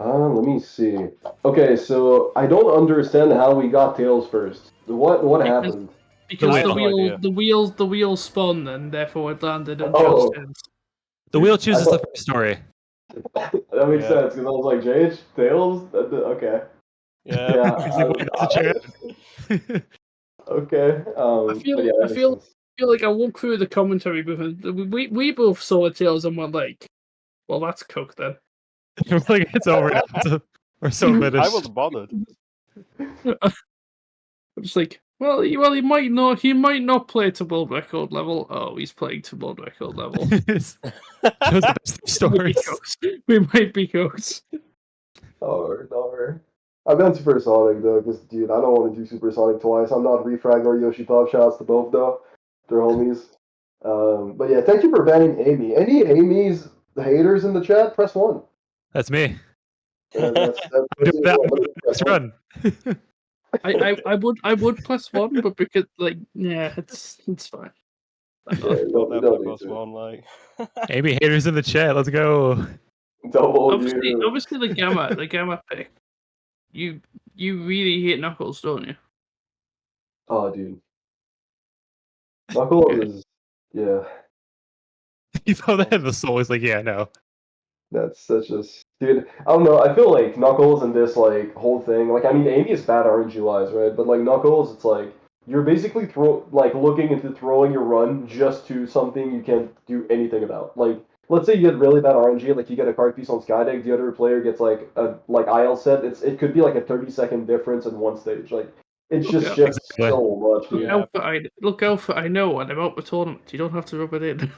Speaker 15: Let me see. Okay, so I don't understand how we got Tails first. What happened?
Speaker 13: Because the wheel spun and therefore it landed on
Speaker 15: Oh.
Speaker 13: Justin's.
Speaker 14: The wheel chooses the first story.
Speaker 15: That makes sense because I was like, JH, Tails? Okay.
Speaker 11: Yeah.
Speaker 15: Okay.
Speaker 13: feel like I walked through the commentary booth and we both saw Tails and were like, well, that's cooked then.
Speaker 14: We're like, it's over now. We're so finished.
Speaker 11: I wasn't bothered.
Speaker 13: I'm just like, well, he might not play to world record level. Oh, he's playing to world record level.
Speaker 14: Shows the best stories.
Speaker 13: We might be cooked.
Speaker 15: No. I've done Supersonic though, because dude, I don't want to do Supersonic twice. I'm not refrag or Yoshi Pop. Shouts to both though. They're homies. But yeah, thank you for banning Amy. Any Amy's haters in the chat? Press 1.
Speaker 14: That's me.
Speaker 15: That's
Speaker 14: Let's run.
Speaker 13: I would plus 1, but because it's fine.
Speaker 14: Amy haters in the chat. Let's go.
Speaker 13: Obviously the gamma pick. You really hate Knuckles, don't you?
Speaker 15: Oh, dude. Knuckles is
Speaker 14: You thought that the soul is like, yeah, no.
Speaker 15: That's such a dude. I don't know. I feel like Knuckles and this like whole thing. Like, I mean, Amy is bad RNG wise, right? But like Knuckles, it's like you're basically looking into throwing your run just to something you can't do anything about. Like, let's say you get really bad RNG, like you get a card piece on Skydeck, the other player gets like a IL set. It could be like a 30-second difference in one stage. Like, it's just shifts so much. Dude.
Speaker 13: Alpha, I know, and I'm out the tournament. You don't have to rub it in.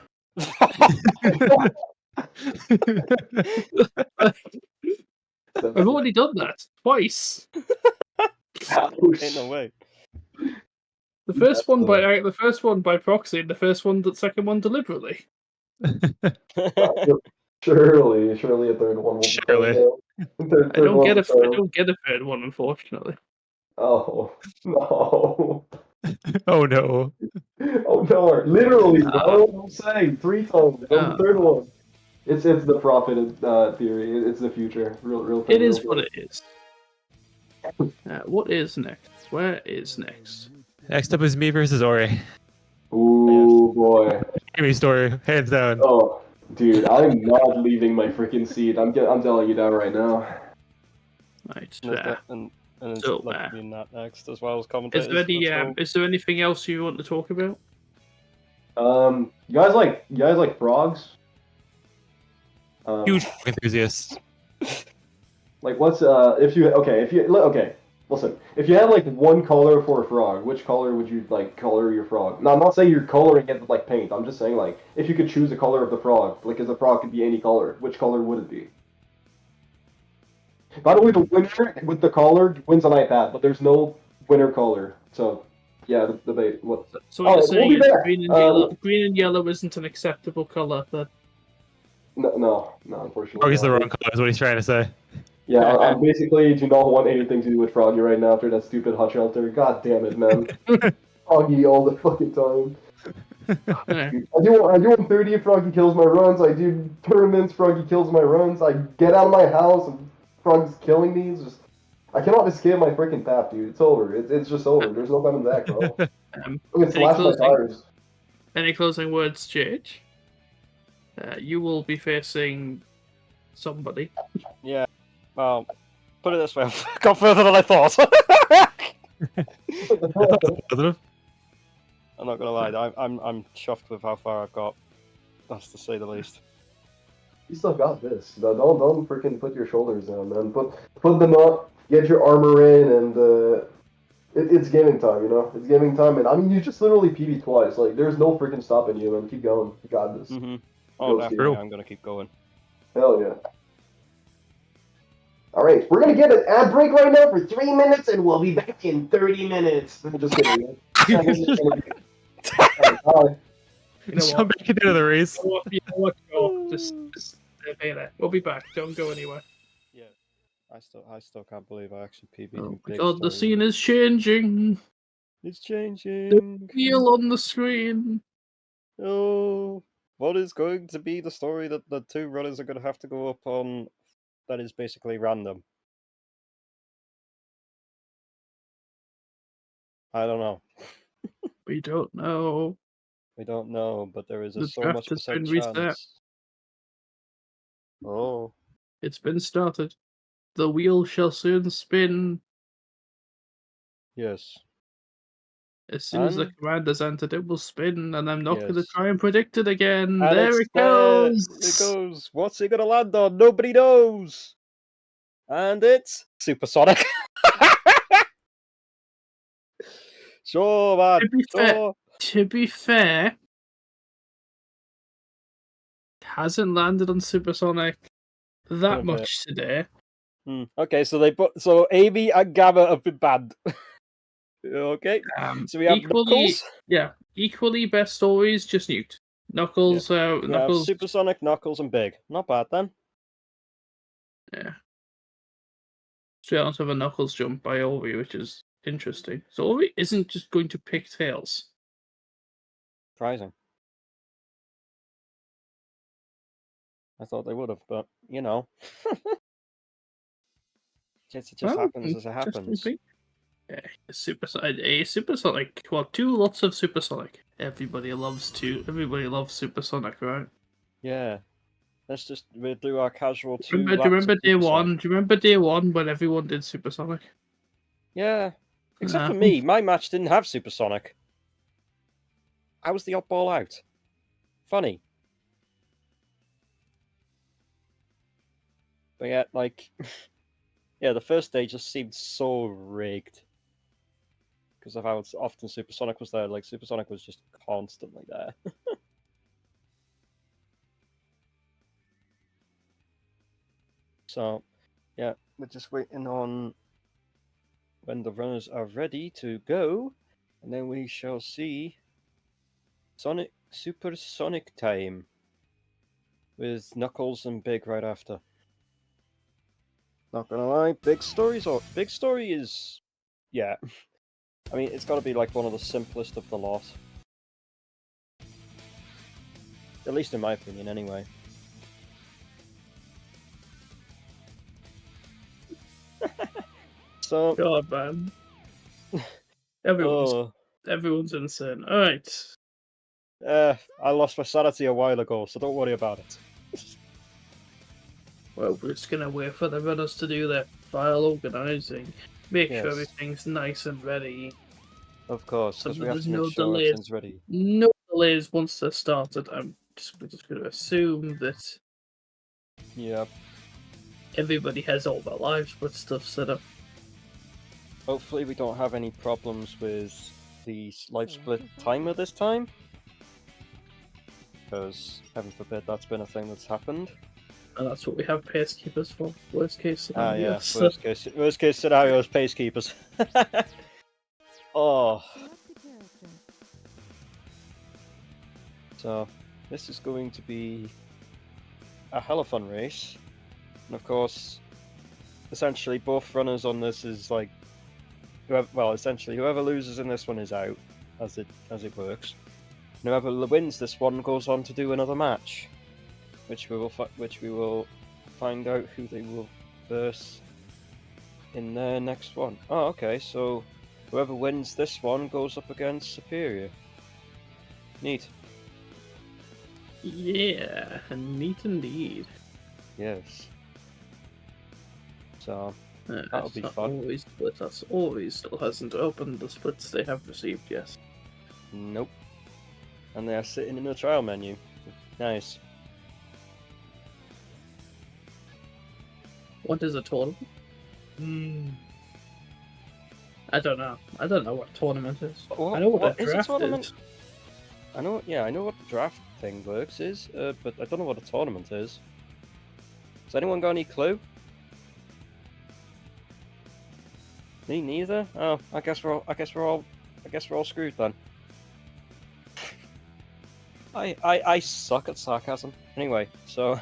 Speaker 13: I've already done that twice.
Speaker 11: Ain't no way.
Speaker 13: The first one by proxy, and the second one deliberately.
Speaker 15: Surely a third one will
Speaker 14: Surely.
Speaker 13: I don't get a third one, unfortunately.
Speaker 15: Oh no.
Speaker 14: Oh no.
Speaker 15: Oh no. Literally, bro. I'm saying 3 times. The third one. It's the profit theory. It's the future. Real thing.
Speaker 13: It is what it is. What is next? Where is next?
Speaker 14: Next up is me versus Auri.
Speaker 15: Ooh boy.
Speaker 14: Amy story, hands down.
Speaker 15: Oh, dude, I'm not leaving my freaking seat. I'm telling you that right now.
Speaker 13: Right.
Speaker 11: And it's like being that next as well as commentators.
Speaker 13: Is there anything else you want to talk about?
Speaker 15: You guys like frogs?
Speaker 14: Huge enthusiast.
Speaker 15: Like, what's listen, if you had like one color for a frog, which color would you like color your frog? Now, I'm not saying you're coloring it with like paint. I'm just saying like if you could choose a color of the frog, like if the frog could be any color, which color would it be? By the way, the winner with the color wins an iPad, but there's no winner color. So yeah, the debate. What?
Speaker 13: So what you're saying is green and yellow isn't an acceptable color, then?
Speaker 15: No, unfortunately.
Speaker 14: Frog is the wrong color, is what he's trying to say.
Speaker 15: Yeah, I basically do not want anything to do with Froggy right now after that stupid hot shelter. God damn it, man. Froggy all the fucking time. I do 130 if Froggy kills my runs. I do tournaments, Froggy kills my runs. I get out of my house and Froggy's killing me. It's just, I cannot escape my freaking path, dude. It's over. It's just over. There's no coming back, bro. It's slash my tires.
Speaker 13: Any closing words, JH? You will be facing somebody.
Speaker 11: Yeah. Well, put it this way, I've got further than I thought. I'm not gonna lie, I'm chuffed with how far I've got. That's to say the least.
Speaker 15: You still got this. Don't freaking put your shoulders down, man. Put them up, get your armor in, and it's gaming time, you know? It's gaming time, and I mean, you just literally PB twice. Like, there's no freaking stopping you, man. Keep going. You got this.
Speaker 11: Mm-hmm. Oh, definitely, I'm gonna keep going.
Speaker 15: Hell yeah. Alright, we're gonna get an ad break right now for 3 minutes, and we'll be back in 30 minutes. I'm just kidding. Bye.
Speaker 14: Jump back into the race.
Speaker 13: You know what? Just stay there. We'll be back. Don't go anywhere.
Speaker 11: Yeah, I still can't believe I actually PB'd.
Speaker 13: Oh my god, the scene is changing.
Speaker 11: It's changing.
Speaker 13: The wheel on the screen.
Speaker 11: Oh, what is going to be the story that the 2 runners are going to have to go up on? That is basically random. I don't know.
Speaker 13: We don't know.
Speaker 11: We don't know, but there is
Speaker 13: The
Speaker 11: so
Speaker 13: draft
Speaker 11: much
Speaker 13: has
Speaker 11: percent
Speaker 13: been reset.
Speaker 11: chance. Oh.
Speaker 13: It's been started. The wheel shall soon spin.
Speaker 11: Yes.
Speaker 13: As soon as the
Speaker 11: And
Speaker 13: command is entered, it will spin, and I'm not going to
Speaker 11: yes.
Speaker 13: try and predict it again.
Speaker 11: And
Speaker 13: There
Speaker 11: it's
Speaker 13: it
Speaker 11: there.
Speaker 13: goes.
Speaker 11: It goes. What's it gonna land on? Nobody knows. And it's Supersonic. Sure, man. Sure.
Speaker 13: To be fair, it hasn't landed on Supersonic that
Speaker 11: bit.
Speaker 13: much today.
Speaker 11: Okay, so Amy and Gamma have been banned. Okay. So we have
Speaker 13: Equally,
Speaker 11: Knuckles.
Speaker 13: yeah, equally best stories, just nuked. Knuckles,
Speaker 11: We have
Speaker 13: Knuckles.
Speaker 11: Supersonic, Knuckles, and Big. Not bad then.
Speaker 13: Yeah. Straight onto a Knuckles jump by Auri, which is interesting. So Auri isn't just going to pick Tails.
Speaker 11: Surprising. I thought they would have, but you know. It just happens as it happens.
Speaker 13: Yeah, Supersonic. Well, two lots of Supersonic. Everybody loves Supersonic, right?
Speaker 11: Yeah. We'll do our casual
Speaker 13: Do you
Speaker 11: laps
Speaker 13: remember
Speaker 11: of
Speaker 13: day
Speaker 11: Supersonic.
Speaker 13: one? Do you remember day one when everyone did Supersonic?
Speaker 11: Yeah. Except for me, my match didn't have Supersonic. I was the oddball out. Funny. But yeah, like, yeah, the first day just seemed so rigged. Because of how often Supersonic was there. Like, Supersonic was just constantly there. So, yeah, we're just waiting on when the runners are ready to go. And then we shall see Supersonic time. With Knuckles and Big right after. Not gonna lie, Big Story is, yeah. I mean, it's got to be like one of the simplest of the lot. At least in my opinion, anyway. So.
Speaker 13: God, man. Everyone's insane. All right.
Speaker 11: I lost my sanity a while ago, so don't worry about it.
Speaker 13: Well, we're just gonna wait for the runners to do their file organizing, make sure
Speaker 11: Yes.
Speaker 13: everything's nice and ready.
Speaker 11: Of course,
Speaker 13: So
Speaker 11: because we have
Speaker 13: there's
Speaker 11: to make
Speaker 13: no
Speaker 11: sure
Speaker 13: delays.
Speaker 11: everything's ready.
Speaker 13: No delays once they're started. We're just gonna assume that
Speaker 11: Yep.
Speaker 13: everybody has all their live split stuff set up.
Speaker 11: Hopefully we don't have any problems with the live split timer this time. Because, heaven forbid, that's been a thing that's happened.
Speaker 13: And that's what we have pacekeepers for. Worst case scenario.
Speaker 11: Ah, yeah. Worst case scenario is pacekeepers. Oh. So, this is going to be a hella fun race. And of course, essentially both runners on this is like, essentially whoever loses in this one is out, as it works. And whoever wins this one goes on to do another match, which we will find out who they will verse in their next one. Oh, okay, so whoever wins this one goes up against Superior. Neat.
Speaker 13: Yeah, neat indeed.
Speaker 11: Yes. So that'll be
Speaker 13: not
Speaker 11: fun.
Speaker 13: Always split. That's always still hasn't opened the splits they have received yet.
Speaker 11: Nope. And they are sitting in the trial menu. Nice.
Speaker 13: What is a tournament? I don't know. I don't know what a tournament is. I know what a draft is.
Speaker 11: I know. Yeah, I know what the draft thing works is, but I don't know what a tournament is. Has anyone got any clue? Me neither. Oh, I guess we're all screwed then. I suck at sarcasm. Anyway, so.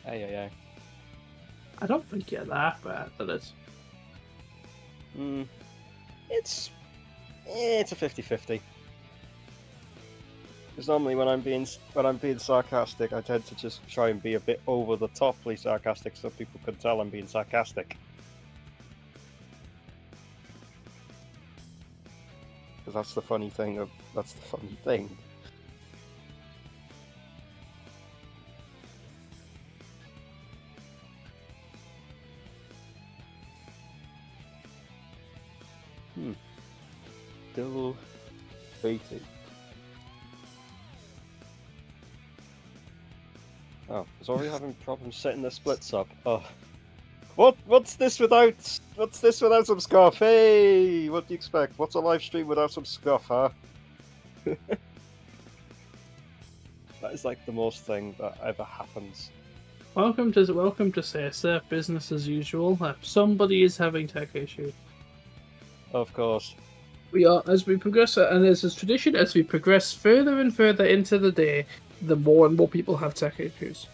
Speaker 11: Ay.
Speaker 13: I don't think you're that bad at it.
Speaker 11: It's a 50-50. Because normally when I'm being sarcastic, I tend to just try and be a bit over the toply sarcastic, so people can tell I'm being sarcastic. Because that's the funny thing. That's the funny thing. Still waiting. Oh, is Auri having problems setting the splits up? Oh. What's this without some scuff? Hey, what do you expect? What's a live stream without some scuff, huh? That is like the most thing that ever happens.
Speaker 13: Welcome to CSF, business as usual. Somebody is having tech issues.
Speaker 11: Of course.
Speaker 13: We are, as we progress, and as is tradition, as we progress further and further into the day, the more and more people have tech issues.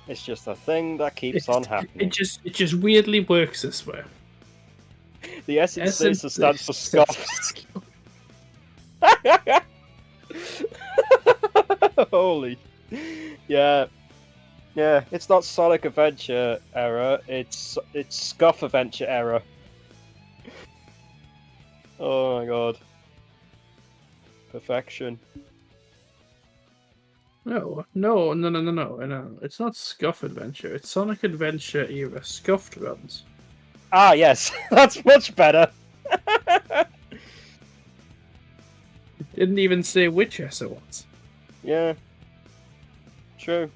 Speaker 11: It's just a thing that keeps on happening.
Speaker 13: It just weirdly works this way.
Speaker 11: The essence stands for scuff. Holy. Yeah. Yeah, it's not Sonic Adventure error, it's Scuff Adventure error. Oh my god. Perfection.
Speaker 13: No. It's not Scuff Adventure. It's Sonic Adventure era scuffed runs.
Speaker 11: Ah, yes. That's much better.
Speaker 13: It didn't even say which S it was.
Speaker 11: Yeah. True.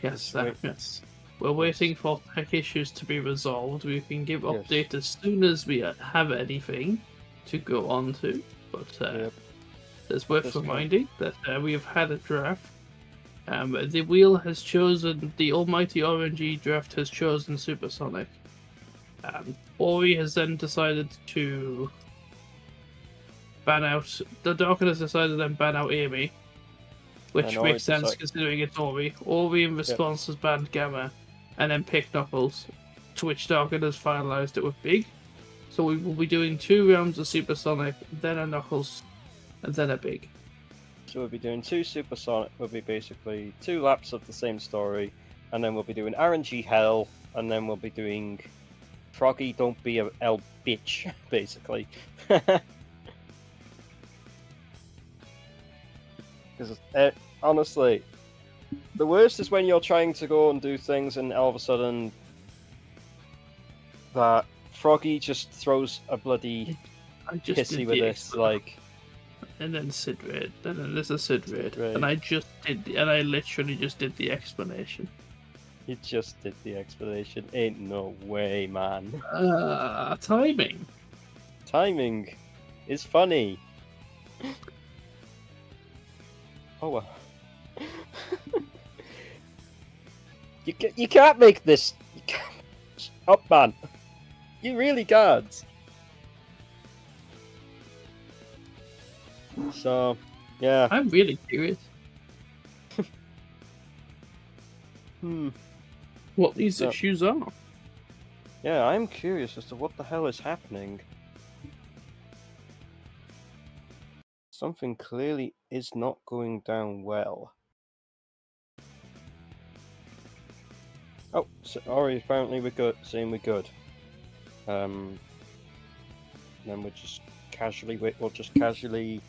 Speaker 13: Yes, yes. We're waiting for tech issues to be resolved. We can give update as soon as we have anything to go on to. But it's worth reminding that we have had a draft. The wheel has chosen, the almighty RNG draft has chosen Supersonic. Auri has then decided to ban out, the Darken has decided to then ban out Amy. Which makes sense considering it's Auri. Auri in response has banned Gamma, and then picked Knuckles, to which Darken has finalised it with Big. So we will be doing 2 rounds of Supersonic, then a Knuckles, and then a Big.
Speaker 11: So we'll be doing 2 Supersonic, we'll be basically 2 laps of the same story, and then we'll be doing RNG Hell, and then we'll be doing Froggy Don't Be a L Bitch, basically. Because honestly, the worst is when you're trying to go and do things and all of a sudden that Froggy just throws a bloody hissy with this, like...
Speaker 13: And then Sid Raid, and then there's a Sid Raid, and I literally just did the explanation.
Speaker 11: You just did the explanation. Ain't no way, man.
Speaker 13: Timing.
Speaker 11: Timing is funny. Oh well. You can't make this. You can't. Up, man. You really can't. So, yeah.
Speaker 13: I'm really curious. What these issues are.
Speaker 11: Yeah, I'm curious as to what the hell is happening. Something clearly is not going down well. Oh, so Auri, apparently we're good. Saying we're good. Then we'll just casually wait. We'll just casually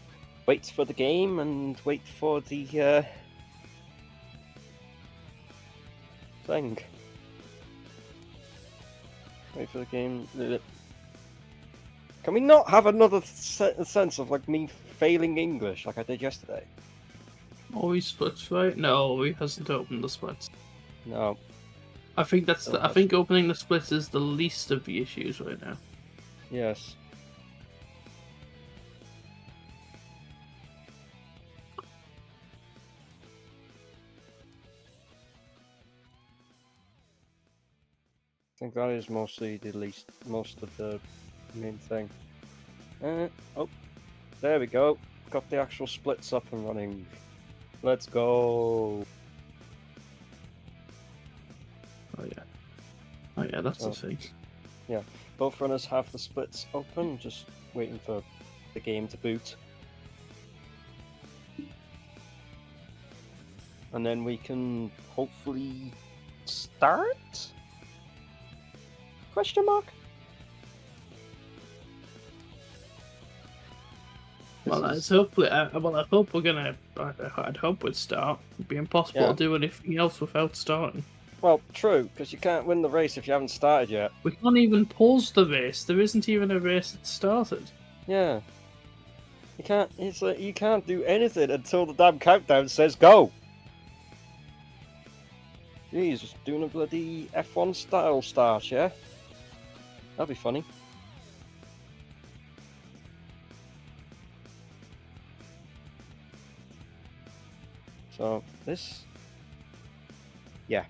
Speaker 11: wait for the game and wait for the thing. Wait for the game. Can we not have another sense of like me failing English like I did yesterday?
Speaker 13: Auri splits, right? No, Auri hasn't opened the splits.
Speaker 11: No.
Speaker 13: I think that's I think opening the splits is the least of the issues right now.
Speaker 11: Yes. I think that is mostly most of the main thing. Oh, there we go. Got the actual splits up and running. Let's go.
Speaker 13: Oh yeah, that's the thing.
Speaker 11: Yeah, both runners have the splits open, just waiting for the game to boot. And then we can hopefully start? Question mark?
Speaker 13: Well, let's hopefully. Well, I hope we're gonna. I'd hope we'd start. It'd be impossible
Speaker 11: Yeah.
Speaker 13: to do anything else without starting.
Speaker 11: Well, true, because you can't win the race if you haven't started yet.
Speaker 13: We can't even pause the race. There isn't even a race that started.
Speaker 11: Yeah. You can't. It's like you can't do anything until the damn countdown says go. Jeez, just doing a bloody F1 style start, yeah? That'd be funny. So, this... Yeah.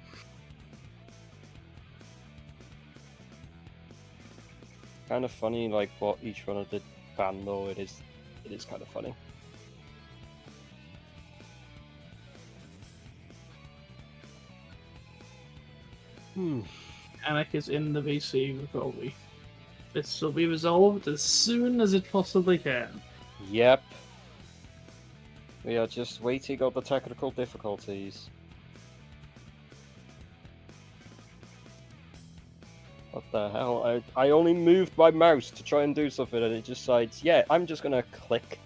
Speaker 11: Kind of funny, like, what each runner did ban, though. It is kind of funny.
Speaker 13: Panic is in the VC with Auri. This will be resolved as soon as it possibly can.
Speaker 11: Yep. We are just waiting on the technical difficulties. What the hell? I only moved my mouse to try and do something and it just decides, yeah, I'm just gonna click.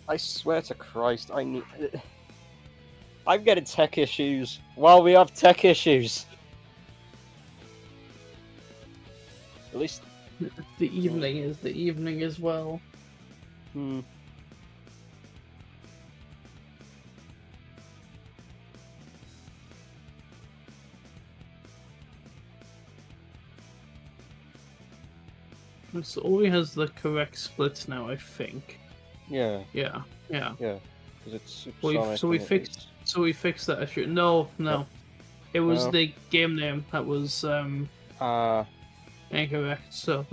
Speaker 11: I swear to Christ, I'm getting tech issues while we have tech issues. At least
Speaker 13: the evening is the evening as well. So Auri has the correct splits now, I think.
Speaker 11: Yeah.
Speaker 13: Yeah.
Speaker 11: Yeah. Because it's
Speaker 13: So we fixed that issue. No. It was
Speaker 11: No.
Speaker 13: the game name that was incorrect. So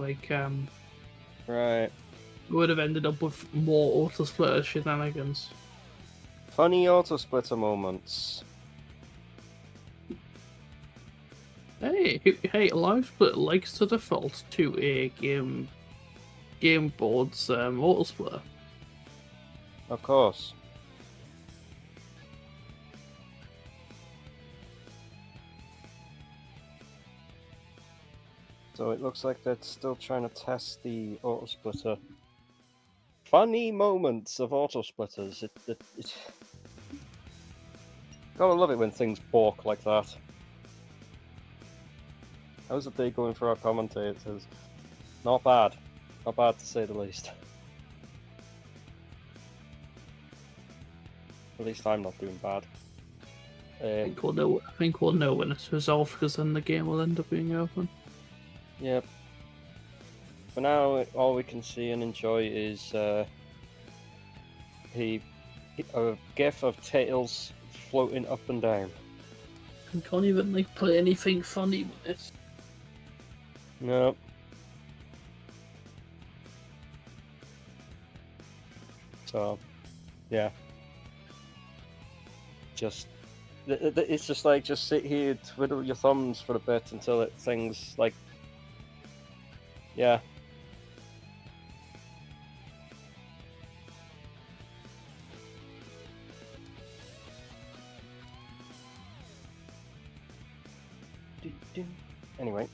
Speaker 11: right.
Speaker 13: We would have ended up with more auto splitter shenanigans.
Speaker 11: Funny auto splitter moments.
Speaker 13: Hey, Live Split likes to default to a game board's auto splitter.
Speaker 11: Of course. So it looks like they're still trying to test the auto splitter. Funny moments of auto splitters. It gotta love it when things balk like that. How's the day going for our commentators? Not bad. Not bad to say the least. At least I'm not doing bad.
Speaker 13: I think we'll know when it's resolved, because then the game will end up being open.
Speaker 11: Yep. For now, all we can see and enjoy is a gif of Tails floating up and down.
Speaker 13: I can't even play anything funny with this.
Speaker 11: No. So, yeah. It's just like, just sit here, twiddle your thumbs for a bit until things like, yeah. Anyway.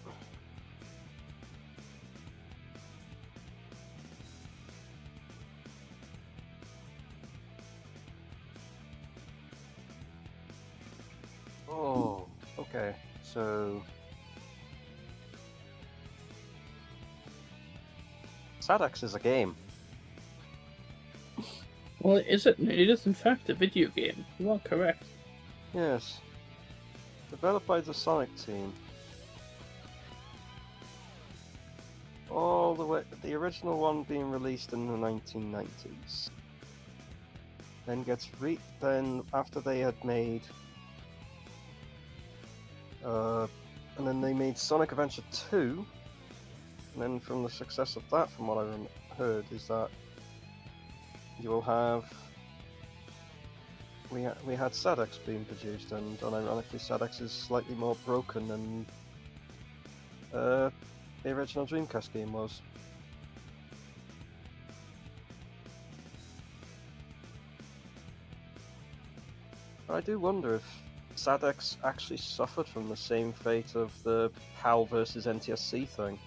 Speaker 11: Oh, okay. So Sadex is a game.
Speaker 13: Well, it is in fact a video game. You are correct.
Speaker 11: Yes. Developed by the Sonic team. All the way, the original one being released in the 1990s. Then after they had made and then they made Sonic Adventure 2, and then from the success of that, from what I heard, is that you will have we had Sadex being produced, and unironically Sadex is slightly more broken than the original Dreamcast game was. But I do wonder if Sadex actually suffered from the same fate of the PAL versus NTSC thing.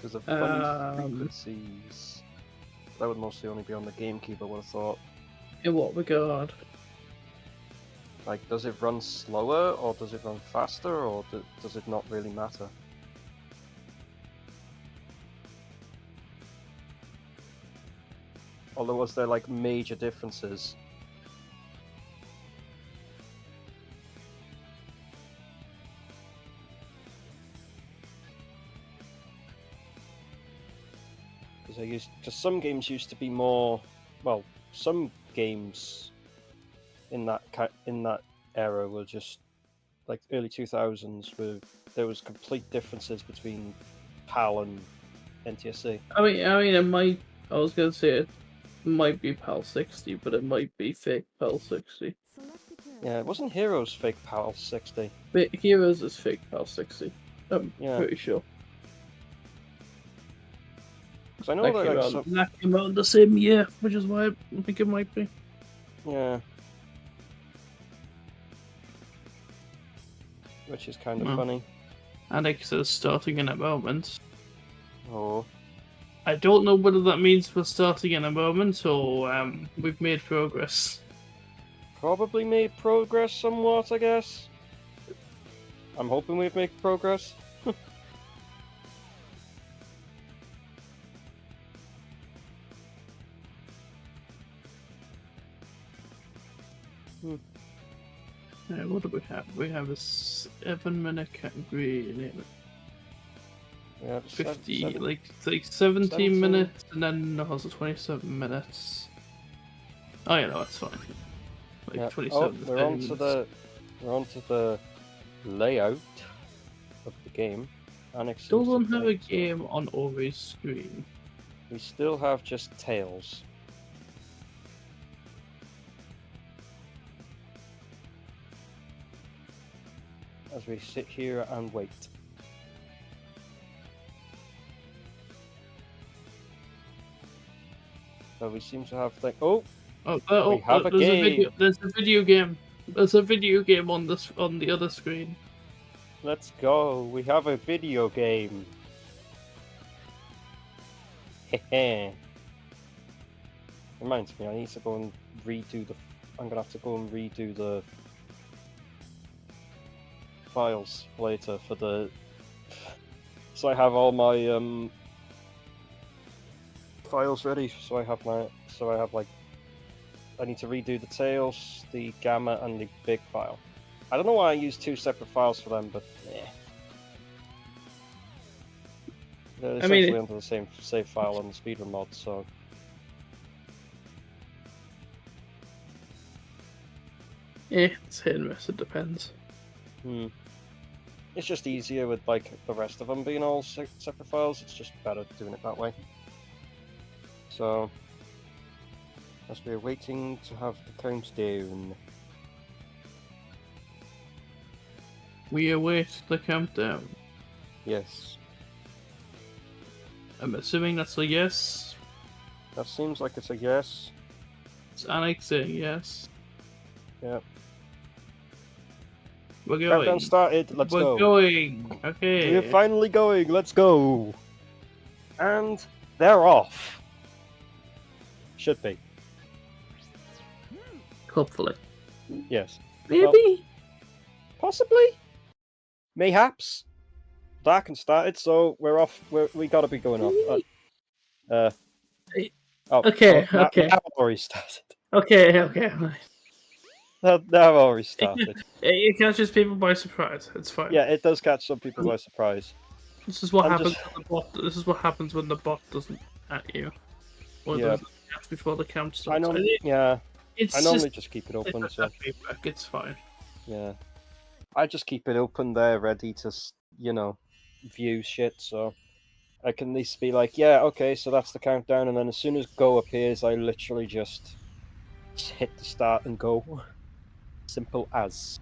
Speaker 11: There's a funny frequencies. That would mostly only be on the GameCube, I would have thought.
Speaker 13: In what regard?
Speaker 11: Like, does it run slower, or does it run faster, or does it not really matter? Although, was there, like, major differences? Because some games used to be more, well, some games in that era were just like early 2000s, where there was complete differences between PAL and NTSC.
Speaker 13: I mean, it might. I was gonna say it might be PAL 60, but it might be fake PAL 60.
Speaker 11: Yeah, it wasn't Heroes fake PAL 60.
Speaker 13: But Heroes is fake PAL 60. I'm
Speaker 11: Yeah.
Speaker 13: pretty sure.
Speaker 11: Because I know
Speaker 13: that came out in the same year, which is why I think it might be.
Speaker 11: Yeah. Which is kind of funny.
Speaker 13: Annex is starting in a moment.
Speaker 11: Oh.
Speaker 13: I don't know whether that means we're starting in a moment or we've made progress.
Speaker 11: Probably made progress somewhat, I guess. I'm hoping we've made progress.
Speaker 13: What do we have? We have a 7-minute category.
Speaker 11: Yeah,
Speaker 13: 50, like 17 minutes, and then also 27 minutes. Oh yeah, no, that's fine. Like
Speaker 11: yeah.
Speaker 13: 27.
Speaker 11: We're onto the layout of the game. Annex
Speaker 13: Still don't have a game on Auri's screen.
Speaker 11: We still have just Tails. As we sit here and wait. So we seem to have we have a game.
Speaker 13: There's a video game. There's a video game on the other screen.
Speaker 11: Let's go. We have a video game. Hehe. Reminds me, I need to go and redo the. I'm gonna have to go and redo the files later for the. So I have all my files ready. So I have like. I need to redo the Tails, the Gamma, and the Big file. I don't know why I use two separate files for them, but yeah. They're essentially under the same save file on the speedrun mod, so.
Speaker 13: Yeah, it's hit and miss, it depends.
Speaker 11: It's just easier with like the rest of them being all separate files, it's just better doing it that way. So, as we're waiting to have the countdown.
Speaker 13: We await the countdown.
Speaker 11: Yes.
Speaker 13: I'm assuming that's a yes.
Speaker 11: That seems like it's a yes.
Speaker 13: It's Annex saying yes.
Speaker 11: Yep.
Speaker 13: We're going.
Speaker 11: Countdown started, let's go.
Speaker 13: We're going, okay.
Speaker 11: We're finally going, let's go. And they're off. Should be.
Speaker 13: Hopefully.
Speaker 11: Yes.
Speaker 13: Maybe?
Speaker 11: Well, possibly? Mayhaps? Darken started, so we're off. We gotta be going off.
Speaker 13: Okay.
Speaker 11: Now I've already started.
Speaker 13: Okay.
Speaker 11: Now I've already started.
Speaker 13: It catches people by surprise. It's fine.
Speaker 11: Yeah, it does catch some people by surprise.
Speaker 13: This is what happens when the bot. This is what happens when the bot doesn't at you. Or doesn't catch before the count starts.
Speaker 11: I normally just keep it open. So
Speaker 13: feedback. It's fine.
Speaker 11: Yeah, I just keep it open there, ready to view shit. So I can at least be like, yeah, okay, so that's the countdown, and then as soon as go appears, I literally just hit the start and go. Simple as.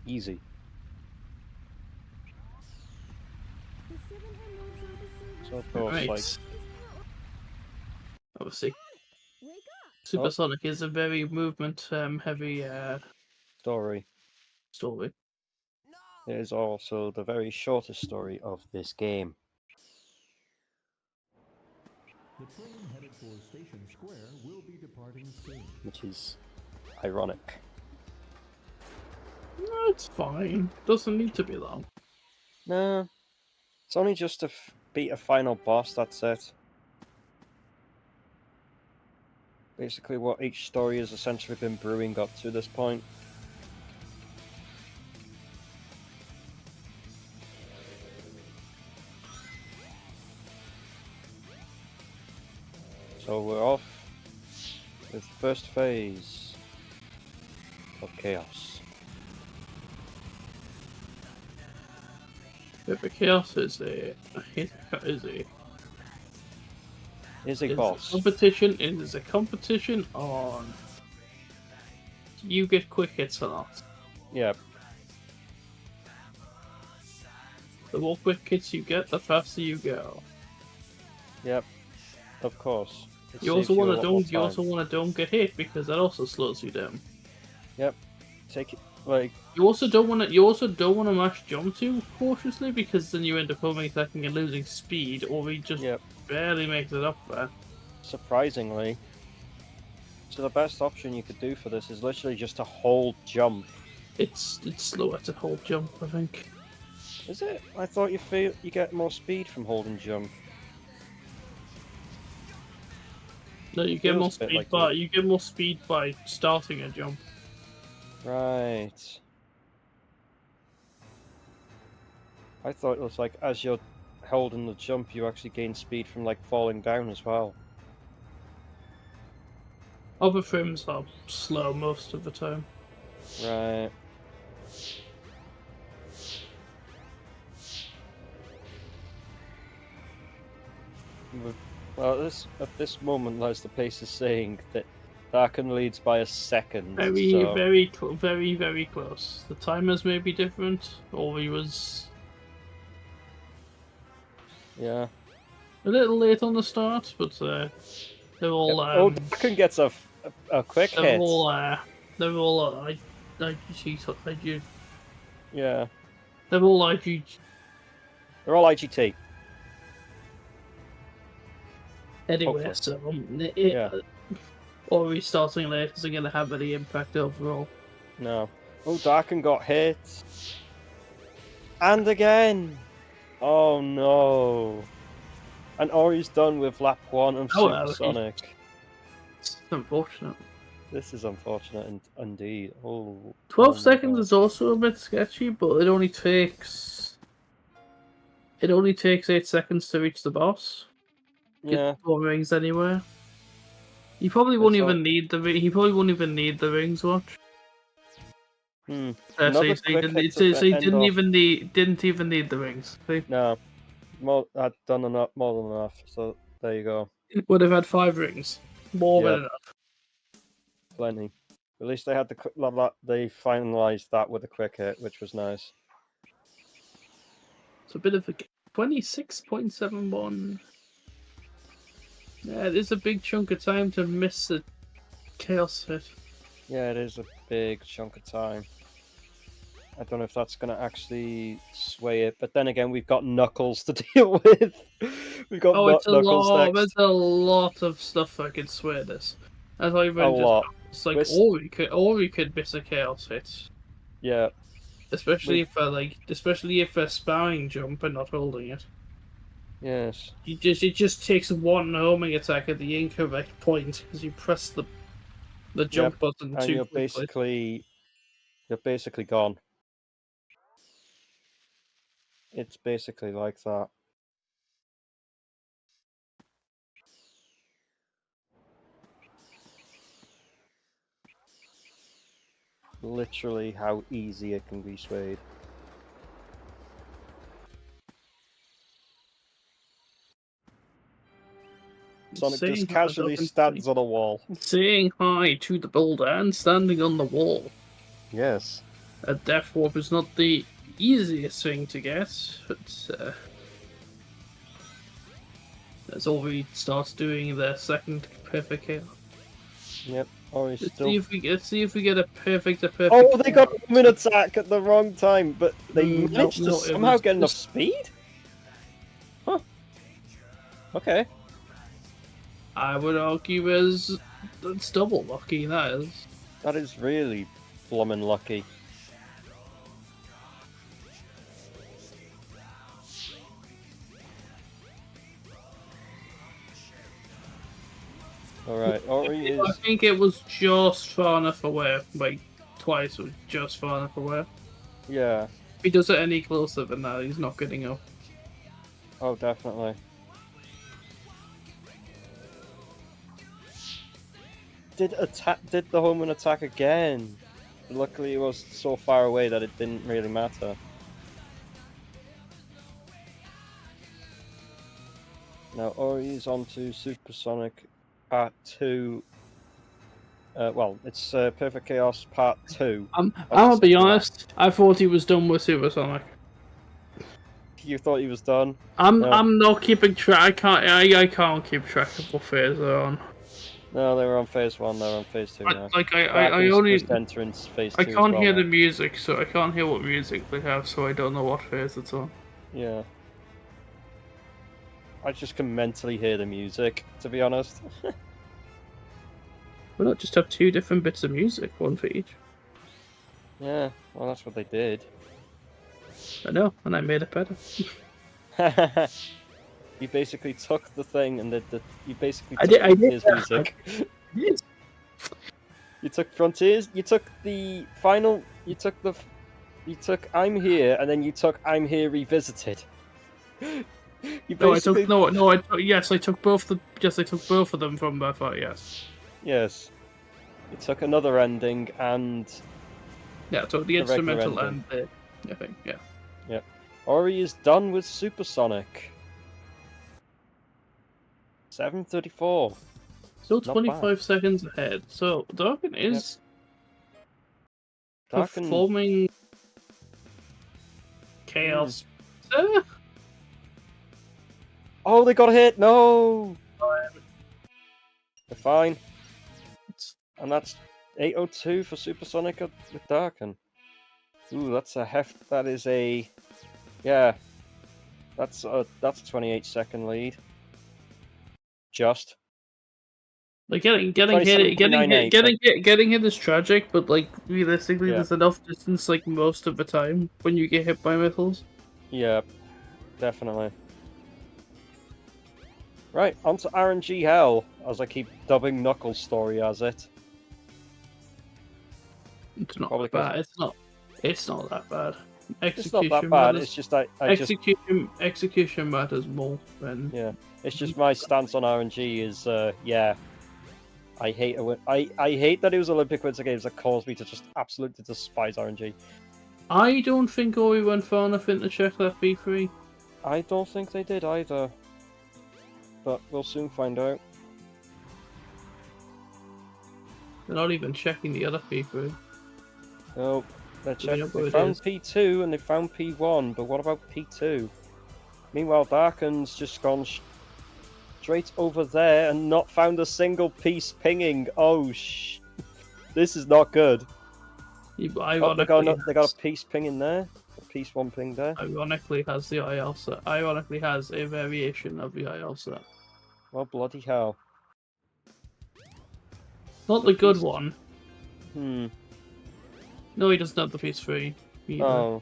Speaker 11: Easy. So of course,
Speaker 13: obviously, Supersonic is a very movement heavy story.
Speaker 11: It is also the very shortest story of this game.
Speaker 10: The train headed for Station Square will be departing soon.
Speaker 11: Which is ironic.
Speaker 13: No, it's fine. Doesn't need to be long.
Speaker 11: No, it's only just to beat a final boss, that's it. Basically what each story has essentially been brewing up to this point. So we're off with the first phase of Chaos.
Speaker 13: If a chaos is a
Speaker 11: boss.
Speaker 13: Competition. It is a competition on you get quick hits or not.
Speaker 11: Yep.
Speaker 13: The more quick hits you get, the faster you go.
Speaker 11: Yep. Of course. It
Speaker 13: You also
Speaker 11: saves
Speaker 13: want
Speaker 11: a
Speaker 13: to
Speaker 11: lot more
Speaker 13: don't. You also
Speaker 11: time.
Speaker 13: want to don't get hit because that also slows you down.
Speaker 11: Yep. Take it like.
Speaker 13: You also don't want to. You also don't want to mash jump too cautiously because then you end up overtaking and losing speed, or we just barely makes it up there.
Speaker 11: Surprisingly. So the best option you could do for this is literally just to hold jump.
Speaker 13: It's slower to hold jump, I think.
Speaker 11: Is it? I thought you get more speed from holding jump.
Speaker 13: No, you get more speed by you get more speed by starting a jump.
Speaker 11: Right. I thought it was like as you're holding the jump, you actually gain speed from like falling down as well.
Speaker 13: Other frames are slow most of the time.
Speaker 11: Right. Well, at this moment, as the pace is saying that Darken leads by a second.
Speaker 13: Very,
Speaker 11: so...
Speaker 13: very close. The timers may be different. Auri was
Speaker 11: Yeah.
Speaker 13: a little late on the start, but they're all.
Speaker 11: Darken gets a quick hit.
Speaker 13: They're all IG.
Speaker 11: Yeah.
Speaker 13: They're all IG.
Speaker 11: They're all IGT.
Speaker 13: Anyway, so Auri starting late isn't going to have any impact overall.
Speaker 11: No. Oh, Darken got hit. And again. Oh no. And Auri's done with lap 1 of Supersonic.
Speaker 13: It's unfortunate.
Speaker 11: This is unfortunate indeed.
Speaker 13: 12 seconds is also a bit sketchy, but it only takes 8 seconds to reach the boss. Get 4 rings anywhere. He probably won't even need the rings watch. So he didn't even need the rings. See?
Speaker 11: No, I'd done more than enough. So there you go.
Speaker 13: Would have had 5 rings, more than enough.
Speaker 11: Plenty. At least they had they finalized that with a quick hit, which was nice.
Speaker 13: It's a bit of a 26.71. Yeah, it is a big chunk of time to miss a chaos hit.
Speaker 11: Yeah, it is a big chunk of time. I don't know if that's going to actually sway it, but then again, we've got Knuckles to deal with. We've got Knuckles next.
Speaker 13: There's a lot of stuff that could sway this. As I even it's like Auri could miss a chaos hit.
Speaker 11: Yeah.
Speaker 13: Especially if they're sparring jump and not holding it.
Speaker 11: Yes.
Speaker 13: It just takes one homing attack at the incorrect point because you press the jump button
Speaker 11: and
Speaker 13: too
Speaker 11: quickly. You're basically gone. It's basically like that. Literally how easy it can be swayed. Sonic just casually stands on a wall.
Speaker 13: Saying hi to the boulder and standing on the wall.
Speaker 11: Yes.
Speaker 13: A death warp is not the easiest thing to get, but as Auri starts doing their second perfect chaos.
Speaker 11: Yep. Auri's still.
Speaker 13: See if we get a perfect.
Speaker 11: Oh, they got Omen attack at the wrong time, but they
Speaker 13: No,
Speaker 11: managed to
Speaker 13: no, it
Speaker 11: somehow
Speaker 13: was
Speaker 11: get enough
Speaker 13: just-
Speaker 11: speed. Huh. Okay.
Speaker 13: I would argue is that's double lucky. That is.
Speaker 11: That is really blummin' lucky. Alright, Auri is...
Speaker 13: I think it was just far enough away. Like, twice was just far enough away.
Speaker 11: Yeah.
Speaker 13: If he does it any closer than that, he's not getting up.
Speaker 11: Oh, definitely. Did the Homan attack again? Luckily it was so far away that it didn't really matter. Now Auri is on to Supersonic Part 2. Well, it's Perfect Chaos Part 2.
Speaker 13: I'm gonna be honest, I thought he was done with Supersonic.
Speaker 11: You thought he was done?
Speaker 13: I'm
Speaker 11: No.
Speaker 13: I'm not keeping track. I can't keep track of what phase they're on.
Speaker 11: No, they were on phase 1, they're on phase 2 now.
Speaker 13: I only
Speaker 11: just entering phase 2
Speaker 13: I
Speaker 11: as
Speaker 13: can't
Speaker 11: well
Speaker 13: hear
Speaker 11: now.
Speaker 13: the music, so I can't hear what music they have, so I don't know what phase it's on.
Speaker 11: Yeah. I just can mentally hear the music, to be honest.
Speaker 13: Why not just have two different bits of music, one for each?
Speaker 11: Yeah, well that's what they did.
Speaker 13: I know, and I made it better.
Speaker 11: You basically took the thing and you basically
Speaker 13: I
Speaker 11: took
Speaker 13: did,
Speaker 11: Frontier's
Speaker 13: yeah.
Speaker 11: music.
Speaker 13: Yes.
Speaker 11: You took Frontiers, you took the final, you took I'm Here, and then you took I'm Here Revisited. You basically...
Speaker 13: I took both of them from by far, yes.
Speaker 11: Yes. You took another ending and...
Speaker 13: Yeah, I took the
Speaker 11: regular
Speaker 13: instrumental
Speaker 11: ending.
Speaker 13: and the thing, yeah.
Speaker 11: Yep. Auri is done with Supersonic. 7:34.
Speaker 13: Still
Speaker 11: Not
Speaker 13: 25 seconds ahead. So Darken is
Speaker 11: Darken-
Speaker 13: performing chaos.
Speaker 11: Oh, they got hit! No! They're fine. And that's 8:02 for Supersonic with Darken. Ooh, that's a heft. That is a... Yeah. That's a 28-second lead. Just.
Speaker 13: Like getting hit is tragic, but like realistically,
Speaker 11: Yeah.
Speaker 13: there's enough distance like most of the time when you get hit by missiles.
Speaker 11: Yeah, definitely. Right, onto RNG Hell, as I keep dubbing Knuckles' story as it.
Speaker 13: It's not
Speaker 11: Probably
Speaker 13: bad. It's not that bad.
Speaker 11: It's not that bad. It's just
Speaker 13: execution matters more than
Speaker 11: It's just my stance on RNG is I hate I hate that it was Olympic Winter Games that caused me to just absolutely despise RNG.
Speaker 13: I don't think Ori went far enough in to check that B3.
Speaker 11: I don't think they did either. But we'll soon find out.
Speaker 13: They're not even checking the other P3.
Speaker 11: No, they
Speaker 13: Do we know
Speaker 11: found
Speaker 13: what it is?
Speaker 11: P2 and they found P1, but what about P2? Meanwhile, Darken's just gone straight over there and not found a single piece pinging. Oh, this is not good.
Speaker 13: Yeah, but
Speaker 11: Oh, they got a piece ping in there. A piece 1 ping there.
Speaker 13: Ironically has the IL set. Ironically has a variation of the IL set.
Speaker 11: Well, bloody hell.
Speaker 13: Not the good one.
Speaker 11: Hmm.
Speaker 13: No, he doesn't have the piece 3 either.
Speaker 11: Oh.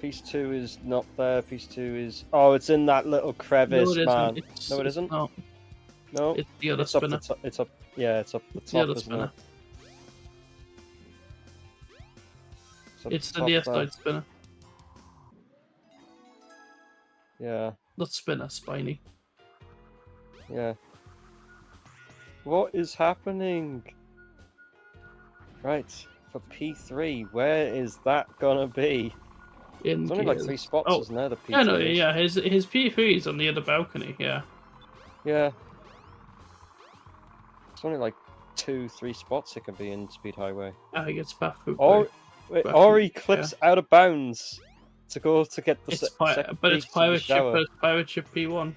Speaker 11: Piece 2 is not there. Piece 2 is... Oh, it's in that little crevice,
Speaker 13: No, it
Speaker 11: man.
Speaker 13: isn't.
Speaker 11: No, it isn't?
Speaker 13: No.
Speaker 11: No?
Speaker 13: It's the other
Speaker 11: It's up
Speaker 13: spinner.
Speaker 11: the top. It's up... Yeah, it's up the
Speaker 13: It's
Speaker 11: top,
Speaker 13: the other
Speaker 11: isn't
Speaker 13: spinner.
Speaker 11: it? Up
Speaker 13: It's the
Speaker 11: top
Speaker 13: DS
Speaker 11: there.
Speaker 13: side spinner.
Speaker 11: Yeah,
Speaker 13: Not spinner, spiny.
Speaker 11: yeah. What is happening? Right, for P3, where is that gonna be? There's only like 3 spots, isn't there? The P3
Speaker 13: Yeah, no,
Speaker 11: is?
Speaker 13: yeah, his P3 is on the other balcony, yeah.
Speaker 11: Yeah. It's only like 2-3 spots it can be in Speed Highway.
Speaker 13: I think it's Bafu.
Speaker 11: Ori clips out of bounds to go to get the second
Speaker 13: But it's
Speaker 11: piece of the
Speaker 13: pirate ship,
Speaker 11: shower.
Speaker 13: but it's pirate ship P1.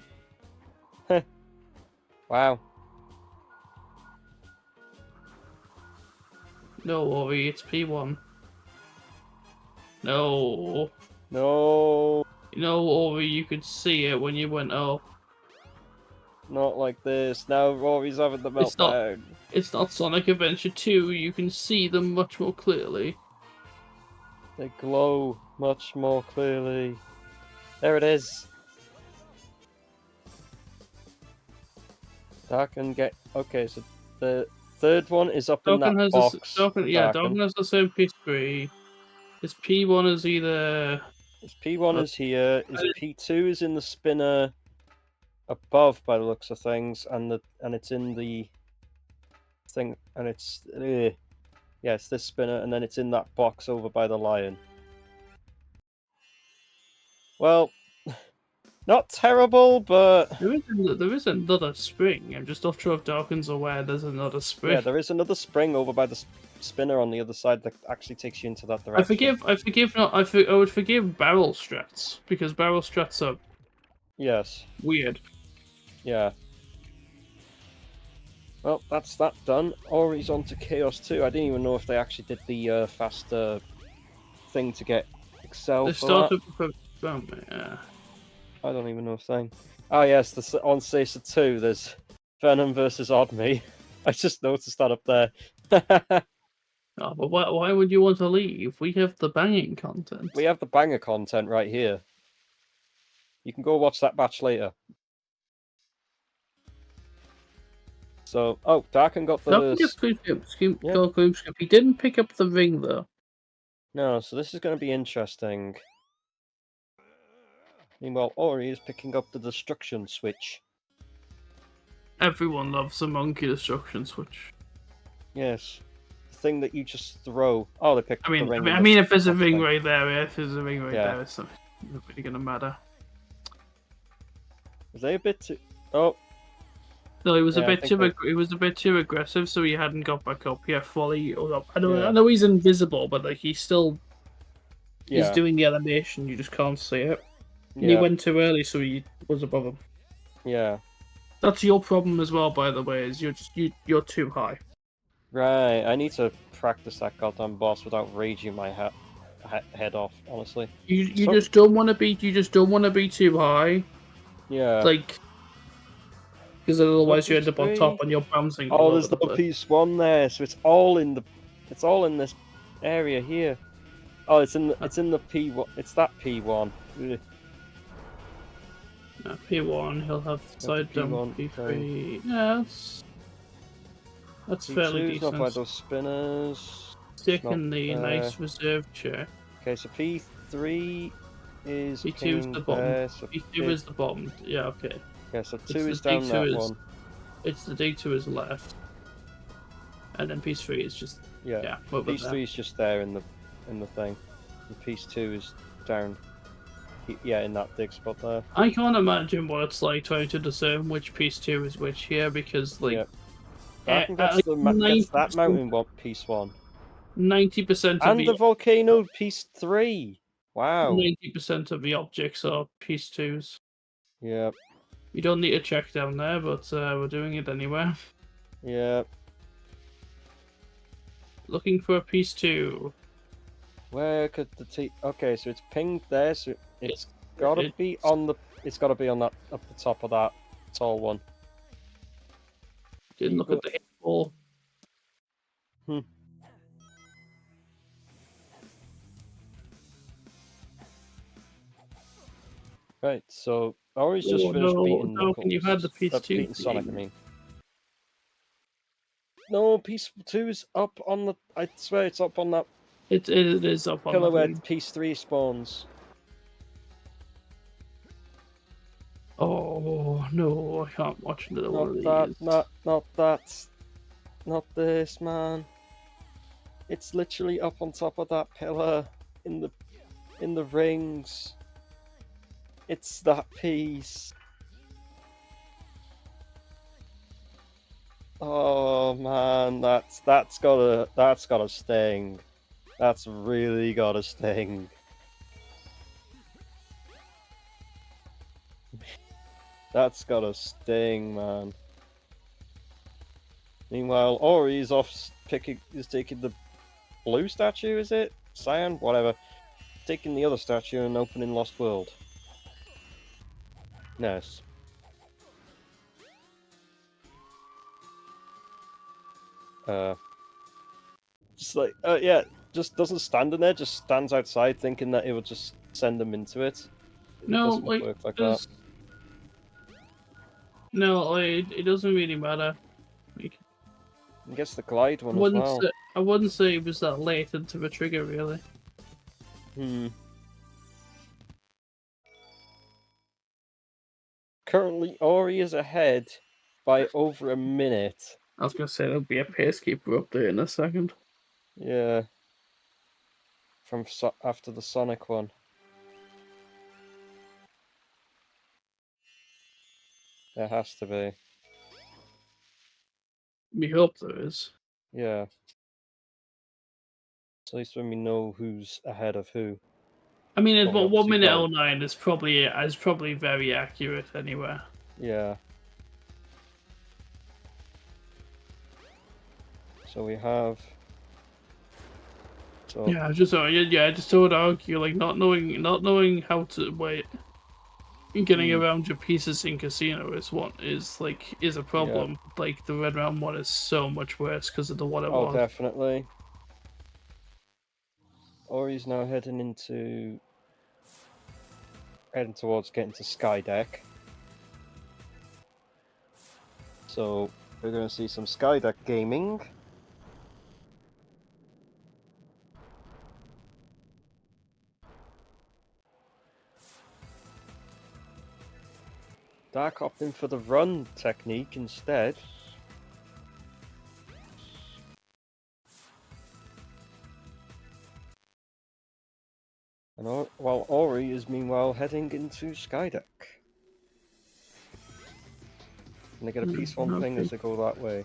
Speaker 11: Wow.
Speaker 13: No, Ori, it's P1. No.
Speaker 11: No.
Speaker 13: No, Ori, you could see it when you went up.
Speaker 11: Not like this. Now Rory's having the
Speaker 13: It's not.
Speaker 11: meltdown.
Speaker 13: It's not Sonic Adventure 2. You can see them much more clearly.
Speaker 11: They glow much more clearly. There it is. Darken get okay. So the third one is up in
Speaker 13: Darken
Speaker 11: that
Speaker 13: has
Speaker 11: box.
Speaker 13: Darken has the same P3. His P1 is either.
Speaker 11: His P1 is here. His P2 is in the spinner above, by the looks of things, and it's in the thing, and it's yeah, it's this spinner, and then it's in that box over by the lion. Well, not terrible, but
Speaker 13: There is another spring. I'm just not sure if Darken's aware there's another spring.
Speaker 11: yeah, there is another spring over by the spinner on the other side that actually takes you into that direction.
Speaker 13: I would forgive barrel strats because barrel strats are weird.
Speaker 11: Yeah. Well, that's that done. Auri's on to Chaos 2. I didn't even know if they actually did the faster thing to get Excel
Speaker 13: They
Speaker 11: for
Speaker 13: started
Speaker 11: that.
Speaker 13: with yeah.
Speaker 11: I don't even know if thing. Oh yes, on Caesar 2 there's Venom versus Odme. I just noticed that up there.
Speaker 13: Oh, but why would you want to leave? We have the banging content.
Speaker 11: We have the banger content right here. You can go watch that batch later. So, oh, Darken got the...
Speaker 13: He didn't pick up the ring, though.
Speaker 11: No, so this is going to be interesting. Meanwhile, Auri is picking up the destruction switch.
Speaker 13: Everyone loves the monkey destruction switch.
Speaker 11: Yes. The thing that you just throw. Oh, they picked up the ring.
Speaker 13: I mean, if there's a ring right there, if there's a ring right there, it's not really going to matter.
Speaker 11: Was they a bit too... Oh.
Speaker 13: No, he was a bit too. He was a bit too aggressive, so he hadn't got back up. Yeah, fully up. I know he's invisible, but like he's still. He's doing the animation. You just can't see it. And he went too early, so he was above him.
Speaker 11: Yeah.
Speaker 13: That's your problem as well, by the way. Is you're too high.
Speaker 11: Right. I need to practice that goddamn boss without raging my head off. Honestly.
Speaker 13: You just don't want to be. You just don't want to be too high.
Speaker 11: Yeah.
Speaker 13: Like. Because otherwise you end up on top and you're bouncing.
Speaker 11: Oh, there's no piece one there, so it's all in this area here. Oh, it's in the P1. It's that P1.
Speaker 13: P1. He'll have side jump. P3. Yeah, that's fairly decent.
Speaker 11: Not by those spinners.
Speaker 13: Stick in the nice reserve chair.
Speaker 11: Okay, so P3 is
Speaker 13: P2 is the bottom. So P2 is the bottom. Yeah, okay.
Speaker 11: Yeah, so 2 is down that one.
Speaker 13: It's the D2 is left. And then piece 3 is just
Speaker 11: piece 3 is just there in the thing. And piece 2 is down in that dig spot there.
Speaker 13: I can't imagine what it's like trying to discern which piece 2 is which here because like
Speaker 11: gets that mountain piece 1.
Speaker 13: 90% of
Speaker 11: the volcano piece 3. Wow.
Speaker 13: 90% of the objects are piece 2s.
Speaker 11: Yeah.
Speaker 13: You don't need to check down there, but we're doing it anyway.
Speaker 11: Yeah.
Speaker 13: Looking for a piece 2.
Speaker 11: Where could the Okay, so it's pinged there, so it's gotta be on that up the top of that tall one.
Speaker 13: Didn't look at the hit ball.
Speaker 11: Right, so Auri's just finished beating Knuckles.
Speaker 13: You had the piece 2.
Speaker 11: Beating Sonic, I mean. No, piece 2 is up on the... I swear it's up on that...
Speaker 13: It is up on
Speaker 11: pillar
Speaker 13: that
Speaker 11: where
Speaker 13: thing.
Speaker 11: piece 3 spawns.
Speaker 13: Oh, no, I can't watch another one of these.
Speaker 11: Not that. Not this, man. It's literally up on top of that pillar in the rings. It's that piece. Oh man, that's gotta sting. That's really gotta sting. That's gotta sting, man. Meanwhile, Auri is taking the blue statue, is it? Cyan? Whatever. Taking the other statue and opening Lost World. Nice. Just like, yeah, just doesn't stand in there, just stands outside thinking that it will just send them into it. It
Speaker 13: No,
Speaker 11: doesn't
Speaker 13: like,
Speaker 11: work like that.
Speaker 13: No, like, it doesn't really matter. Like,
Speaker 11: I guess the glide one as well.
Speaker 13: I wouldn't say it was that late into the trigger, really.
Speaker 11: Currently, Auri is ahead by over a minute.
Speaker 13: I was gonna say there'll be a pacekeeper up there in a second.
Speaker 11: Yeah. From after the Sonic one. There has to be.
Speaker 13: We hope there is.
Speaker 11: Yeah. So at least when we know who's ahead of who.
Speaker 13: I mean,
Speaker 11: Well, we
Speaker 13: 1
Speaker 11: obviously
Speaker 13: minute
Speaker 11: don't.
Speaker 13: 09 is probably very accurate anyway.
Speaker 11: Yeah. So we have. So
Speaker 13: Yeah, I just don't argue like not knowing how to wait. Getting around your pieces in casino is a problem. Like the red round one is so much worse because of the what it was.
Speaker 11: Definitely. Auri's now heading towards getting to Sky Deck. So we're going to see some Sky Deck gaming. Dark opting for the run technique instead. And while Auri is meanwhile heading into Skydeck. And they get a piece one thing as they go that way.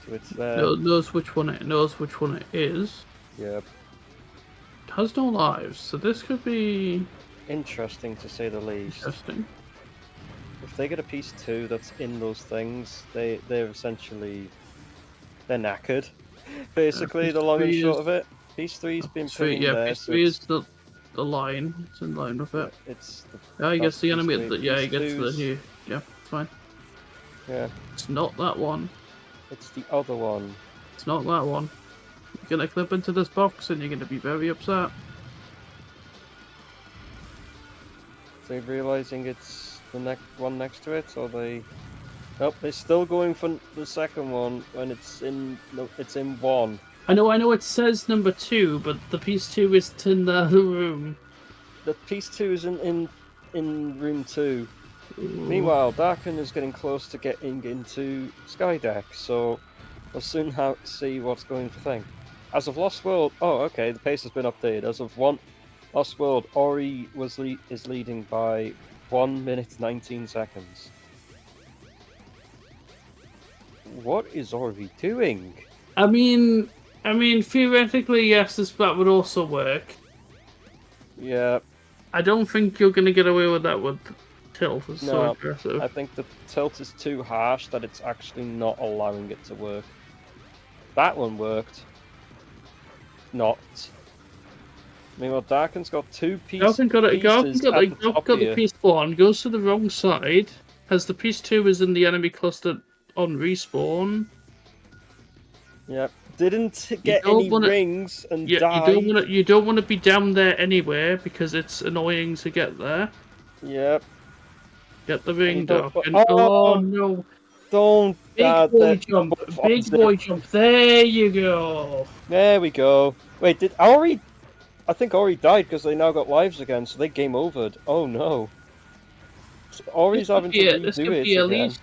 Speaker 11: So it's there.
Speaker 13: Knows which one it is.
Speaker 11: Yep.
Speaker 13: It has no lives, so this could be
Speaker 11: interesting to say the least.
Speaker 13: Interesting.
Speaker 11: If they get a piece 2 that's in those things, they're essentially knackered. Basically, the long and short of it. Piece 3's been put in there.
Speaker 13: Piece 3 is the line. It's in line with it.
Speaker 11: It's
Speaker 13: I guess the enemy.
Speaker 11: He
Speaker 13: gets the here. Yeah, it's fine.
Speaker 11: Yeah.
Speaker 13: It's not that one.
Speaker 11: It's the other one.
Speaker 13: It's not that one. You're gonna clip into this box and you're gonna be very upset.
Speaker 11: They realizing it's the one next to it, or they? Nope, they're still going for the second one when it's in. No, it's in 1.
Speaker 13: I know. It says number 2, but the piece 2 isn't in the room.
Speaker 11: The piece 2 is in room 2. Meanwhile, Darken is getting close to getting into Skydeck, so we'll soon see what's going for thing. As of Lost World, oh okay, the pace has been updated. As of Lost World, Auri is leading by 1 minute 19 seconds. What is Auri doing?
Speaker 13: I mean, theoretically, yes, that would also work.
Speaker 11: Yeah.
Speaker 13: I don't think you're gonna get away with that with tilt. It's so aggressive.
Speaker 11: I think the tilt is too harsh that it's actually not allowing it to work. That one worked. Not. Meanwhile, Darken's got 2 pieces.
Speaker 13: Darken got the piece 1, goes to the wrong side, as the piece 2 is in the enemy cluster on respawn.
Speaker 11: Yep. Didn't get any rings and died.
Speaker 13: You don't want to be down there anywhere because it's annoying to get there.
Speaker 11: Yep.
Speaker 13: Get the ring, Darken.
Speaker 11: Oh
Speaker 13: no!
Speaker 11: Don't.
Speaker 13: Big boy jump! Big boy jump! There you go.
Speaker 11: There we go. Wait, did Auri? I think Auri died because they now got lives again, so they game overed. Oh no. So Auri's having to redo it again.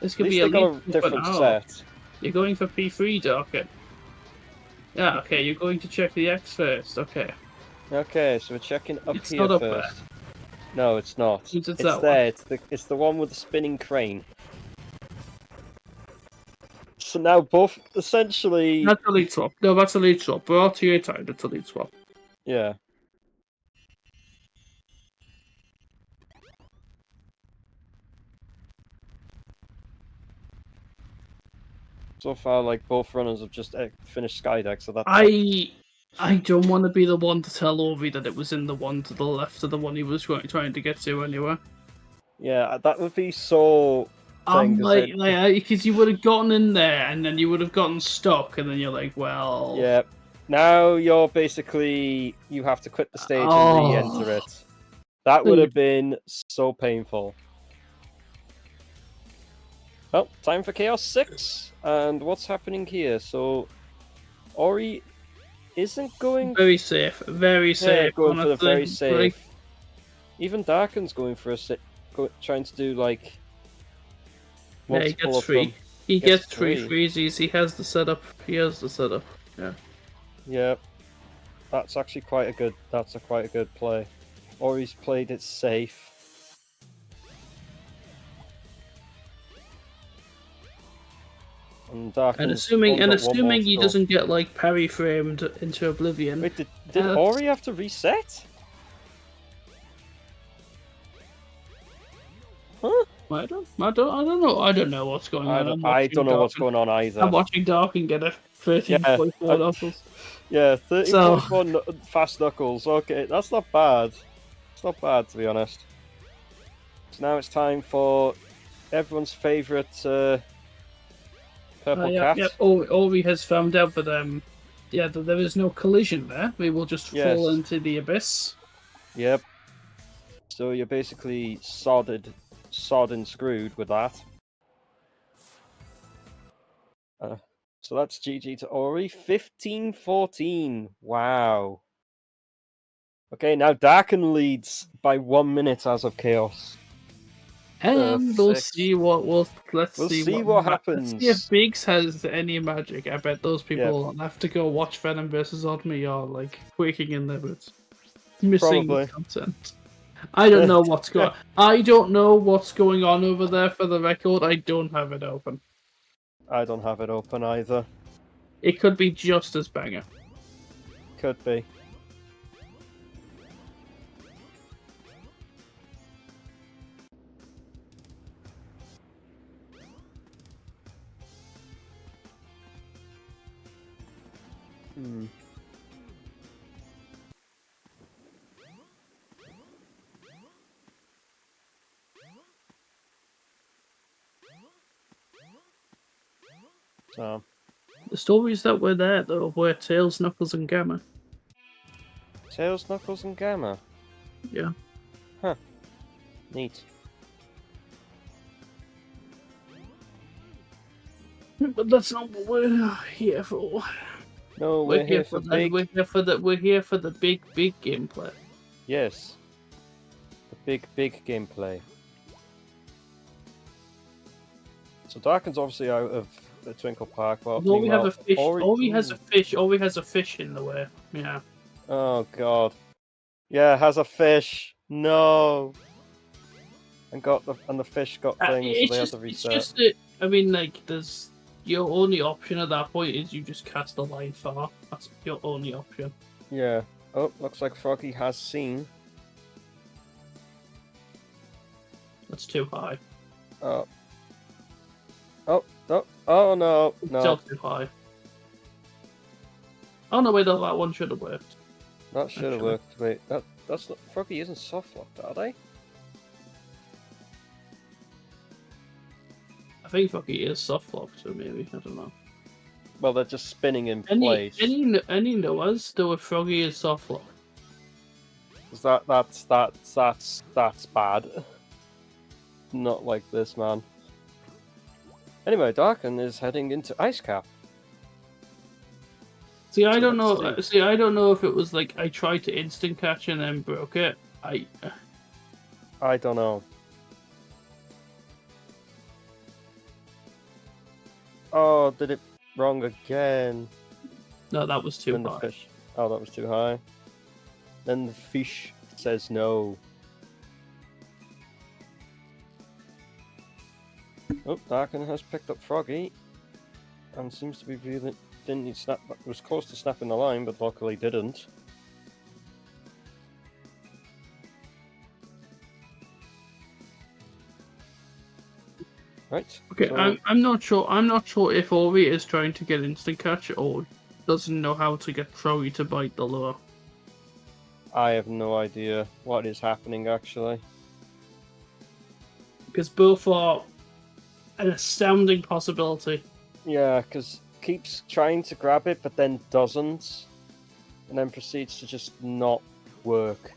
Speaker 13: This could be at least
Speaker 11: a different set.
Speaker 13: You're going for P3, Darken. Yeah, okay, you're going to check the X first, okay.
Speaker 11: Okay, so we're checking up
Speaker 13: It's
Speaker 11: here
Speaker 13: not up
Speaker 11: first.
Speaker 13: there.
Speaker 11: No, it's not.
Speaker 13: It's
Speaker 11: there.
Speaker 13: one.
Speaker 11: It's the one with the spinning crane. So now both essentially.
Speaker 13: That's a lead swap. No, that's a lead swap. For RTA time, that's a lead swap.
Speaker 11: Yeah. So far, like both runners have just finished Skydeck, so that.
Speaker 13: I don't want to be the one to tell Ori that it was in the one to the left of the one he was trying to get to anyway.
Speaker 11: Yeah, that would be so.
Speaker 13: Because you would have gotten in there and then you would have gotten stuck, and then you're like, well.
Speaker 11: Yeah. Now you're basically you have to quit the stage and re-enter it. That would have been so painful. Well, time for Chaos 6. And what's happening here? So, Ori isn't going...
Speaker 13: Very safe. Very safe.
Speaker 11: Going for the very safe. Even Darken's going for a... trying to do, like...
Speaker 13: Yeah, he gets three. He gets three freezies. He has the setup. Yeah.
Speaker 11: Yeah. That's actually quite a good... That's quite a good play. Ori's played it safe. And
Speaker 13: assuming he doesn't get like parry framed into oblivion.
Speaker 11: Wait, did Auri have to reset? Huh?
Speaker 13: I don't know. I don't know what's going on.
Speaker 11: I don't know what's going on either.
Speaker 13: I'm watching Darken get a 13.4 knuckles.
Speaker 11: Yeah, 13.4 fast knuckles. Okay, that's not bad. It's not bad, to be honest. So now it's time for everyone's favourite purple cat.
Speaker 13: Yeah. Ori has found out that that there is no collision there. We will just fall into the abyss.
Speaker 11: Yep. So you're basically sod and screwed with that. So that's GG to Ori. 15-14. Wow. Okay, now Darken leads by 1 minute as of Chaos.
Speaker 13: And we'll see let's see what
Speaker 11: happens.
Speaker 13: Let's see if Biggs has any magic. I bet those people have to go watch Venom versus Odme or like quaking in their boots, missing the content. I don't know what's going. I don't know what's going on over there. For the record, I don't have it open.
Speaker 11: I don't have it open either.
Speaker 13: It could be just as banger.
Speaker 11: Could be. So,
Speaker 13: the stories that were there though were Tails, Knuckles, and Gamma.
Speaker 11: Tails, Knuckles, and Gamma.
Speaker 13: Yeah.
Speaker 11: Huh. Neat.
Speaker 13: But that's not what we're here for.
Speaker 11: No, we're here for big.
Speaker 13: We're here for the big gameplay.
Speaker 11: Yes. The big gameplay. So Darken's obviously out of the Twinkle Park. Well,
Speaker 13: we have a fish. Ori has a fish. Ori has a fish in the way. Yeah.
Speaker 11: Oh god. Yeah, has a fish. No. And the fish got things. So they have to reset.
Speaker 13: It's just that, I mean, like, there's your only option at that point is you just cast a line far. That's your only option.
Speaker 11: Yeah. Oh, looks like Froggy has seen.
Speaker 13: That's too high.
Speaker 11: Oh no!
Speaker 13: Still too high. Oh no! Wait, that one should have worked.
Speaker 11: That should have worked. Wait, that's not Froggy. Isn't soft locked, are they?
Speaker 13: I think Froggy is soft locked, so maybe I don't know.
Speaker 11: Well, they're just spinning in place.
Speaker 13: Any Noahs though if Froggy is soft locked.
Speaker 11: That's bad. Not like this, man. Anyway, Darken is heading into Ice Cap.
Speaker 13: See, I don't know. See, I don't know if it was like I tried to instant catch and then broke it. I
Speaker 11: don't know. Oh, did it wrong again?
Speaker 13: No, that was too high.
Speaker 11: Fish. Oh, that was too high. Then the fish says no. Oh, Darken has picked up Froggy and seems to be really didn't snap. Was close to snapping the line, but luckily didn't. Right.
Speaker 13: Okay,
Speaker 11: So,
Speaker 13: I'm not sure. I'm not sure if Auri is trying to get instant catch or doesn't know how to get Froggy to bite the lure.
Speaker 11: I have no idea what is happening actually.
Speaker 13: Because both are an astounding possibility.
Speaker 11: Yeah, because keeps trying to grab it, but then doesn't, and then proceeds to just not work.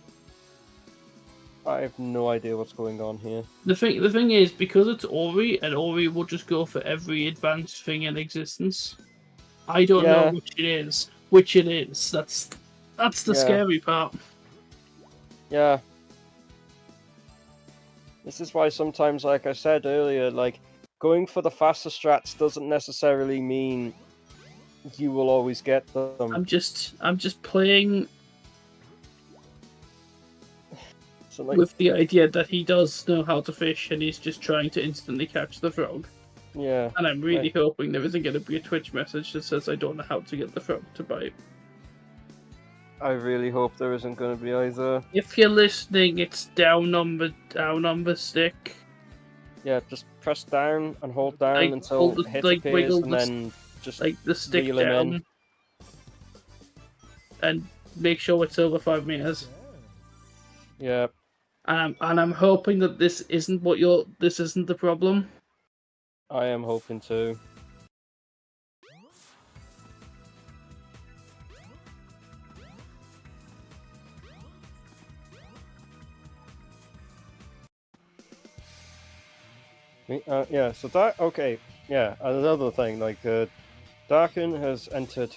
Speaker 11: I have no idea what's going on here.
Speaker 13: The thing is, because it's Auri, and Auri will just go for every advanced thing in existence. I don't know
Speaker 11: Yeah.
Speaker 13: which it is. Which it is. That's the
Speaker 11: Yeah.
Speaker 13: scary part.
Speaker 11: Yeah. This is why sometimes, like I said earlier, like going for the faster strats doesn't necessarily mean you will always get them.
Speaker 13: I'm just playing
Speaker 11: So, like,
Speaker 13: with the idea that he does know how to fish and he's just trying to instantly catch the frog.
Speaker 11: yeah.
Speaker 13: And I'm really
Speaker 11: Right.
Speaker 13: hoping there isn't going to be a Twitch message that says I don't know how to get the frog to bite.
Speaker 11: I really hope there isn't going to be either.
Speaker 13: If you're listening, it's down on the stick.
Speaker 11: Yeah, just press down and hold down
Speaker 13: Like,
Speaker 11: until
Speaker 13: hold the-
Speaker 11: a hit
Speaker 13: like,
Speaker 11: appears,
Speaker 13: wiggle
Speaker 11: and
Speaker 13: the
Speaker 11: then just
Speaker 13: like the stick
Speaker 11: reel him
Speaker 13: down,
Speaker 11: in.
Speaker 13: and make sure it's over 5 meters.
Speaker 11: Yeah.
Speaker 13: And I'm hoping that this isn't the problem.
Speaker 11: I am hoping to. Yeah, so that, okay, yeah, another thing, like, Darken has entered,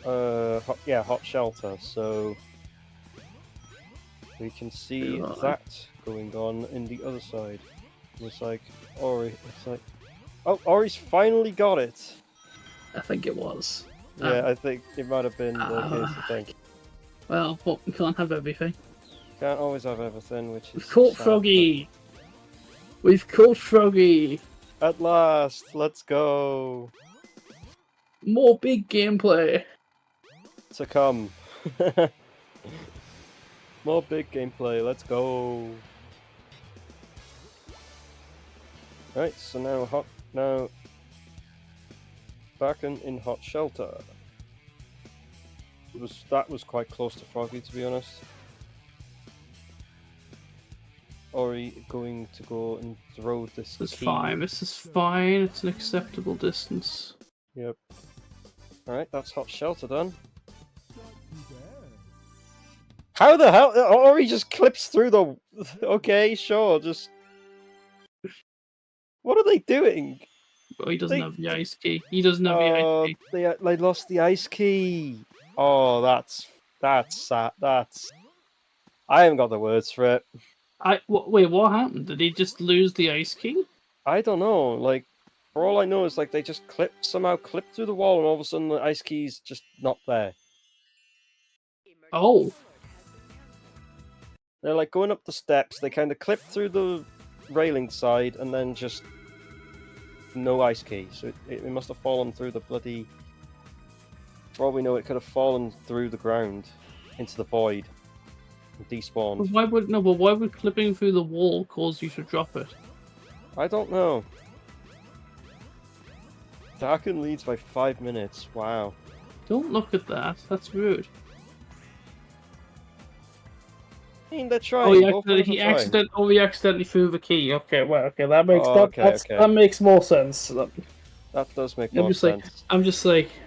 Speaker 11: Hot Shelter, so we can see
Speaker 13: Right.
Speaker 11: that going on in the other side. It's like, Ori, it's like, oh, Ori's finally got it!
Speaker 13: I think it was.
Speaker 11: Yeah, I think it might have been the case, I think.
Speaker 13: Well, we can't have everything.
Speaker 11: Can't always have everything, which is
Speaker 13: We've caught
Speaker 11: sad,
Speaker 13: Froggy! We've caught Froggy!
Speaker 11: At last, let's go!
Speaker 13: More big gameplay!
Speaker 11: To come. More big gameplay, let's go! Right, so now back in Hot Shelter. That was quite close to Froggy, to be honest. Ori going to go and throw this
Speaker 13: This is
Speaker 11: key.
Speaker 13: fine, this is fine, it's an acceptable distance.
Speaker 11: Yep. Alright, that's Hot Shelter done. How the hell? Ori just clips through the... Okay, sure, just... What are they doing?
Speaker 13: Oh, he doesn't have the ice key. He doesn't have the ice key.
Speaker 11: They lost the ice key. Oh, that's sad. I haven't got the words for it.
Speaker 13: Wait, what happened? Did he just lose the ice key?
Speaker 11: I don't know. Like, for all I know, is like they just somehow clipped through the wall, and all of a sudden the ice key's just not there.
Speaker 13: Oh.
Speaker 11: They're like going up the steps. They kind of clip through the railing side, and then just no ice key. So it must have fallen through the bloody. For all we know, it could have fallen through the ground into the void. Despawned.
Speaker 13: But why would clipping through the wall cause you to drop it?
Speaker 11: I don't know. Darken leads by 5 minutes. Wow.
Speaker 13: Don't look at that. That's rude.
Speaker 11: I mean, they're trying.
Speaker 13: He accidentally threw the key. Okay, well, okay, that makes
Speaker 11: okay.
Speaker 13: that makes more sense.
Speaker 11: That does make more sense.
Speaker 13: I'm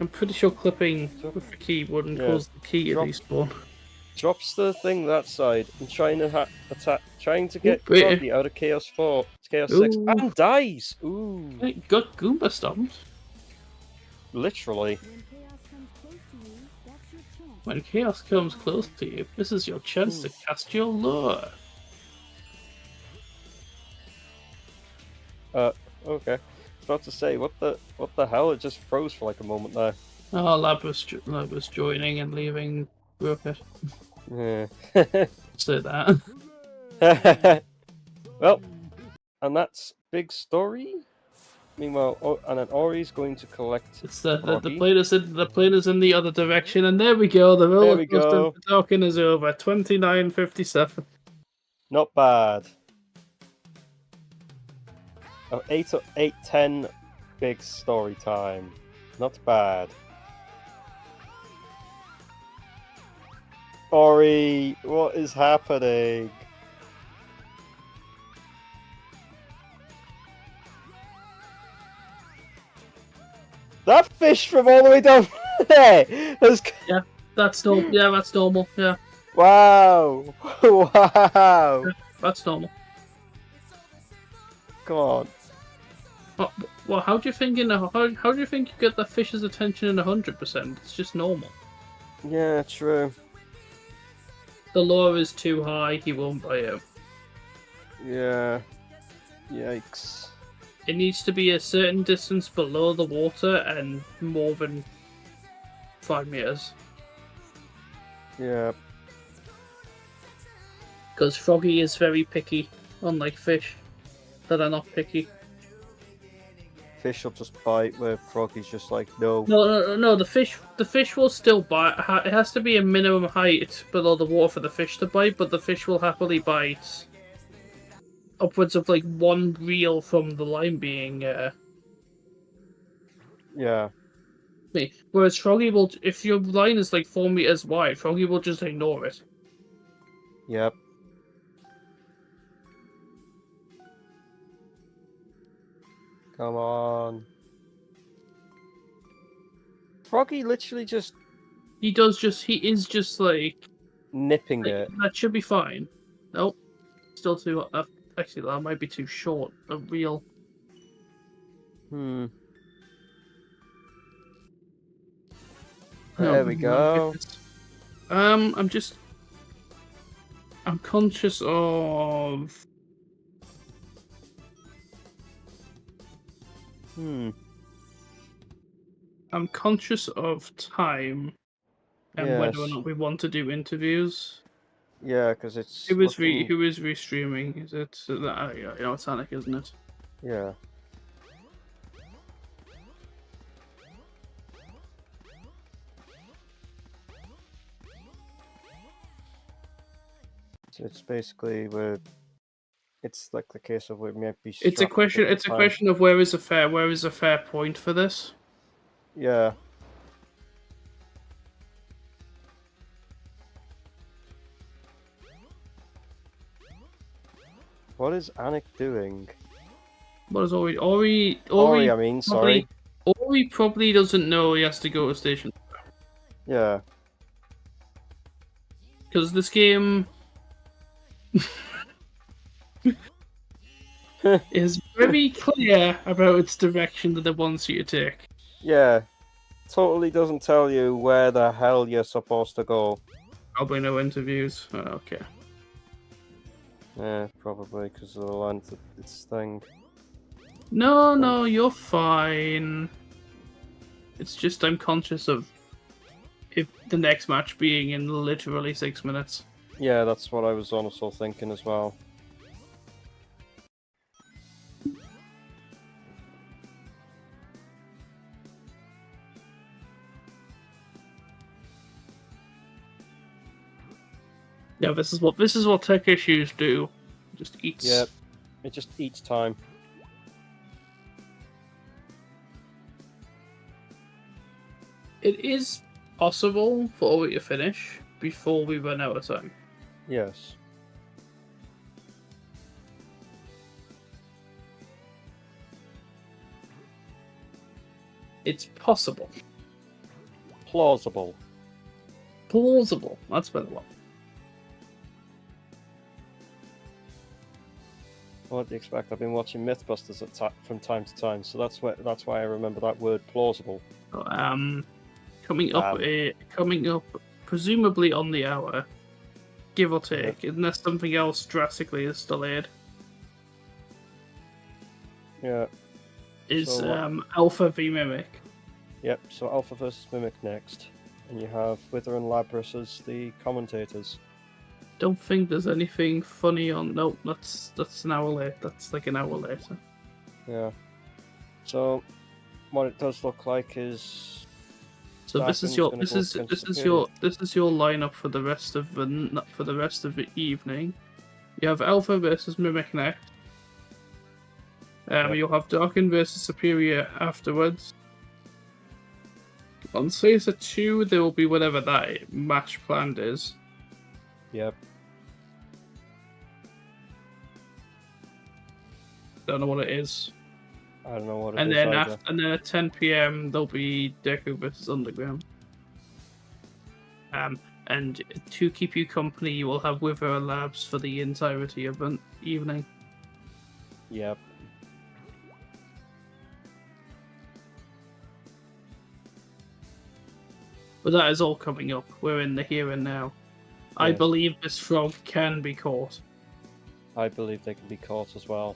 Speaker 13: pretty sure clipping with the key wouldn't cause the key to despawn.
Speaker 11: Drops the thing that side and trying to get Froggy out of Chaos 6 and dies. Ooh.
Speaker 13: It got Goomba stomped.
Speaker 11: Literally.
Speaker 13: When chaos comes close to you, this is your chance to cast your lure.
Speaker 11: Okay. I was about to say, what the hell? It just froze for like a moment there.
Speaker 13: Oh, Labrys joining and leaving Rocket.
Speaker 11: Yeah.
Speaker 13: Say that.
Speaker 11: Well, and that's big story. Meanwhile, and then Auri's going to collect.
Speaker 13: It's the plane is in the other direction, and there we go. The roller coaster for Darken is over. 29:57.
Speaker 11: Not bad. Oh, 10 big story time. Not bad. Auri, what is happening? That fish from all the way down there!
Speaker 13: Yeah, that's normal. Yeah, that's normal. Yeah.
Speaker 11: Wow! Wow!
Speaker 13: Yeah, that's normal.
Speaker 11: Come on.
Speaker 13: Well, how do you think how do you think you get the fish's attention in 100%? It's just normal.
Speaker 11: Yeah, true.
Speaker 13: The lure is too high. He won't bite you.
Speaker 11: Yeah. Yikes.
Speaker 13: It needs to be a certain distance below the water and more than 5 meters.
Speaker 11: Yeah.
Speaker 13: Because Froggy is very picky, unlike fish that are not picky.
Speaker 11: Fish will just bite where Froggy's just like, no.
Speaker 13: No. The fish will still bite. It has to be a minimum height below the water for the fish to bite, but the fish will happily bite upwards of like 1 reel from the line being.
Speaker 11: Yeah.
Speaker 13: Whereas Froggy will, if your line is like 4 meters wide, Froggy will just ignore it.
Speaker 11: Yep. Come on. Froggy literally just...
Speaker 13: He is just like...
Speaker 11: nipping it.
Speaker 13: That should be fine. Nope. Still too... actually, that might be too short. A reel.
Speaker 11: There we go.
Speaker 13: I'm conscious of... I'm conscious of time and whether or
Speaker 11: Yes.
Speaker 13: not we want to do interviews.
Speaker 11: Yeah, because it's...
Speaker 13: Who is restreaming? Is it... it's Sonic, isn't it?
Speaker 11: Yeah. So it's basically where... It's like the case of where it might be...
Speaker 13: It's a question of where is a fair point for this?
Speaker 11: Yeah. What is Anik doing?
Speaker 13: What is Ori? Ori,
Speaker 11: I mean, sorry.
Speaker 13: Ori probably doesn't know he has to go to station.
Speaker 11: Yeah.
Speaker 13: Because this game is very clear about its direction that it wants you to take.
Speaker 11: Yeah. Totally doesn't tell you where the hell you're supposed to go.
Speaker 13: Probably no interviews. Oh, okay.
Speaker 11: Yeah, probably because of the length of its thing.
Speaker 13: No, you're fine. It's just I'm conscious of if the next match being in literally 6 minutes.
Speaker 11: Yeah, that's what I was also thinking as well.
Speaker 13: Yeah, this is what tech issues do. Just eats.
Speaker 11: Yep. It just eats time.
Speaker 13: It is possible for Ori to finish before we run out of time.
Speaker 11: Yes.
Speaker 13: It's possible.
Speaker 11: Plausible.
Speaker 13: Plausible. That's better one.
Speaker 11: What do you expect? I've been watching Mythbusters from time to time, so that's why I remember that word plausible.
Speaker 13: Coming up, presumably on the hour, give or take, unless something else drastically is delayed.
Speaker 11: Yeah.
Speaker 13: Is
Speaker 11: So,
Speaker 13: Alpha v Mimic.
Speaker 11: Yep. So Alpha versus Mimic next, and you have Wither and Labrys as the commentators.
Speaker 13: Don't think there's anything funny on. Nope, that's an hour late. That's like an hour later.
Speaker 11: Yeah. So, what it does look like is.
Speaker 13: So this is your lineup for the rest of the evening. You have Alpha versus Mimic next. You'll have Darken versus Superior afterwards. On Slayer 2, there will be whatever that match planned is.
Speaker 11: Yep.
Speaker 13: Don't know what it is.
Speaker 11: I don't know what it
Speaker 13: and
Speaker 11: is
Speaker 13: then
Speaker 11: either.
Speaker 13: and then at 10 p.m. there'll be Deku versus Underground. And to keep you company, you will have Wither Labs for the entirety of the evening.
Speaker 11: Yep.
Speaker 13: But that is all coming up. We're in the here and now. I
Speaker 11: Yes.
Speaker 13: believe this frog can be caught.
Speaker 11: I believe they can be caught as well.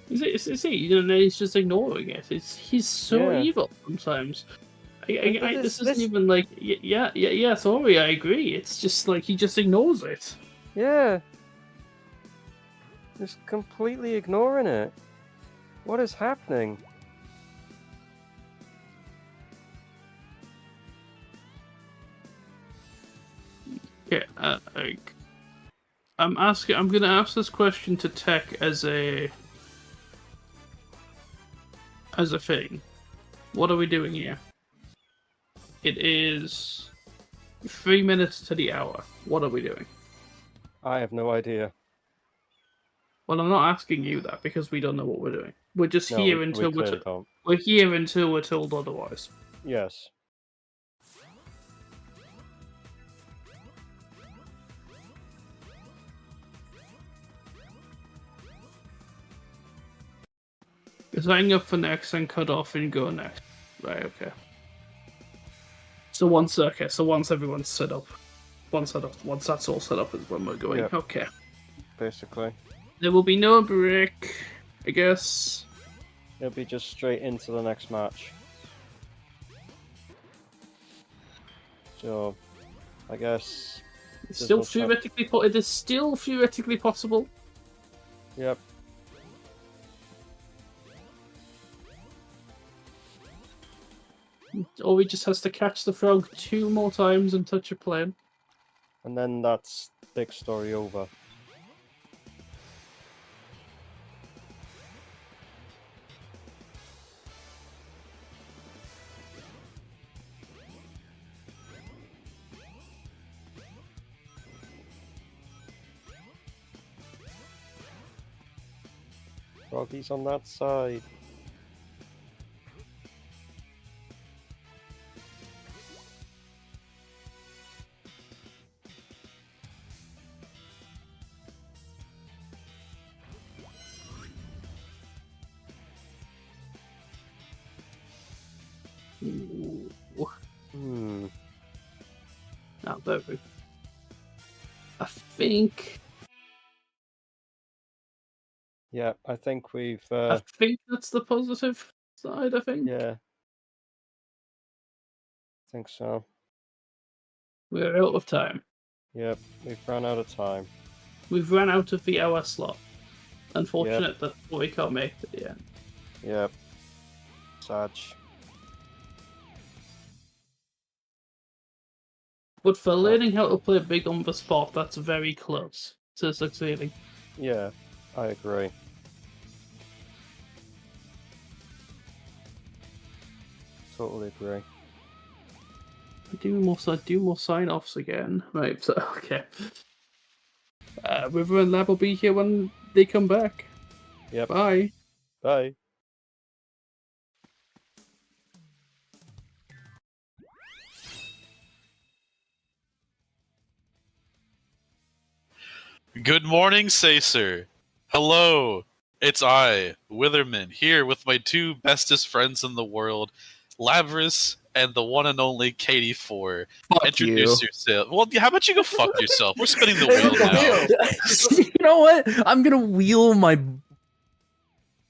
Speaker 13: Is he? And then he's just ignoring it. He's so
Speaker 11: Yeah.
Speaker 13: evil sometimes.
Speaker 11: But
Speaker 13: This isn't even like yeah. Sorry, I agree. It's just like he just ignores it.
Speaker 11: Yeah. Just completely ignoring it. What is happening?
Speaker 13: Yeah, I'm gonna ask this question to Tech as a thing. What are we doing here? It is 3 minutes to the hour. What are we doing?
Speaker 11: I have no idea.
Speaker 13: Well, I'm not asking you that because we don't know what we're doing. We're just
Speaker 11: No,
Speaker 13: here
Speaker 11: we
Speaker 13: until
Speaker 11: clearly don't.
Speaker 13: we're here until we're told otherwise.
Speaker 11: Yes.
Speaker 13: Signing up for next and cut off and go next. Right, okay. So once everyone's set up. Once that's all set up is when we're going.
Speaker 11: Yep.
Speaker 13: Okay.
Speaker 11: Basically.
Speaker 13: There will be no break, I guess.
Speaker 11: It'll be just straight into the next match. So, I guess...
Speaker 13: It's
Speaker 11: there's
Speaker 13: still
Speaker 11: no time-
Speaker 13: theoretically it is still theoretically possible.
Speaker 11: Yep.
Speaker 13: Or he just has to catch the frog 2 more times and touch a plane.
Speaker 11: And then that's big story over. Froggy's on that side.
Speaker 13: Ooh. Not very. I think.
Speaker 11: Yeah, I think we've...
Speaker 13: I think that's the positive side. I think.
Speaker 11: Yeah. I think so.
Speaker 13: We're out of time.
Speaker 11: Yep, we've run out of time.
Speaker 13: We've run out of the hour slot. Unfortunate that we can't make it. Yeah.
Speaker 11: Yep. Sad.
Speaker 13: But for learning how to play big on the spot, that's very close to succeeding.
Speaker 11: Yeah, I agree. Totally agree.
Speaker 13: Do more sign-offs again. Right, so okay. River and Lab will be here when they come back.
Speaker 11: Yep.
Speaker 13: Bye.
Speaker 11: Bye.
Speaker 16: Good morning, Sacer. Hello, it's I, Witherman, here with my 2 bestest friends in the world, Labrys and the one and only Katie4.
Speaker 17: Fuck
Speaker 16: Introduce
Speaker 17: you.
Speaker 16: yourself. Well, how about you go fuck yourself? We're spinning the wheel now.
Speaker 17: You know what? I'm gonna wheel my.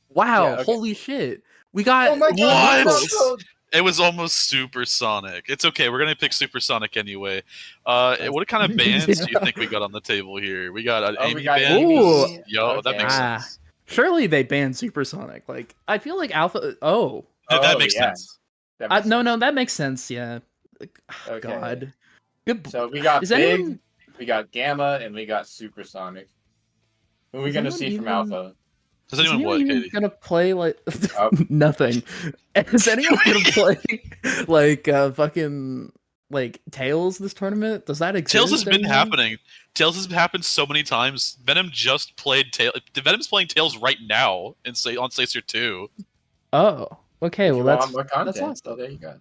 Speaker 17: Wow!
Speaker 12: Yeah, okay.
Speaker 17: Holy shit! We got
Speaker 12: Oh my God,
Speaker 16: What?
Speaker 12: so
Speaker 16: It was almost Supersonic. It's okay. We're gonna pick Supersonic anyway. What kind of bands do you think we got on the table here? We got an Amy band.
Speaker 17: Ooh,
Speaker 16: Yo, that makes
Speaker 17: ah,
Speaker 16: sense.
Speaker 17: surely they banned Supersonic. Like, I feel like Alpha. Oh,
Speaker 16: That makes sense.
Speaker 17: no, that makes sense. Yeah. Like,
Speaker 12: Okay.
Speaker 17: God. Good.
Speaker 12: So we got
Speaker 17: Is
Speaker 12: Big,
Speaker 17: anyone?
Speaker 12: we got Gamma, and we got Supersonic. Who are we
Speaker 17: Is
Speaker 12: gonna
Speaker 17: anyone
Speaker 12: see from
Speaker 17: even-
Speaker 12: Alpha?
Speaker 16: Does
Speaker 17: Is
Speaker 16: anyone
Speaker 17: anyone
Speaker 16: what,
Speaker 17: even
Speaker 16: Katie?
Speaker 17: gonna play like
Speaker 12: Oh.
Speaker 17: nothing? Is anyone gonna play like fucking like Tails this tournament? Does that exist?
Speaker 16: Tails has been
Speaker 17: anymore?
Speaker 16: happening. Tails has happened so many times. Venom just played Tails. Venom's playing Tails right now on Slacer 2.
Speaker 17: Oh, okay.
Speaker 12: If
Speaker 17: Well,
Speaker 12: you
Speaker 17: that's
Speaker 12: want more content,
Speaker 17: awesome.
Speaker 12: so there you go.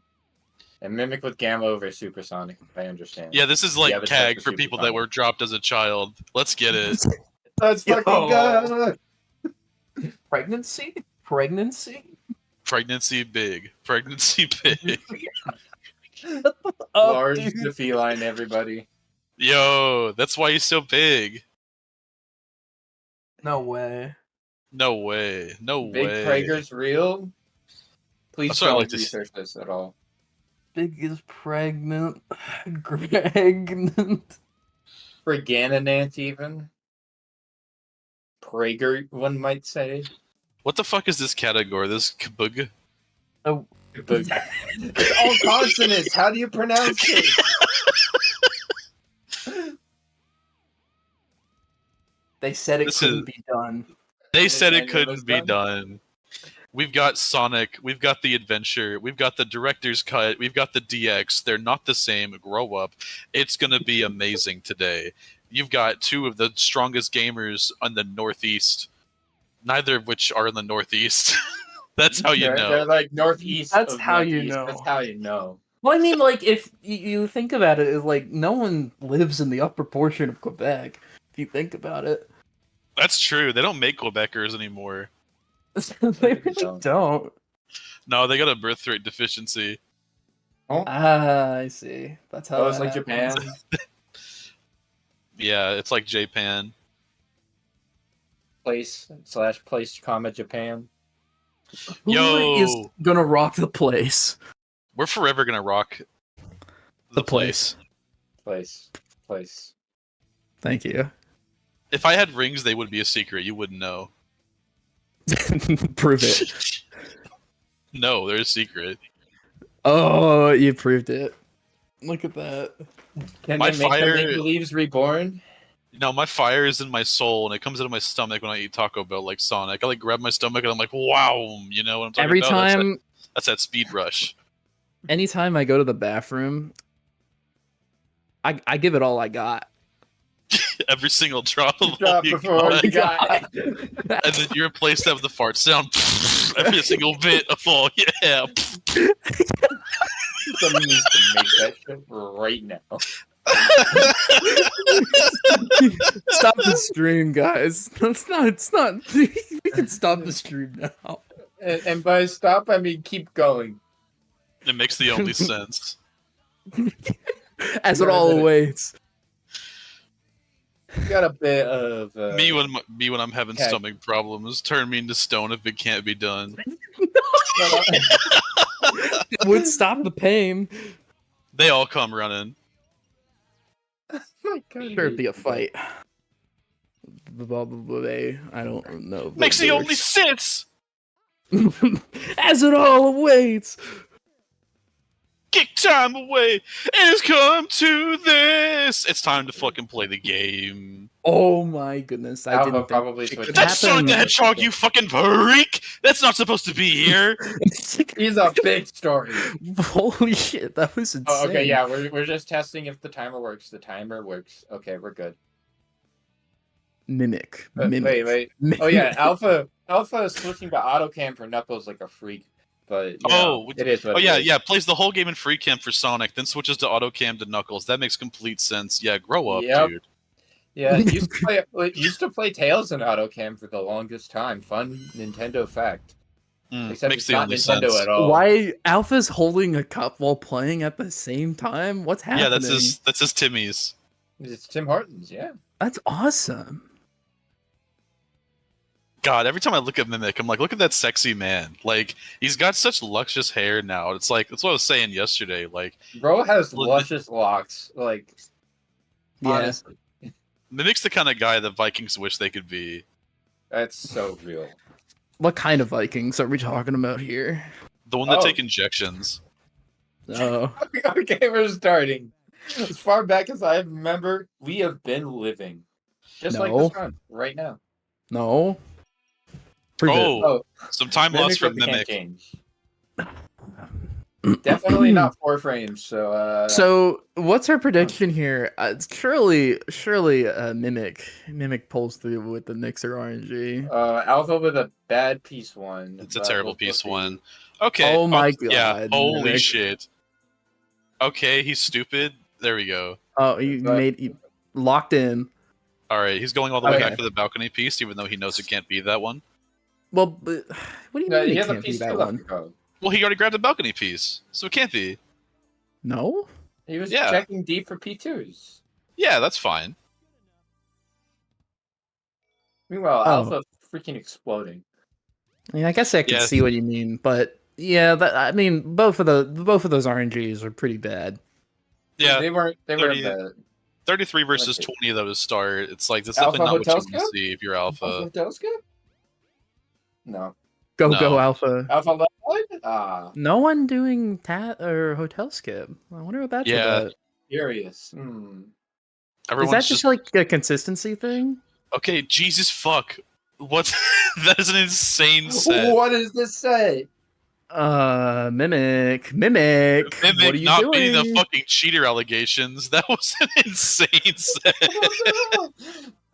Speaker 12: And Mimic with Gamma over Supersonic, if I understand.
Speaker 16: Yeah, this is like
Speaker 12: Yeah, but
Speaker 16: CAG
Speaker 12: that's
Speaker 16: for
Speaker 12: for
Speaker 16: people that
Speaker 12: Supersonic.
Speaker 16: were dropped as a child. Let's get it.
Speaker 12: Let's fucking go!
Speaker 17: Pregnancy?
Speaker 16: Pregnancy big. Pregnancy big.
Speaker 12: Lars the feline, everybody.
Speaker 16: Yo, that's why he's so big.
Speaker 17: No way.
Speaker 16: No way. No
Speaker 12: Big
Speaker 16: way.
Speaker 12: Prager's real? Please
Speaker 16: That's what I
Speaker 12: don't
Speaker 16: like to
Speaker 12: research this at all.
Speaker 17: Big is pregnant. Pregnant.
Speaker 12: Fregananant even. Prager, one might say.
Speaker 16: What the fuck is this category? This kabug?
Speaker 17: Oh.
Speaker 12: It's all consonants. How do you pronounce it?
Speaker 17: They said it
Speaker 16: This
Speaker 17: couldn't
Speaker 16: is-
Speaker 17: be done.
Speaker 16: They said
Speaker 12: said
Speaker 16: it
Speaker 12: it was
Speaker 16: couldn't be done. We've got Sonic, we've got the Adventure, we've got the Director's Cut, we've got the DX. They're not the same. Grow up. It's gonna be amazing today. You've got two of the strongest gamers on the Northeast, neither of which are in the Northeast. That's how you know.
Speaker 12: They're like northeast.
Speaker 17: That's
Speaker 12: of
Speaker 17: how you
Speaker 12: northeast.
Speaker 17: know.
Speaker 12: That's how you know.
Speaker 17: Well, I mean, like, if you think about it, it's like no one lives in the upper portion of Quebec. If you think about it,
Speaker 16: That's true. They don't make Quebecers anymore.
Speaker 17: they really don't.
Speaker 16: No, they got a birth rate deficiency.
Speaker 17: Ah, I see. That's how.
Speaker 12: Oh, it's
Speaker 17: that
Speaker 12: like Japan.
Speaker 17: happens.
Speaker 16: Yeah, it's like Japan.
Speaker 12: Place comma Japan.
Speaker 17: Who
Speaker 16: Yo,
Speaker 17: is gonna rock the place?
Speaker 16: we're forever gonna rock the place.
Speaker 12: Place.
Speaker 17: Thank you.
Speaker 16: If I had rings, they would be a secret. You wouldn't know.
Speaker 17: Prove it.
Speaker 16: No, they're a secret.
Speaker 17: Oh, you proved it. Look at that.
Speaker 12: Can
Speaker 16: My
Speaker 12: they make
Speaker 16: fire-
Speaker 12: the Make Believes Reborn?
Speaker 16: No, my fire is in my soul, and it comes out of my stomach when I eat Taco Bell, like Sonic. I like grab my stomach, and I'm like, wow, you know what I'm talking
Speaker 17: Every
Speaker 16: about?
Speaker 17: time,
Speaker 16: That's that speed rush.
Speaker 17: anytime I go to the bathroom, I give it all I got.
Speaker 16: Every single drop of
Speaker 12: Drop
Speaker 16: all you
Speaker 12: before
Speaker 16: got.
Speaker 12: you got.
Speaker 16: And then you replace that with the fart sound. Every single bit of all, yeah.
Speaker 12: Someone needs to make that shit right now.
Speaker 17: Stop the stream, guys. It's not. We can stop the stream now.
Speaker 12: And by stop, I mean keep going.
Speaker 16: It makes the only sense.
Speaker 17: As it all awaits.
Speaker 12: You got a bit of
Speaker 16: Me when I'm having
Speaker 12: okay.
Speaker 16: stomach problems, turn me into stone if it can't be done.
Speaker 17: It would stop the pain.
Speaker 16: They all come running.
Speaker 17: Sure, it'd be a fight. Blah, blah, blah, blah. I don't know.
Speaker 16: Makes the only sense.
Speaker 17: As it all awaits.
Speaker 16: Kick time away. It has come to this. It's time to fucking play the game.
Speaker 17: Oh my goodness! I
Speaker 12: Alpha
Speaker 17: didn't
Speaker 12: probably
Speaker 17: think it could
Speaker 16: That's Sonic
Speaker 17: happen.
Speaker 16: the Hedgehog, you fucking freak! That's not supposed to be here.
Speaker 12: He's a big story.
Speaker 17: Holy shit, that was insane.
Speaker 12: Oh, okay, yeah, we're just testing if the timer works. The timer works. Okay, we're good.
Speaker 17: Mimic.
Speaker 12: Wait. Oh yeah, Alpha is switching to autocam for Knuckles like a freak. But you know, it is what it is.
Speaker 16: yeah. Plays the whole game in free cam for Sonic, then switches to auto cam to Knuckles. That makes complete sense. Yeah, grow up,
Speaker 12: Yep.
Speaker 16: dude.
Speaker 12: Yeah, used to play Tails in autocam for the longest time. Fun Nintendo fact. Except
Speaker 16: makes
Speaker 12: it's
Speaker 16: the
Speaker 12: not
Speaker 16: only
Speaker 12: Nintendo
Speaker 16: sense.
Speaker 12: at all.
Speaker 17: Why Alpha's holding a cup while playing at the same time? What's happening?
Speaker 16: Yeah, that's his Timmy's.
Speaker 12: It's Tim Hortons, yeah.
Speaker 17: That's awesome.
Speaker 16: God, every time I look at Mimic, I'm like, look at that sexy man. Like, he's got such luscious hair now. It's like, that's what I was saying yesterday. Like,
Speaker 12: Bro has luscious locks. Like,
Speaker 17: Yeah.
Speaker 12: honestly,
Speaker 16: Mimic's the kind of guy that Vikings wish they could be.
Speaker 12: that's so real.
Speaker 17: What kind of Vikings are we talking about here?
Speaker 16: The one that take injections.
Speaker 17: Oh.
Speaker 12: Okay, we're starting. As far back as I remember, we have been living. Just like
Speaker 17: No.
Speaker 12: this run, right now.
Speaker 17: No. Prove
Speaker 16: Oh, some time lost from
Speaker 12: Mimic
Speaker 16: Mimic.
Speaker 12: can't change. Definitely not 4 frames. So,
Speaker 17: So, what's our prediction here? Surely, Mimic pulls through with the Niczur RNG.
Speaker 12: Alpha with a bad piece 1.
Speaker 16: It's a terrible piece 1. Okay.
Speaker 17: Oh my
Speaker 16: Yeah.
Speaker 17: god.
Speaker 16: Holy
Speaker 17: Mimic.
Speaker 16: shit. Okay, he's stupid. There we go.
Speaker 17: Oh, you locked in.
Speaker 16: All right, he's going all the way
Speaker 17: Okay.
Speaker 16: back to the balcony piece, even though he knows it can't be that one.
Speaker 17: Well, but what do you mean
Speaker 12: he
Speaker 17: it
Speaker 12: has a
Speaker 17: can't be
Speaker 12: piece 2
Speaker 17: that
Speaker 12: left
Speaker 17: one?
Speaker 12: to go.
Speaker 16: Well, he already grabbed the balcony piece, so it can't be.
Speaker 17: No?
Speaker 12: He was
Speaker 16: Yeah.
Speaker 12: checking deep for P2s.
Speaker 16: Yeah, that's fine.
Speaker 12: Meanwhile,
Speaker 17: Oh.
Speaker 12: Alpha freaking exploding.
Speaker 17: I mean, I guess I can
Speaker 16: Yes.
Speaker 17: see what you mean, but yeah, I mean, both of those RNGs are pretty bad.
Speaker 16: Yeah,
Speaker 12: They weren't
Speaker 16: 30
Speaker 12: bad.
Speaker 16: 33 versus 20 though to start. It's like that's
Speaker 12: Alpha
Speaker 16: definitely not what you
Speaker 12: Hotel
Speaker 16: want to
Speaker 12: Scope?
Speaker 16: see if you're Alpha.
Speaker 12: Hotel skip? No.
Speaker 17: Go
Speaker 16: No.
Speaker 17: Alpha.
Speaker 12: Alpha level? Ah,
Speaker 17: No one doing or hotel skip. I wonder what that's
Speaker 16: Yeah.
Speaker 17: about.
Speaker 12: curious.
Speaker 17: Is
Speaker 16: Everyone's
Speaker 17: that just like a consistency thing?
Speaker 16: okay. Jesus fuck! What? That is an insane set.
Speaker 12: What does this say?
Speaker 17: Mimic. What are
Speaker 16: Mimic
Speaker 17: you
Speaker 16: not
Speaker 17: doing?
Speaker 16: beating the fucking cheater allegations. That was an insane set.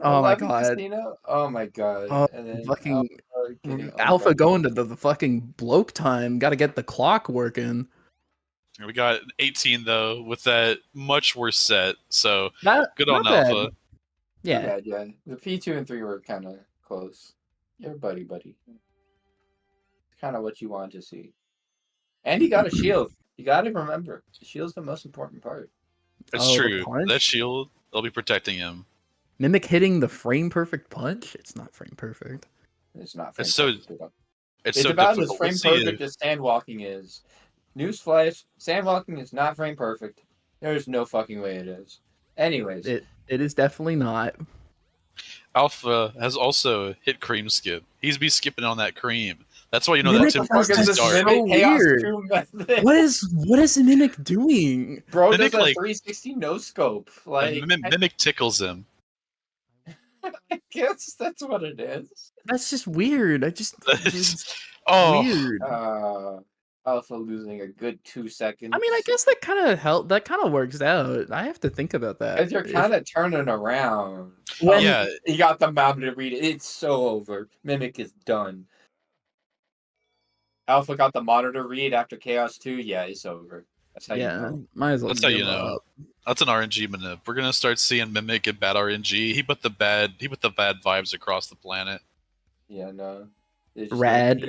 Speaker 17: Oh my
Speaker 12: Eleven
Speaker 17: god.
Speaker 12: Casino? Oh my god.
Speaker 17: Oh,
Speaker 12: And then
Speaker 17: fucking
Speaker 12: getting
Speaker 17: Alpha
Speaker 12: unbound.
Speaker 17: going to the fucking bloke time. Got to get the clock working.
Speaker 16: We got 18 though with that much worse set. So good
Speaker 17: not
Speaker 16: on
Speaker 17: bad.
Speaker 16: Alpha.
Speaker 12: Not
Speaker 17: Yeah.
Speaker 12: bad, yeah. The P2 and 3 were kind of close. You're buddy. Kind of what you want to see. And he got a shield. You got to remember, the shield's the most important part.
Speaker 16: It's
Speaker 17: Oh, the
Speaker 16: true.
Speaker 17: punch?
Speaker 16: That shield, they'll be protecting him.
Speaker 17: Mimic hitting the frame perfect punch? It's not frame perfect.
Speaker 12: It's not frame
Speaker 16: It's so.
Speaker 12: perfect at all.
Speaker 16: It's
Speaker 12: It's
Speaker 16: so
Speaker 12: about as
Speaker 16: difficult.
Speaker 12: frame
Speaker 16: Let's see
Speaker 12: perfect
Speaker 16: if-
Speaker 12: as sandwalking is. Newsflash: sandwalking is not frame perfect. There's no fucking way it is. Anyways,
Speaker 17: It is definitely not.
Speaker 16: Alpha has also hit cream skip. He's be skipping on that cream. That's why you know
Speaker 17: Mimic
Speaker 16: that's him
Speaker 17: does
Speaker 16: from the
Speaker 17: this
Speaker 16: start.
Speaker 17: so
Speaker 12: Chaos
Speaker 17: weird.
Speaker 12: 2 method.
Speaker 17: What is the Mimic doing?
Speaker 12: Bro
Speaker 16: Mimic,
Speaker 12: does a
Speaker 16: like-
Speaker 12: 360 no scope. Like,
Speaker 16: Mimic tickles him.
Speaker 12: I guess that's what it is.
Speaker 17: That's just weird. It's
Speaker 16: Oh.
Speaker 17: weird.
Speaker 12: Alpha losing a good 2 seconds.
Speaker 17: I mean, I guess that kind of help. That kind of works out. I have to think about that.
Speaker 12: Because you're kind of turning around.
Speaker 17: When-
Speaker 16: Yeah.
Speaker 12: He got the mountain to read it. It's so over. Mimic is done. Alpha got the monitor read after Chaos 2. Yeah, it's over. That's how you know.
Speaker 17: might as well.
Speaker 16: That's how you
Speaker 17: give
Speaker 16: know.
Speaker 17: up.
Speaker 16: That's an RNG manip. We're gonna start seeing Mimic get bad RNG. He put the bad vibes across the planet.
Speaker 12: Yeah, no. It's
Speaker 17: Rad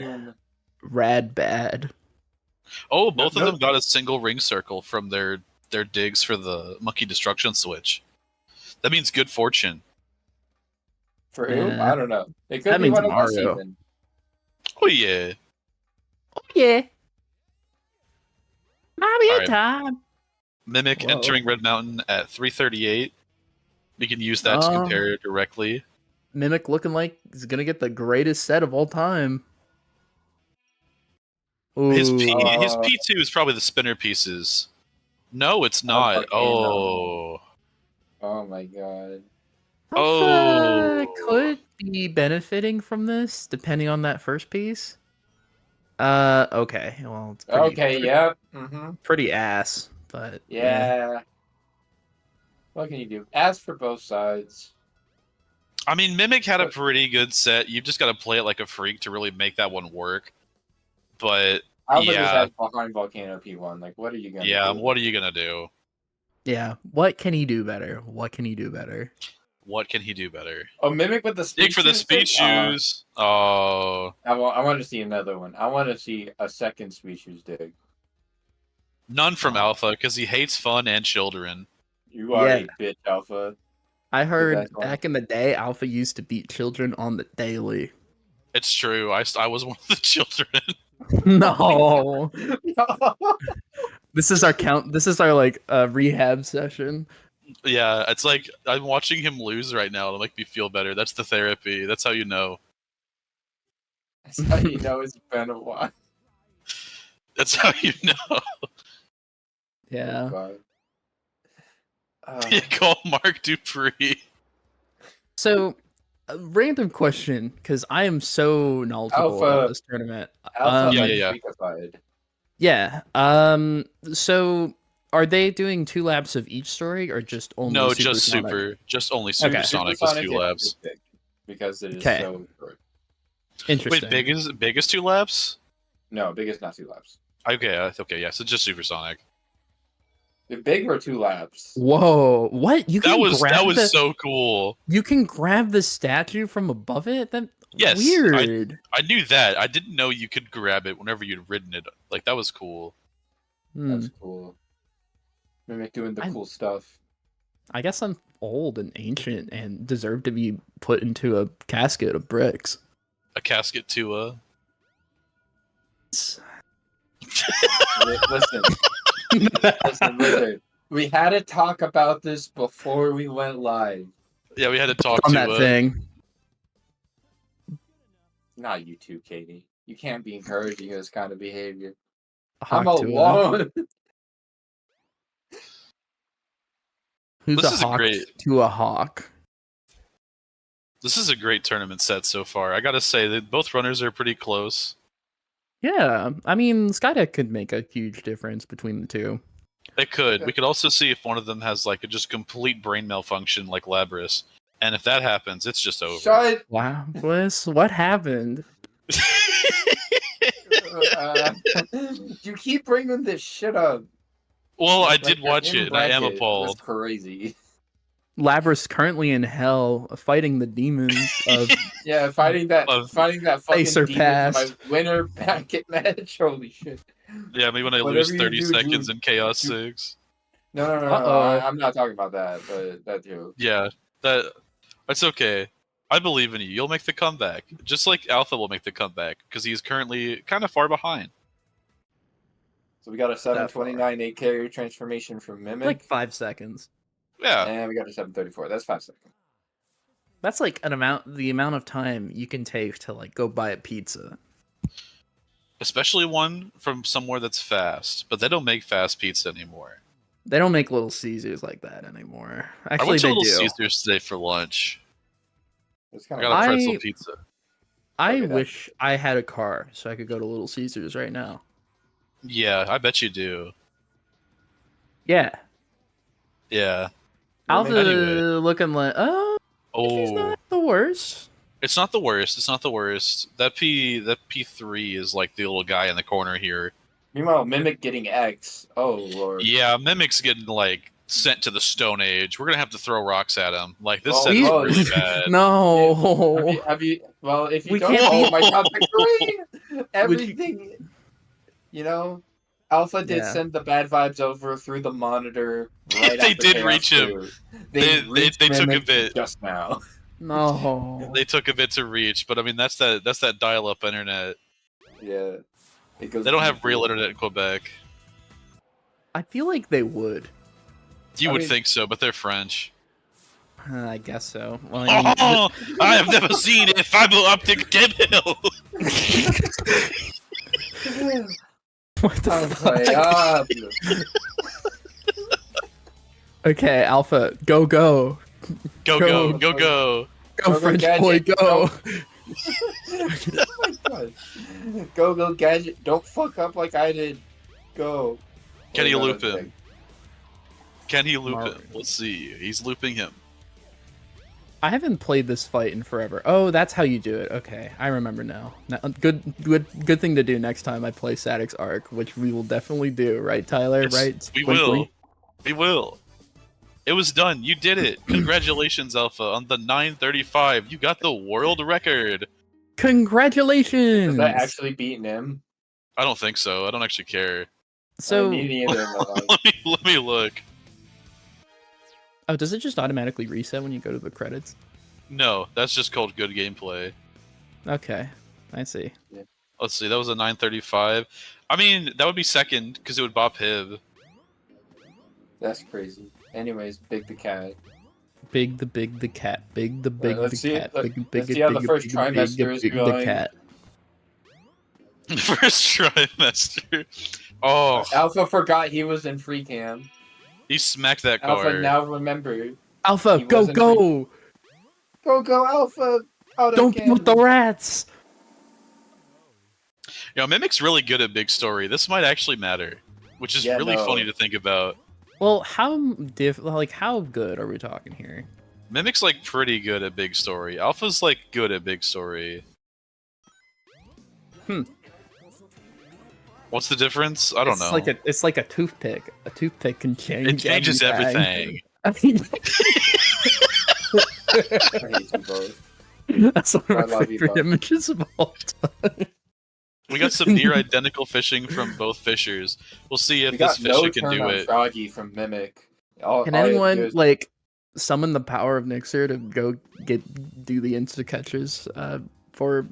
Speaker 17: bad.
Speaker 16: Oh, both of them got a single ring circle from their digs for the monkey destruction switch. That means good fortune.
Speaker 12: For who?
Speaker 17: Yeah.
Speaker 12: I don't know. It could
Speaker 17: That
Speaker 12: be
Speaker 17: means
Speaker 12: one of us
Speaker 17: Mario.
Speaker 12: even.
Speaker 16: Oh yeah.
Speaker 17: Yeah. Mario
Speaker 16: All right.
Speaker 17: time.
Speaker 16: Mimic
Speaker 17: Whoa.
Speaker 16: entering Red Mountain at 338. We can use that to
Speaker 17: Oh.
Speaker 16: compare directly.
Speaker 17: Mimic looking like he's gonna get the greatest set of all time.
Speaker 16: His
Speaker 17: Ooh.
Speaker 16: P2 is probably the spinner pieces. No, it's not. Oh.
Speaker 12: Oh my god.
Speaker 17: Alpha could be benefiting from this, depending on that first piece. Okay. Well, it's pretty,
Speaker 12: Okay, yep. Mm-hmm.
Speaker 17: pretty ass, but
Speaker 12: Yeah. What can you do? Ask for both sides.
Speaker 16: I mean, Mimic had a pretty good set. You've just got to play it like a freak to really make that one work. But
Speaker 12: Alpha just
Speaker 16: yeah,
Speaker 12: has behind Volcano P1. Like, what are you gonna do?
Speaker 16: what are you gonna do?
Speaker 17: yeah. What can he do better? What can he do better?
Speaker 16: What can he do better?
Speaker 12: Oh, Mimic with the speed
Speaker 16: Dig for the
Speaker 12: shoes
Speaker 16: speed
Speaker 12: thing?
Speaker 16: shoes. Oh,
Speaker 12: I want to see another one. I want to see a second speed shoes dig.
Speaker 16: none from Alpha because he hates fun and children.
Speaker 12: You are
Speaker 17: Yeah.
Speaker 12: a bitch, Alpha.
Speaker 17: I heard
Speaker 12: that's one.
Speaker 17: back in the day, Alpha used to beat children on the daily.
Speaker 16: It's true. I was one of the children.
Speaker 17: No. This is our count. This is our like rehab session.
Speaker 16: Yeah, it's like I'm watching him lose right now to make me feel better. That's the therapy. That's how you know.
Speaker 12: That's how you know it's been a while.
Speaker 16: That's how you know.
Speaker 17: Yeah.
Speaker 16: You call Mark Dupree.
Speaker 17: So, a random question, because I am so knowledgeable about this tournament.
Speaker 16: Yeah.
Speaker 17: Yeah. So, are they doing 2 laps of each story, or just only?
Speaker 16: No,
Speaker 17: Supersonic?
Speaker 16: just super. Just only Supersonic is 2 laps.
Speaker 12: Because it is
Speaker 17: Okay.
Speaker 12: so short.
Speaker 17: Interesting.
Speaker 16: Wait, big is 2 laps?
Speaker 12: No, big is not 2 laps.
Speaker 16: Okay, yeah, so just Supersonic.
Speaker 12: The big were 2 laps.
Speaker 17: Whoa! What? You can
Speaker 16: That was so cool.
Speaker 17: You can grab the statue from above it? That
Speaker 16: Yes,
Speaker 17: weird.
Speaker 16: I knew that. I didn't know you could grab it whenever you'd ridden it. Like that was cool.
Speaker 12: That's cool. Mimic doing the cool stuff.
Speaker 17: I guess I'm old and ancient and deserve to be put into a casket of bricks.
Speaker 16: A casket to
Speaker 12: Listen. We had to talk about this before we went live.
Speaker 16: Yeah, we had to talk
Speaker 17: on
Speaker 16: to
Speaker 17: that thing.
Speaker 12: Not you too, Katie. You can't be encouraging this kind of behavior.
Speaker 17: Hawk
Speaker 12: I'm
Speaker 17: to
Speaker 12: alone.
Speaker 17: Who's
Speaker 16: This
Speaker 17: a
Speaker 16: is a
Speaker 17: hawk
Speaker 16: great-
Speaker 17: to a hawk?
Speaker 16: This is a great tournament set so far. I gotta say that both runners are pretty close.
Speaker 17: Yeah, I mean, Skydeck could make a huge difference between the two.
Speaker 16: It could. We could also see if one of them has like a just complete brain malfunction like Labrys. And if that happens, it's just over.
Speaker 12: Shut.
Speaker 17: Wow, Bliss, what happened?
Speaker 12: You keep bringing this shit up.
Speaker 16: Well, I
Speaker 12: Like,
Speaker 16: did
Speaker 12: you're
Speaker 16: watch
Speaker 12: in
Speaker 16: it, and I am
Speaker 12: bracket.
Speaker 16: appalled.
Speaker 12: That's crazy.
Speaker 17: Labrys currently in hell, fighting the demons of.
Speaker 12: Yeah, fighting that fucking
Speaker 17: surpassed.
Speaker 12: demon for my winner bracket match. Holy shit.
Speaker 16: Yeah, maybe when I
Speaker 12: Whatever
Speaker 16: lose
Speaker 12: you
Speaker 16: 30
Speaker 12: do,
Speaker 16: seconds
Speaker 12: dude,
Speaker 16: in Chaos 6.
Speaker 12: No.
Speaker 17: Uh-oh.
Speaker 12: I'm not talking about that, but that too.
Speaker 16: Yeah, that's okay. I believe in you. You'll make the comeback. Just like Alpha will make the comeback, because he's currently kind of far behind.
Speaker 12: So we got a 729 8 carrier transformation from Mimic.
Speaker 17: Like 5 seconds.
Speaker 16: Yeah.
Speaker 12: And we got a 734. That's 5 seconds.
Speaker 17: That's like the amount of time you can take to like go buy a pizza.
Speaker 16: Especially one from somewhere that's fast, but they don't make fast pizza anymore.
Speaker 17: They don't make Little Caesars like that anymore.
Speaker 16: I
Speaker 17: Actually,
Speaker 16: went to
Speaker 17: they
Speaker 16: Little
Speaker 17: do.
Speaker 16: Caesars today for lunch.
Speaker 12: It's
Speaker 16: I
Speaker 12: kind
Speaker 16: got a pretzel pizza.
Speaker 17: I wish I had a car so I could go to Little Caesars right now.
Speaker 16: Yeah, I bet you do.
Speaker 17: Yeah.
Speaker 16: Yeah.
Speaker 17: Alpha
Speaker 16: Anyway.
Speaker 17: looking like he's not the worst.
Speaker 16: It's not the worst. It's not the worst. That P3 is like the little guy in the corner here.
Speaker 12: Meanwhile, Mimic getting X. Oh, Lord.
Speaker 16: Yeah, Mimic's getting like sent to the Stone Age. We're gonna have to throw rocks at him. Like this
Speaker 12: Oh,
Speaker 16: set is really bad.
Speaker 17: No.
Speaker 12: Have you well, if you
Speaker 17: We
Speaker 12: don't
Speaker 17: can't
Speaker 12: follow
Speaker 17: be-
Speaker 12: my top screen, everything, you know, Alpha did
Speaker 17: Yeah.
Speaker 12: send the bad vibes over through the monitor. Right
Speaker 16: They
Speaker 12: after
Speaker 16: did
Speaker 12: Chaos
Speaker 16: reach him.
Speaker 12: 2.
Speaker 16: They
Speaker 12: reached
Speaker 16: took a
Speaker 12: Mimic
Speaker 16: bit.
Speaker 12: just now.
Speaker 17: No.
Speaker 16: They took a bit to reach, but I mean that's that dial-up internet.
Speaker 12: Yeah. It goes
Speaker 16: They don't have
Speaker 12: deep.
Speaker 16: real internet in Quebec.
Speaker 17: I feel like they would.
Speaker 16: You
Speaker 12: I
Speaker 16: would
Speaker 12: mean-
Speaker 16: think so, but they're French.
Speaker 17: I guess so. Well, I mean,
Speaker 16: Oh, I have never seen a fiber optic cable.
Speaker 17: what the
Speaker 12: Incroyable.
Speaker 17: Okay, Alpha, go.
Speaker 16: Go, go.
Speaker 17: Go, French boy,
Speaker 12: Gadget,
Speaker 17: go.
Speaker 12: Oh my God. Go, Gadget. Don't fuck up like I did. Go.
Speaker 16: Can he
Speaker 12: Oh, no,
Speaker 16: loop
Speaker 12: that's
Speaker 16: him? Can he loop
Speaker 17: Mario.
Speaker 16: him? Let's see. He's looping him.
Speaker 17: I haven't played this fight in forever. Oh, that's how you do it. Okay, I remember now. Good thing to do next time I play Static's Arc, which we will definitely do, right, Tyler? Right?
Speaker 16: We
Speaker 17: Squinkly?
Speaker 16: will. We will. It was done. You did it. Congratulations, Alpha. On the 935, you got the world record.
Speaker 17: Congratulations!
Speaker 12: Is that actually beating him?
Speaker 16: I don't think so. I don't actually care.
Speaker 17: So,
Speaker 12: Me neither, in my life.
Speaker 16: let me look.
Speaker 17: oh, does it just automatically reset when you go to the credits?
Speaker 16: No, that's just called good gameplay.
Speaker 17: Okay. I see.
Speaker 16: Let's see, that was a 935. I mean, that would be second because it would bop Hib.
Speaker 12: That's crazy. Anyways, Big the cat.
Speaker 17: Big the cat. Big the
Speaker 12: let's see
Speaker 17: cat.
Speaker 12: let's see how the first trimester is
Speaker 17: the
Speaker 12: going.
Speaker 17: cat.
Speaker 16: First trimester. Oh.
Speaker 12: Alpha forgot he was in free cam.
Speaker 16: He smacked that
Speaker 12: Alpha
Speaker 16: card.
Speaker 12: now remembered.
Speaker 17: Alpha,
Speaker 12: He
Speaker 17: go,
Speaker 12: wasn't
Speaker 17: go!
Speaker 12: Go, Alpha! Out
Speaker 17: Don't
Speaker 12: again.
Speaker 17: put the rats!
Speaker 16: Mimic's really good at big story. This might actually matter, which is really funny to think about.
Speaker 17: Well, how how good are we talking here?
Speaker 16: Mimic's like pretty good at big story. Alpha's like good at big story. What's the difference? I don't know.
Speaker 17: It's like a toothpick. A toothpick can change.
Speaker 16: It changes everything.
Speaker 17: I hate you both. That's one of my favorite images of all time.
Speaker 16: We got some near identical fishing from both fishers. We'll see if
Speaker 12: We
Speaker 16: this
Speaker 12: got no
Speaker 16: fisher can
Speaker 12: turn
Speaker 16: do
Speaker 12: on
Speaker 16: it.
Speaker 12: Froggy from Mimic.
Speaker 17: Can anyone summon the power of Niczur to go do the insta catches for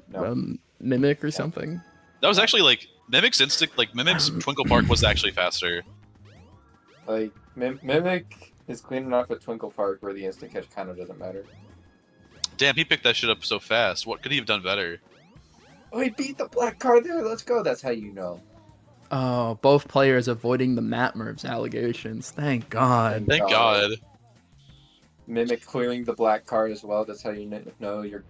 Speaker 17: Mimic or something?
Speaker 16: That was actually like Mimic's instinct. Like Mimic's Twinkle Park was actually faster.
Speaker 12: Like Mimic is clean enough at Twinkle Park where the instant catch kind of doesn't matter.
Speaker 16: Damn, he picked that shit up so fast. What could he have done better?
Speaker 12: Oh, he beat the black card there. Let's go. That's how you know.
Speaker 17: Oh, both players avoiding the Matmerv's allegations. Thank God.
Speaker 16: Thank God.
Speaker 12: Mimic clearing the black card as well. That's how you know you're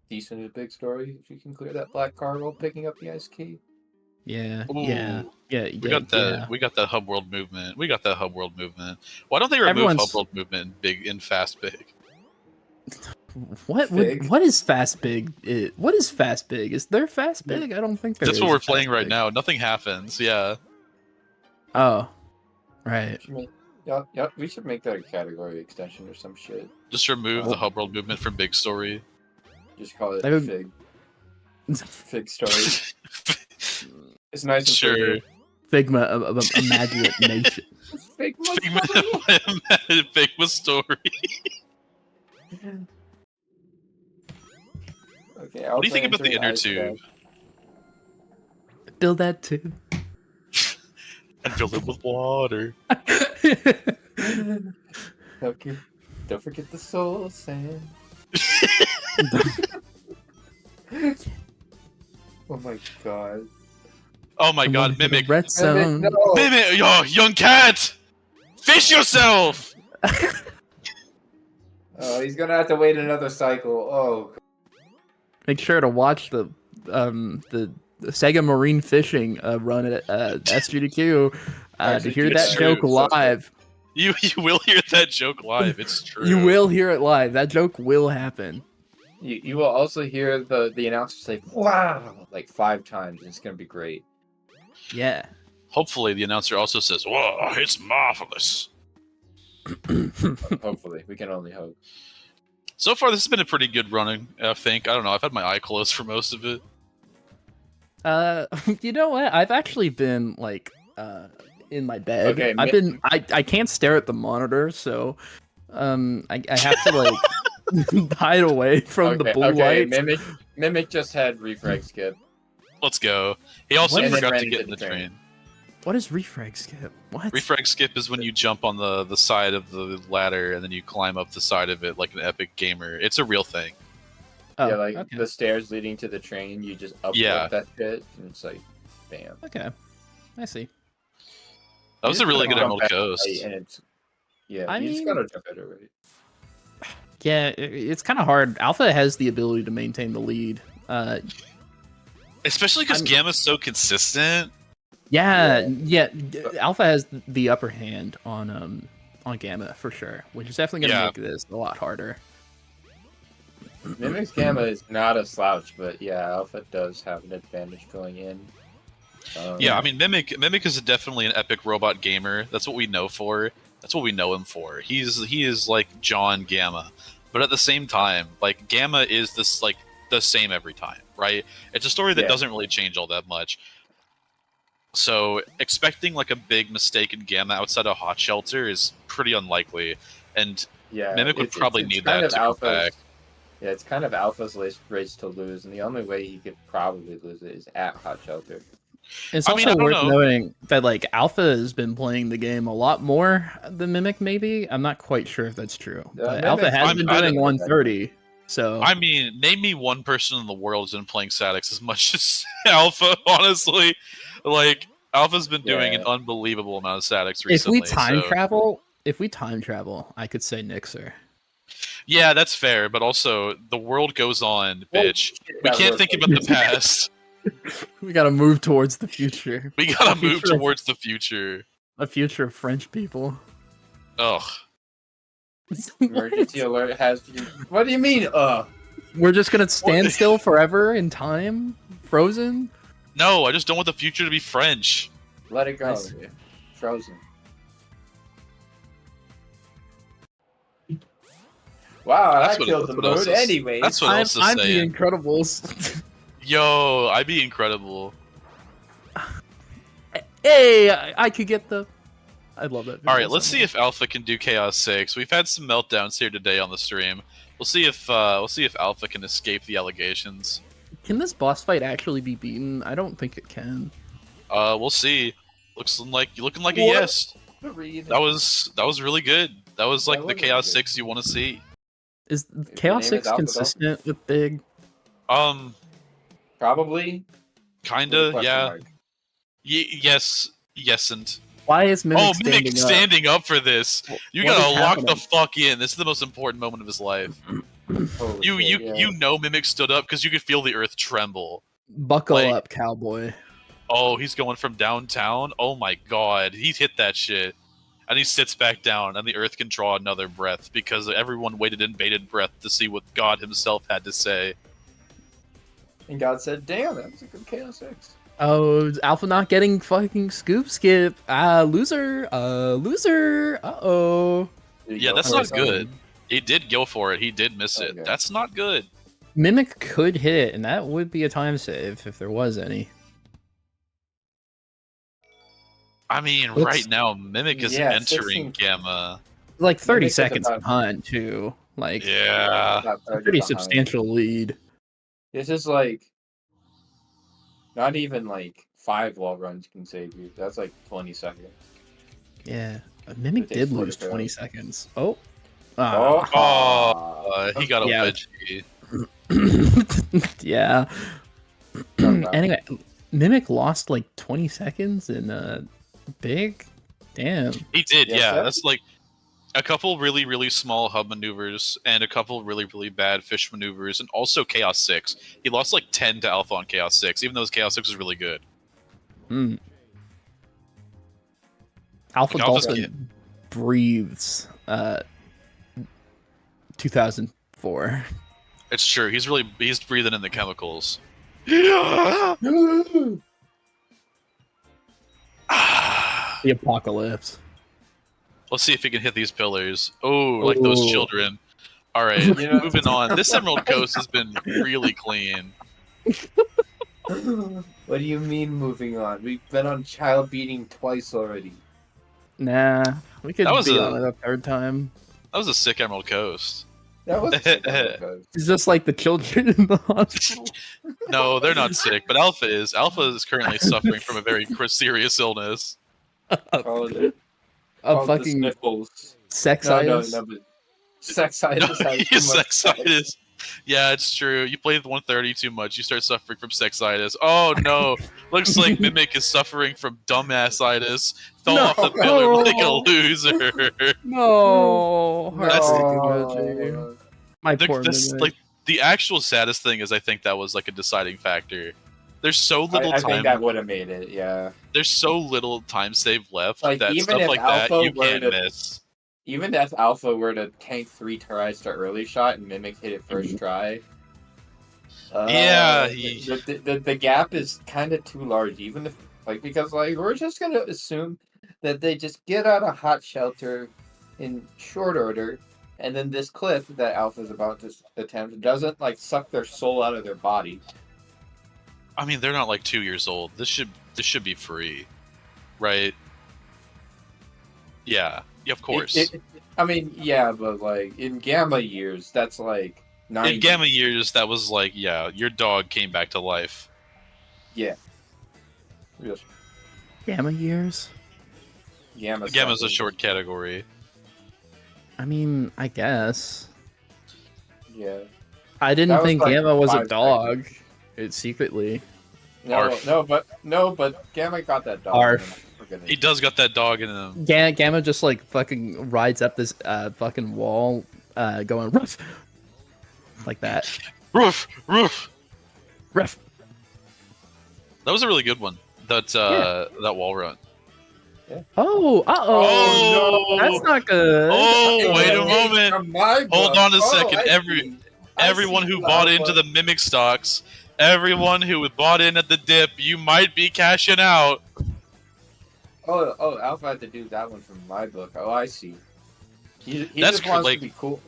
Speaker 12: decent at big story. If you can clear that black card while picking up the ice key.
Speaker 17: Yeah.
Speaker 16: Ooh.
Speaker 17: Yeah.
Speaker 16: We got that. We got that hub world movement. Why don't they remove hub world movement in fast big?
Speaker 17: What is fast big? What is fast big? Is there fast big? I don't think there is.
Speaker 16: That's what we're playing right now. Nothing happens. Yeah.
Speaker 17: Oh, right.
Speaker 12: Yep. We should make that a category extension or some shit.
Speaker 16: Just remove the hub world movement from big story.
Speaker 12: Just call it Fig. Fig story. It's nice. And
Speaker 16: sure.
Speaker 12: pretty.
Speaker 17: Figma of imagination.
Speaker 16: Figma story.
Speaker 12: Okay,
Speaker 16: what do you think about the inner tube?
Speaker 17: Build that tube.
Speaker 16: And fill it with water.
Speaker 12: Don't forget the soul sand. Oh my god.
Speaker 16: Oh my god, Mimic.
Speaker 17: Red zone.
Speaker 12: No.
Speaker 16: Mimic, yo, young cat! Fish yourself!
Speaker 12: Oh, he's gonna have to wait another cycle. Oh.
Speaker 17: Make sure to watch the Sega Marine Fishing run at SGDQ to hear that joke live.
Speaker 16: You will hear that joke live. It's true.
Speaker 17: You will hear it live. That joke will happen.
Speaker 12: You will also hear the announcer say "Wow" like 5 times. It's gonna be great.
Speaker 17: Yeah.
Speaker 16: Hopefully, the announcer also says, "Whoa, it's marvelous."
Speaker 12: Hopefully, we can only hope.
Speaker 16: So far, this has been a pretty good running. I think. I don't know. I've had my eye closed for most of it.
Speaker 17: You know what? I've actually been in my bed.
Speaker 12: Okay,
Speaker 17: I can't stare at the monitor, so I have to hide away from the blue lights.
Speaker 12: Mimic just had refrag skip.
Speaker 16: Let's go. He also forgot to get in the train.
Speaker 17: What is refrag skip? What?
Speaker 16: Refrag skip is when you jump on the side of the ladder and then you climb up the side of it like an epic gamer. It's a real thing.
Speaker 12: Yeah, the stairs leading to the train, you just uplift that shit, and it's like, bam.
Speaker 17: Okay, I see.
Speaker 16: That was a really good Emerald Coast.
Speaker 12: And it's, you
Speaker 17: I
Speaker 12: just
Speaker 17: mean-
Speaker 12: gotta jump at it right.
Speaker 17: Yeah, it's kind of hard. Alpha has the ability to maintain the lead.
Speaker 16: Especially because Gamma's so consistent.
Speaker 17: Yeah. Alpha has the upper hand on Gamma for sure, which is definitely gonna make this a lot harder.
Speaker 12: Mimic's Gamma is not a slouch, but yeah, Alpha does have an advantage going in.
Speaker 16: Yeah, I mean, Mimic is definitely an epic robot gamer. That's what we know for. That's what we know him for. He is like John Gamma, but at the same time, like Gamma is this like the same every time, right? It's a story that doesn't really change all that much. So expecting like a big mistake in Gamma outside a hot shelter is pretty unlikely, and Mimic would probably need that to come back.
Speaker 12: Yeah, it's kind of Alpha's race to lose, and the only way he could probably lose it is at Hot Shelter.
Speaker 17: It's also worth noting that like Alpha has been playing the game a lot more than Mimic. Maybe I'm not quite sure if that's true, but Alpha has been doing 130. So
Speaker 16: I mean, name me one person in the world who's been playing Statics as much as Alpha. Honestly, like Alpha's been doing an unbelievable amount of Statics recently.
Speaker 17: If we time travel, I could say Niczur.
Speaker 16: Yeah, that's fair, but also the world goes on, bitch. We can't think about the past.
Speaker 17: We gotta move towards the future.
Speaker 16: We gotta move towards the future.
Speaker 17: A future of French people.
Speaker 16: Ugh.
Speaker 12: Emergency alert has you. What do you mean?
Speaker 17: We're just gonna stand still forever in time, frozen.
Speaker 16: No, I just don't want the future to be French.
Speaker 12: Let it go. Frozen. Wow, that killed the mood. Anyway,
Speaker 16: that's what else is
Speaker 17: I'm
Speaker 16: saying.
Speaker 17: the Incredibles.
Speaker 16: Yo, I'd be incredible.
Speaker 17: Hey, I could get the. I love that.
Speaker 16: All right, let's see if Alpha can do Chaos 6. We've had some meltdowns here today on the stream. We'll see if Alpha can escape the allegations.
Speaker 17: Can this boss fight actually be beaten? I don't think it can.
Speaker 16: We'll see. Looking like a yes. That was really good. That was like the Chaos 6 you want to see.
Speaker 17: Is Chaos 6 consistent with Big?
Speaker 12: Probably.
Speaker 16: Kinda, yeah. Yes, and.
Speaker 17: Why is Mimic
Speaker 16: standing up for this? You gotta lock the fuck in. This is the most important moment of his life. You know Mimic stood up because you could feel the earth tremble.
Speaker 17: Buckle up, cowboy.
Speaker 16: Oh, he's going from downtown? Oh my god, he hit that shit. And he sits back down, and the earth can draw another breath, because everyone waited in bated breath to see what God himself had to say.
Speaker 12: And God said, damn, that was a good Chaos 6.
Speaker 17: Oh, Alpha not getting fucking scoop skip. Loser. Uh-oh.
Speaker 16: Yeah, that's not good. He did go for it. He did miss it. That's not good.
Speaker 17: Mimic could hit, and that would be a time save if there was any.
Speaker 16: I mean, right now, Mimic is entering Gamma.
Speaker 17: Like 30 seconds behind, too. Like,
Speaker 16: yeah.
Speaker 17: A pretty substantial lead.
Speaker 12: This is like, not even like 5 wall runs can save you. That's like 20 seconds.
Speaker 17: Yeah. Mimic did lose 20 seconds. Oh.
Speaker 16: He got a wedgie.
Speaker 17: Yeah. Anyway, Mimic lost like 20 seconds in Big. Damn.
Speaker 16: He did, yeah. That's like a couple really, really small hub maneuvers and a couple really, really bad fish maneuvers, and also Chaos 6. He lost like 10 to Alpha on Chaos 6, even though his Chaos 6 was really good.
Speaker 17: AlphaDolphin breathes 2004.
Speaker 16: It's true. He's breathing in the chemicals.
Speaker 17: The apocalypse.
Speaker 16: Let's see if he can hit these pillars. Oh, like those children. All right, moving on. This Emerald Coast has been really clean.
Speaker 12: What do you mean moving on? We've been on child beating twice already.
Speaker 17: Nah, we could be on it a third time.
Speaker 16: That was a sick Emerald Coast.
Speaker 12: That was a sick Emerald Coast.
Speaker 17: Is this like the children in the hospital?
Speaker 16: No, they're not sick, but Alpha is. Alpha is currently suffering from a very serious illness.
Speaker 17: Fucking sexitis.
Speaker 12: No, but sexitis.
Speaker 16: Sexitis. Yeah, it's true. You play the 130 too much, you start suffering from sexitis. Oh no! Looks like Mimic is suffering from dumbassitis. Fell off the pillar like a loser.
Speaker 17: No. My poor
Speaker 16: Mimic. Like the actual saddest thing is, I think that was like a deciding factor. There's so little time.
Speaker 12: I think that would have made it. Yeah.
Speaker 16: There's so little time save left
Speaker 12: like,
Speaker 16: that
Speaker 12: even
Speaker 16: stuff
Speaker 12: if
Speaker 16: like
Speaker 12: Alpha
Speaker 16: that you can't miss.
Speaker 12: Even if Alpha were to tank 3 tries to early shot and Mimic hit it first try, the gap is kind of too large. Even if because we're just gonna assume that they just get out of Hot Shelter in short order, and then this clip that Alpha's about to attempt doesn't suck their soul out of their body.
Speaker 16: I mean, they're not like 2 years old. This should be free, right? Yeah, of course.
Speaker 12: I mean, yeah, but in Gamma years, that's
Speaker 16: In Gamma years, that was like, yeah, your dog came back to life.
Speaker 12: Yeah. Real.
Speaker 17: Gamma years?
Speaker 16: Gamma's a short category.
Speaker 17: I mean, I guess.
Speaker 12: Yeah.
Speaker 17: I didn't
Speaker 12: That was
Speaker 17: think
Speaker 12: like
Speaker 17: Gamma was a
Speaker 12: 5
Speaker 17: dog. It's secretly.
Speaker 12: No, but Gamma got that dog.
Speaker 17: Arf.
Speaker 16: He does got that dog in him.
Speaker 17: Gamma just like fucking rides up this fucking wall, going roof, like that.
Speaker 16: Roof.
Speaker 17: Roof.
Speaker 16: That was a really good one. That wall run.
Speaker 17: Oh,
Speaker 16: Oh, no.
Speaker 17: That's not good.
Speaker 16: Oh, wait a moment. Hold on a second. Everyone who bought into the Mimic stocks, everyone who bought in at the dip, you might be cashing out.
Speaker 12: Oh, Alpha had to do that one from my book. Oh, I see. He
Speaker 16: That's
Speaker 12: just wants
Speaker 16: like-
Speaker 12: to be cool.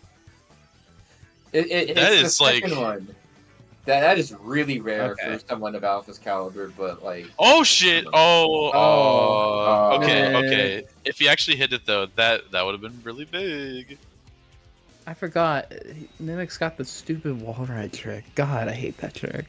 Speaker 12: It's
Speaker 16: That
Speaker 12: the
Speaker 16: is, like-
Speaker 12: second one. That is really rare
Speaker 17: Okay.
Speaker 12: for someone of Alpha's caliber, but like.
Speaker 16: Oh shit!
Speaker 12: Oh.
Speaker 16: Okay. If he actually hit it though, that would have been really big.
Speaker 17: I forgot. Mimic's got the stupid wall ride trick. God, I hate that trick.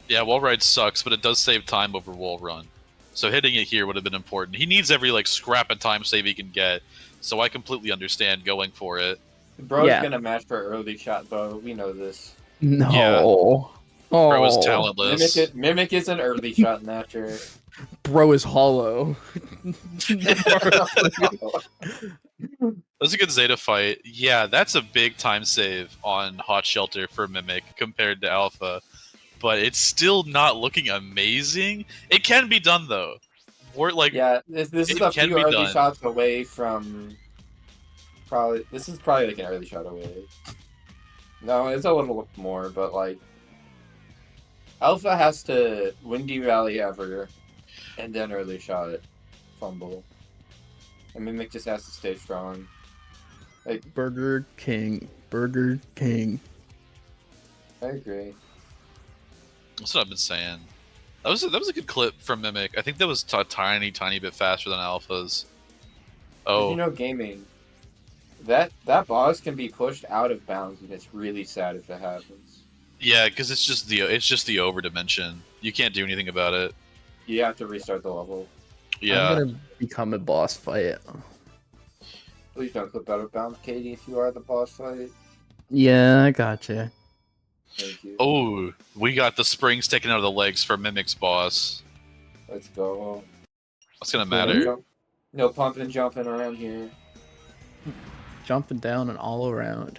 Speaker 16: Yeah, wall ride sucks, but it does save time over wall run. So hitting it here would have been important. He needs every like scrap of time save he can get. So I completely understand going for it.
Speaker 12: Bro's
Speaker 17: Yeah.
Speaker 12: gonna match for early shot, though. We know this.
Speaker 17: No.
Speaker 16: Yeah.
Speaker 17: Oh.
Speaker 16: Bro is talentless.
Speaker 12: Mimic is an early shot matcher.
Speaker 17: Bro is hollow.
Speaker 16: That's a good Zeta fight. Yeah, that's a big time save on Hot Shelter for Mimic compared to Alpha. But it's still not looking amazing. It can be done though.
Speaker 12: This is
Speaker 16: it
Speaker 12: a
Speaker 16: can
Speaker 12: few
Speaker 16: be
Speaker 12: early
Speaker 16: done.
Speaker 12: shots away from. This is probably like an early shot away. No, it's a little more, but like. Alpha has to Windy Valley ever, and then early shot it, fumble. And Mimic just has to stay strong. Like
Speaker 17: Burger King.
Speaker 12: I agree.
Speaker 16: That's what I've been saying. That was a good clip from Mimic. I think that was a tiny bit faster than Alpha's.
Speaker 12: If you know gaming, that boss can be pushed out of bounds, and it's really sad if it happens.
Speaker 16: Yeah, because it's just the over dimension. You can't do anything about it.
Speaker 12: You have to restart the level.
Speaker 16: Yeah.
Speaker 17: I'm gonna become a boss fight.
Speaker 12: Please don't clip out of bounds, Katie, if you are the boss fight.
Speaker 17: Yeah, I gotcha.
Speaker 12: Thank you.
Speaker 16: Oh, we got the springs taken out of the legs for Mimic's boss.
Speaker 12: Let's go.
Speaker 16: What's gonna matter?
Speaker 12: No pumping and jumping around here.
Speaker 17: Jumping down and all around.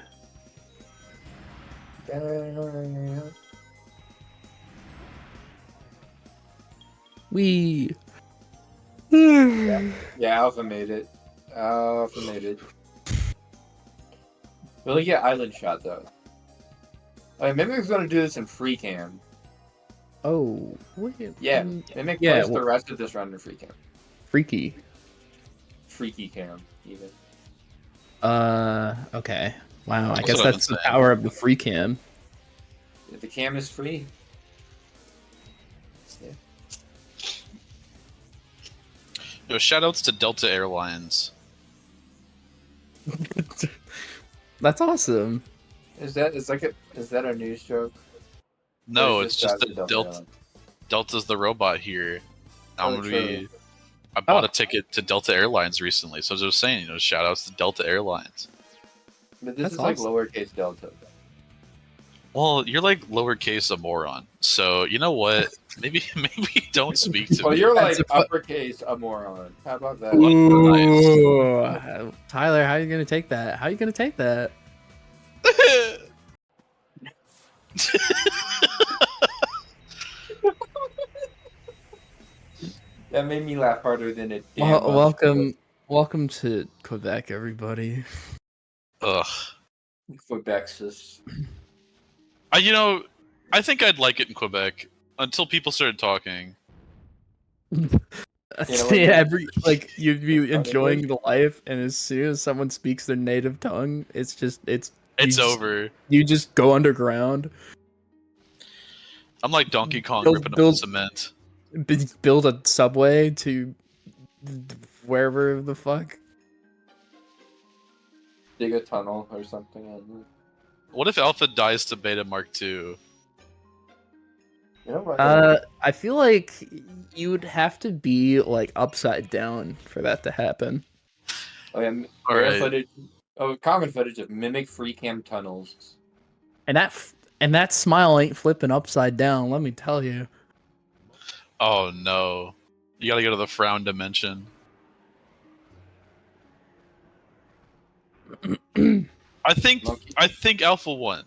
Speaker 17: We.
Speaker 12: Yeah, Alpha made it. Will he get island shot though? Mimic's gonna do this in free cam.
Speaker 17: Oh, wait.
Speaker 12: Yeah, Mimic
Speaker 17: yeah,
Speaker 12: plays the rest of this run in free cam.
Speaker 17: Freaky.
Speaker 12: Freaky cam, even.
Speaker 17: Okay. Wow, I
Speaker 16: That's
Speaker 17: guess
Speaker 16: what I've
Speaker 17: that's
Speaker 16: been
Speaker 17: the
Speaker 16: saying.
Speaker 17: power of the free cam.
Speaker 12: If the cam is free. Yeah.
Speaker 16: Yo, shoutouts to Delta Airlines.
Speaker 17: That's awesome.
Speaker 12: Is that a news joke?
Speaker 16: No,
Speaker 12: Or is
Speaker 16: it's
Speaker 12: this
Speaker 16: just
Speaker 12: Delta
Speaker 16: that
Speaker 12: Airlines?
Speaker 16: Delta's the robot here.
Speaker 12: Oh,
Speaker 16: I'm gonna
Speaker 12: true.
Speaker 16: be. I bought a ticket to Delta Airlines recently, so I was just saying, shoutouts to Delta Airlines.
Speaker 12: But this
Speaker 17: That's
Speaker 12: is like
Speaker 17: awesome.
Speaker 12: lowercase delta.
Speaker 16: Well, you're like lowercase a moron, so you know what? Maybe don't speak to
Speaker 12: Oh,
Speaker 16: me.
Speaker 12: you're like uppercase a moron. How about that?
Speaker 17: Ooh, Tyler, how are you gonna take that? How are you gonna take that?
Speaker 12: That made me laugh harder than it did. Well,
Speaker 17: Welcome to Quebec, everybody.
Speaker 16: Ugh.
Speaker 12: Quebexus.
Speaker 16: I think I'd like it in Quebec until people started talking.
Speaker 17: You'd be enjoying the life, and as soon as someone speaks their native tongue, it's
Speaker 16: over.
Speaker 17: You just go underground.
Speaker 16: I'm like Donkey Kong
Speaker 17: Build-
Speaker 16: ripping up
Speaker 17: build-
Speaker 16: cement.
Speaker 17: Build a subway to wherever the fuck.
Speaker 12: Dig a tunnel or something.
Speaker 16: What if Alpha dies to Beta Mark II?
Speaker 17: I feel like you would have to be like upside down for that to happen.
Speaker 12: Oh yeah,
Speaker 16: All
Speaker 12: rare
Speaker 16: right.
Speaker 12: footage. Oh, common footage of Mimic free cam tunnels.
Speaker 17: And that smile ain't flipping upside down, let me tell you.
Speaker 16: Oh no. You gotta go to the frown dimension. I think Alpha won.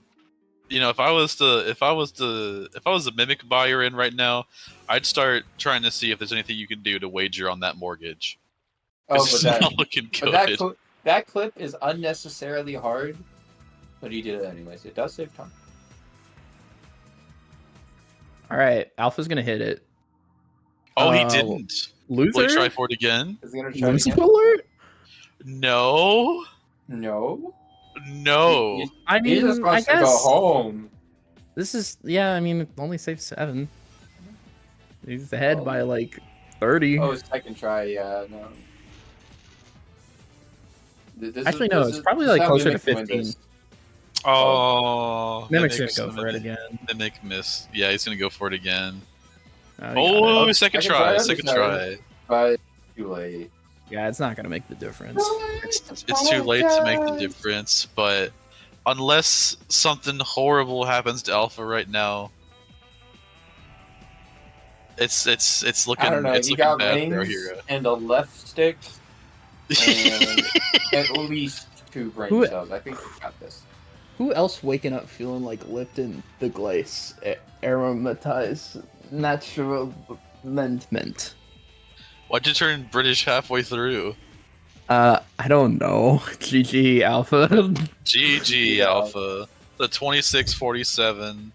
Speaker 16: You know, if I was a Mimic buyer in right now, I'd start trying to see if there's anything you can do to wager on that mortgage.
Speaker 12: Oh,
Speaker 16: It's not looking good.
Speaker 12: That clip is unnecessarily hard, but he did it anyways. It does save time.
Speaker 17: All right, Alpha's gonna hit it.
Speaker 16: Oh, he didn't.
Speaker 17: Loser.
Speaker 16: Will he try for it again?
Speaker 12: Is he gonna try
Speaker 17: Whimsical
Speaker 12: again?
Speaker 17: alert?
Speaker 16: No.
Speaker 12: No.
Speaker 16: No.
Speaker 17: I
Speaker 12: He just
Speaker 17: mean,
Speaker 12: wants
Speaker 17: I
Speaker 12: to
Speaker 17: guess
Speaker 12: go home.
Speaker 17: this is I mean, it only saves 7. He's ahead by like 30.
Speaker 12: Oh, second try. Yeah, no.
Speaker 17: Actually, no, it's probably like closer to 15.
Speaker 16: Oh,
Speaker 17: Mimic's gonna go for it again.
Speaker 16: Mimic missed. Yeah, he's gonna go for it again.
Speaker 17: Oh,
Speaker 16: Oh, second try. Second try.
Speaker 12: But too late.
Speaker 17: Yeah, it's not gonna make the difference.
Speaker 16: It's too late to make the difference, but unless something horrible happens to Alpha right now, it's looking
Speaker 12: I don't know.
Speaker 16: it's
Speaker 12: He
Speaker 16: looking
Speaker 12: got
Speaker 16: bad for our
Speaker 12: rings
Speaker 16: hero.
Speaker 12: and a left stick, and at least 2 brain cells. I think we got this.
Speaker 17: Who else waking up feeling like Lipton the Glace aromatized natural mint?
Speaker 16: Why'd you turn British halfway through?
Speaker 17: I don't know. GG Alpha.
Speaker 16: GG Alpha. The 2647.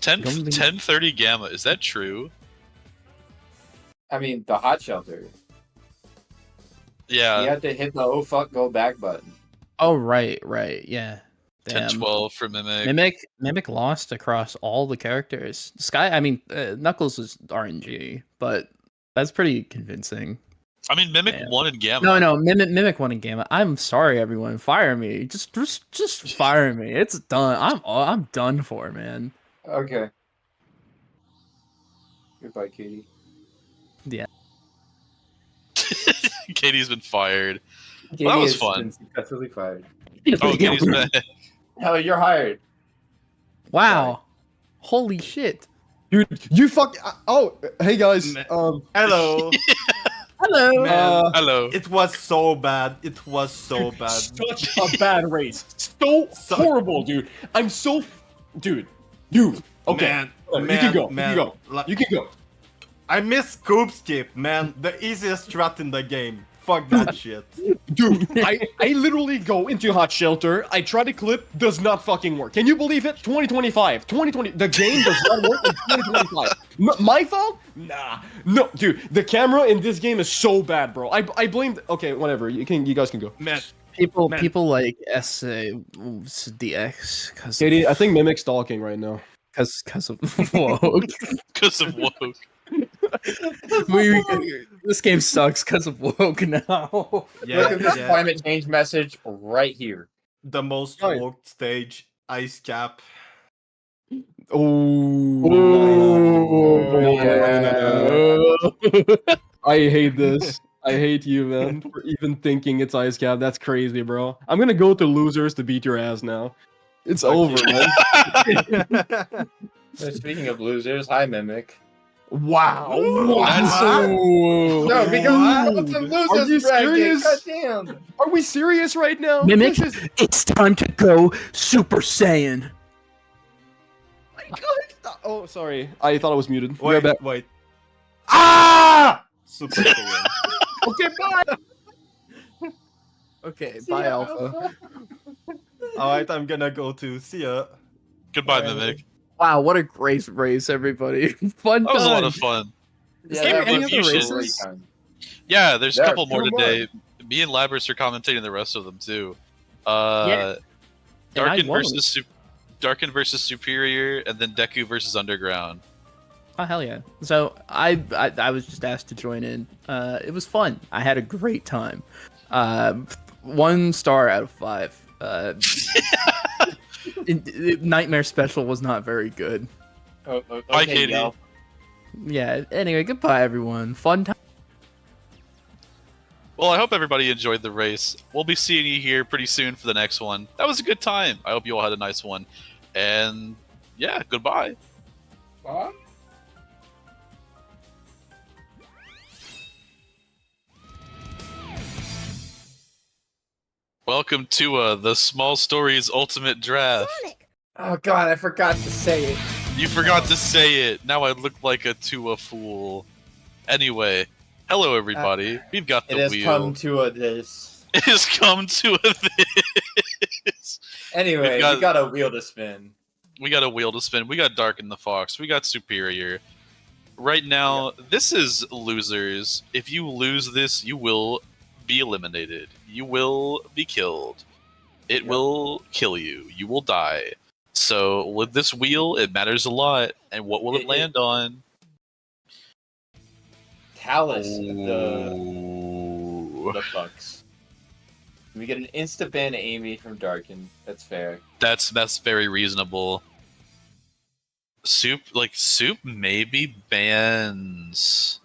Speaker 16: 1030 Gamma. Is that true?
Speaker 12: I mean, the hot shelter.
Speaker 16: Yeah.
Speaker 12: You have to hit the oh fuck go back button.
Speaker 17: Oh right, yeah.
Speaker 16: 1012 for Mimic.
Speaker 17: Mimic lost across all the characters. Knuckles is RNG, but that's pretty convincing.
Speaker 16: I mean, Mimic won in Gamma.
Speaker 17: No, Mimic won in Gamma. I'm sorry, everyone. Fire me. Just fire me. It's done. I'm done for, man.
Speaker 12: Okay. Goodbye, Katie.
Speaker 17: Yeah.
Speaker 16: Katie's been fired.
Speaker 12: Katie
Speaker 16: Well, that was
Speaker 12: has
Speaker 16: fun.
Speaker 12: been successfully fired.
Speaker 16: Oh, Katie's back.
Speaker 12: Hell, you're hired.
Speaker 17: Wow. Holy shit.
Speaker 18: Dude, you fuck. Oh, hey guys.
Speaker 19: Hello.
Speaker 17: Hello.
Speaker 19: Man,
Speaker 16: hello.
Speaker 19: It was so bad. It was so bad.
Speaker 18: Such a bad race. So horrible, dude. I'm so. Dude. Okay.
Speaker 19: Man,
Speaker 18: you can go.
Speaker 19: man,
Speaker 18: You can go. You can go.
Speaker 19: I miss scoop skip, man. The easiest strat in the game. Fuck that shit.
Speaker 18: Dude, I literally go into hot shelter. I try to clip, does not fucking work. Can you believe it? 2025, 2020. The game does not work in 2025. My fault? Nah, no, dude. The camera in this game is so bad, bro. I blamed. Okay, whatever. You guys can go.
Speaker 19: Man,
Speaker 17: People like DX because
Speaker 18: Katie, I think Mimic's stalking right now.
Speaker 17: Because of woke.
Speaker 16: Because of woke.
Speaker 17: This game sucks because of woke now.
Speaker 19: Yeah,
Speaker 12: Look at this climate change message right here.
Speaker 19: The most woke stage, ice cap.
Speaker 18: I hate this. I hate you, man, for even thinking it's ice cap. That's crazy, bro. I'm gonna go to losers to beat your ass now. It's over, man.
Speaker 12: So speaking of losers, hi Mimic.
Speaker 18: Wow.
Speaker 12: No, because it's a losers
Speaker 18: Are you
Speaker 12: bracket.
Speaker 18: serious?
Speaker 12: Goddamn.
Speaker 18: Are we serious right now?
Speaker 17: Mimic,
Speaker 18: This is-
Speaker 17: it's time to go Super Saiyan.
Speaker 18: Oh, sorry. I thought I was muted.
Speaker 19: Wait,
Speaker 18: Right back.
Speaker 19: wait. Ah! Super Saiyan.
Speaker 18: Okay, bye.
Speaker 17: Okay, bye, Alpha.
Speaker 19: Alright, I'm gonna go to see ya.
Speaker 16: Goodbye, Mimic.
Speaker 17: Wow, what a great race, everybody! Fun.
Speaker 16: That was a lot
Speaker 17: time.
Speaker 16: of fun.
Speaker 12: Yeah,
Speaker 17: Any
Speaker 16: you
Speaker 17: other
Speaker 16: should-
Speaker 17: races?
Speaker 16: Yeah, there's a
Speaker 12: Yeah,
Speaker 16: couple more
Speaker 12: two more.
Speaker 16: today. Me and Labrys are commentating the rest of them too.
Speaker 17: Yeah. And I
Speaker 16: Darken
Speaker 17: won.
Speaker 16: Darken versus Superior, and then Deku versus Underground.
Speaker 17: Oh hell yeah! So I was just asked to join in. It was fun. I had a great time. 1 star out of 5. Nightmare Special was not very good.
Speaker 16: Bye, Katie.
Speaker 12: y'all.
Speaker 17: Yeah. Anyway, goodbye, everyone. Fun time.
Speaker 16: Well, I hope everybody enjoyed the race. We'll be seeing you here pretty soon for the next one. That was a good time. I hope you all had a nice one. And yeah, goodbye.
Speaker 12: Bye.
Speaker 16: Welcome to the Small Stories Ultimate Draft.
Speaker 12: Oh god, I forgot to say it.
Speaker 16: You forgot to say it. Now I look like a fool. Anyway, hello everybody. We've got the
Speaker 12: It has
Speaker 16: wheel.
Speaker 12: come to this.
Speaker 16: It has come to this.
Speaker 12: Anyway, we got a wheel to spin.
Speaker 16: We got a wheel to spin. We got Darken the Fox. We got Superior. Right now, this is losers. If you lose this, you will be eliminated. You will be killed. It will kill you. You will die. So with this wheel, it matters a lot. And what will it land on?
Speaker 12: Talus, the fucks. We get an insta ban Amy from Darken. That's fair.
Speaker 16: That's very reasonable. Soup maybe bans.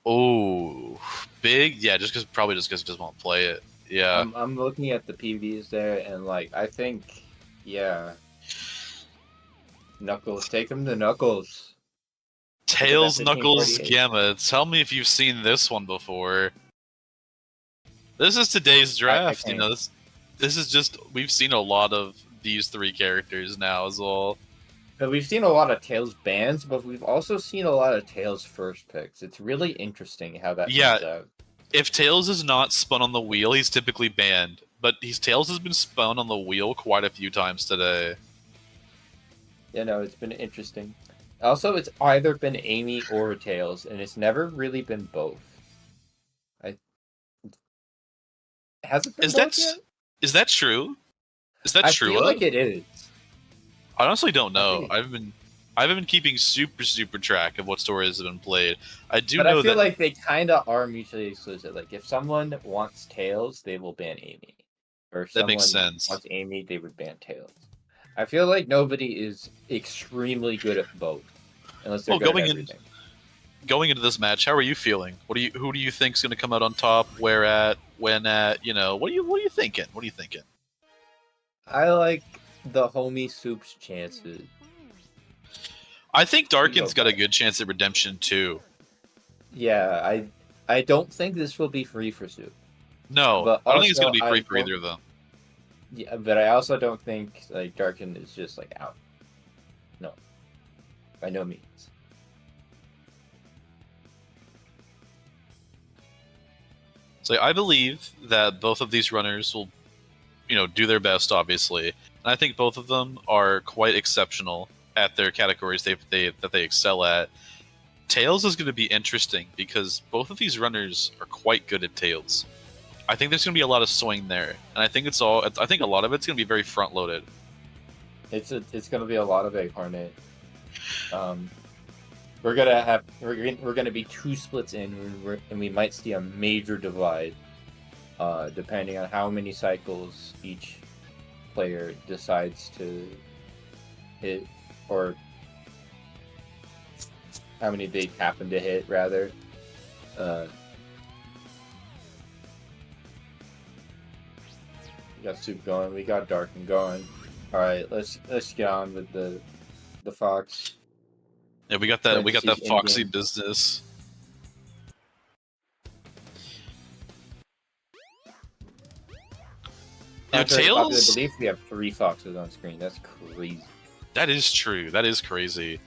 Speaker 16: Oh, big, yeah. Probably just because he doesn't want to play it. Yeah.
Speaker 12: I'm looking at the PVs there, and like I think, yeah. Knuckles, take him to Knuckles.
Speaker 16: Tails, Knuckles,
Speaker 12: 1548.
Speaker 16: Gamma. Tell me if you've seen this one before. This is today's draft. You know, this is just we've seen a lot of these three characters now as well.
Speaker 12: But we've seen a lot of Tails bans, but we've also seen a lot of Tails first picks. It's really interesting how that
Speaker 16: Yeah.
Speaker 12: turns out.
Speaker 16: If Tails is not spun on the wheel, he's typically banned. But Tails has been spun on the wheel quite a few times today.
Speaker 12: You know, it's been interesting. Also, it's either been Amy or Tails, and it's never really been both. Has it been both yet?
Speaker 16: Is that true? Is that true?
Speaker 12: I feel like it is.
Speaker 16: I honestly don't know. I haven't been keeping super track of what stories have been played. I do
Speaker 12: But
Speaker 16: know
Speaker 12: I feel
Speaker 16: that
Speaker 12: like they kind of are mutually exclusive. Like, if someone wants Tails, they will ban Amy. Or if
Speaker 16: That makes
Speaker 12: someone
Speaker 16: sense.
Speaker 12: wants Amy, they would ban Tails. I feel like nobody is extremely good at both. Unless they're
Speaker 16: Well,
Speaker 12: good at everything.
Speaker 16: going into this match, how are you feeling? Who do you think's going to come out on top? Where at? When at? You know, what are you thinking? What are you thinking?
Speaker 12: I like the homie Soup's chances.
Speaker 16: I think Darken's got a good chance at redemption too.
Speaker 12: Yeah, I don't think this will be free for Soup.
Speaker 16: No,
Speaker 12: But
Speaker 16: I don't think it's
Speaker 12: also,
Speaker 16: going to be free for
Speaker 12: don't-
Speaker 16: either of them.
Speaker 12: Yeah, but I also don't think like Darken is just like out. No, by no means.
Speaker 16: So I believe that both of these runners will, do their best, obviously, and I think both of them are quite exceptional at their categories that they excel at. Tails is going to be interesting because both of these runners are quite good at Tails. I think there's going to be a lot of swing there, and I think I think a lot of it's going to be very front loaded.
Speaker 12: It's going to be a lot of Egg Hornet. We're gonna be two splits in, and we might see a major divide, depending on how many cycles each player decides to hit, or how many they happen to hit, rather. We got Soup going. We got Darken going. All right, let's get on with the Fox.
Speaker 16: Yeah, we got that
Speaker 12: Parentheses,
Speaker 16: Foxy
Speaker 12: in-game.
Speaker 16: business.
Speaker 12: Contrary to popular
Speaker 16: Tails.
Speaker 12: belief, we have 3 Foxes on screen. That's crazy.
Speaker 16: That is true. That is crazy.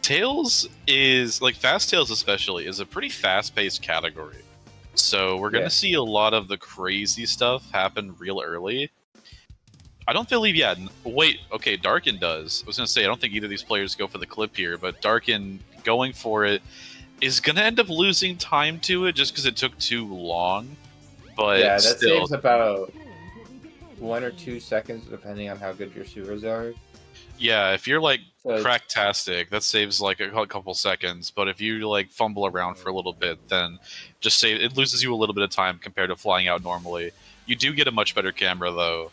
Speaker 16: Tails is Fast Tails especially is a pretty fast-paced category. So we're gonna
Speaker 12: Yeah.
Speaker 16: see a lot of the crazy stuff happen real early. I don't believe, wait, okay, Darken does. I was gonna say I don't think either of these players go for the clip here, but Darken going for it is gonna end up losing time to it just because it took too long. But
Speaker 12: Yeah, that
Speaker 16: still,
Speaker 12: saves about 1 or 2 seconds, depending on how good your sewers are.
Speaker 16: yeah, if you're
Speaker 12: So-
Speaker 16: cracktastic, that saves a couple seconds. But if you fumble around for a little bit, then it loses you a little bit of time compared to flying out normally. You do get a much better camera though.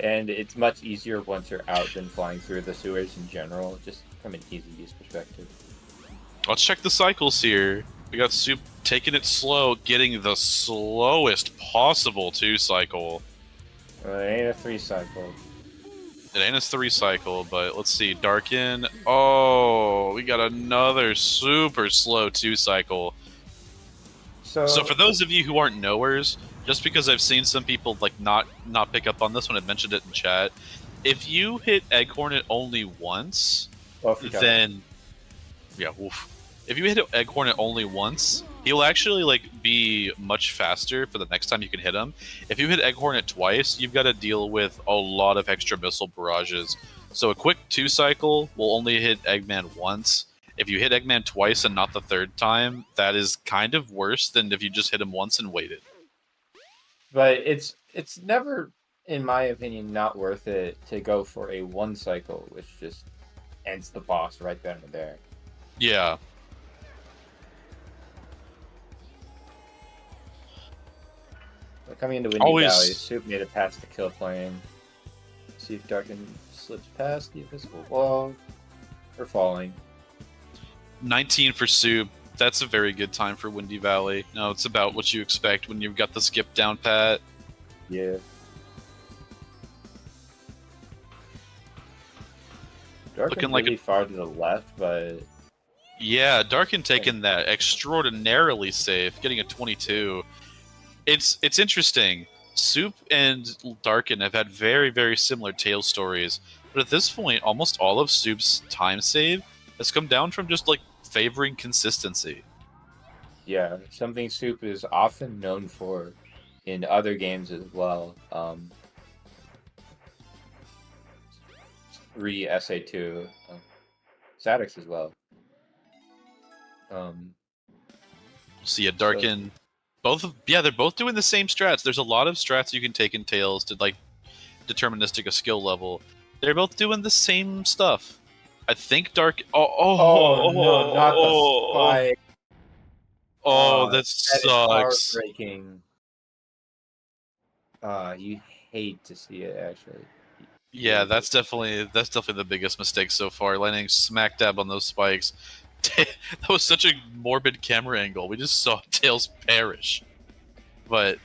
Speaker 12: And it's much easier once you're out than flying through the sewers in general, just from an easy use perspective.
Speaker 16: Let's check the cycles here. We got Soup taking it slow, getting the slowest possible 2-cycle.
Speaker 12: Well, it ain't a 3-cycle.
Speaker 16: It ain't a 3-cycle, but let's see. Darken. Oh, we got another super slow 2-cycle. So for those of you who aren't knowers, just because I've seen some people like not pick up on this when I mentioned it in chat, if you hit Egg Hornet only once, then yeah, woof. If you hit Egg Hornet only once, he'll actually like be much faster for the next time you can hit him. If you hit Egg Hornet twice, you've got to deal with a lot of extra missile barrages. So a quick 2-cycle will only hit Eggman once. If you hit Eggman twice and not the third time, that is kind of worse than if you just hit him once and waited.
Speaker 12: But it's never, in my opinion, not worth it to go for a 1-cycle, which just ends the boss right then and there.
Speaker 16: Yeah.
Speaker 12: But coming into Windy Valley, Soup made it past the kill plane. See if Darken slips past the invisible wall, or falling.
Speaker 16: 19 for Soup. That's a very good time for Windy Valley. No, it's about what you expect when you've got the skip down pat.
Speaker 12: Yeah. Darken
Speaker 16: Looking like
Speaker 12: really far to the left, but
Speaker 16: yeah, Darken taking that extraordinarily safe, getting a 22. It's interesting. Soup and Darken have had very, very similar tail stories, but at this point, almost all of Soup's time save has come down from just like favoring consistency.
Speaker 12: yeah, something Soup is often known for in other games as well. SA2, Sadix as well.
Speaker 16: So yeah, Darken, they're both doing the same strats. There's a lot of strats you can take in Tails to like deterministic a skill level. They're both doing the same stuff. I think Dark.
Speaker 12: No, not the spike.
Speaker 16: Oh, that
Speaker 12: That is
Speaker 16: sucks.
Speaker 12: heartbreaking. You hate to see it actually.
Speaker 16: Yeah, that's definitely the biggest mistake so far. Landing smack dab on those spikes. That was such a morbid camera angle. We just saw Tails perish. But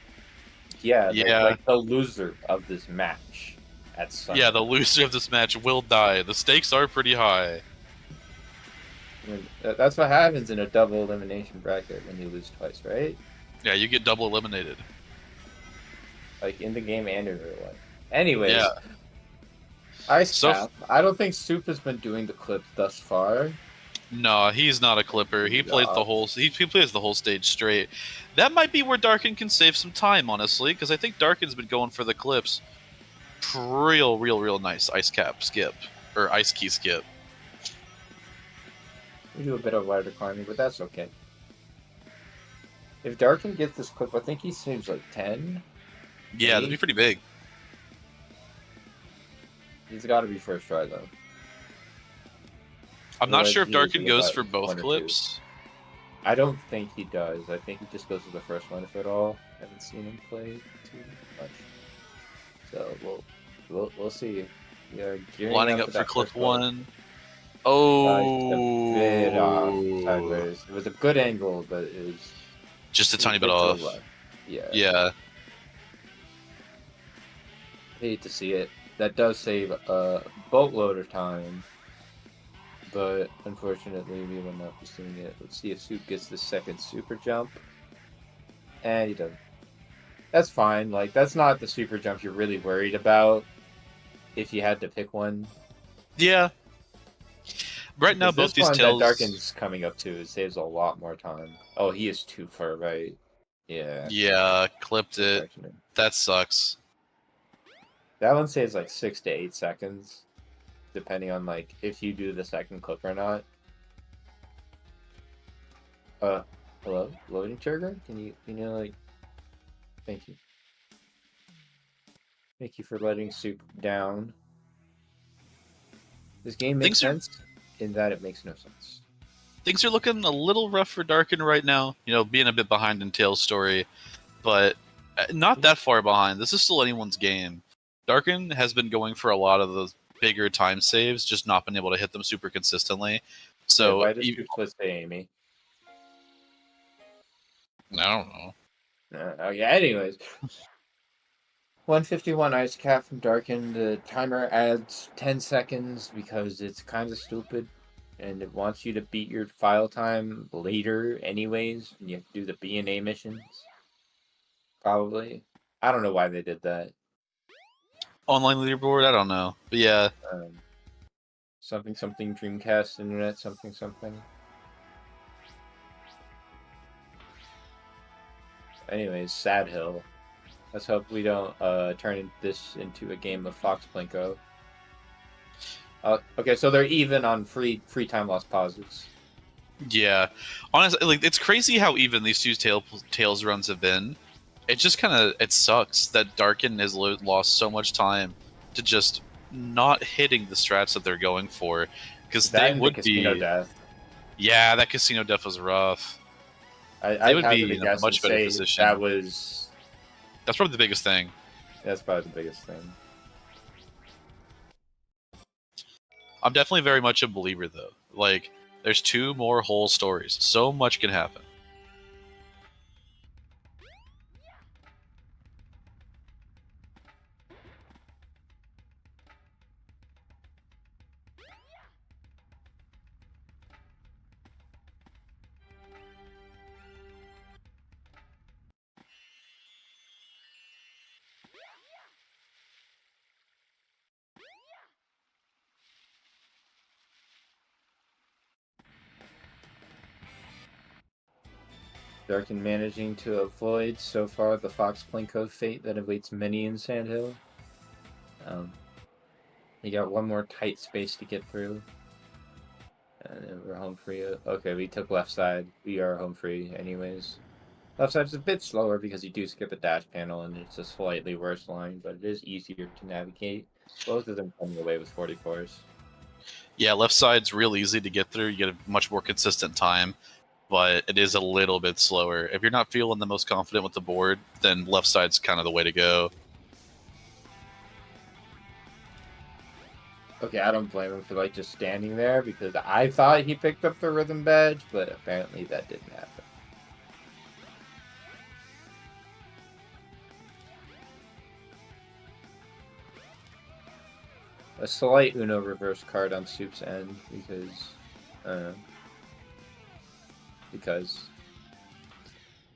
Speaker 12: yeah,
Speaker 16: yeah,
Speaker 12: like the loser of this match at some.
Speaker 16: Yeah, the loser of this match will die. The stakes are pretty high.
Speaker 12: I mean, that's what happens in a double elimination bracket when you lose twice, right?
Speaker 16: Yeah, you get double eliminated.
Speaker 12: Like in the game and in real life. Anyways,
Speaker 16: Yeah.
Speaker 12: Ice Cap. I don't think Soup has been doing the clip thus far.
Speaker 16: No, he's not a clipper. He plays the whole. He plays the whole stage straight. That might be where Darken can save some time, honestly, because I think Darken's been going for the clips. Real nice ice cap skip or ice key skip.
Speaker 12: We do a bit of ladder climbing, but that's okay. If Darken gets this clip, I think he saves like 10.
Speaker 16: Yeah, that'd be pretty big.
Speaker 12: He's got to be first try though.
Speaker 16: I'm not sure if
Speaker 12: Otherwise, he
Speaker 16: Darken
Speaker 12: usually
Speaker 16: goes
Speaker 12: about
Speaker 16: for both
Speaker 12: 1 or 2.
Speaker 16: clips.
Speaker 12: I don't think he does. I think he just goes for the first one, if at all. I haven't seen him play too much, so we'll see. We are gearing
Speaker 16: Lining up
Speaker 12: for
Speaker 16: for
Speaker 12: that
Speaker 16: clip
Speaker 12: first one.
Speaker 16: 1. Oh,
Speaker 12: A bit off sideways. It was a good angle, but it was
Speaker 16: just a tiny bit
Speaker 12: to the
Speaker 16: off.
Speaker 12: left. Yeah.
Speaker 16: Yeah.
Speaker 12: Hate to see it. That does save a boatload of time, but unfortunately we will not be seeing it. Let's see if Soup gets the second super jump, and he doesn't. That's fine. Like, that's not the super jump you're really worried about if you had to pick one.
Speaker 16: Yeah. Right now,
Speaker 12: Because
Speaker 16: both
Speaker 12: this
Speaker 16: these
Speaker 12: one
Speaker 16: tails.
Speaker 12: that Darken's coming up to, it saves a lot more time. Oh, he is too far right. Yeah.
Speaker 16: Yeah, clipped it. That sucks.
Speaker 12: That one saves like 6 to 8 seconds, depending on like if you do the second clip or not. Hello, loading trigger? Can you like? Thank you. Thank you for letting Soup down. This game makes sense in that it makes no sense.
Speaker 16: Things are looking a little rough for Darken right now. You know, being a bit behind in Tails' story, but not that far behind. This is still anyone's game. Darken has been going for a lot of the bigger time saves, just not been able to hit them super consistently. So
Speaker 12: why does you split say Amy?
Speaker 16: I don't know.
Speaker 12: Okay, anyways. 151 ice cap from Darken. The timer adds 10 seconds because it's kind of stupid. And it wants you to beat your file time later anyways. And you have to do the B&A missions. Probably. I don't know why they did that.
Speaker 16: Online leaderboard? I don't know. But yeah.
Speaker 12: Something Dreamcast internet something. Anyways, Sad Hill. Let's hope we don't turn this into a game of Fox Plinko. Okay, so they're even on free time loss pauses.
Speaker 16: Yeah. Honestly, like, it's crazy how even these two Tails runs have been. It just kind of, it sucks that Darken has lost so much time to just not hitting the strats that they're going for, because they would
Speaker 12: Casino
Speaker 16: be.
Speaker 12: Death.
Speaker 16: Yeah, that Casino Death was rough.
Speaker 12: I
Speaker 16: would be in a much better
Speaker 12: say
Speaker 16: position. That's probably the biggest thing.
Speaker 12: That's probably the biggest thing.
Speaker 16: I'm definitely very much a believer, though. Like, there's 2 more whole stories. So much can happen.
Speaker 12: Darken managing to avoid so far the Fox Plinko fate that awaits many in Sandhill. You got one more tight space to get through. And then we're home free. Okay, we took left side. We are home free anyways. Left side's a bit slower because you do skip the dash panel and it's a slightly worse line, but it is easier to navigate. Both of them coming away with 44s.
Speaker 16: Yeah, left side's real easy to get through. You get a much more consistent time, but it is a little bit slower. If you're not feeling the most confident with the board, then left side's kind of the way to go.
Speaker 12: Okay, I don't blame him for like just standing there because I thought he picked up the rhythm badge, but apparently that didn't happen. A slight Uno reverse card on Soup's end because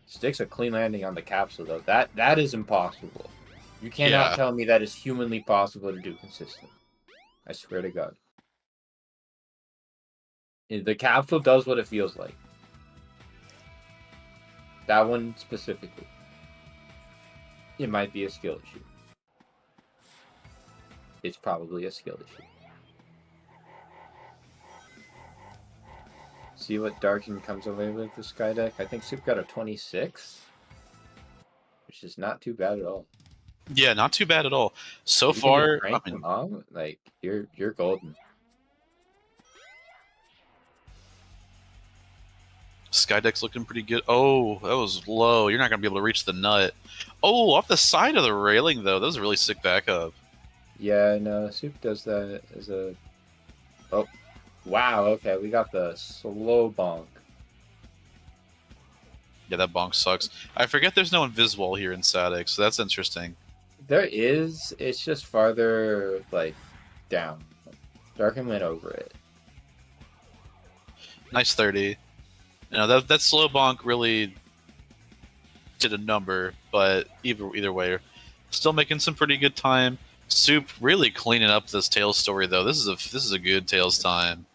Speaker 12: sticks a clean landing on the capsule though. That is impossible. You cannot tell me that is humanly possible to do consistently. I swear to God. The capsule does what it feels like. That one specifically. It might be a skill issue. It's probably a skill issue. See what Darken comes away with the Sky deck. I think Soup got a 26, which is not too bad at all.
Speaker 16: Yeah, not too bad at all. So far, I mean,
Speaker 12: like you're golden.
Speaker 16: Skydeck's looking pretty good. Oh, that was low. You're not gonna be able to reach the nut. Oh, off the side of the railing though. That was a really sick backup.
Speaker 12: Yeah, no, Soup does that as a. Oh, wow. Okay, we got the slow bonk.
Speaker 16: Yeah, that bonk sucks. I forget there's no invisible here in Static, so that's interesting.
Speaker 12: There is. It's just farther like down. Darken went over it.
Speaker 16: Nice 30. You know, that slow bonk really did a number, but either way, still making some pretty good time. Soup really cleaning up this Tails story though. This is a good Tails time.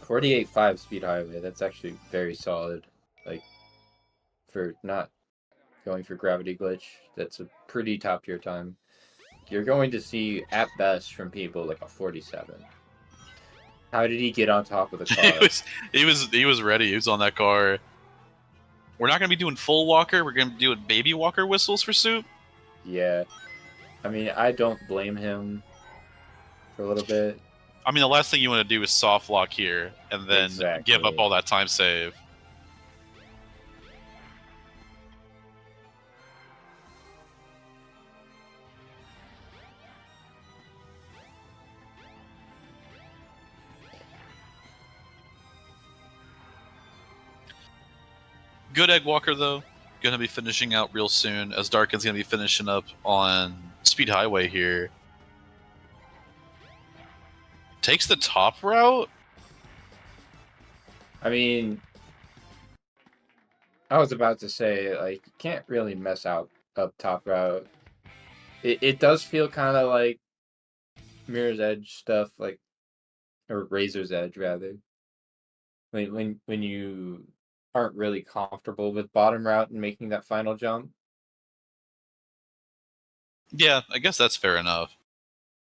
Speaker 12: 48.5 speed highway. That's actually very solid. Like for not going for gravity glitch, that's a pretty top tier time. You're going to see at best from people like a 47. How did he get on top of the car?
Speaker 16: he was ready. He was on that car. We're not gonna be doing full walker. We're gonna be doing baby walker whistles for Soup.
Speaker 12: Yeah, I mean, I don't blame him for a little bit.
Speaker 16: I mean, the last thing you want to do is soft lock here and then give up all that time save. Good Egg Walker, though. Gonna be finishing out real soon, as Darken's gonna be finishing up on Speed Highway here. Takes the top route?
Speaker 12: I mean, I was about to say, like, you can't really mess up top route. It does feel kind of like Mirror's Edge stuff, like, or Razor's Edge, rather. When you aren't really comfortable with bottom route and making that final jump.
Speaker 16: Yeah, I guess that's fair enough.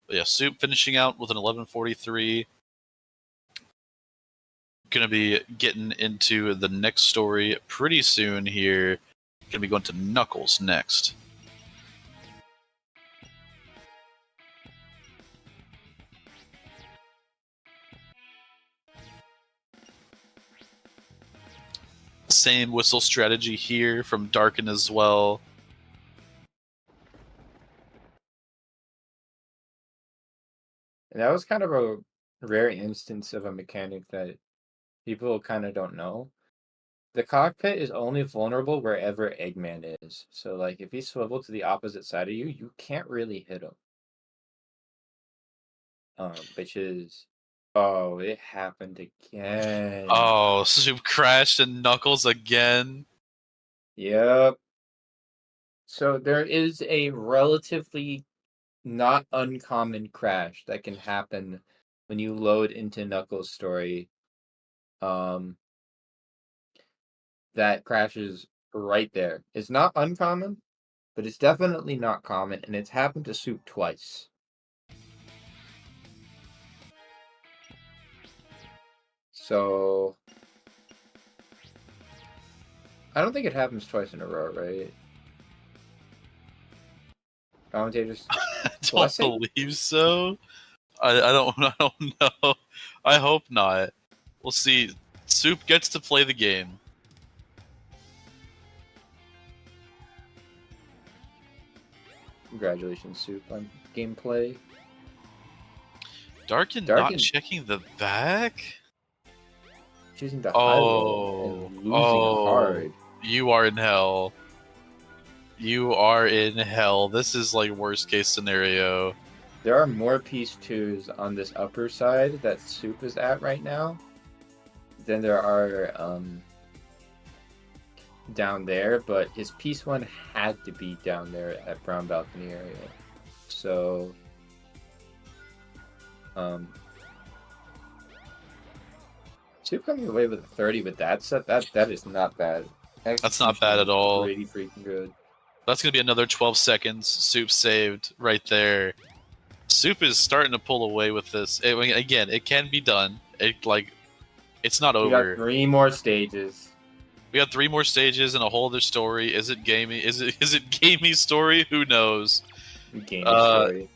Speaker 16: But yeah, Soup finishing out with an 11:43. Gonna be getting into the next story pretty soon here. Gonna be going to Knuckles next. Same whistle strategy here from Darken as well.
Speaker 12: And that was kind of a rare instance of a mechanic that people kind of don't know. The cockpit is only vulnerable wherever Eggman is. So, like, if he swiveled to the opposite side of you, you can't really hit him. Which is... Oh, it happened again.
Speaker 16: Oh, Soup crashed and Knuckles again.
Speaker 12: Yep. So there is a relatively not uncommon crash that can happen when you load into Knuckles' story. That crashes right there. It's not uncommon, but it's definitely not common, and it's happened to Soup twice. So I don't think it happens twice in a row, right? Commentators.
Speaker 16: I don't believe so. I don't know. I hope not. We'll see. Soup gets to play the game.
Speaker 12: Congratulations, Soup, on gameplay.
Speaker 16: Darken not checking the back?
Speaker 12: Choosing the high roll and losing hard.
Speaker 16: You are in hell. You are in hell. This is like worst case scenario.
Speaker 12: There are more piece 2s on this upper side that Soup is at right now than there are down there, but his piece 1 had to be down there at Brown Balcony area. So Soup coming away with a 30 with that set, that is not bad.
Speaker 16: That's not bad at all.
Speaker 12: Pretty freaking good.
Speaker 16: That's going to be another 12 seconds. Soup saved right there. Soup is starting to pull away with this. Again, it can be done. It's not over.
Speaker 12: We got 3 more stages.
Speaker 16: We got 3 more stages and a whole other story. Is it gamey? Is it gamey story? Who knows?
Speaker 12: Gamey story.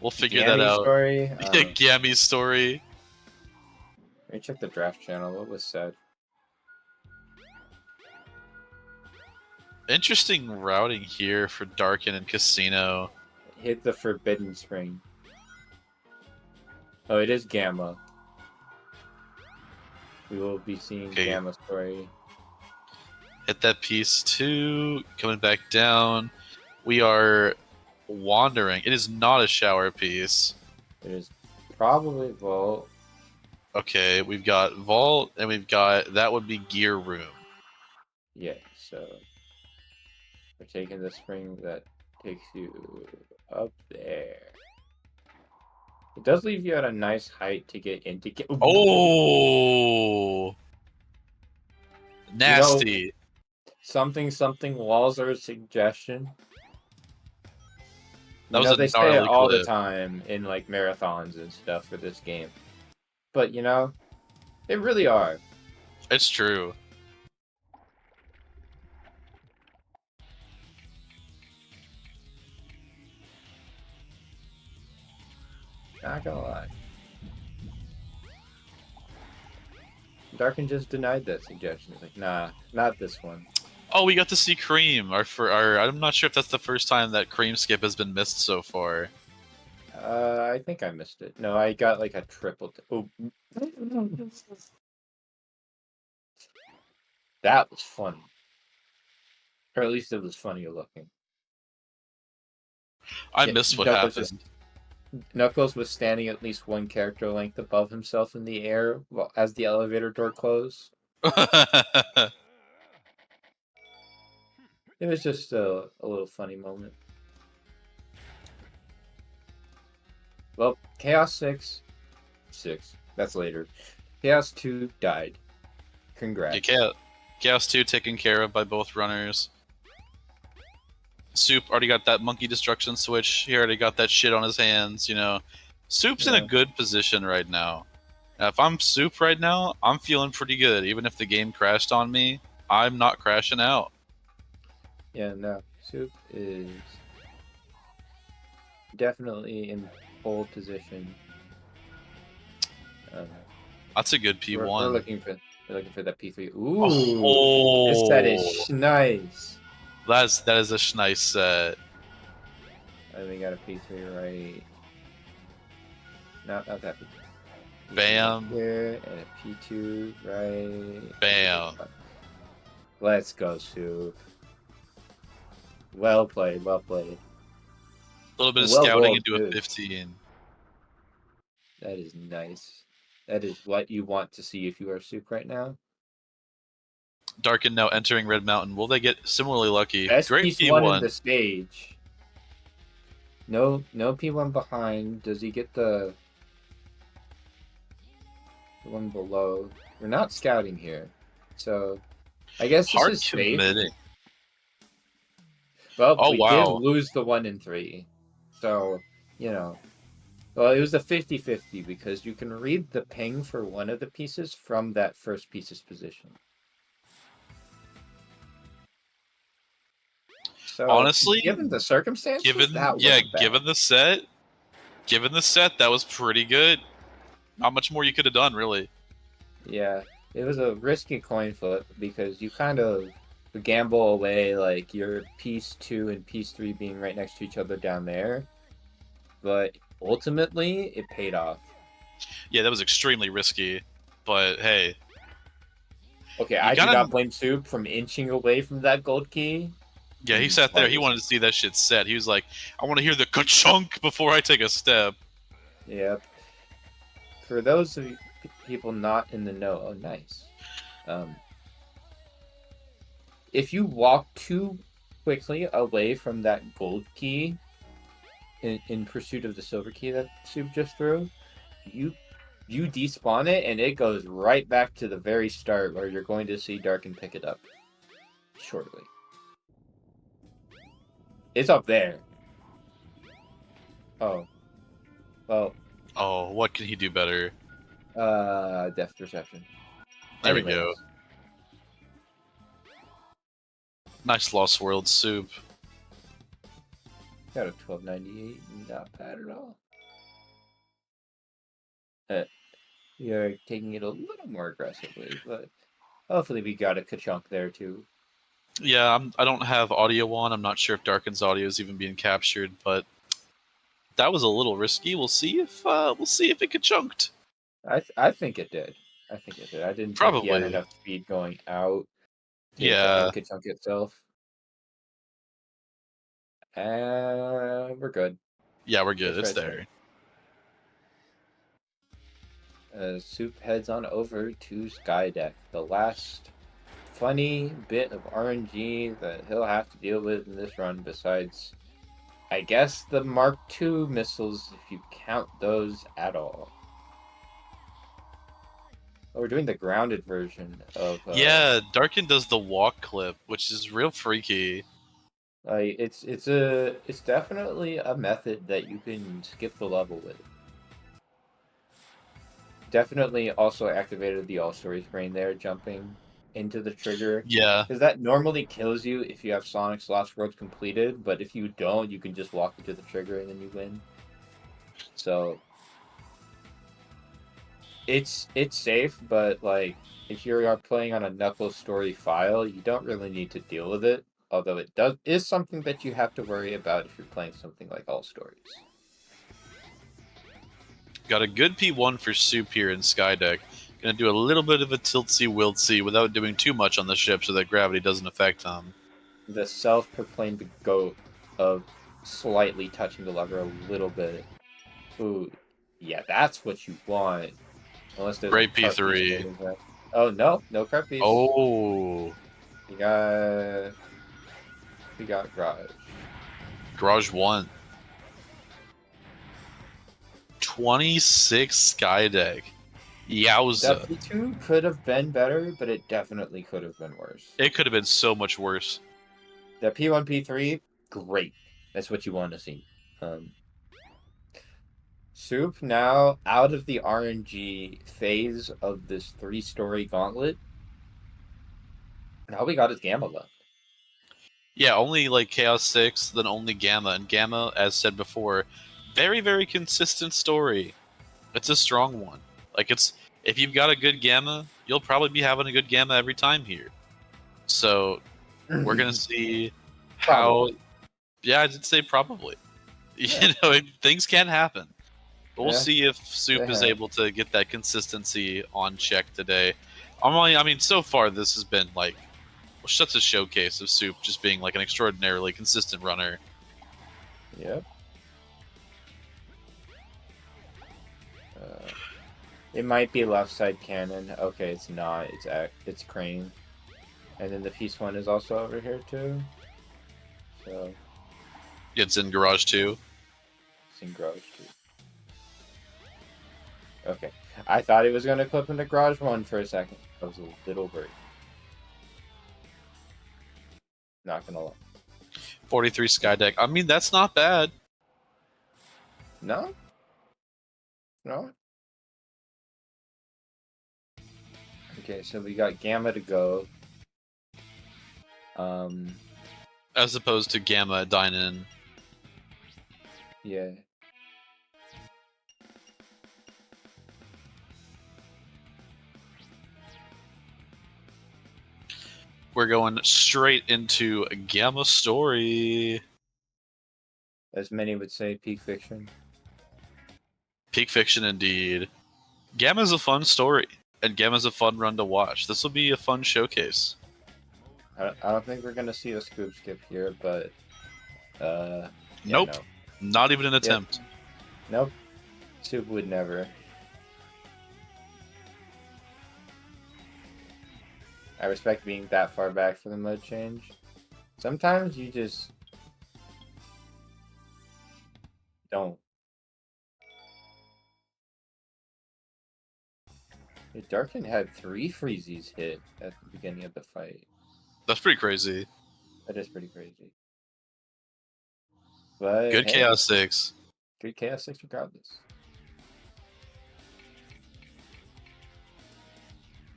Speaker 16: We'll figure that out.
Speaker 12: Story?
Speaker 16: Gammy story.
Speaker 12: Let me check the draft channel. What was said?
Speaker 16: Interesting routing here for Darken and Casino.
Speaker 12: Hit the Forbidden Spring. Oh, it is Gamma. We will be seeing Gamma story.
Speaker 16: Hit that piece 2. Coming back down. We are wandering. It is not a shower piece.
Speaker 12: It is probably Vault.
Speaker 16: Okay, we've got Vault, and we've got... That would be Gear Room.
Speaker 12: Yeah, so... We're taking the spring that takes you up there. It does leave you at a nice height to get into...
Speaker 16: Oh! Nasty.
Speaker 12: You know, something walls are a suggestion.
Speaker 16: That was a
Speaker 12: they say it
Speaker 16: gnarly
Speaker 12: all the
Speaker 16: clip.
Speaker 12: time in like marathons and stuff for this game. But you know, they really are.
Speaker 16: It's true.
Speaker 12: Not gonna lie. Darken just denied that suggestion. He's like, nah, not this one.
Speaker 16: Oh, we got to see Cream. I'm not sure if that's the first time that Cream skip has been missed so far.
Speaker 12: I think I missed it. No, I got like a triple. Oh. That was funny. Or at least it was funnier looking.
Speaker 16: I missed what happened.
Speaker 12: Knuckles was standing at least one character length above himself in the air as the elevator door closed. It was just a little funny moment. Well, Chaos 6. That's later. Chaos 2 died. Congrats.
Speaker 16: Yeah, Chaos 2 taken care of by both runners. Soup already got that monkey destruction switch. He already got that shit on his hands, you know. Soup's in a good position right now. Now, if I'm Soup right now, I'm feeling pretty good. Even if the game crashed on me, I'm not crashing out.
Speaker 12: Yeah, no. Soup is definitely in pole position.
Speaker 16: That's a good P1.
Speaker 12: We're looking for that P3. Ooh, this set is nice.
Speaker 16: That is a nice set.
Speaker 12: And we got a P3 right. Not that P3.
Speaker 16: Bam.
Speaker 12: Here and a P2 right.
Speaker 16: Bam.
Speaker 12: Let's go, Soup. Well played, well played.
Speaker 16: A little bit of scouting into a 15.
Speaker 12: That is nice. That is what you want to see if you are Soup right now.
Speaker 16: Darken now entering Red Mountain. Will they get similarly lucky?
Speaker 12: Best
Speaker 16: Great
Speaker 12: P1 in the stage. No P1 behind. Does he get the one below? We're not scouting here, so I guess this is safe. Well, we did lose the 1 in 3, so you know. Well, it was a 50-50 because you can read the ping for one of the pieces from that first piece's position. So,
Speaker 16: honestly,
Speaker 12: given the circumstances,
Speaker 16: given the set, that was pretty good. Not much more you could have done, really.
Speaker 12: Yeah, it was a risky coin flip because you kind of gamble away like your piece 2 and piece 3 being right next to each other down there, but ultimately it paid off.
Speaker 16: Yeah, that was extremely risky, but hey.
Speaker 12: Okay, I do not blame Soup from inching away from that gold key.
Speaker 16: Yeah, he sat there. He wanted to see that shit set. He was like, I want to hear the ka-chunk before I take a step.
Speaker 12: Yep. For those of you people not in the know, oh, nice. If you walk too quickly away from that gold key in pursuit of the silver key that Soup just threw, you despawn it and it goes right back to the very start where you're going to see Darken pick it up shortly. It's up there. Oh. Well.
Speaker 16: Oh, what can he do better?
Speaker 12: Depth perception.
Speaker 16: There we go. Nice Lost World, Soup.
Speaker 12: Got a 1298, not bad at all. You're taking it a little more aggressively, but hopefully we got a ka-chunk there too.
Speaker 16: Yeah, I don't have audio on. I'm not sure if Darken's audio is even being captured, but that was a little risky. We'll see if it ka-chunked.
Speaker 12: I think it did. I didn't think he had enough speed going out.
Speaker 16: Yeah.
Speaker 12: Ka-chunk itself. We're good.
Speaker 16: Yeah, we're good. It's there.
Speaker 12: Soup heads on over to Skydeck. The last funny bit of RNG that he'll have to deal with in this run, besides, I guess, the Mark II missiles, if you count those at all. Oh, we're doing the grounded version of...
Speaker 16: yeah, Darken does the walk clip, which is real freaky.
Speaker 12: It's definitely a method that you can skip the level with. Definitely also activated the All Stories brain there, jumping into the trigger.
Speaker 16: Yeah.
Speaker 12: Because that normally kills you if you have Sonic's Lost World completed, but if you don't, you can just walk into the trigger and then you win. So it's safe, but like if you are playing on a Knuckles story file, you don't really need to deal with it. Although it is something that you have to worry about if you're playing something like All Stories.
Speaker 16: Got a good P1 for Soup here in Skydeck. Gonna do a little bit of a tiltsy-wiltsy without doing too much on the ship so that gravity doesn't affect him.
Speaker 12: The self-proclaimed goat of slightly touching the lever a little bit. Ooh, yeah, that's what you want. Unless there's
Speaker 16: Great
Speaker 12: a cart piece
Speaker 16: P3.
Speaker 12: waiting there. Oh no, no cart piece.
Speaker 16: Oh.
Speaker 12: We got garage.
Speaker 16: Garage 1. 26 sky deck. Yowza.
Speaker 12: That P2 could have been better, but it definitely could have been worse.
Speaker 16: It could have been so much worse.
Speaker 12: The P1, P3, great. That's what you want to see. Soup now out of the RNG phase of this 3-story gauntlet. All we got is Gamma left.
Speaker 16: Yeah, only like Chaos 6, then only Gamma. And Gamma, as said before, very, very consistent story. It's a strong one. Like, it's if you've got a good Gamma, you'll probably be having a good Gamma every time here. So, we're going to see how... Yeah, I did say probably.
Speaker 12: Yeah.
Speaker 16: You know, things can happen. But we'll
Speaker 12: Yeah.
Speaker 16: see if Soup is
Speaker 12: Yeah.
Speaker 16: able to get that consistency on check today. I mean, so far this has been like such a showcase of Soup just being like an extraordinarily consistent runner.
Speaker 12: Yep. It might be left side cannon. Okay, it's not. It's crane. And then the piece 1 is also over here too. So
Speaker 16: It's in Garage 2.
Speaker 12: it's in garage 2. Okay. I thought he was gonna clip into garage 1 for a second. I was a little worried. Not gonna lie.
Speaker 16: 43 sky deck. I mean, that's not bad.
Speaker 12: No? No? Okay, so we got Gamma to go.
Speaker 16: As opposed to Gamma Dynan.
Speaker 12: Yeah.
Speaker 16: We're going straight into a Gamma story.
Speaker 12: As many would say, peak fiction.
Speaker 16: Peak fiction indeed. Gamma's a fun story, and Gamma's a fun run to watch. This will be a fun showcase.
Speaker 12: I don't think we're gonna see a scoop skip here, but yeah,
Speaker 16: Nope.
Speaker 12: no.
Speaker 16: Not even an
Speaker 12: Yep.
Speaker 16: attempt.
Speaker 12: Nope. Soup would never. I respect being that far back for the mode change. Sometimes you just don't. Yeah, Darken had 3 freezies hit at the beginning of the fight.
Speaker 16: That's pretty crazy.
Speaker 12: That is pretty crazy. But
Speaker 16: Good
Speaker 12: hey,
Speaker 16: Chaos 6.
Speaker 12: good Chaos 6 regardless.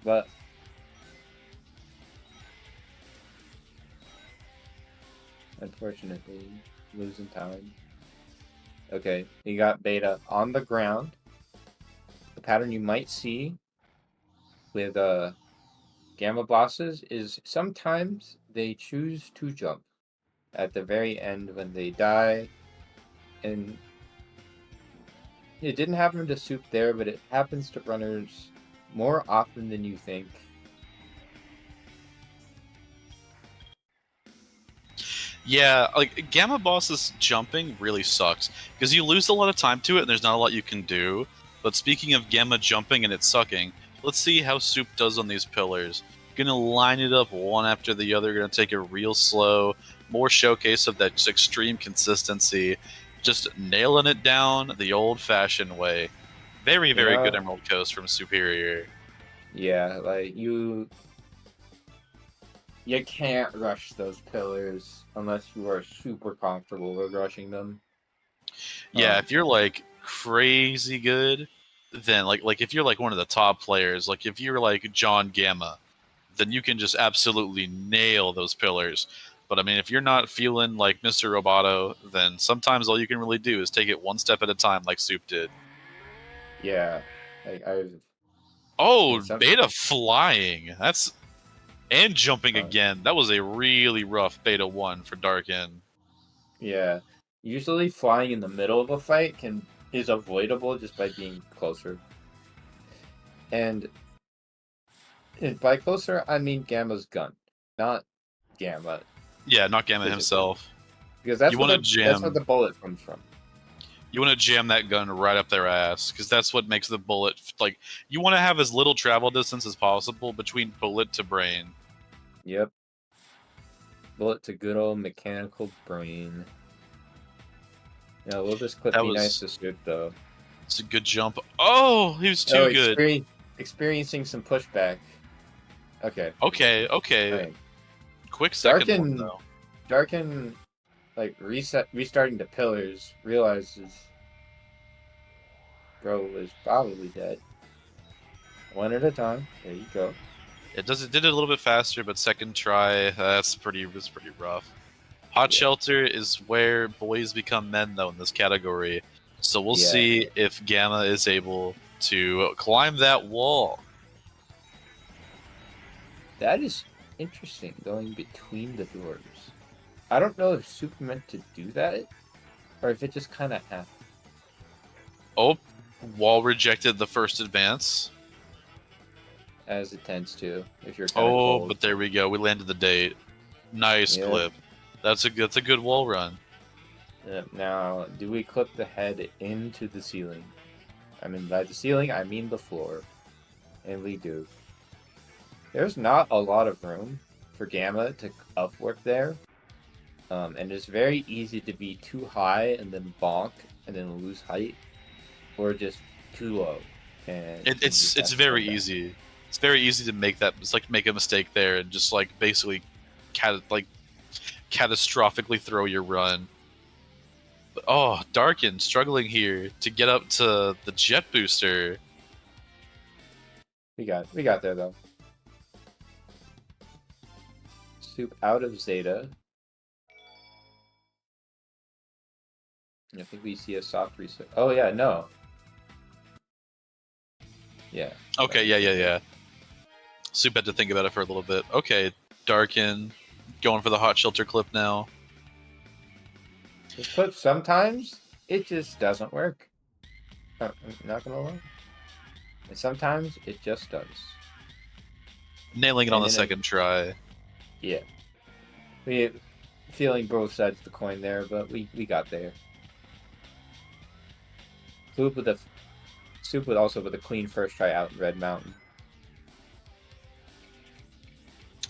Speaker 12: But unfortunately, losing time. Okay, you got Beta on the ground. The pattern you might see with Gamma bosses is sometimes they choose to jump at the very end when they die, and it didn't happen to Soup there, but it happens to runners more often than you think.
Speaker 16: Yeah, like Gamma bosses jumping really sucks because you lose a lot of time to it and there's not a lot you can do. But speaking of Gamma jumping and it sucking, let's see how Soup does on these pillars. Gonna line it up one after the other, gonna take it real slow, more showcase of that extreme consistency, just nailing it down the old-fashioned way. Very, very
Speaker 12: Yeah.
Speaker 16: good Emerald Coast from Superior.
Speaker 12: Yeah, like you can't rush those pillars unless you are super comfortable with rushing them.
Speaker 16: Yeah, if you're like crazy good, then like if you're like one of the top players, like if you're like John Gamma, then you can just absolutely nail those pillars. But I mean, if you're not feeling like Mr. Roboto, then sometimes all you can really do is take it one step at a time, like Soup did.
Speaker 12: Yeah, like
Speaker 16: Oh,
Speaker 12: Yeah, some-
Speaker 16: Beta flying. That's and jumping again. That was a really rough Beta 1 for Darken.
Speaker 12: Yeah, usually flying in the middle of a fight is avoidable just by being closer. And by closer, I mean Gamma's gun, not Gamma.
Speaker 16: Yeah, not Gamma himself.
Speaker 12: Because that's
Speaker 16: You
Speaker 12: where
Speaker 16: wanna
Speaker 12: that's where
Speaker 16: jam-
Speaker 12: the bullet comes from.
Speaker 16: You want to jam that gun right up their ass, because that's what makes the bullet like. You want to have as little travel distance as possible between bullet to brain.
Speaker 12: Yep. Bullet to good old mechanical brain. Yeah, will this clip
Speaker 16: That
Speaker 12: be
Speaker 16: was-
Speaker 12: nice to shoot though?
Speaker 16: It's a good jump. Oh, he was too good.
Speaker 12: Experiencing some pushback. Okay.
Speaker 16: Okay.
Speaker 12: Alright.
Speaker 16: Quick second one
Speaker 12: Darken,
Speaker 16: though.
Speaker 12: Darken, like restarting the pillars, realizes bro is probably dead. One at a time. There you go.
Speaker 16: It did it a little bit faster, but second try, was pretty rough. Hot Shelter is where boys become men though in this category. So we'll
Speaker 12: Yeah.
Speaker 16: see if Gamma is able to climb that wall.
Speaker 12: That is interesting, going between the doors. I don't know if Super meant to do that, or if it just kind of happened.
Speaker 16: Oh, wall rejected the first advance.
Speaker 12: As it tends to, if you're kind of
Speaker 16: Oh,
Speaker 12: cold.
Speaker 16: but there we go. We landed the date. Nice
Speaker 12: Yeah.
Speaker 16: clip. That's a good wall run.
Speaker 12: Now, do we clip the head into the ceiling? I mean, by the ceiling, I mean the floor. And we do. There's not a lot of room for Gamma to upwork there. And it's very easy to be too high and then bonk and then lose height. Or just too low. And
Speaker 16: It's very easy. It's very easy to make that. It's like make a mistake there and just like basically, catastrophically throw your run. But, oh, Darken struggling here to get up to the jet booster.
Speaker 12: We got there though. Soup out of Zeta. I think we see a soft reset. Oh yeah, no. Yeah.
Speaker 16: Okay, yeah. Soup had to think about it for a little bit. Okay, Darken going for the Hot Shelter clip now.
Speaker 12: This clip sometimes it just doesn't work. I'm not gonna lie. And sometimes it just does.
Speaker 16: Nailing it on
Speaker 12: And
Speaker 16: the
Speaker 12: then
Speaker 16: second try.
Speaker 12: Yeah. We feeling both sides of the coin there, but we got there. Soup with also with a clean first try out in Red Mountain.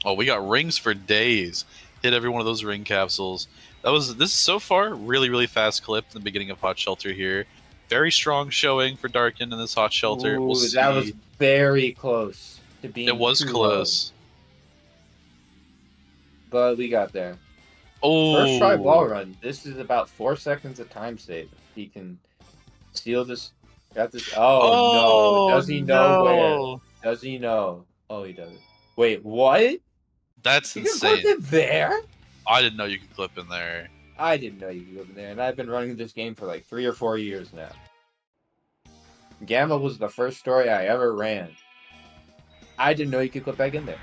Speaker 16: Oh, we got rings for days. Hit every one of those ring capsules. This is so far really fast clip in the beginning of Hot Shelter here. Very strong showing for Darken in this Hot Shelter.
Speaker 12: Ooh,
Speaker 16: We'll see.
Speaker 12: that was very close to being.
Speaker 16: It was
Speaker 12: too
Speaker 16: close.
Speaker 12: But we got there.
Speaker 16: Oh,
Speaker 12: First try wall run. This is about 4 seconds of time save. He can steal this. Got this. Oh, no! Does he know where? Does he know? Oh, he doesn't. Wait, what?
Speaker 16: That's
Speaker 12: You can
Speaker 16: insane.
Speaker 12: clip it there?
Speaker 16: I didn't know you could clip in there.
Speaker 12: I didn't know you could clip in there, and I've been running this game for like 3 or 4 years now. Gamma was the first story I ever ran. I didn't know you could clip back in there.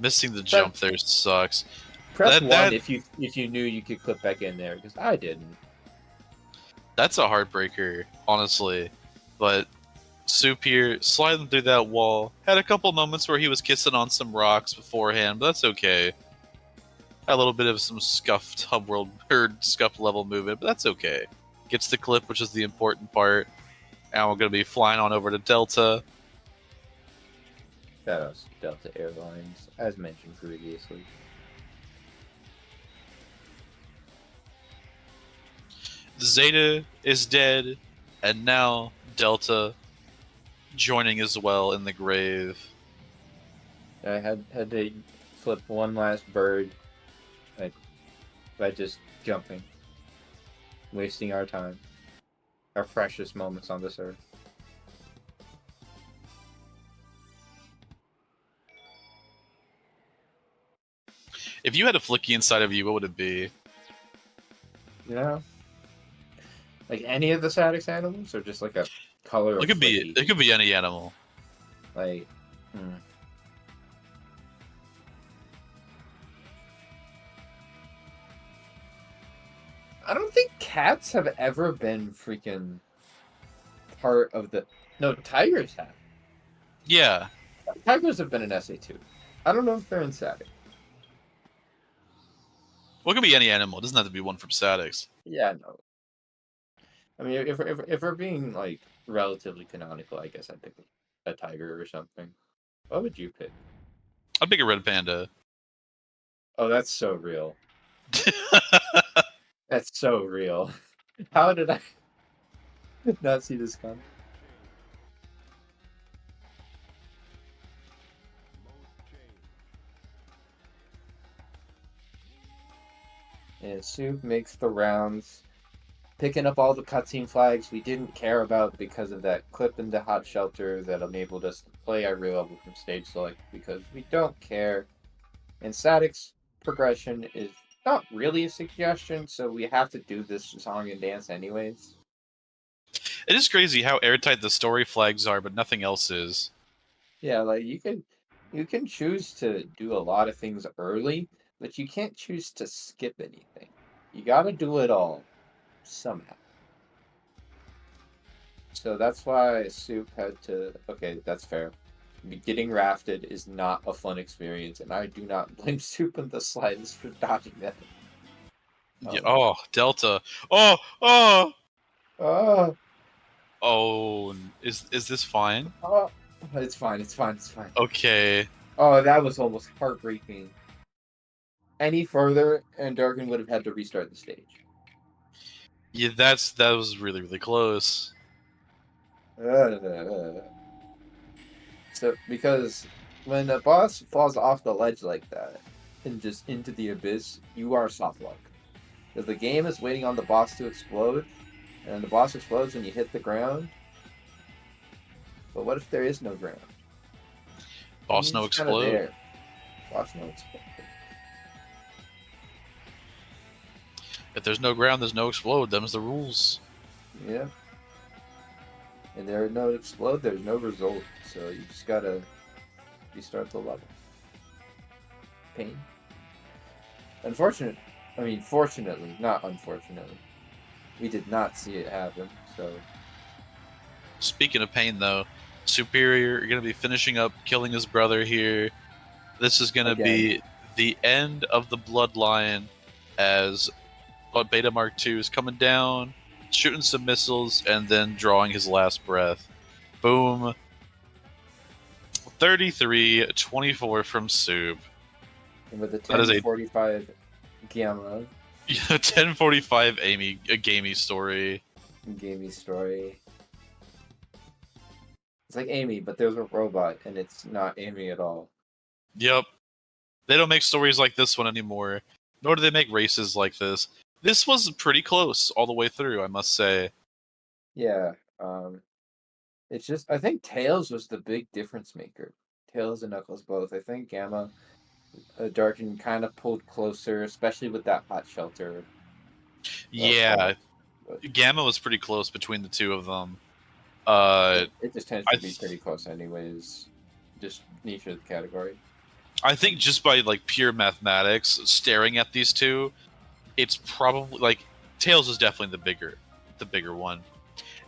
Speaker 16: Missing the jump there sucks.
Speaker 12: Press
Speaker 16: That-
Speaker 12: 1 if you knew you could clip back in there, because I didn't.
Speaker 16: That's a heartbreaker, honestly. But Soup here, sliding through that wall, had a couple moments where he was kissing on some rocks beforehand, but that's okay. Had a little bit of some scuffed hub world or scuffed level movement, but that's okay. Gets the clip, which is the important part. And we're gonna be flying on over to Delta.
Speaker 12: That was Delta Airlines, as mentioned previously.
Speaker 16: Zeta is dead, and now Delta joining as well in the grave.
Speaker 12: I had to flip one last bird, like by just jumping, wasting our time, our precious moments on this earth.
Speaker 16: If you had a flicky inside of you, what would it be?
Speaker 12: You know, like any of the static animals, or just like a color.
Speaker 16: It could be any animal.
Speaker 12: Like, I don't think cats have ever been freaking part of the. No, tigers have.
Speaker 16: Yeah,
Speaker 12: Tigers have been in SA2. I don't know if they're in static.
Speaker 16: Well, it could be any animal. It doesn't have to be one from statics.
Speaker 12: Yeah, no. I mean, if we're being like relatively canonical, I guess I'd pick a tiger or something. What would you pick?
Speaker 16: I'd pick a red panda.
Speaker 12: Oh, that's so real. That's so real. How did I not see this coming? And Soup makes the rounds, picking up all the cutscene flags we didn't care about because of that clip in the hot shelter that enabled us to play our real level from stage select because we don't care. And static's progression is not really a suggestion, so we have to do this song and dance anyways.
Speaker 16: It is crazy how airtight the story flags are, but nothing else is.
Speaker 12: Yeah, like you can choose to do a lot of things early, but you can't choose to skip anything. You gotta do it all somehow. So that's why Soup had to. Okay, that's fair. Getting rafted is not a fun experience, and I do not blame Soup in the slightest for dodging that.
Speaker 16: Yeah, oh, Delta. Oh, oh,
Speaker 12: Oh,
Speaker 16: oh. Is this fine?
Speaker 12: oh, it's fine. It's fine. It's fine.
Speaker 16: Okay.
Speaker 12: Oh, that was almost heartbreaking. Any further, and Darken would have had to restart the stage.
Speaker 16: Yeah, that was really, really close.
Speaker 12: So, because when a boss falls off the ledge like that and just into the abyss, you are soft luck. Because the game is waiting on the boss to explode, and the boss explodes when you hit the ground. But what if there is no ground?
Speaker 16: Boss no explode.
Speaker 12: Boss no explode.
Speaker 16: If there's no ground, there's no explode. Them's the rules.
Speaker 12: Yeah. And there's no explode, there's no result. So you just gotta restart the level. Pain. Fortunately, not unfortunately. We did not see it happen, so.
Speaker 16: Speaking of pain, though, Superior, you're going to be finishing up killing his brother here. This is going to be the end of the bloodline as Beta Mark II is coming down, shooting some missiles, and then drawing his last breath. Boom. 33-24 from Soup.
Speaker 12: And with the 1045 Gamma.
Speaker 16: Yeah, 1045 Amy, a gamey story.
Speaker 12: Gamey story. It's like Amy, but there's a robot, and it's not Amy at all.
Speaker 16: Yep. They don't make stories like this one anymore, nor do they make races like this. This was pretty close all the way through, I must say.
Speaker 12: Yeah. It's just, I think Tails was the big difference maker. Tails and Knuckles both. I think Gamma, Darken kind of pulled closer, especially with that hot shelter.
Speaker 16: Yeah. Gamma was pretty close between the two of them.
Speaker 12: It just tends to be pretty close anyways. Just nature of the category.
Speaker 16: I think just by like pure mathematics, staring at these two, it's probably like Tails is definitely the bigger one.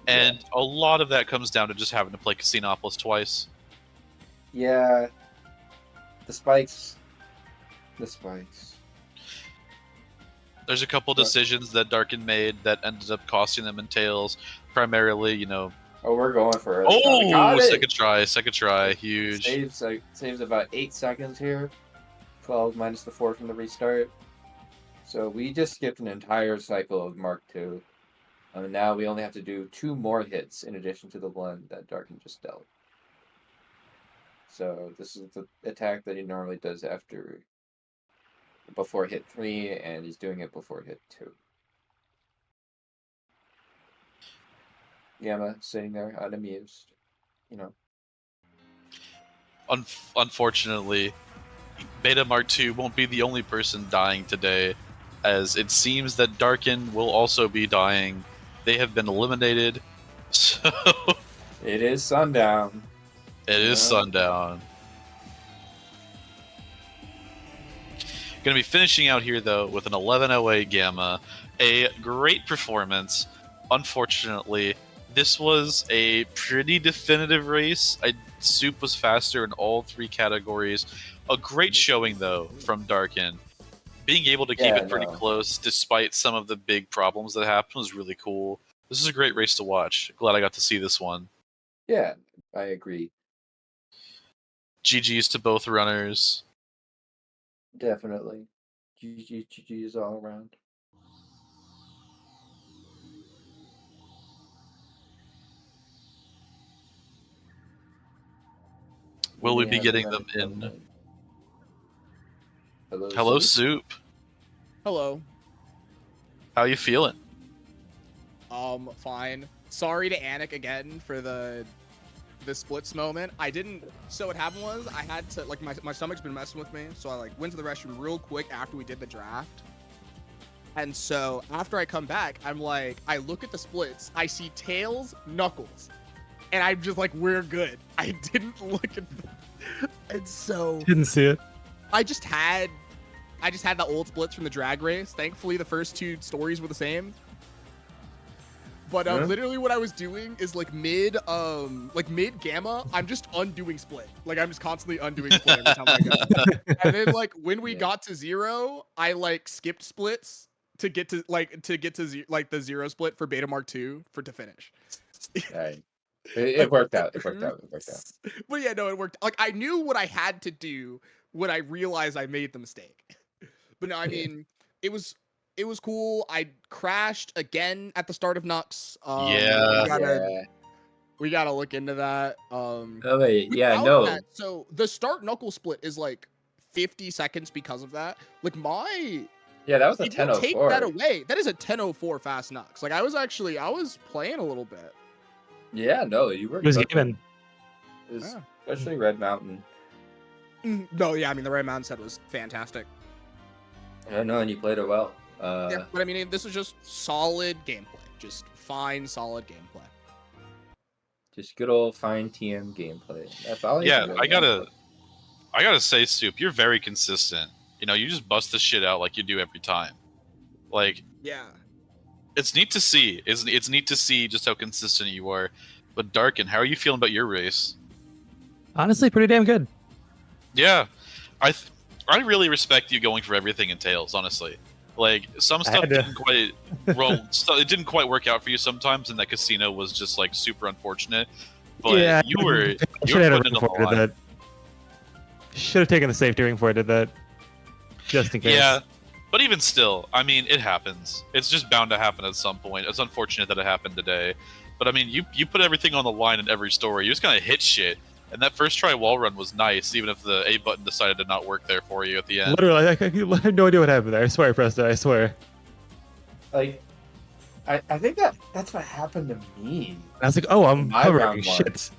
Speaker 16: And a lot of that comes down to just having to play Casinopolis twice.
Speaker 12: Yeah. The spikes.
Speaker 16: There's a couple decisions that Darken made that ended up costing them in Tails. Primarily, you know.
Speaker 12: Oh, we're going for it.
Speaker 16: Oh, second try, huge.
Speaker 12: Saves about 8 seconds here. 12 minus the 4 from the restart. So we just skipped an entire cycle of Mark II. And now we only have to do 2 more hits in addition to the one that Darken just dealt. So this is the attack that he normally does before hit 3, and he's doing it before hit 2. Gamma sitting there unamused, you know.
Speaker 16: Unfortunately, Beta Mark II won't be the only person dying today, as it seems that Darken will also be dying. They have been eliminated, so...
Speaker 12: It is sundown.
Speaker 16: It is sundown. Going to be finishing out here, though, with an 1108 Gamma. A great performance. Unfortunately, this was a pretty definitive race. I Soup was faster in all 3 categories. A great showing, though, from Darken. Being able to keep it pretty close despite some of the big problems that happened was really cool. This is a great race to watch. Glad I got to see this one.
Speaker 12: Yeah, I agree.
Speaker 16: GG's to both runners.
Speaker 12: Definitely. GG's all around.
Speaker 16: Will we be getting them in? Hello, Soup.
Speaker 8: Hello.
Speaker 16: How you feeling?
Speaker 8: Fine. Sorry to Anik again for the splits moment. I didn't. So what happened was I had to like my stomach's been messing with me, so I like went to the restroom real quick after we did the draft. And so after I come back, I'm like, I look at the splits, I see Tails, Knuckles, and I'm just like, we're good. I didn't look at them. And so
Speaker 14: Didn't see it.
Speaker 8: I just had the old splits from the drag race. Thankfully, the first 2 stories were the same. But literally what I was doing is like mid gamma, I'm just undoing split. Like I'm just constantly undoing split every time I go. And then like when we got to 0, I like skipped splits to get to the 0 split for Beta Mark 2 to finish.
Speaker 12: Right. It worked out. It worked out.
Speaker 8: But yeah, no, it worked. Like I knew what I had to do when I realized I made the mistake. But no, I mean, it was cool. I crashed again at the start of Nux. We gotta look into that. So the start knuckle split is like 50 seconds because of that. Like
Speaker 12: that was a 10:04.
Speaker 8: Take that away. That is a 10:04 fast Nux. Like I was playing a little bit.
Speaker 12: Yeah, no, you were.
Speaker 14: Gaming.
Speaker 12: Especially Red Mountain.
Speaker 8: No, yeah, I mean the Red Mountain set was fantastic.
Speaker 12: I know, and you played it well.
Speaker 8: Yeah, but I mean, this was just solid gameplay. Just fine, solid gameplay.
Speaker 12: Just good old fine TM gameplay. That's all.
Speaker 16: Yeah, I gotta say, Soup, you're very consistent. You know, you just bust the shit out like you do every time. Like,
Speaker 8: yeah,
Speaker 16: it's neat to see. It's neat to see just how consistent you are. But Darken, how are you feeling about your race?
Speaker 14: Honestly, pretty damn good.
Speaker 16: Yeah, I really respect you going for everything in Tails. Honestly, like some stuff didn't quite it didn't quite work out for you sometimes, and that casino was just like super unfortunate. But
Speaker 14: yeah,
Speaker 16: you were
Speaker 14: putting it on
Speaker 16: the line.
Speaker 14: that. Should have taken the safety ring before I did that, just in case.
Speaker 16: Yeah, but even still, I mean, it happens. It's just bound to happen at some point. It's unfortunate that it happened today, but I mean, you put everything on the line in every story. You're just gonna hit shit. And that first try wall run was nice, even if the A button decided to not work there for you at the end.
Speaker 14: Literally, I have no idea what happened there. I swear I pressed it. I swear.
Speaker 12: Like, I think that's what happened to me.
Speaker 14: I was like, oh, I'm hovering.
Speaker 12: Round
Speaker 14: Shit.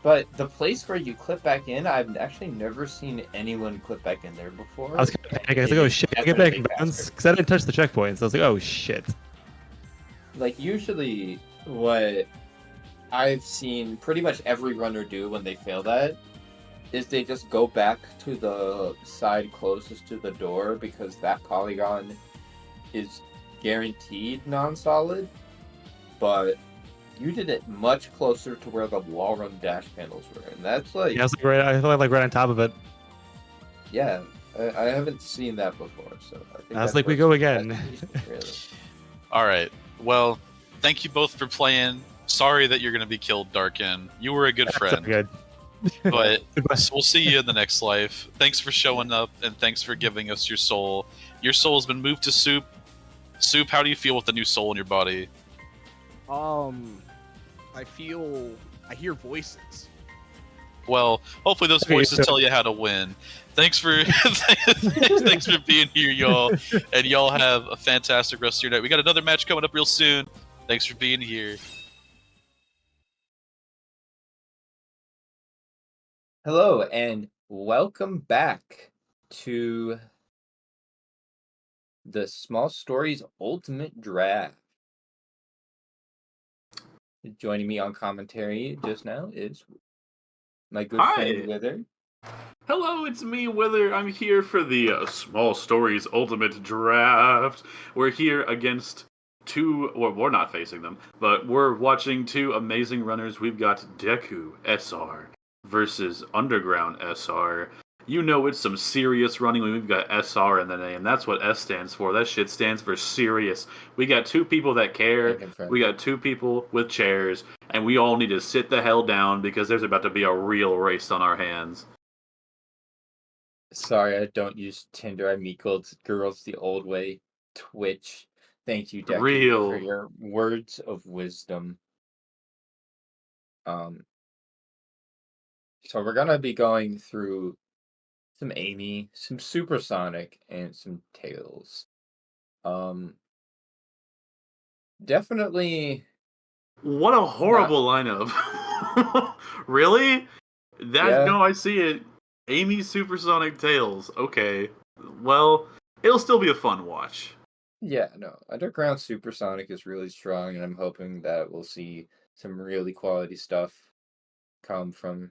Speaker 12: But the place where you clip back in, I've actually never seen anyone clip back in there before.
Speaker 14: I was kind of panicking. I was like, oh shit, I get back in bounds because I didn't touch the checkpoints. I was like, oh shit.
Speaker 12: Like usually, what I've seen pretty much every runner do when they fail that is they just go back to the side closest to the door because that polygon is guaranteed non-solid. But you did it much closer to where the wall run dash panels were, and that's like
Speaker 14: Yeah, I was like right on top of it.
Speaker 12: Yeah, I haven't seen that before, so I think
Speaker 14: I was like, we go again.
Speaker 12: Really.
Speaker 16: All right. Well, thank you both for playing. Sorry that you're going to be killed, Darken. You were a good friend.
Speaker 14: Good.
Speaker 16: But we'll see you in the next life. Thanks for showing up, and thanks for giving us your soul. Your soul has been moved to Soup. Soup, how do you feel with the new soul in your body?
Speaker 8: I hear voices.
Speaker 16: Well, hopefully those voices tell you how to win. Thanks for thanks for being here, y'all. And y'all have a fantastic rest of your night. We got another match coming up real soon. Thanks for being here.
Speaker 12: Hello, and welcome back to the Small Stories Ultimate Draft. Joining me on commentary just now is my good friend Wither.
Speaker 20: Hello, it's me, Wither. I'm here for the Small Stories Ultimate Draft. We're here against
Speaker 16: well, we're not facing them, but we're watching two amazing runners. We've got Deku SR versus Underground SR. You know it's some serious running when we've got SR in the name. That's what S stands for. That shit stands for serious. We got two people that care. We got two people with chairs, and we all need to sit the hell down because there's about to be a real race on our hands.
Speaker 12: Sorry, I don't use Tinder. I meet girls the old way. Twitch. Thank you, Deku, for your words of wisdom. So we're gonna be going through some Amy, some Supersonic, and some Tails. Definitely.
Speaker 16: What a horrible lineup! Really?
Speaker 12: Yeah.
Speaker 16: No, I see it. Amy, Supersonic, Tails. Okay. Well, it'll still be a fun watch.
Speaker 12: Yeah, no. Underground Supersonic is really strong, and I'm hoping that we'll see some really quality stuff come from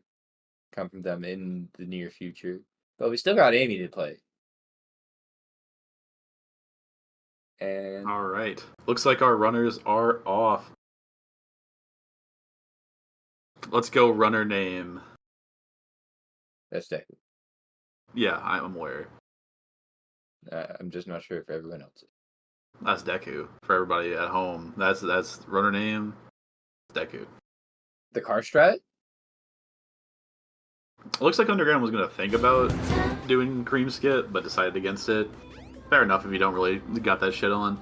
Speaker 12: them in the near future. But we still got Amy to play. And
Speaker 16: all right. Looks like our runners are off. Let's go runner name.
Speaker 12: That's Deku.
Speaker 16: Yeah, I'm aware.
Speaker 12: I'm just not sure if everyone else is.
Speaker 16: That's Deku. For everybody at home, that's runner name. Deku.
Speaker 12: The car strat?
Speaker 16: It looks like Underground was going to think about doing Cream Skit, but decided against it. Fair enough if you don't really got that shit on.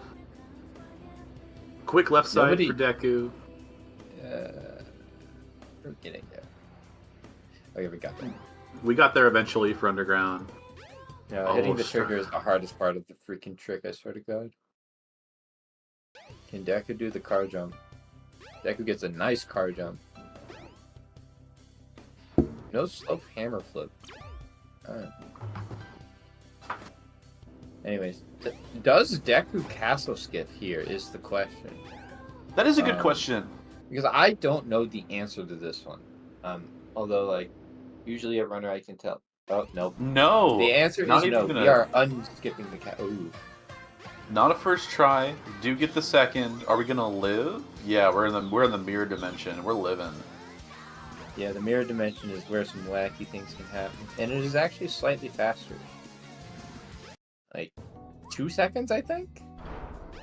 Speaker 16: Quick left side for Deku.
Speaker 12: We're getting there. Okay, we got there.
Speaker 16: We got there eventually for Underground.
Speaker 12: Yeah, hitting the trigger is the hardest part of the freaking trick, I swear to God. Can Deku do the car jump? Deku gets a nice car jump. No slope hammer flip. Anyways, does Deku castle skip here is the question.
Speaker 16: That is a good question.
Speaker 12: Because I don't know the answer to this one. Although, like, usually a runner I can tell. Oh, no.
Speaker 16: No!
Speaker 12: The answer is no. We are unskipping the cat. Ooh.
Speaker 16: Not a first try. Do get the second. Are we gonna live? Yeah, we're in the mirror dimension. We're living.
Speaker 12: Yeah, the mirror dimension is where some wacky things can happen. And it is actually slightly faster. Like, 2 seconds, I think?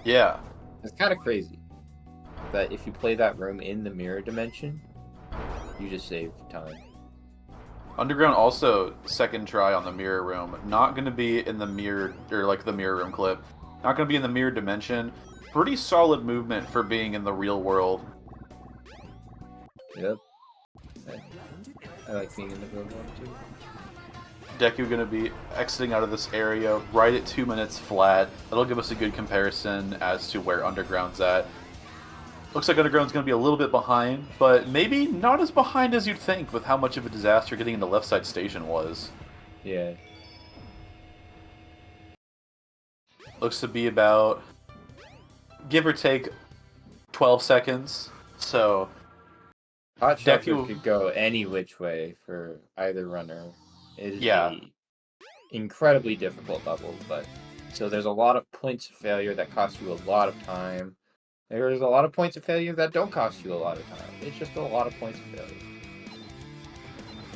Speaker 16: Yeah.
Speaker 12: It's kind of crazy. That if you play that room in the mirror dimension, you just save time.
Speaker 16: Underground also, second try on the mirror room. Not going to be in the mirror, or like the mirror room clip. Not going to be in the mirror dimension. Pretty solid movement for being in the real world.
Speaker 12: Yep. I like being in the real world too.
Speaker 16: Deku going to be exiting out of this area right at 2 minutes flat. That'll give us a good comparison as to where Underground's at. Looks like Underground's going to be a little bit behind, but maybe not as behind as you'd think with how much of a disaster getting into left side station was.
Speaker 12: Yeah.
Speaker 16: Looks to be about, give or take, 12 seconds. So,
Speaker 12: Hot Shelter could go any which way for either runner. It is a incredibly difficult level, but so there's a lot of points of failure that cost you a lot of time. There's a lot of points of failure that don't cost you a lot of time. It's just a lot of points of failure.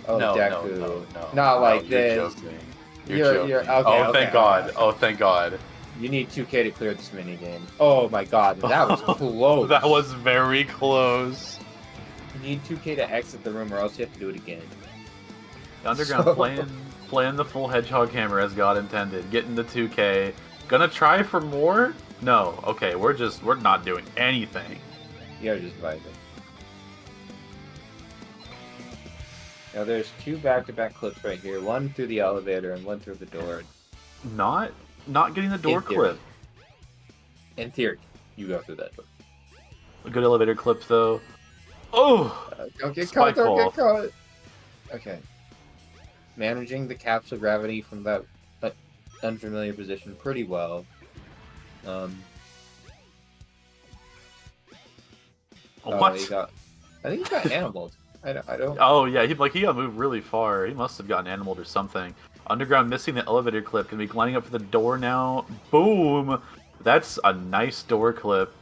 Speaker 12: Oh,
Speaker 16: no,
Speaker 12: Deku.
Speaker 16: no.
Speaker 12: Not like
Speaker 16: you're
Speaker 12: this.
Speaker 16: Joking. You're joking.
Speaker 12: Okay,
Speaker 16: oh, thank God. Oh, thank God.
Speaker 12: You need 2K to clear this minigame. Oh my God, that was close.
Speaker 16: That was very close.
Speaker 12: You need 2K to exit the room or else you have to do it again.
Speaker 16: Underground playing the full hedgehog hammer as God intended. Getting the 2K. Gonna try for more? No. Okay, we're not doing anything.
Speaker 12: You're just vibing. Now there's two back-to-back clips right here. One through the elevator and one through the door.
Speaker 16: Not getting the door clip.
Speaker 12: In theory, you go through that door.
Speaker 16: A good elevator clip though. Oh!
Speaker 12: Don't get caught, don't get caught! Okay. Managing the capsule gravity from that unfamiliar position pretty well.
Speaker 16: What?
Speaker 12: I think he got animaled. I don't.
Speaker 16: Oh yeah, he got moved really far. He must have gotten animaled or something. Underground missing the elevator clip. Gonna be lining up for the door now. Boom! That's a nice door clip.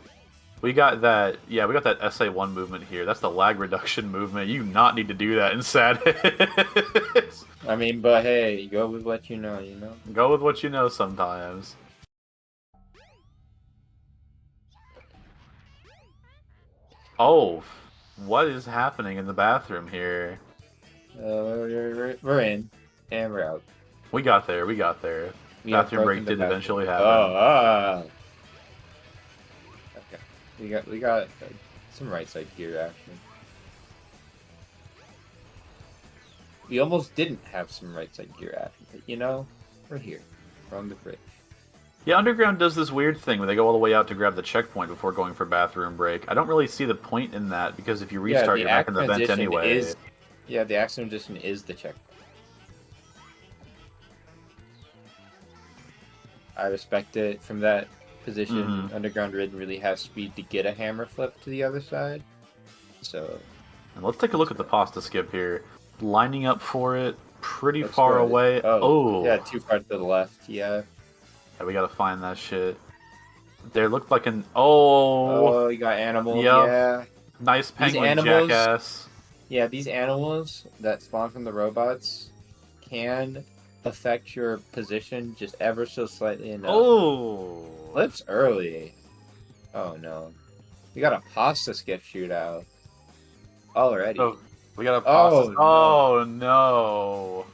Speaker 16: We got that. Yeah, we got that SA1 movement here. That's the lag reduction movement. You do not need to do that in Sadix.
Speaker 12: I mean, but hey, go with what you know. You know.
Speaker 16: Go with what you know sometimes. Oh, what is happening in the bathroom here?
Speaker 12: We're in and we're out.
Speaker 16: We got there. We got there.
Speaker 12: We have
Speaker 16: Bathroom break
Speaker 12: broken the
Speaker 16: did
Speaker 12: bathroom.
Speaker 16: eventually happen.
Speaker 12: Okay. We got some right side gear action. We almost didn't have some right side gear action, but you know, we're here. We're on the bridge.
Speaker 16: Yeah, Underground does this weird thing where they go all the way out to grab the checkpoint before going for bathroom break. I don't really see the point in that because if you restart, you're back in the vent anyway.
Speaker 12: Yeah, the action transition is the checkpoint. I respect it from that position. Underground didn't really have speed to get a hammer flip to the other side. So,
Speaker 16: and let's take a look at the pasta skip here. Lining up for it pretty far away. Oh.
Speaker 12: Yeah, too far to the left. Yeah,
Speaker 16: we gotta find that shit. There looked like an... Oh,
Speaker 12: you got animals.
Speaker 16: Yep.
Speaker 12: Yeah.
Speaker 16: Nice penguin jackass.
Speaker 12: Yeah, these animals that spawn from the robots can affect your position just ever so slightly enough.
Speaker 16: Oh!
Speaker 12: Flips early. Oh no. We got a pasta skip shootout. Already.
Speaker 16: Oh, we got a pasta... Oh no.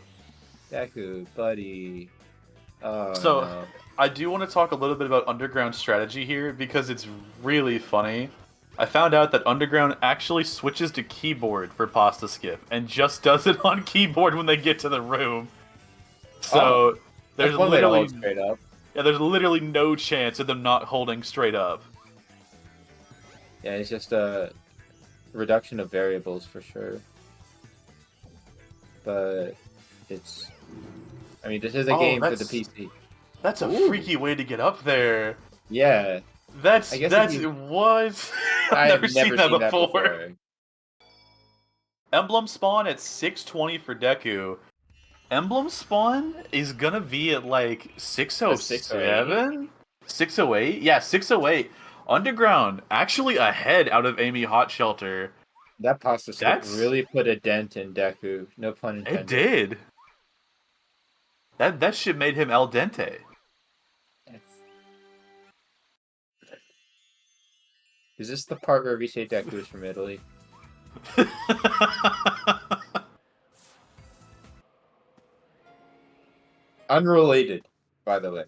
Speaker 12: Deku, buddy. Oh,
Speaker 16: so,
Speaker 12: no.
Speaker 16: I do want to talk a little bit about Underground strategy here because it's really funny. I found out that Underground actually switches to keyboard for pasta skip and just does it on keyboard when they get to the room. So there's literally
Speaker 12: straight up.
Speaker 16: Yeah, there's literally no chance of them not holding straight up.
Speaker 12: Yeah, it's just a reduction of variables for sure. But it's... I mean, this is a game for the PC.
Speaker 16: That's a freaky way to get up there.
Speaker 12: Yeah.
Speaker 16: That's
Speaker 12: what?
Speaker 16: I've never seen that before. Emblem spawn at 620 for Deku. Emblem spawn is gonna be at like 607? 608? Yeah, 608. Underground actually ahead out of Amy Hot Shelter.
Speaker 12: That pasta skip really put a dent in Deku. No pun intended.
Speaker 16: It did. That shit made him al dente.
Speaker 12: Is this the part where we say Deku is from Italy? Unrelated, by the way.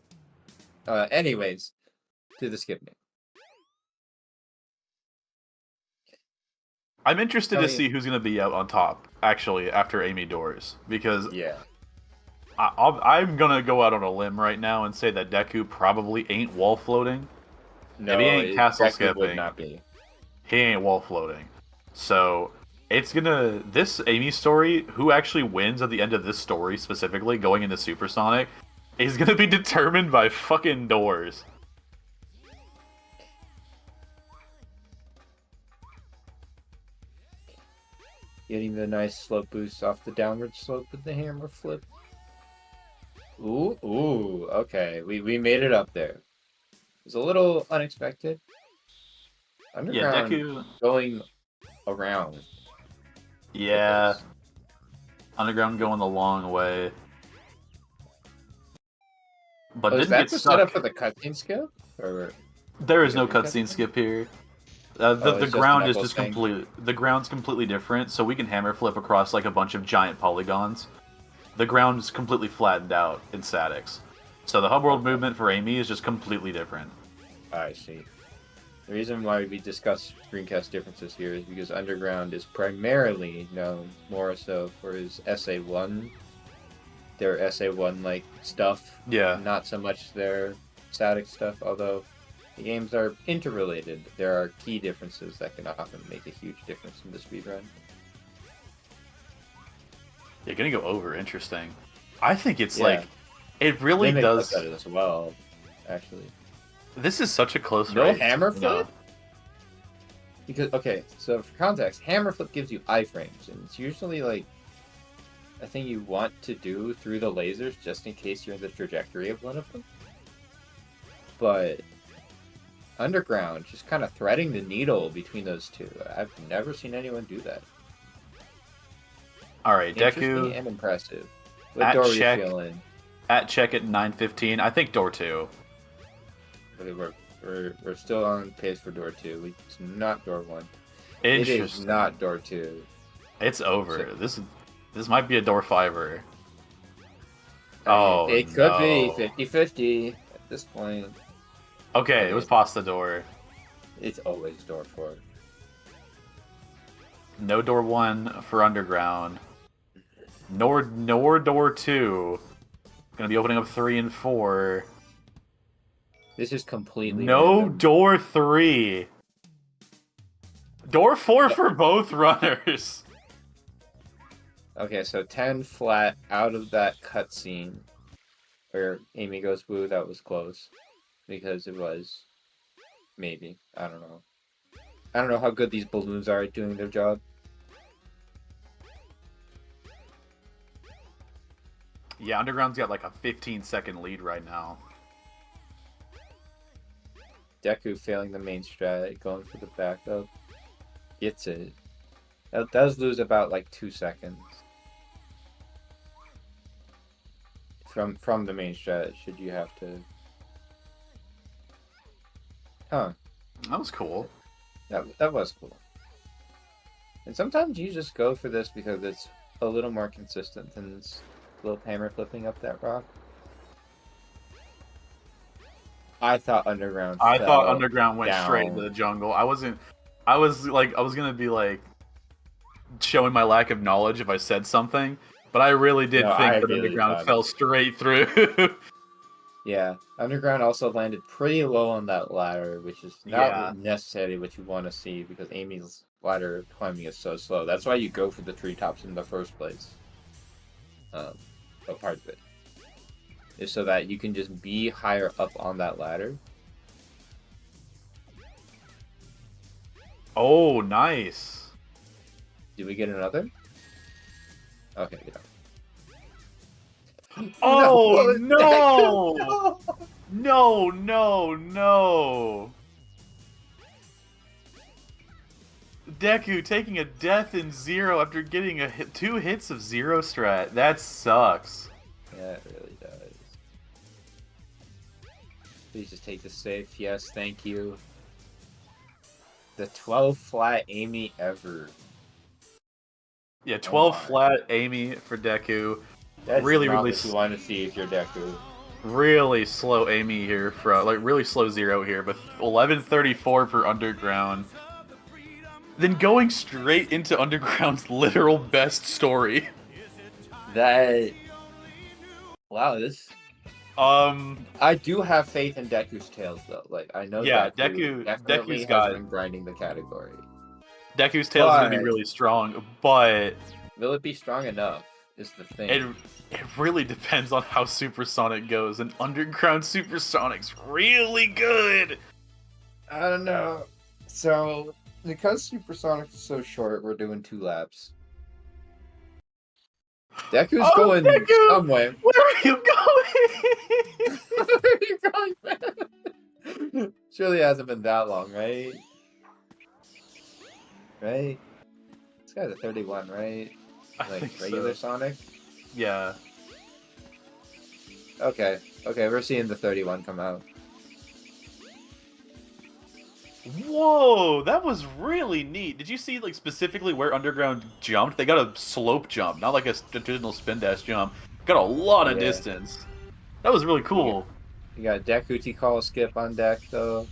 Speaker 12: Anyways, to the skip name.
Speaker 16: I'm interested to see who's going to be out on top, actually, after Amy Doors. Because I'm going to go out on a limb right now and say that Deku probably ain't wall floating.
Speaker 12: No,
Speaker 16: if he ain't castle skipping,
Speaker 12: would not be.
Speaker 16: He ain't wall floating. So, it's gonna... This Amy story, who actually wins at the end of this story specifically, going into Supersonic, is gonna be determined by fucking doors.
Speaker 12: Getting the nice slope boost off the downward slope with the hammer flip. Ooh, okay. We made it up there. It was a little unexpected. Underground
Speaker 16: Deku
Speaker 12: going around.
Speaker 16: Yeah. Underground going the long way. But
Speaker 12: is
Speaker 16: didn't
Speaker 12: that
Speaker 16: get
Speaker 12: the
Speaker 16: stuck.
Speaker 12: setup for the cutscene skip? Or
Speaker 16: There is no cutscene skip here. The ground is just the ground's completely different, so we can hammer flip across like a bunch of giant polygons. The ground's completely flattened out in statics. So the hub world movement for Amy is just completely different.
Speaker 12: I see. The reason why we discuss screencast differences here is because Underground is primarily known more so for his SA1, their SA1 like stuff.
Speaker 16: Yeah.
Speaker 12: Not so much their static stuff, although the games are interrelated. There are key differences that can often make a huge difference in the speedrun.
Speaker 16: You're gonna go over. Interesting. I think it's like it really does
Speaker 12: that as well. Actually,
Speaker 16: this is such a close
Speaker 12: no
Speaker 16: race.
Speaker 12: hammer flip. Because okay, so for context, hammer flip gives you iframes, and it's usually like a thing you want to do through the lasers just in case you're in the trajectory of one of them. But Underground, just kind of threading the needle between those two. I've never seen anyone do that.
Speaker 2: All right,
Speaker 12: Interesting
Speaker 2: Deku.
Speaker 12: and impressive. What door are you feeling?
Speaker 2: At check at 9:15. I think door 2.
Speaker 12: We're still on pace for door 2. It's not door 1. It is
Speaker 2: Interesting.
Speaker 12: not door 2.
Speaker 2: It's over. This might be a door 5er.
Speaker 12: It could be 50-50 at this point.
Speaker 2: Okay, it was past the door.
Speaker 12: It's always door 4.
Speaker 2: No door 1 for underground. Nor door 2. Gonna be opening up 3 and 4.
Speaker 12: This is completely
Speaker 2: no
Speaker 12: random.
Speaker 2: door 3. Door 4 for both runners.
Speaker 12: Okay, so 10 flat out of that cutscene where Amy goes woo. That was close because it was maybe. I don't know. I don't know how good these balloons are at doing their job.
Speaker 2: Yeah, underground's got like a 15-second lead right now.
Speaker 12: Deku failing the main strat, going for the backup, gets it. That does lose about like 2 seconds from the main strat. Should you have to? Huh?
Speaker 2: That was cool.
Speaker 12: That was cool. And sometimes you just go for this because it's a little more consistent than this little hammer flipping up that rock. I thought underground.
Speaker 2: I thought
Speaker 12: fell
Speaker 2: underground went straight
Speaker 12: down.
Speaker 2: into the jungle. I was gonna be like showing my lack of knowledge if I said something, but I really did
Speaker 12: No,
Speaker 2: think
Speaker 12: I
Speaker 2: that
Speaker 12: really
Speaker 2: underground
Speaker 12: thought
Speaker 2: fell straight through.
Speaker 12: Yeah, underground also landed pretty low on that ladder, which is not
Speaker 2: Yeah.
Speaker 12: necessarily what you want to see because Amy's ladder climbing is so slow. That's why you go for the treetops in the first place. But part of it is so that you can just be higher up on that ladder.
Speaker 2: Oh, nice.
Speaker 12: Do we get another? Okay, we don't.
Speaker 2: Oh
Speaker 12: No!
Speaker 2: no! No! Deku taking a death in 0 after getting 2 hits of 0 strat. That sucks.
Speaker 12: Yeah, it really does. Please just take the safe. Yes, thank you. The 12 flat Amy ever.
Speaker 2: Yeah, 12 flat Amy for Deku.
Speaker 12: That's
Speaker 2: really
Speaker 12: not what you want to see if you're Deku.
Speaker 2: Really slow Amy here for really slow 0 here, but 11:34 for underground. Then going straight into underground's literal best story.
Speaker 12: Wow, this. I do have faith in Deku's tails though. Like I know.
Speaker 2: Yeah,
Speaker 12: Deku definitely
Speaker 2: Deku's
Speaker 12: has been grinding the category.
Speaker 2: Deku's tail is going to be really strong, but
Speaker 12: will it be strong enough? Is the thing.
Speaker 2: It really depends on how Supersonic goes, and Underground Supersonic's really good.
Speaker 12: I don't know. So because Supersonic is so short, we're doing 2 laps. Deku's going
Speaker 2: Deku!
Speaker 12: somewhere.
Speaker 2: Where are you going?
Speaker 12: Where are you going, man? Surely it hasn't been that long, right? Right? This guy's a 31, right?
Speaker 2: I
Speaker 12: Like
Speaker 2: think
Speaker 12: regular
Speaker 2: so.
Speaker 12: Sonic?
Speaker 2: Yeah.
Speaker 12: Okay, we're seeing the 31 come out.
Speaker 2: Whoa, that was really neat. Did you see specifically where Underground jumped? They got a slope jump, not like a traditional spin dash jump. Got a lot of distance. That was really cool.
Speaker 12: You got Deku call skip on deck though.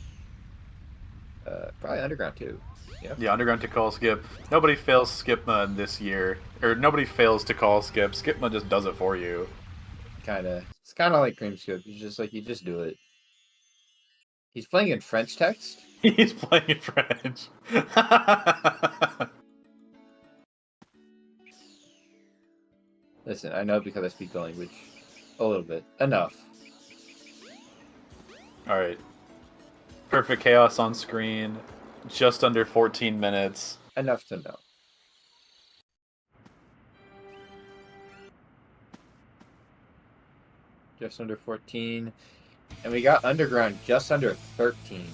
Speaker 12: Probably Underground too. Yep.
Speaker 2: Yeah, Underground to call skip. Nobody fails Skipma this year, or nobody fails to call skip. Skipma just does it for you.
Speaker 12: It's kind of like Cream Skip. You just do it. He's playing in French text.
Speaker 2: He's playing in French.
Speaker 12: Listen, I know because I speak the language a little bit. Enough.
Speaker 2: All right. Perfect chaos on screen. Just under 14 minutes.
Speaker 12: Enough to know. Just under 14. And we got Underground just under 13.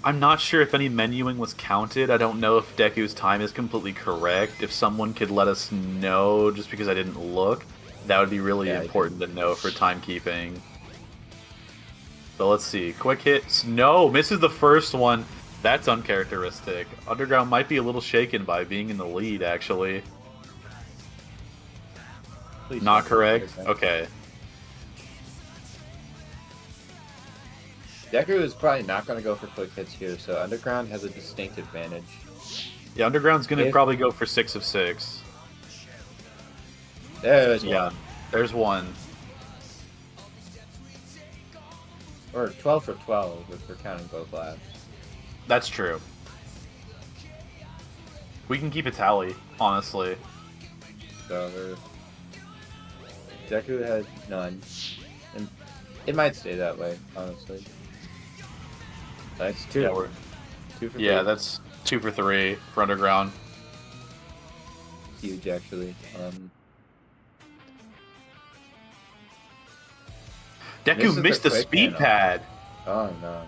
Speaker 2: I'm not sure if any menuing was counted. I don't know if Deku's time is completely correct. If someone could let us know, just because I didn't look, that would be really important to know for timekeeping. So let's see. Quick hits. No, misses the first one. That's uncharacteristic. Underground might be a little shaken by being in the lead, actually. Not correct? Okay.
Speaker 12: Deku is probably not going to go for quick hits here, so Underground has a distinct advantage.
Speaker 2: Yeah, Underground's going to probably go for 6 of 6.
Speaker 12: There's one.
Speaker 2: There's one.
Speaker 12: Or 12 for 12, if we're counting both labs.
Speaker 2: That's true. We can keep a tally, honestly.
Speaker 12: So, Deku has none. And it might stay that way, honestly. That's 2.
Speaker 2: Yeah,
Speaker 12: 2 for 3.
Speaker 2: Yeah, that's 2 for 3 for Underground.
Speaker 12: Huge, actually.
Speaker 2: Deku missed the speed pad.
Speaker 12: Oh no.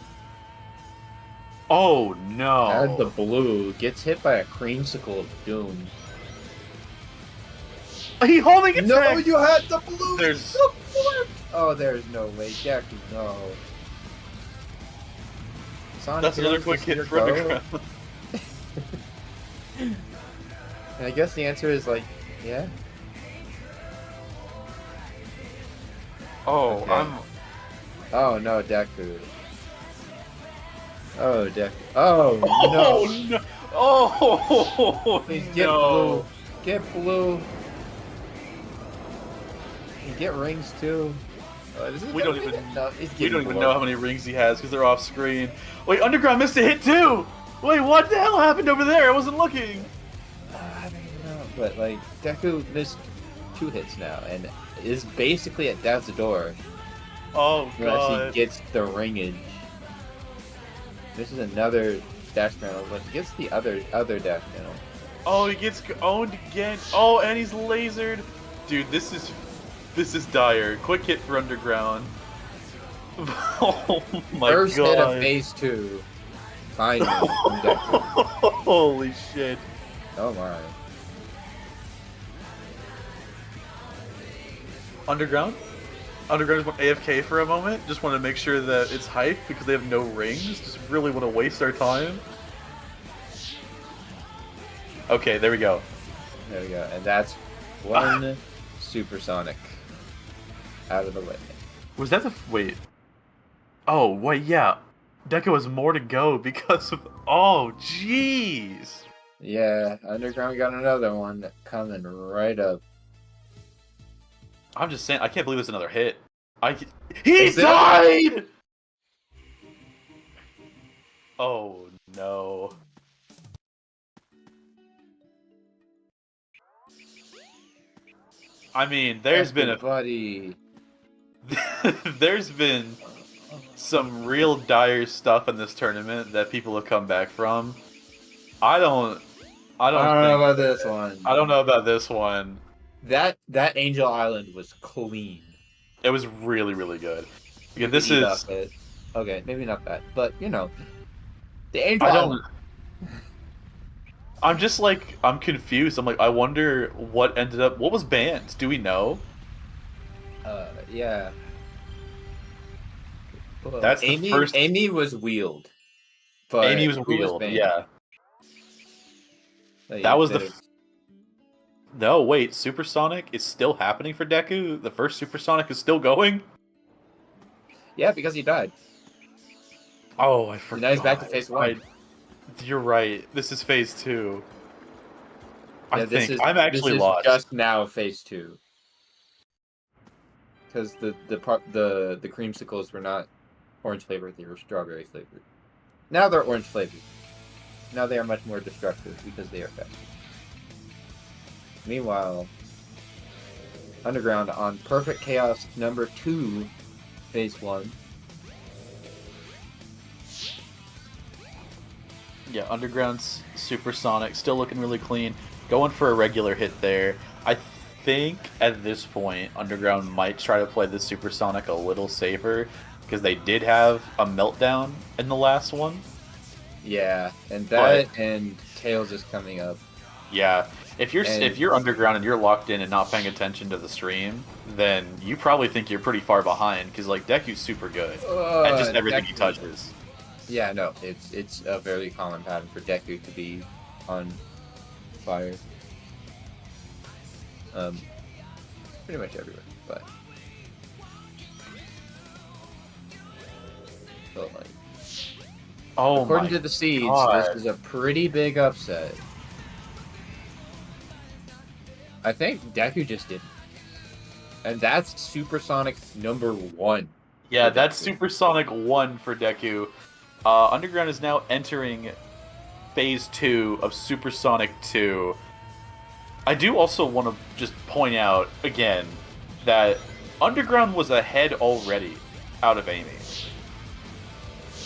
Speaker 2: Oh no.
Speaker 12: Had the blue. Gets hit by a creamsicle of doom.
Speaker 2: He holding it.
Speaker 12: No, you had the blue.
Speaker 2: There's.
Speaker 12: Oh, there's no way, Deku. No. Sonic,
Speaker 2: That's another quick hit for Underground.
Speaker 12: And I guess the answer is like, yeah.
Speaker 2: Oh,
Speaker 12: okay. Oh no, Deku. Oh, Deku. Oh no.
Speaker 2: Oh,
Speaker 12: please get blue. Get blue. And get rings too.
Speaker 2: We don't even know how many rings he has because they're off screen. Wait, Underground missed a hit too. Wait, what the hell happened over there? I wasn't looking.
Speaker 12: I don't know, but like Deku missed 2 hits now and is basically at death's door.
Speaker 2: Oh god.
Speaker 12: Unless he gets the ringage. This is another dash panel, but he gets the other dash panel.
Speaker 2: Oh, he gets owned again. Oh, and he's lasered. Dude, this is dire. Quick hit for Underground. Oh my
Speaker 12: First
Speaker 2: god.
Speaker 12: hit of phase 2. Finally. From Deku.
Speaker 2: Holy shit.
Speaker 12: Oh my.
Speaker 2: Underground just went AFK for a moment. Just want to make sure that it's hype because they have no rings. Just really want to waste our time. Okay, there we go.
Speaker 12: There we go. And that's one Supersonic out of the way.
Speaker 2: Was that the... Wait. Oh, wait, yeah. Deku has more to go because of... Oh, jeez.
Speaker 12: Yeah, Underground got another one coming right up.
Speaker 2: I'm just saying, I can't believe it's another hit. He died! Oh, no. I mean, there's been some real dire stuff in this tournament that people have come back from. I don't
Speaker 12: know about this one.
Speaker 2: I don't know about this one.
Speaker 12: That Angel Island was clean.
Speaker 2: It was really, really good. Yeah,
Speaker 12: okay, maybe not that, but you know, the Angel Island.
Speaker 2: I'm just like, I'm confused. I'm like, I wonder what ended up. What was banned? Do we know?
Speaker 12: Yeah. Well,
Speaker 2: That's the first.
Speaker 12: Amy was wheeled. But
Speaker 2: Amy was wheeled. Yeah.
Speaker 12: Like,
Speaker 2: that was the. No, wait. Supersonic is still happening for Deku. The first Supersonic is still going.
Speaker 12: Yeah, because he died.
Speaker 2: Oh, I forgot.
Speaker 12: Now he's back to phase 1.
Speaker 2: You're right. This is phase 2.
Speaker 12: Yeah,
Speaker 2: I'm actually lost.
Speaker 12: Just now phase 2. Because the creamsicles were not orange flavored; they were strawberry flavored. Now they're orange flavored. Now they are much more destructive because they are faster. Meanwhile, Underground on Perfect Chaos number 2, phase 1.
Speaker 2: Yeah, Underground's Supersonic still looking really clean. Going for a regular hit there. I think at this point, Underground might try to play the Supersonic a little safer because they did have a meltdown in the last one.
Speaker 12: Yeah, and that and Tails is coming up.
Speaker 2: Yeah, if you're
Speaker 12: And-
Speaker 2: if you're underground and you're locked in and not paying attention to the stream, then you probably think you're pretty far behind because like Deku's super good at just everything he
Speaker 12: Deku-
Speaker 2: touches.
Speaker 12: Yeah, no, it's a very common pattern for Deku to be on fire. Pretty much everywhere, but like,
Speaker 2: Oh
Speaker 12: according
Speaker 2: my
Speaker 12: to the seeds,
Speaker 2: God.
Speaker 12: this is a pretty big upset. I think Deku just did, and that's Supersonic #1.
Speaker 2: Yeah, that's Supersonic 1 for Deku. Underground is now entering Phase 2 of Supersonic 2. I do also want to just point out, again, that Underground was ahead already out of Amy.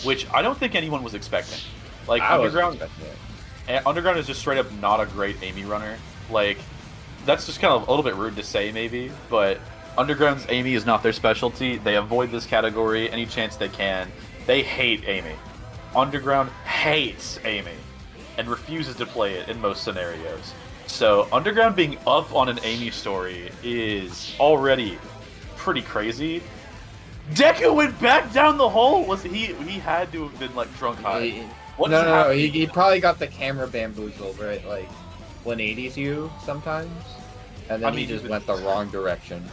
Speaker 2: Which I don't think anyone was expecting. Like,
Speaker 12: I wasn't
Speaker 2: Underground,
Speaker 12: expecting it.
Speaker 2: Underground is just straight up not a great Amy runner. Like, that's just kind of a little bit rude to say, maybe, but Underground's Amy is not their specialty. They avoid this category any chance they can. They hate Amy. Underground hates Amy and refuses to play it in most scenarios. So Underground being up on an Amy story is already pretty crazy. Deku went back down the hole. Was he had to have been like drunk high. What just
Speaker 12: No,
Speaker 2: happened?
Speaker 12: he probably got the camera bamboozled, right? Like 180s you sometimes, and then
Speaker 2: I mean,
Speaker 12: he just
Speaker 2: even-
Speaker 12: went the wrong direction.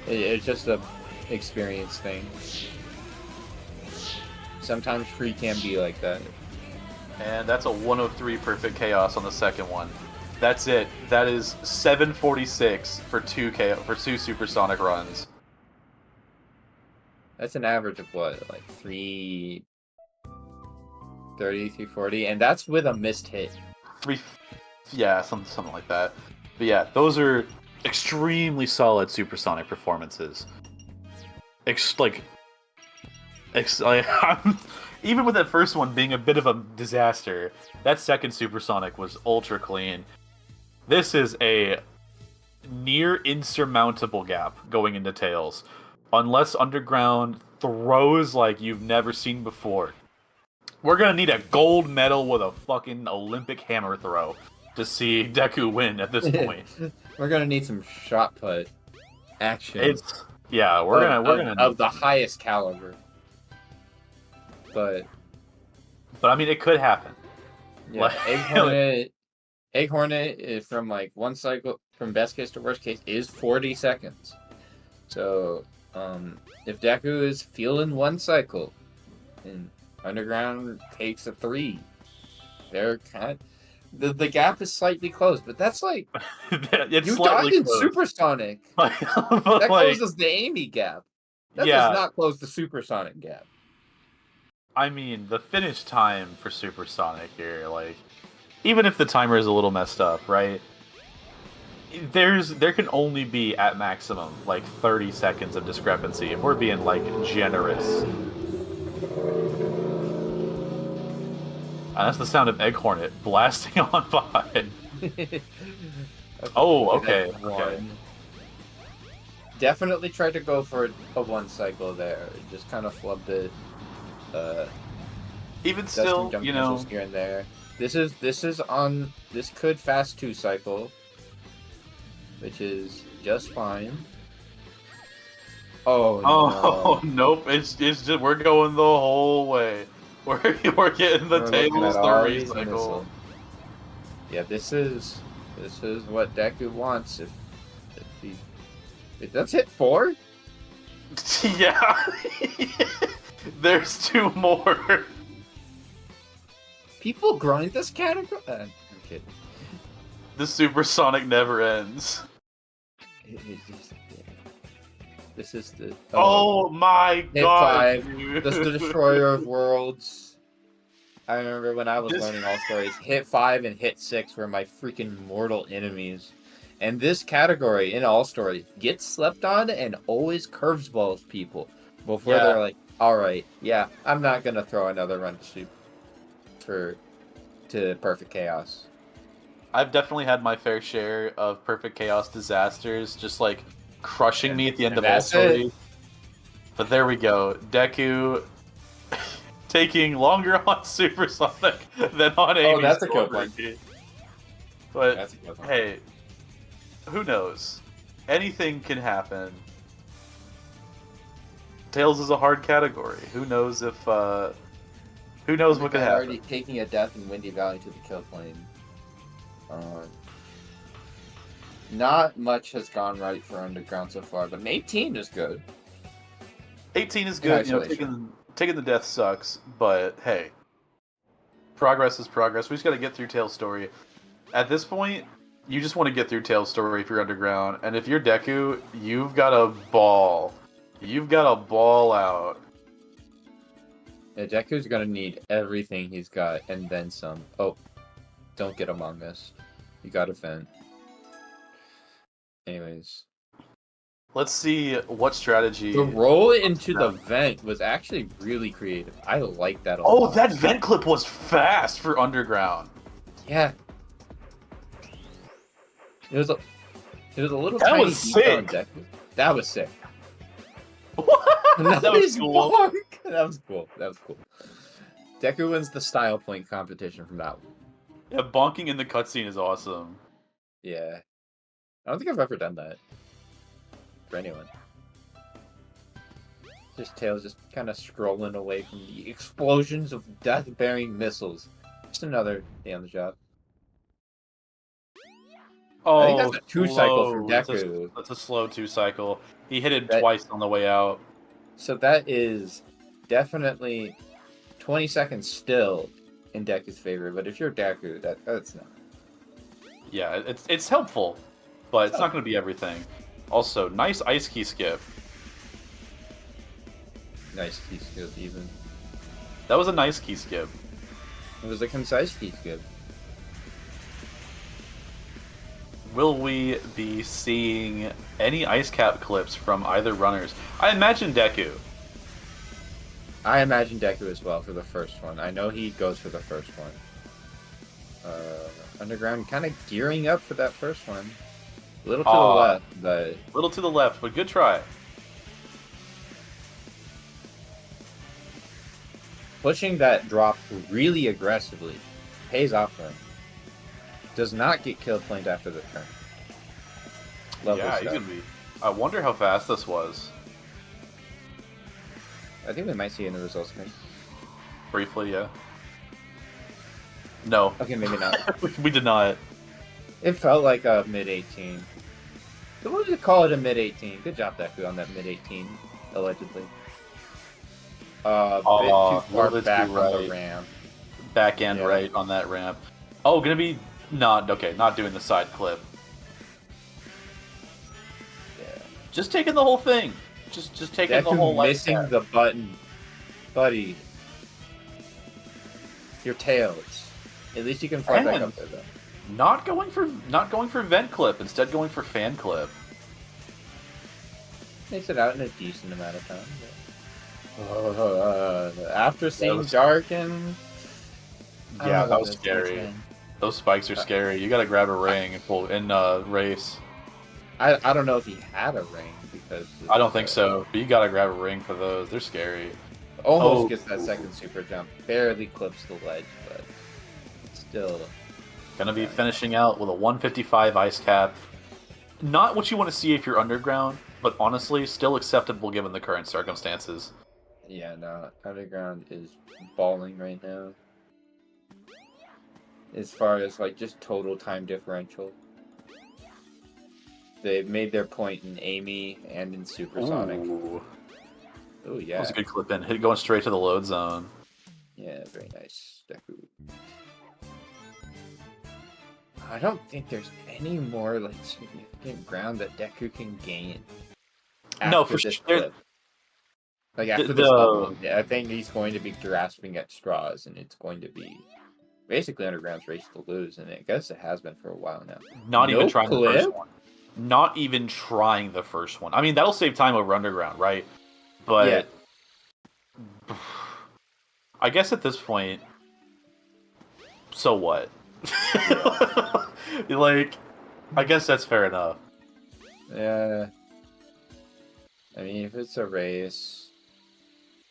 Speaker 12: It's just a experience thing. Sometimes free can be like that.
Speaker 2: And that's a 103 perfect chaos on the second one. That's it. That is 746 for two supersonic runs.
Speaker 12: That's an average of what, like 330, 340, and that's with a missed hit.
Speaker 2: Yeah, something like that. But yeah, those are extremely solid supersonic performances. Even with that first one being a bit of a disaster, that second supersonic was ultra clean. This is a near insurmountable gap going into Tails. Unless Underground throws like you've never seen before. We're gonna need a gold medal with a fucking Olympic hammer throw to see Deku win at this point.
Speaker 12: We're gonna need some shot put action.
Speaker 2: We're gonna
Speaker 12: of the highest caliber. But
Speaker 2: I mean, it could happen.
Speaker 12: yeah,
Speaker 2: Like-
Speaker 12: Egg Hornet is from like one cycle, from best case to worst case, is 40 seconds. So if Deku is feeling one cycle, and Underground takes a 3, they're the gap is slightly closed, but that's like
Speaker 2: it's
Speaker 12: you
Speaker 2: slightly
Speaker 12: died in
Speaker 2: closed.
Speaker 12: Supersonic.
Speaker 2: But,
Speaker 12: That
Speaker 2: like,
Speaker 12: closes the Amy gap. That
Speaker 2: Yeah.
Speaker 12: does not close the Supersonic gap.
Speaker 2: I mean, the finish time for Supersonic here, like, even if the timer is a little messed up, right? There can only be at maximum like 30 seconds of discrepancy if we're being like generous. That's the sound of Egg Hornet blasting on by. Oh, okay. Okay.
Speaker 12: Definitely tried to go for a one cycle there. Just kind of flubbed it.
Speaker 2: Even
Speaker 12: does some
Speaker 2: still,
Speaker 12: jump
Speaker 2: you know,
Speaker 12: cancels here and there. This could fast 2 cycle, which is just fine.
Speaker 2: Oh nope! It's just we're going the whole way. We're getting the
Speaker 12: We're looking
Speaker 2: tables
Speaker 12: at
Speaker 2: to
Speaker 12: Auri's and this
Speaker 2: recycle.
Speaker 12: one. Yeah, this is what Deku wants. If that's hit 4.
Speaker 2: Yeah, there's 2 more.
Speaker 12: People grind this category. I'm kidding.
Speaker 2: The supersonic never ends.
Speaker 12: This is the
Speaker 2: Oh my
Speaker 12: hit
Speaker 2: god,
Speaker 12: 5.
Speaker 2: dude.
Speaker 12: This is the destroyer of worlds. I remember when I was
Speaker 2: This-
Speaker 12: learning all stories, hit 5 and hit 6 were my freaking mortal enemies. And this category in all stories gets slept on and always curveballs people before
Speaker 2: Yeah.
Speaker 12: they're like, all right, yeah, I'm not gonna throw another run to perfect chaos.
Speaker 2: I've definitely had my fair share of perfect chaos disasters, just like crushing me at the end
Speaker 12: and
Speaker 2: of all
Speaker 12: that's it.
Speaker 2: stories. But there we go, Deku.
Speaker 16: taking longer on Supersonic than on Amy's
Speaker 12: that's a kill
Speaker 16: Storm
Speaker 12: point.
Speaker 16: Repeat. But
Speaker 12: That's a kill point.
Speaker 16: hey, who knows? Anything can happen. Tails is a hard category. Who knows if who knows what could happen?
Speaker 12: Already taking a death in Windy Valley to the kill plane. Not much has gone right for Underground so far, but an 18 is good.
Speaker 16: 18 is good. You know, taking the death sucks, but hey, progress is progress. We just got to get through Tails' story. At this point, you just want to get through Tails' story if you're Underground, and if you're Deku, you've got a ball. You've got a ball out.
Speaker 12: Yeah, Deku's gonna need everything he's got, and then some. Oh, don't get Among Us. You gotta vent. Anyways.
Speaker 16: Let's see what strategy...
Speaker 12: The roll into the vent was actually really creative. I like that a lot.
Speaker 16: Oh, that vent clip was fast for Underground.
Speaker 12: Yeah. It was a little
Speaker 16: That
Speaker 12: tiny
Speaker 16: was
Speaker 12: detail on
Speaker 16: sick.
Speaker 12: Deku. That was sick.
Speaker 16: That was cool.
Speaker 12: That was cool. That was cool. Deku wins the style point competition from that one.
Speaker 16: Yeah, bonking in the cutscene is awesome.
Speaker 12: Yeah. I don't think I've ever done that. For anyone. Just Tails just kind of scrolling away from the explosions of death-bearing missiles. Just another day on the job.
Speaker 16: Oh,
Speaker 12: I think that's a 2-cycle from
Speaker 16: slow.
Speaker 12: Deku.
Speaker 16: That's a slow 2-cycle. He hit it twice on the way out.
Speaker 12: So that is definitely 20 seconds still in Deku's favor, but if you're Deku, that's not.
Speaker 16: Yeah, it's helpful, but it's not going to be everything. Also, nice ice key skip.
Speaker 12: Nice key skip, even.
Speaker 16: That was a nice key skip.
Speaker 12: It was a concise key skip.
Speaker 16: Will we be seeing any ice cap clips from either runners? I imagine Deku.
Speaker 12: I imagine Deku as well for the first one. I know he goes for the first one. Underground kind of gearing up for that first one. A little to the left, but...
Speaker 16: Little to the left, but good try.
Speaker 12: Pushing that drop really aggressively pays off for him. Does not get kill planed after the turn. Lovely
Speaker 16: Yeah, he's
Speaker 12: stuff.
Speaker 16: gonna be. I wonder how fast this was.
Speaker 12: I think we might see in the results screen.
Speaker 16: Briefly, yeah. No.
Speaker 12: Okay, maybe not.
Speaker 16: We did not.
Speaker 12: It felt like a mid-18. So we'll just call it a mid-18. Good job, Deku, on that mid-18, allegedly. Bit too far back on the ramp.
Speaker 16: Back end right on that ramp. Oh, gonna be not doing the side clip.
Speaker 12: Yeah.
Speaker 16: Just taking the whole thing. Just taking the whole life
Speaker 12: missing
Speaker 16: path.
Speaker 12: the button, buddy. Your tails. At least you can fly back
Speaker 16: And
Speaker 12: up there though.
Speaker 16: Not going for vent clip, instead going for fan clip.
Speaker 12: Makes it out in a decent amount of time. After seeing Darken.
Speaker 16: Yeah, that was scary. Those spikes are scary. You gotta grab a ring and pull in race.
Speaker 12: I don't know if he had a ring because
Speaker 16: I don't think so, but you gotta grab a ring for those. They're scary.
Speaker 12: Almost gets that second super jump. Barely clips the ledge, but still.
Speaker 16: Gonna be finishing out with a 155 ice cap. Not what you want to see if you're Underground, but honestly, still acceptable given the current circumstances.
Speaker 12: Yeah, no, Underground is balling right now. As far as like just total time differential. They've made their point in Amy and in Supersonic. Oh yeah.
Speaker 16: That was a good clip in. Hit going straight to the load zone.
Speaker 12: Yeah, very nice, Deku. I don't think there's any more like significant ground that Deku can gain.
Speaker 16: No,
Speaker 12: after
Speaker 16: for
Speaker 12: this
Speaker 16: sure.
Speaker 12: clip. Like after this level, yeah, I think he's going to be grasping at straws, and it's going to be basically Underground's race to lose, and I guess it has been for a while now.
Speaker 16: Not even
Speaker 12: No
Speaker 16: trying
Speaker 12: clip?
Speaker 16: the first one. Not even trying the first one. I mean, that'll save time over Underground, right? But I guess at this point, so what? Like, I guess that's fair enough.
Speaker 12: Yeah. I mean, if it's a race,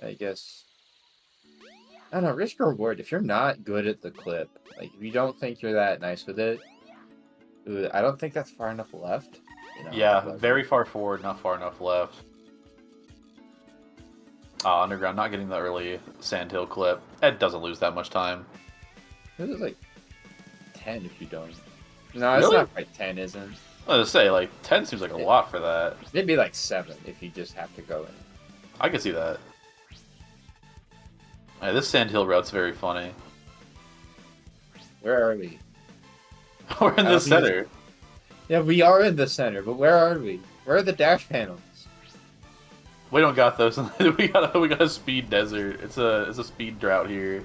Speaker 12: I guess I don't know, risk or reward. If you're not good at the clip, like if you don't think you're that nice with it, I don't think that's far enough left. You know,
Speaker 16: Yeah,
Speaker 12: like,
Speaker 16: very far forward, not far enough left. Underground not getting the early Sandhill clip. Ed doesn't lose that much time.
Speaker 12: This is like 10 if you don't. No, it's
Speaker 16: Really?
Speaker 12: not quite 10, isn't it?
Speaker 16: I was gonna say, like, 10 seems like a lot for that.
Speaker 12: Maybe like 7 if you just have to go in.
Speaker 16: I can see that. Hey, this Sandhill route's very funny.
Speaker 12: Where are we?
Speaker 16: We're in the center.
Speaker 12: Yeah, we are in the center, but where are we? Where are the dash panels?
Speaker 16: We don't got those. we got a speed desert. It's a speed drought here.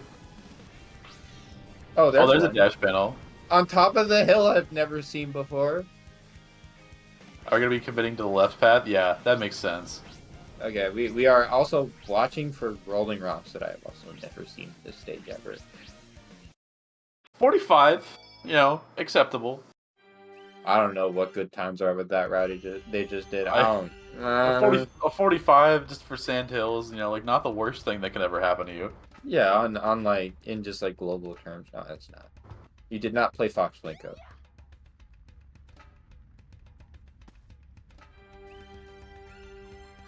Speaker 12: Oh, there's
Speaker 16: a
Speaker 12: one.
Speaker 16: dash panel.
Speaker 12: On top of the hill I've never seen before.
Speaker 16: Are we gonna be committing to the left path? Yeah, that makes sense.
Speaker 12: Okay, we are also watching for rolling rocks that I have also never seen this stage ever.
Speaker 16: 45, you know, acceptable.
Speaker 12: I don't know what good times are with that route they just did. I don't.
Speaker 16: A 45 just for Sandhills, you know, like not the worst thing that can ever happen to you.
Speaker 12: Yeah, on like in just like global terms, no, that's not. You did not play Fox Blinko.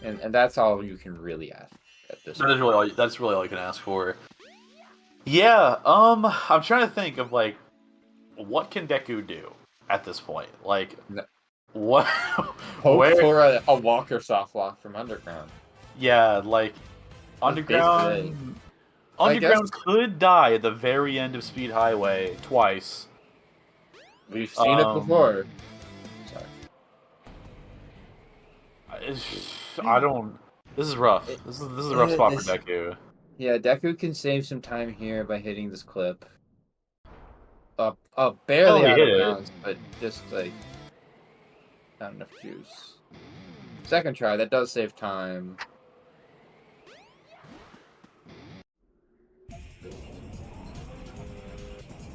Speaker 12: And that's all you can really ask at this point.
Speaker 16: That's really all you can ask for. Yeah, I'm trying to think of like what can Deku do at this point? Like what
Speaker 12: Hope for a walk or soft walk from Underground.
Speaker 16: Yeah, like Underground could die at the very end of Speed Highway twice.
Speaker 12: We've seen it before.
Speaker 16: I don't. This is rough. This is a rough spot for Deku.
Speaker 12: Yeah, Deku can save some time here by hitting this clip. Barely out of bounds, but just like not enough juice. Second try, that does save time.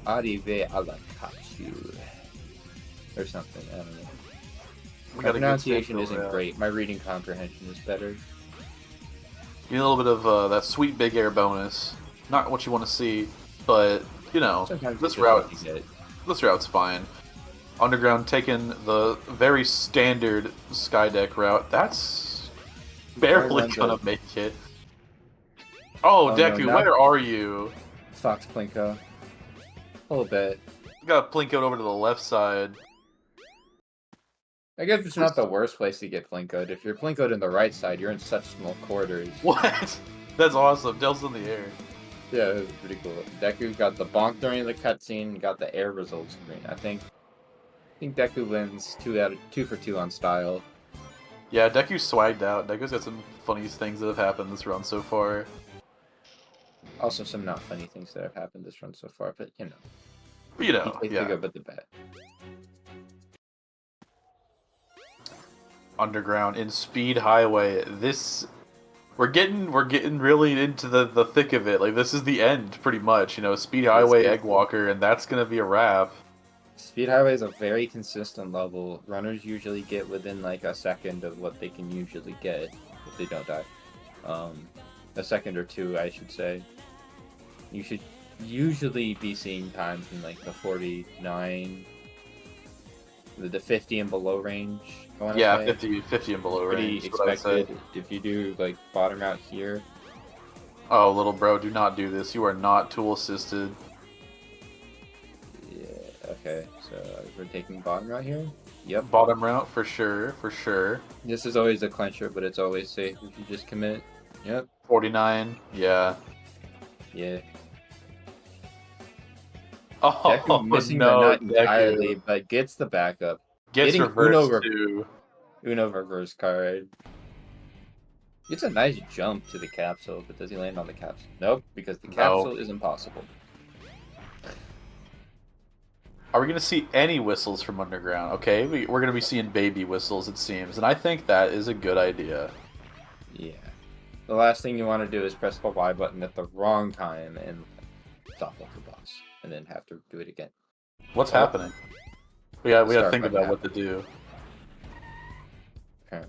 Speaker 12: Arrive à la capsule. Or something, I don't know. My pronunciation isn't great. My reading comprehension is better.
Speaker 16: You need a little bit of that sweet big air bonus. Not what you want to see, but you know, this route's fine. Underground taking the very standard Skydeck route. That's barely gonna make it. Oh, Deku,
Speaker 12: no,
Speaker 16: where are you?
Speaker 12: Fox Plinko. A little bit.
Speaker 16: Got Plinkoed over to the left side.
Speaker 12: I guess it's not the worst place to get Plinkoed. If you're Plinkoed in the right side, you're in such small quarters.
Speaker 16: What? That's awesome. Del's in the air.
Speaker 12: Yeah, it was pretty cool. Deku got the bonk during the cutscene, got the air result screen. I think Deku wins 2 for 2 on style.
Speaker 16: Yeah, Deku's swagged out. Deku's got some funny things that have happened this run so far.
Speaker 12: Also, some not funny things that have happened this run so far, but you know.
Speaker 16: You know,
Speaker 12: he takes the good with the bad.
Speaker 16: Underground in Speed Highway. We're getting really into the thick of it. Like this is the end, pretty much. You know, Speed Highway, Eggwalker, and that's gonna be a wrap.
Speaker 12: Speed Highway is a very consistent level. Runners usually get within like a second of what they can usually get if they don't die. A second or two, I should say. You should usually be seeing times in like the 49, the 50 and below range.
Speaker 16: Yeah, 50 and below range.
Speaker 12: Pretty expected if you do like bottom out here.
Speaker 16: Oh, little bro, do not do this. You are not tool assisted.
Speaker 12: Yeah. Okay. So we're taking bottom route here. Yep.
Speaker 16: Bottom route for sure. For sure.
Speaker 12: This is always a clincher, but it's always safe if you just commit. Yep.
Speaker 16: 49. Yeah.
Speaker 12: Yeah.
Speaker 16: Oh,
Speaker 12: Deku missing the nut entirely, but gets the backup.
Speaker 16: Gets reverse too.
Speaker 12: Uno reverse card. It's a nice jump to the capsule, but does he land on the capsule? Nope, because the capsule is impossible.
Speaker 16: Are we going to see any whistles from Underground? Okay, we're going to be seeing baby whistles, it seems, and I think that is a good idea.
Speaker 12: Yeah. The last thing you want to do is press the Y button at the wrong time and stop off the boss, and then have to do it again.
Speaker 16: What's happening? We got to think about what to do.
Speaker 12: Okay.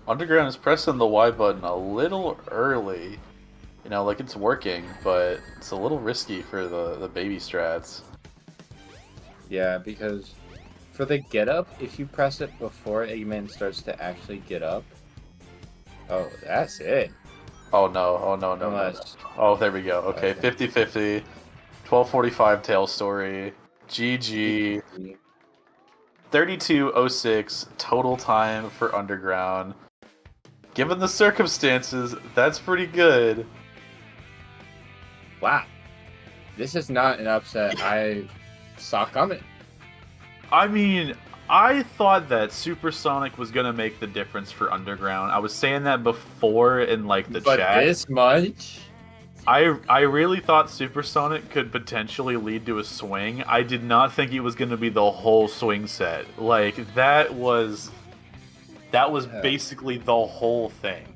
Speaker 16: Underground is pressing the Y button a little early. You know, like it's working, but it's a little risky for the baby strats.
Speaker 12: Yeah, because for the get up, if you press it before Eggman starts to actually get up, oh, that's it.
Speaker 16: Oh no, oh no, no, no, no. Oh, there we go. Okay, 50-50. 12:45 tail story. GG. 32:06 total time for Underground. Given the circumstances, that's pretty good.
Speaker 12: Wow. This is not an upset I saw coming.
Speaker 16: I mean, I thought that Supersonic was gonna make the difference for Underground. I was saying that before in like the
Speaker 12: But
Speaker 16: chat.
Speaker 12: this much?
Speaker 16: I really thought Supersonic could potentially lead to a swing. I did not think it was gonna be the whole swing set. Like that was basically the whole thing.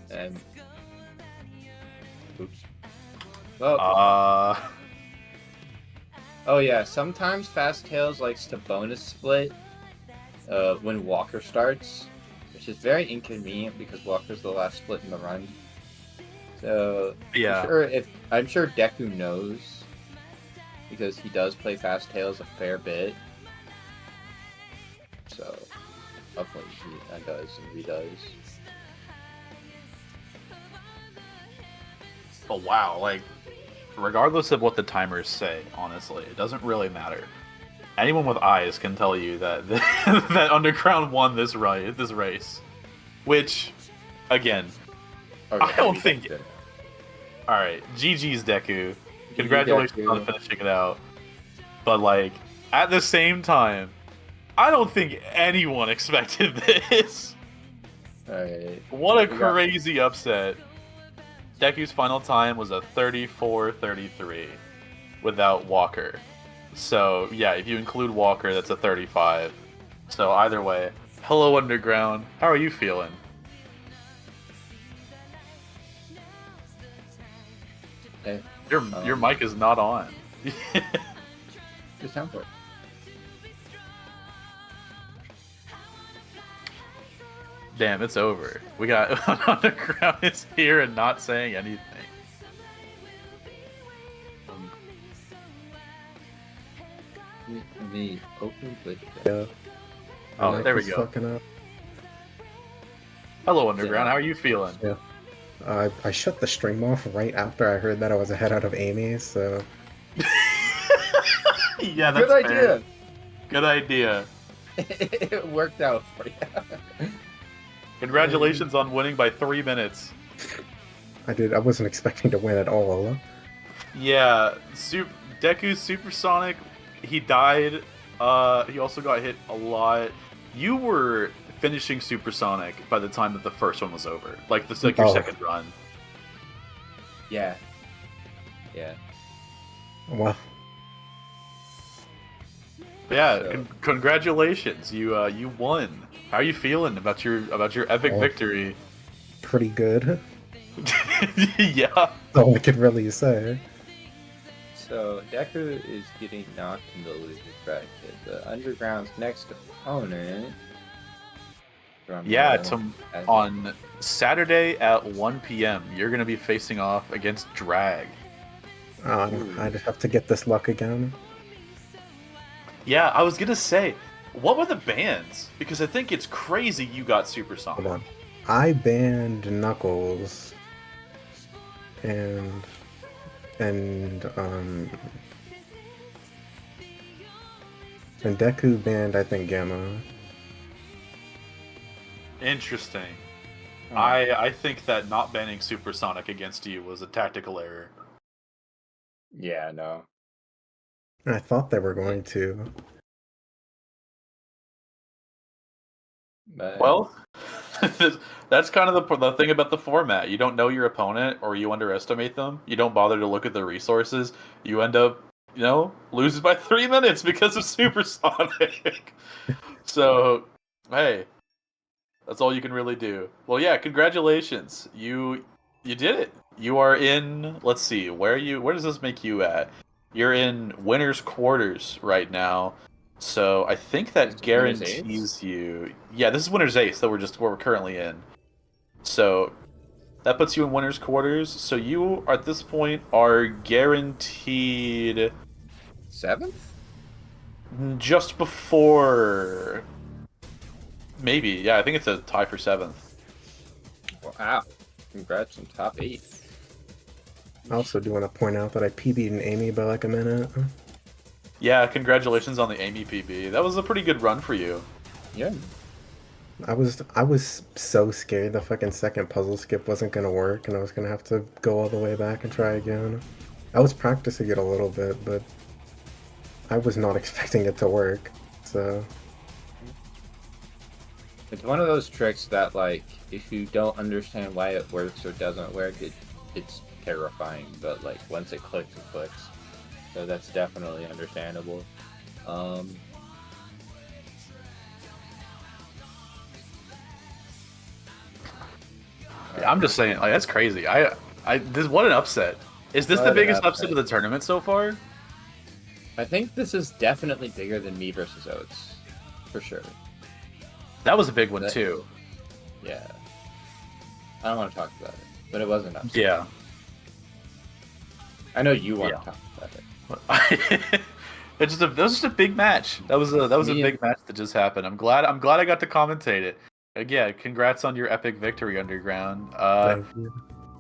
Speaker 12: And oops. Oh. Oh yeah, sometimes Fast Tails likes to bonus split when Walker starts, which is very inconvenient because Walker's the last split in the run. So
Speaker 16: yeah,
Speaker 12: I'm sure Deku knows because he does play Fast Tails a fair bit. So hopefully he does and redoes.
Speaker 16: But wow, like regardless of what the timers say, honestly, it doesn't really matter. Anyone with eyes can tell you that that Underground won this race. Which, again, I don't think. All right, GG's Deku. Congratulations on finishing it out. But like, at the same time, I don't think anyone expected this. What a crazy upset. Deku's final time was a 34:33 without Walker. So, yeah, if you include Walker, that's a 35. So, either way, hello Underground. How are you feeling? Your mic is not on.
Speaker 12: Just sound for it.
Speaker 16: Damn, it's over. We got Underground is here and not saying anything.
Speaker 12: The open glitch.
Speaker 21: Yeah.
Speaker 16: Oh, there we go.
Speaker 21: Fucking up.
Speaker 16: Hello, Underground. How are you feeling?
Speaker 21: Yeah. I shut the stream off right after I heard that I was ahead out of Amy, so.
Speaker 16: Yeah, that's
Speaker 12: Good
Speaker 16: fair.
Speaker 12: idea.
Speaker 16: Good idea.
Speaker 12: It worked out for you.
Speaker 16: Congratulations on winning by 3 minutes.
Speaker 21: I wasn't expecting to win at all.
Speaker 16: Yeah, Deku's Supersonic, he died. He also got hit a lot. You were finishing Supersonic by the time that the first one was over. Like, this like your second run.
Speaker 12: Yeah. Yeah.
Speaker 21: Wow.
Speaker 16: Yeah, congratulations. You won. How are you feeling about your epic victory?
Speaker 21: Pretty good.
Speaker 16: Yeah.
Speaker 21: That's all I could really say.
Speaker 12: So Deku is getting knocked in the loser bracket. The Underground's next opponent.
Speaker 16: Yeah, on Saturday at 1 p.m. you're gonna be facing off against Drag.
Speaker 21: I'd have to get this luck again.
Speaker 16: Yeah, I was gonna say, what were the bans? Because I think it's crazy you got Supersonic.
Speaker 21: Hold on. I banned Knuckles and Deku banned, I think, Gamma.
Speaker 16: Interesting. I think that not banning Supersonic against you was a tactical error.
Speaker 12: Yeah, no.
Speaker 21: I thought they were going to.
Speaker 16: Well, that's kind of the thing about the format. You don't know your opponent, or you underestimate them. You don't bother to look at the resources. You end up, losing by 3 minutes because of Supersonic. So, hey, that's all you can really do. Well, yeah, congratulations. You did it. You are in. Let's see. Where does this make you at? You're in winners quarters right now. So I think that
Speaker 12: Winner's
Speaker 16: guarantees you. Yeah, this is winner's ace that we're currently in. So that puts you in winner's quarters. So you at this point are guaranteed
Speaker 12: 7th?
Speaker 16: Just before. Maybe, yeah. I think it's a tie for 7th.
Speaker 12: Wow! Congrats on top 8.
Speaker 21: I also do want to point out that I PB'd an Amy by like a minute.
Speaker 16: Yeah, congratulations on the Amy PB. That was a pretty good run for you.
Speaker 12: Yeah.
Speaker 21: I was so scared the fucking second puzzle skip wasn't gonna work and I was gonna have to go all the way back and try again. I was practicing it a little bit, but I was not expecting it to work, so...
Speaker 12: It's one of those tricks that, like, if you don't understand why it works or doesn't work, it's terrifying, but, like, once it clicks, it clicks. So that's definitely understandable.
Speaker 16: Yeah, I'm just saying, like, that's crazy. What an upset. Is this the biggest upset of the tournament so far?
Speaker 12: I think this is definitely bigger than me versus Oats, for sure.
Speaker 16: That was a big one too.
Speaker 12: Yeah. I don't want to talk about it, but it was an upset.
Speaker 16: Yeah.
Speaker 12: I know you want to talk about it.
Speaker 16: That was just a big match. That was a big match that just happened. I'm glad I got to commentate it. Again, congrats on your epic victory, Underground.
Speaker 21: Thank you.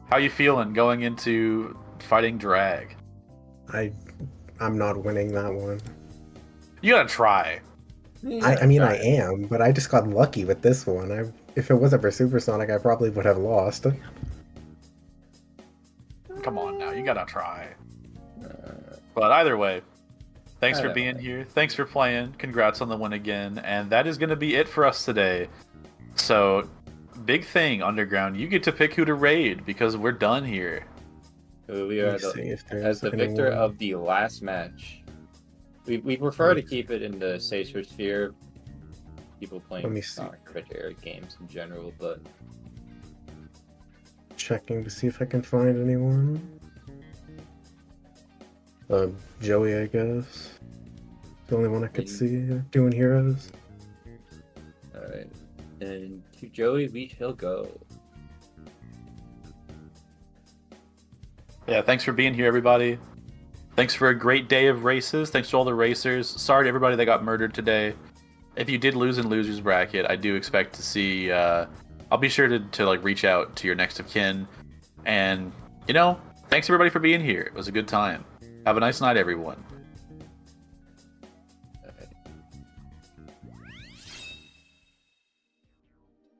Speaker 16: How you feeling going into fighting Drag?
Speaker 21: I'm not winning that one.
Speaker 16: You gotta try.
Speaker 21: I mean, I am, but I just got lucky with this one. If it wasn't for Supersonic, I probably would have lost.
Speaker 16: Come on now, you gotta try. But either way, thanks for being here. Thanks for playing. Congrats on the win again. And that is going to be it for us today. So, big thing, Underground. You get to pick who to raid because we're done here.
Speaker 12: We are as the victor of the last match. We prefer to keep it in the safer sphere. People playing Sonic games in general, but
Speaker 21: checking to see if I can find anyone. Joey, I guess. The only one I could see doing heroes.
Speaker 12: Alright. And to Joey, we shall go.
Speaker 16: Yeah, thanks for being here, everybody. Thanks for a great day of races. Thanks to all the racers. Sorry to everybody that got murdered today. If you did lose in loser's bracket, I do expect to see. I'll be sure to like reach out to your next of kin. And thanks everybody for being here. It was a good time. Have a nice night, everyone.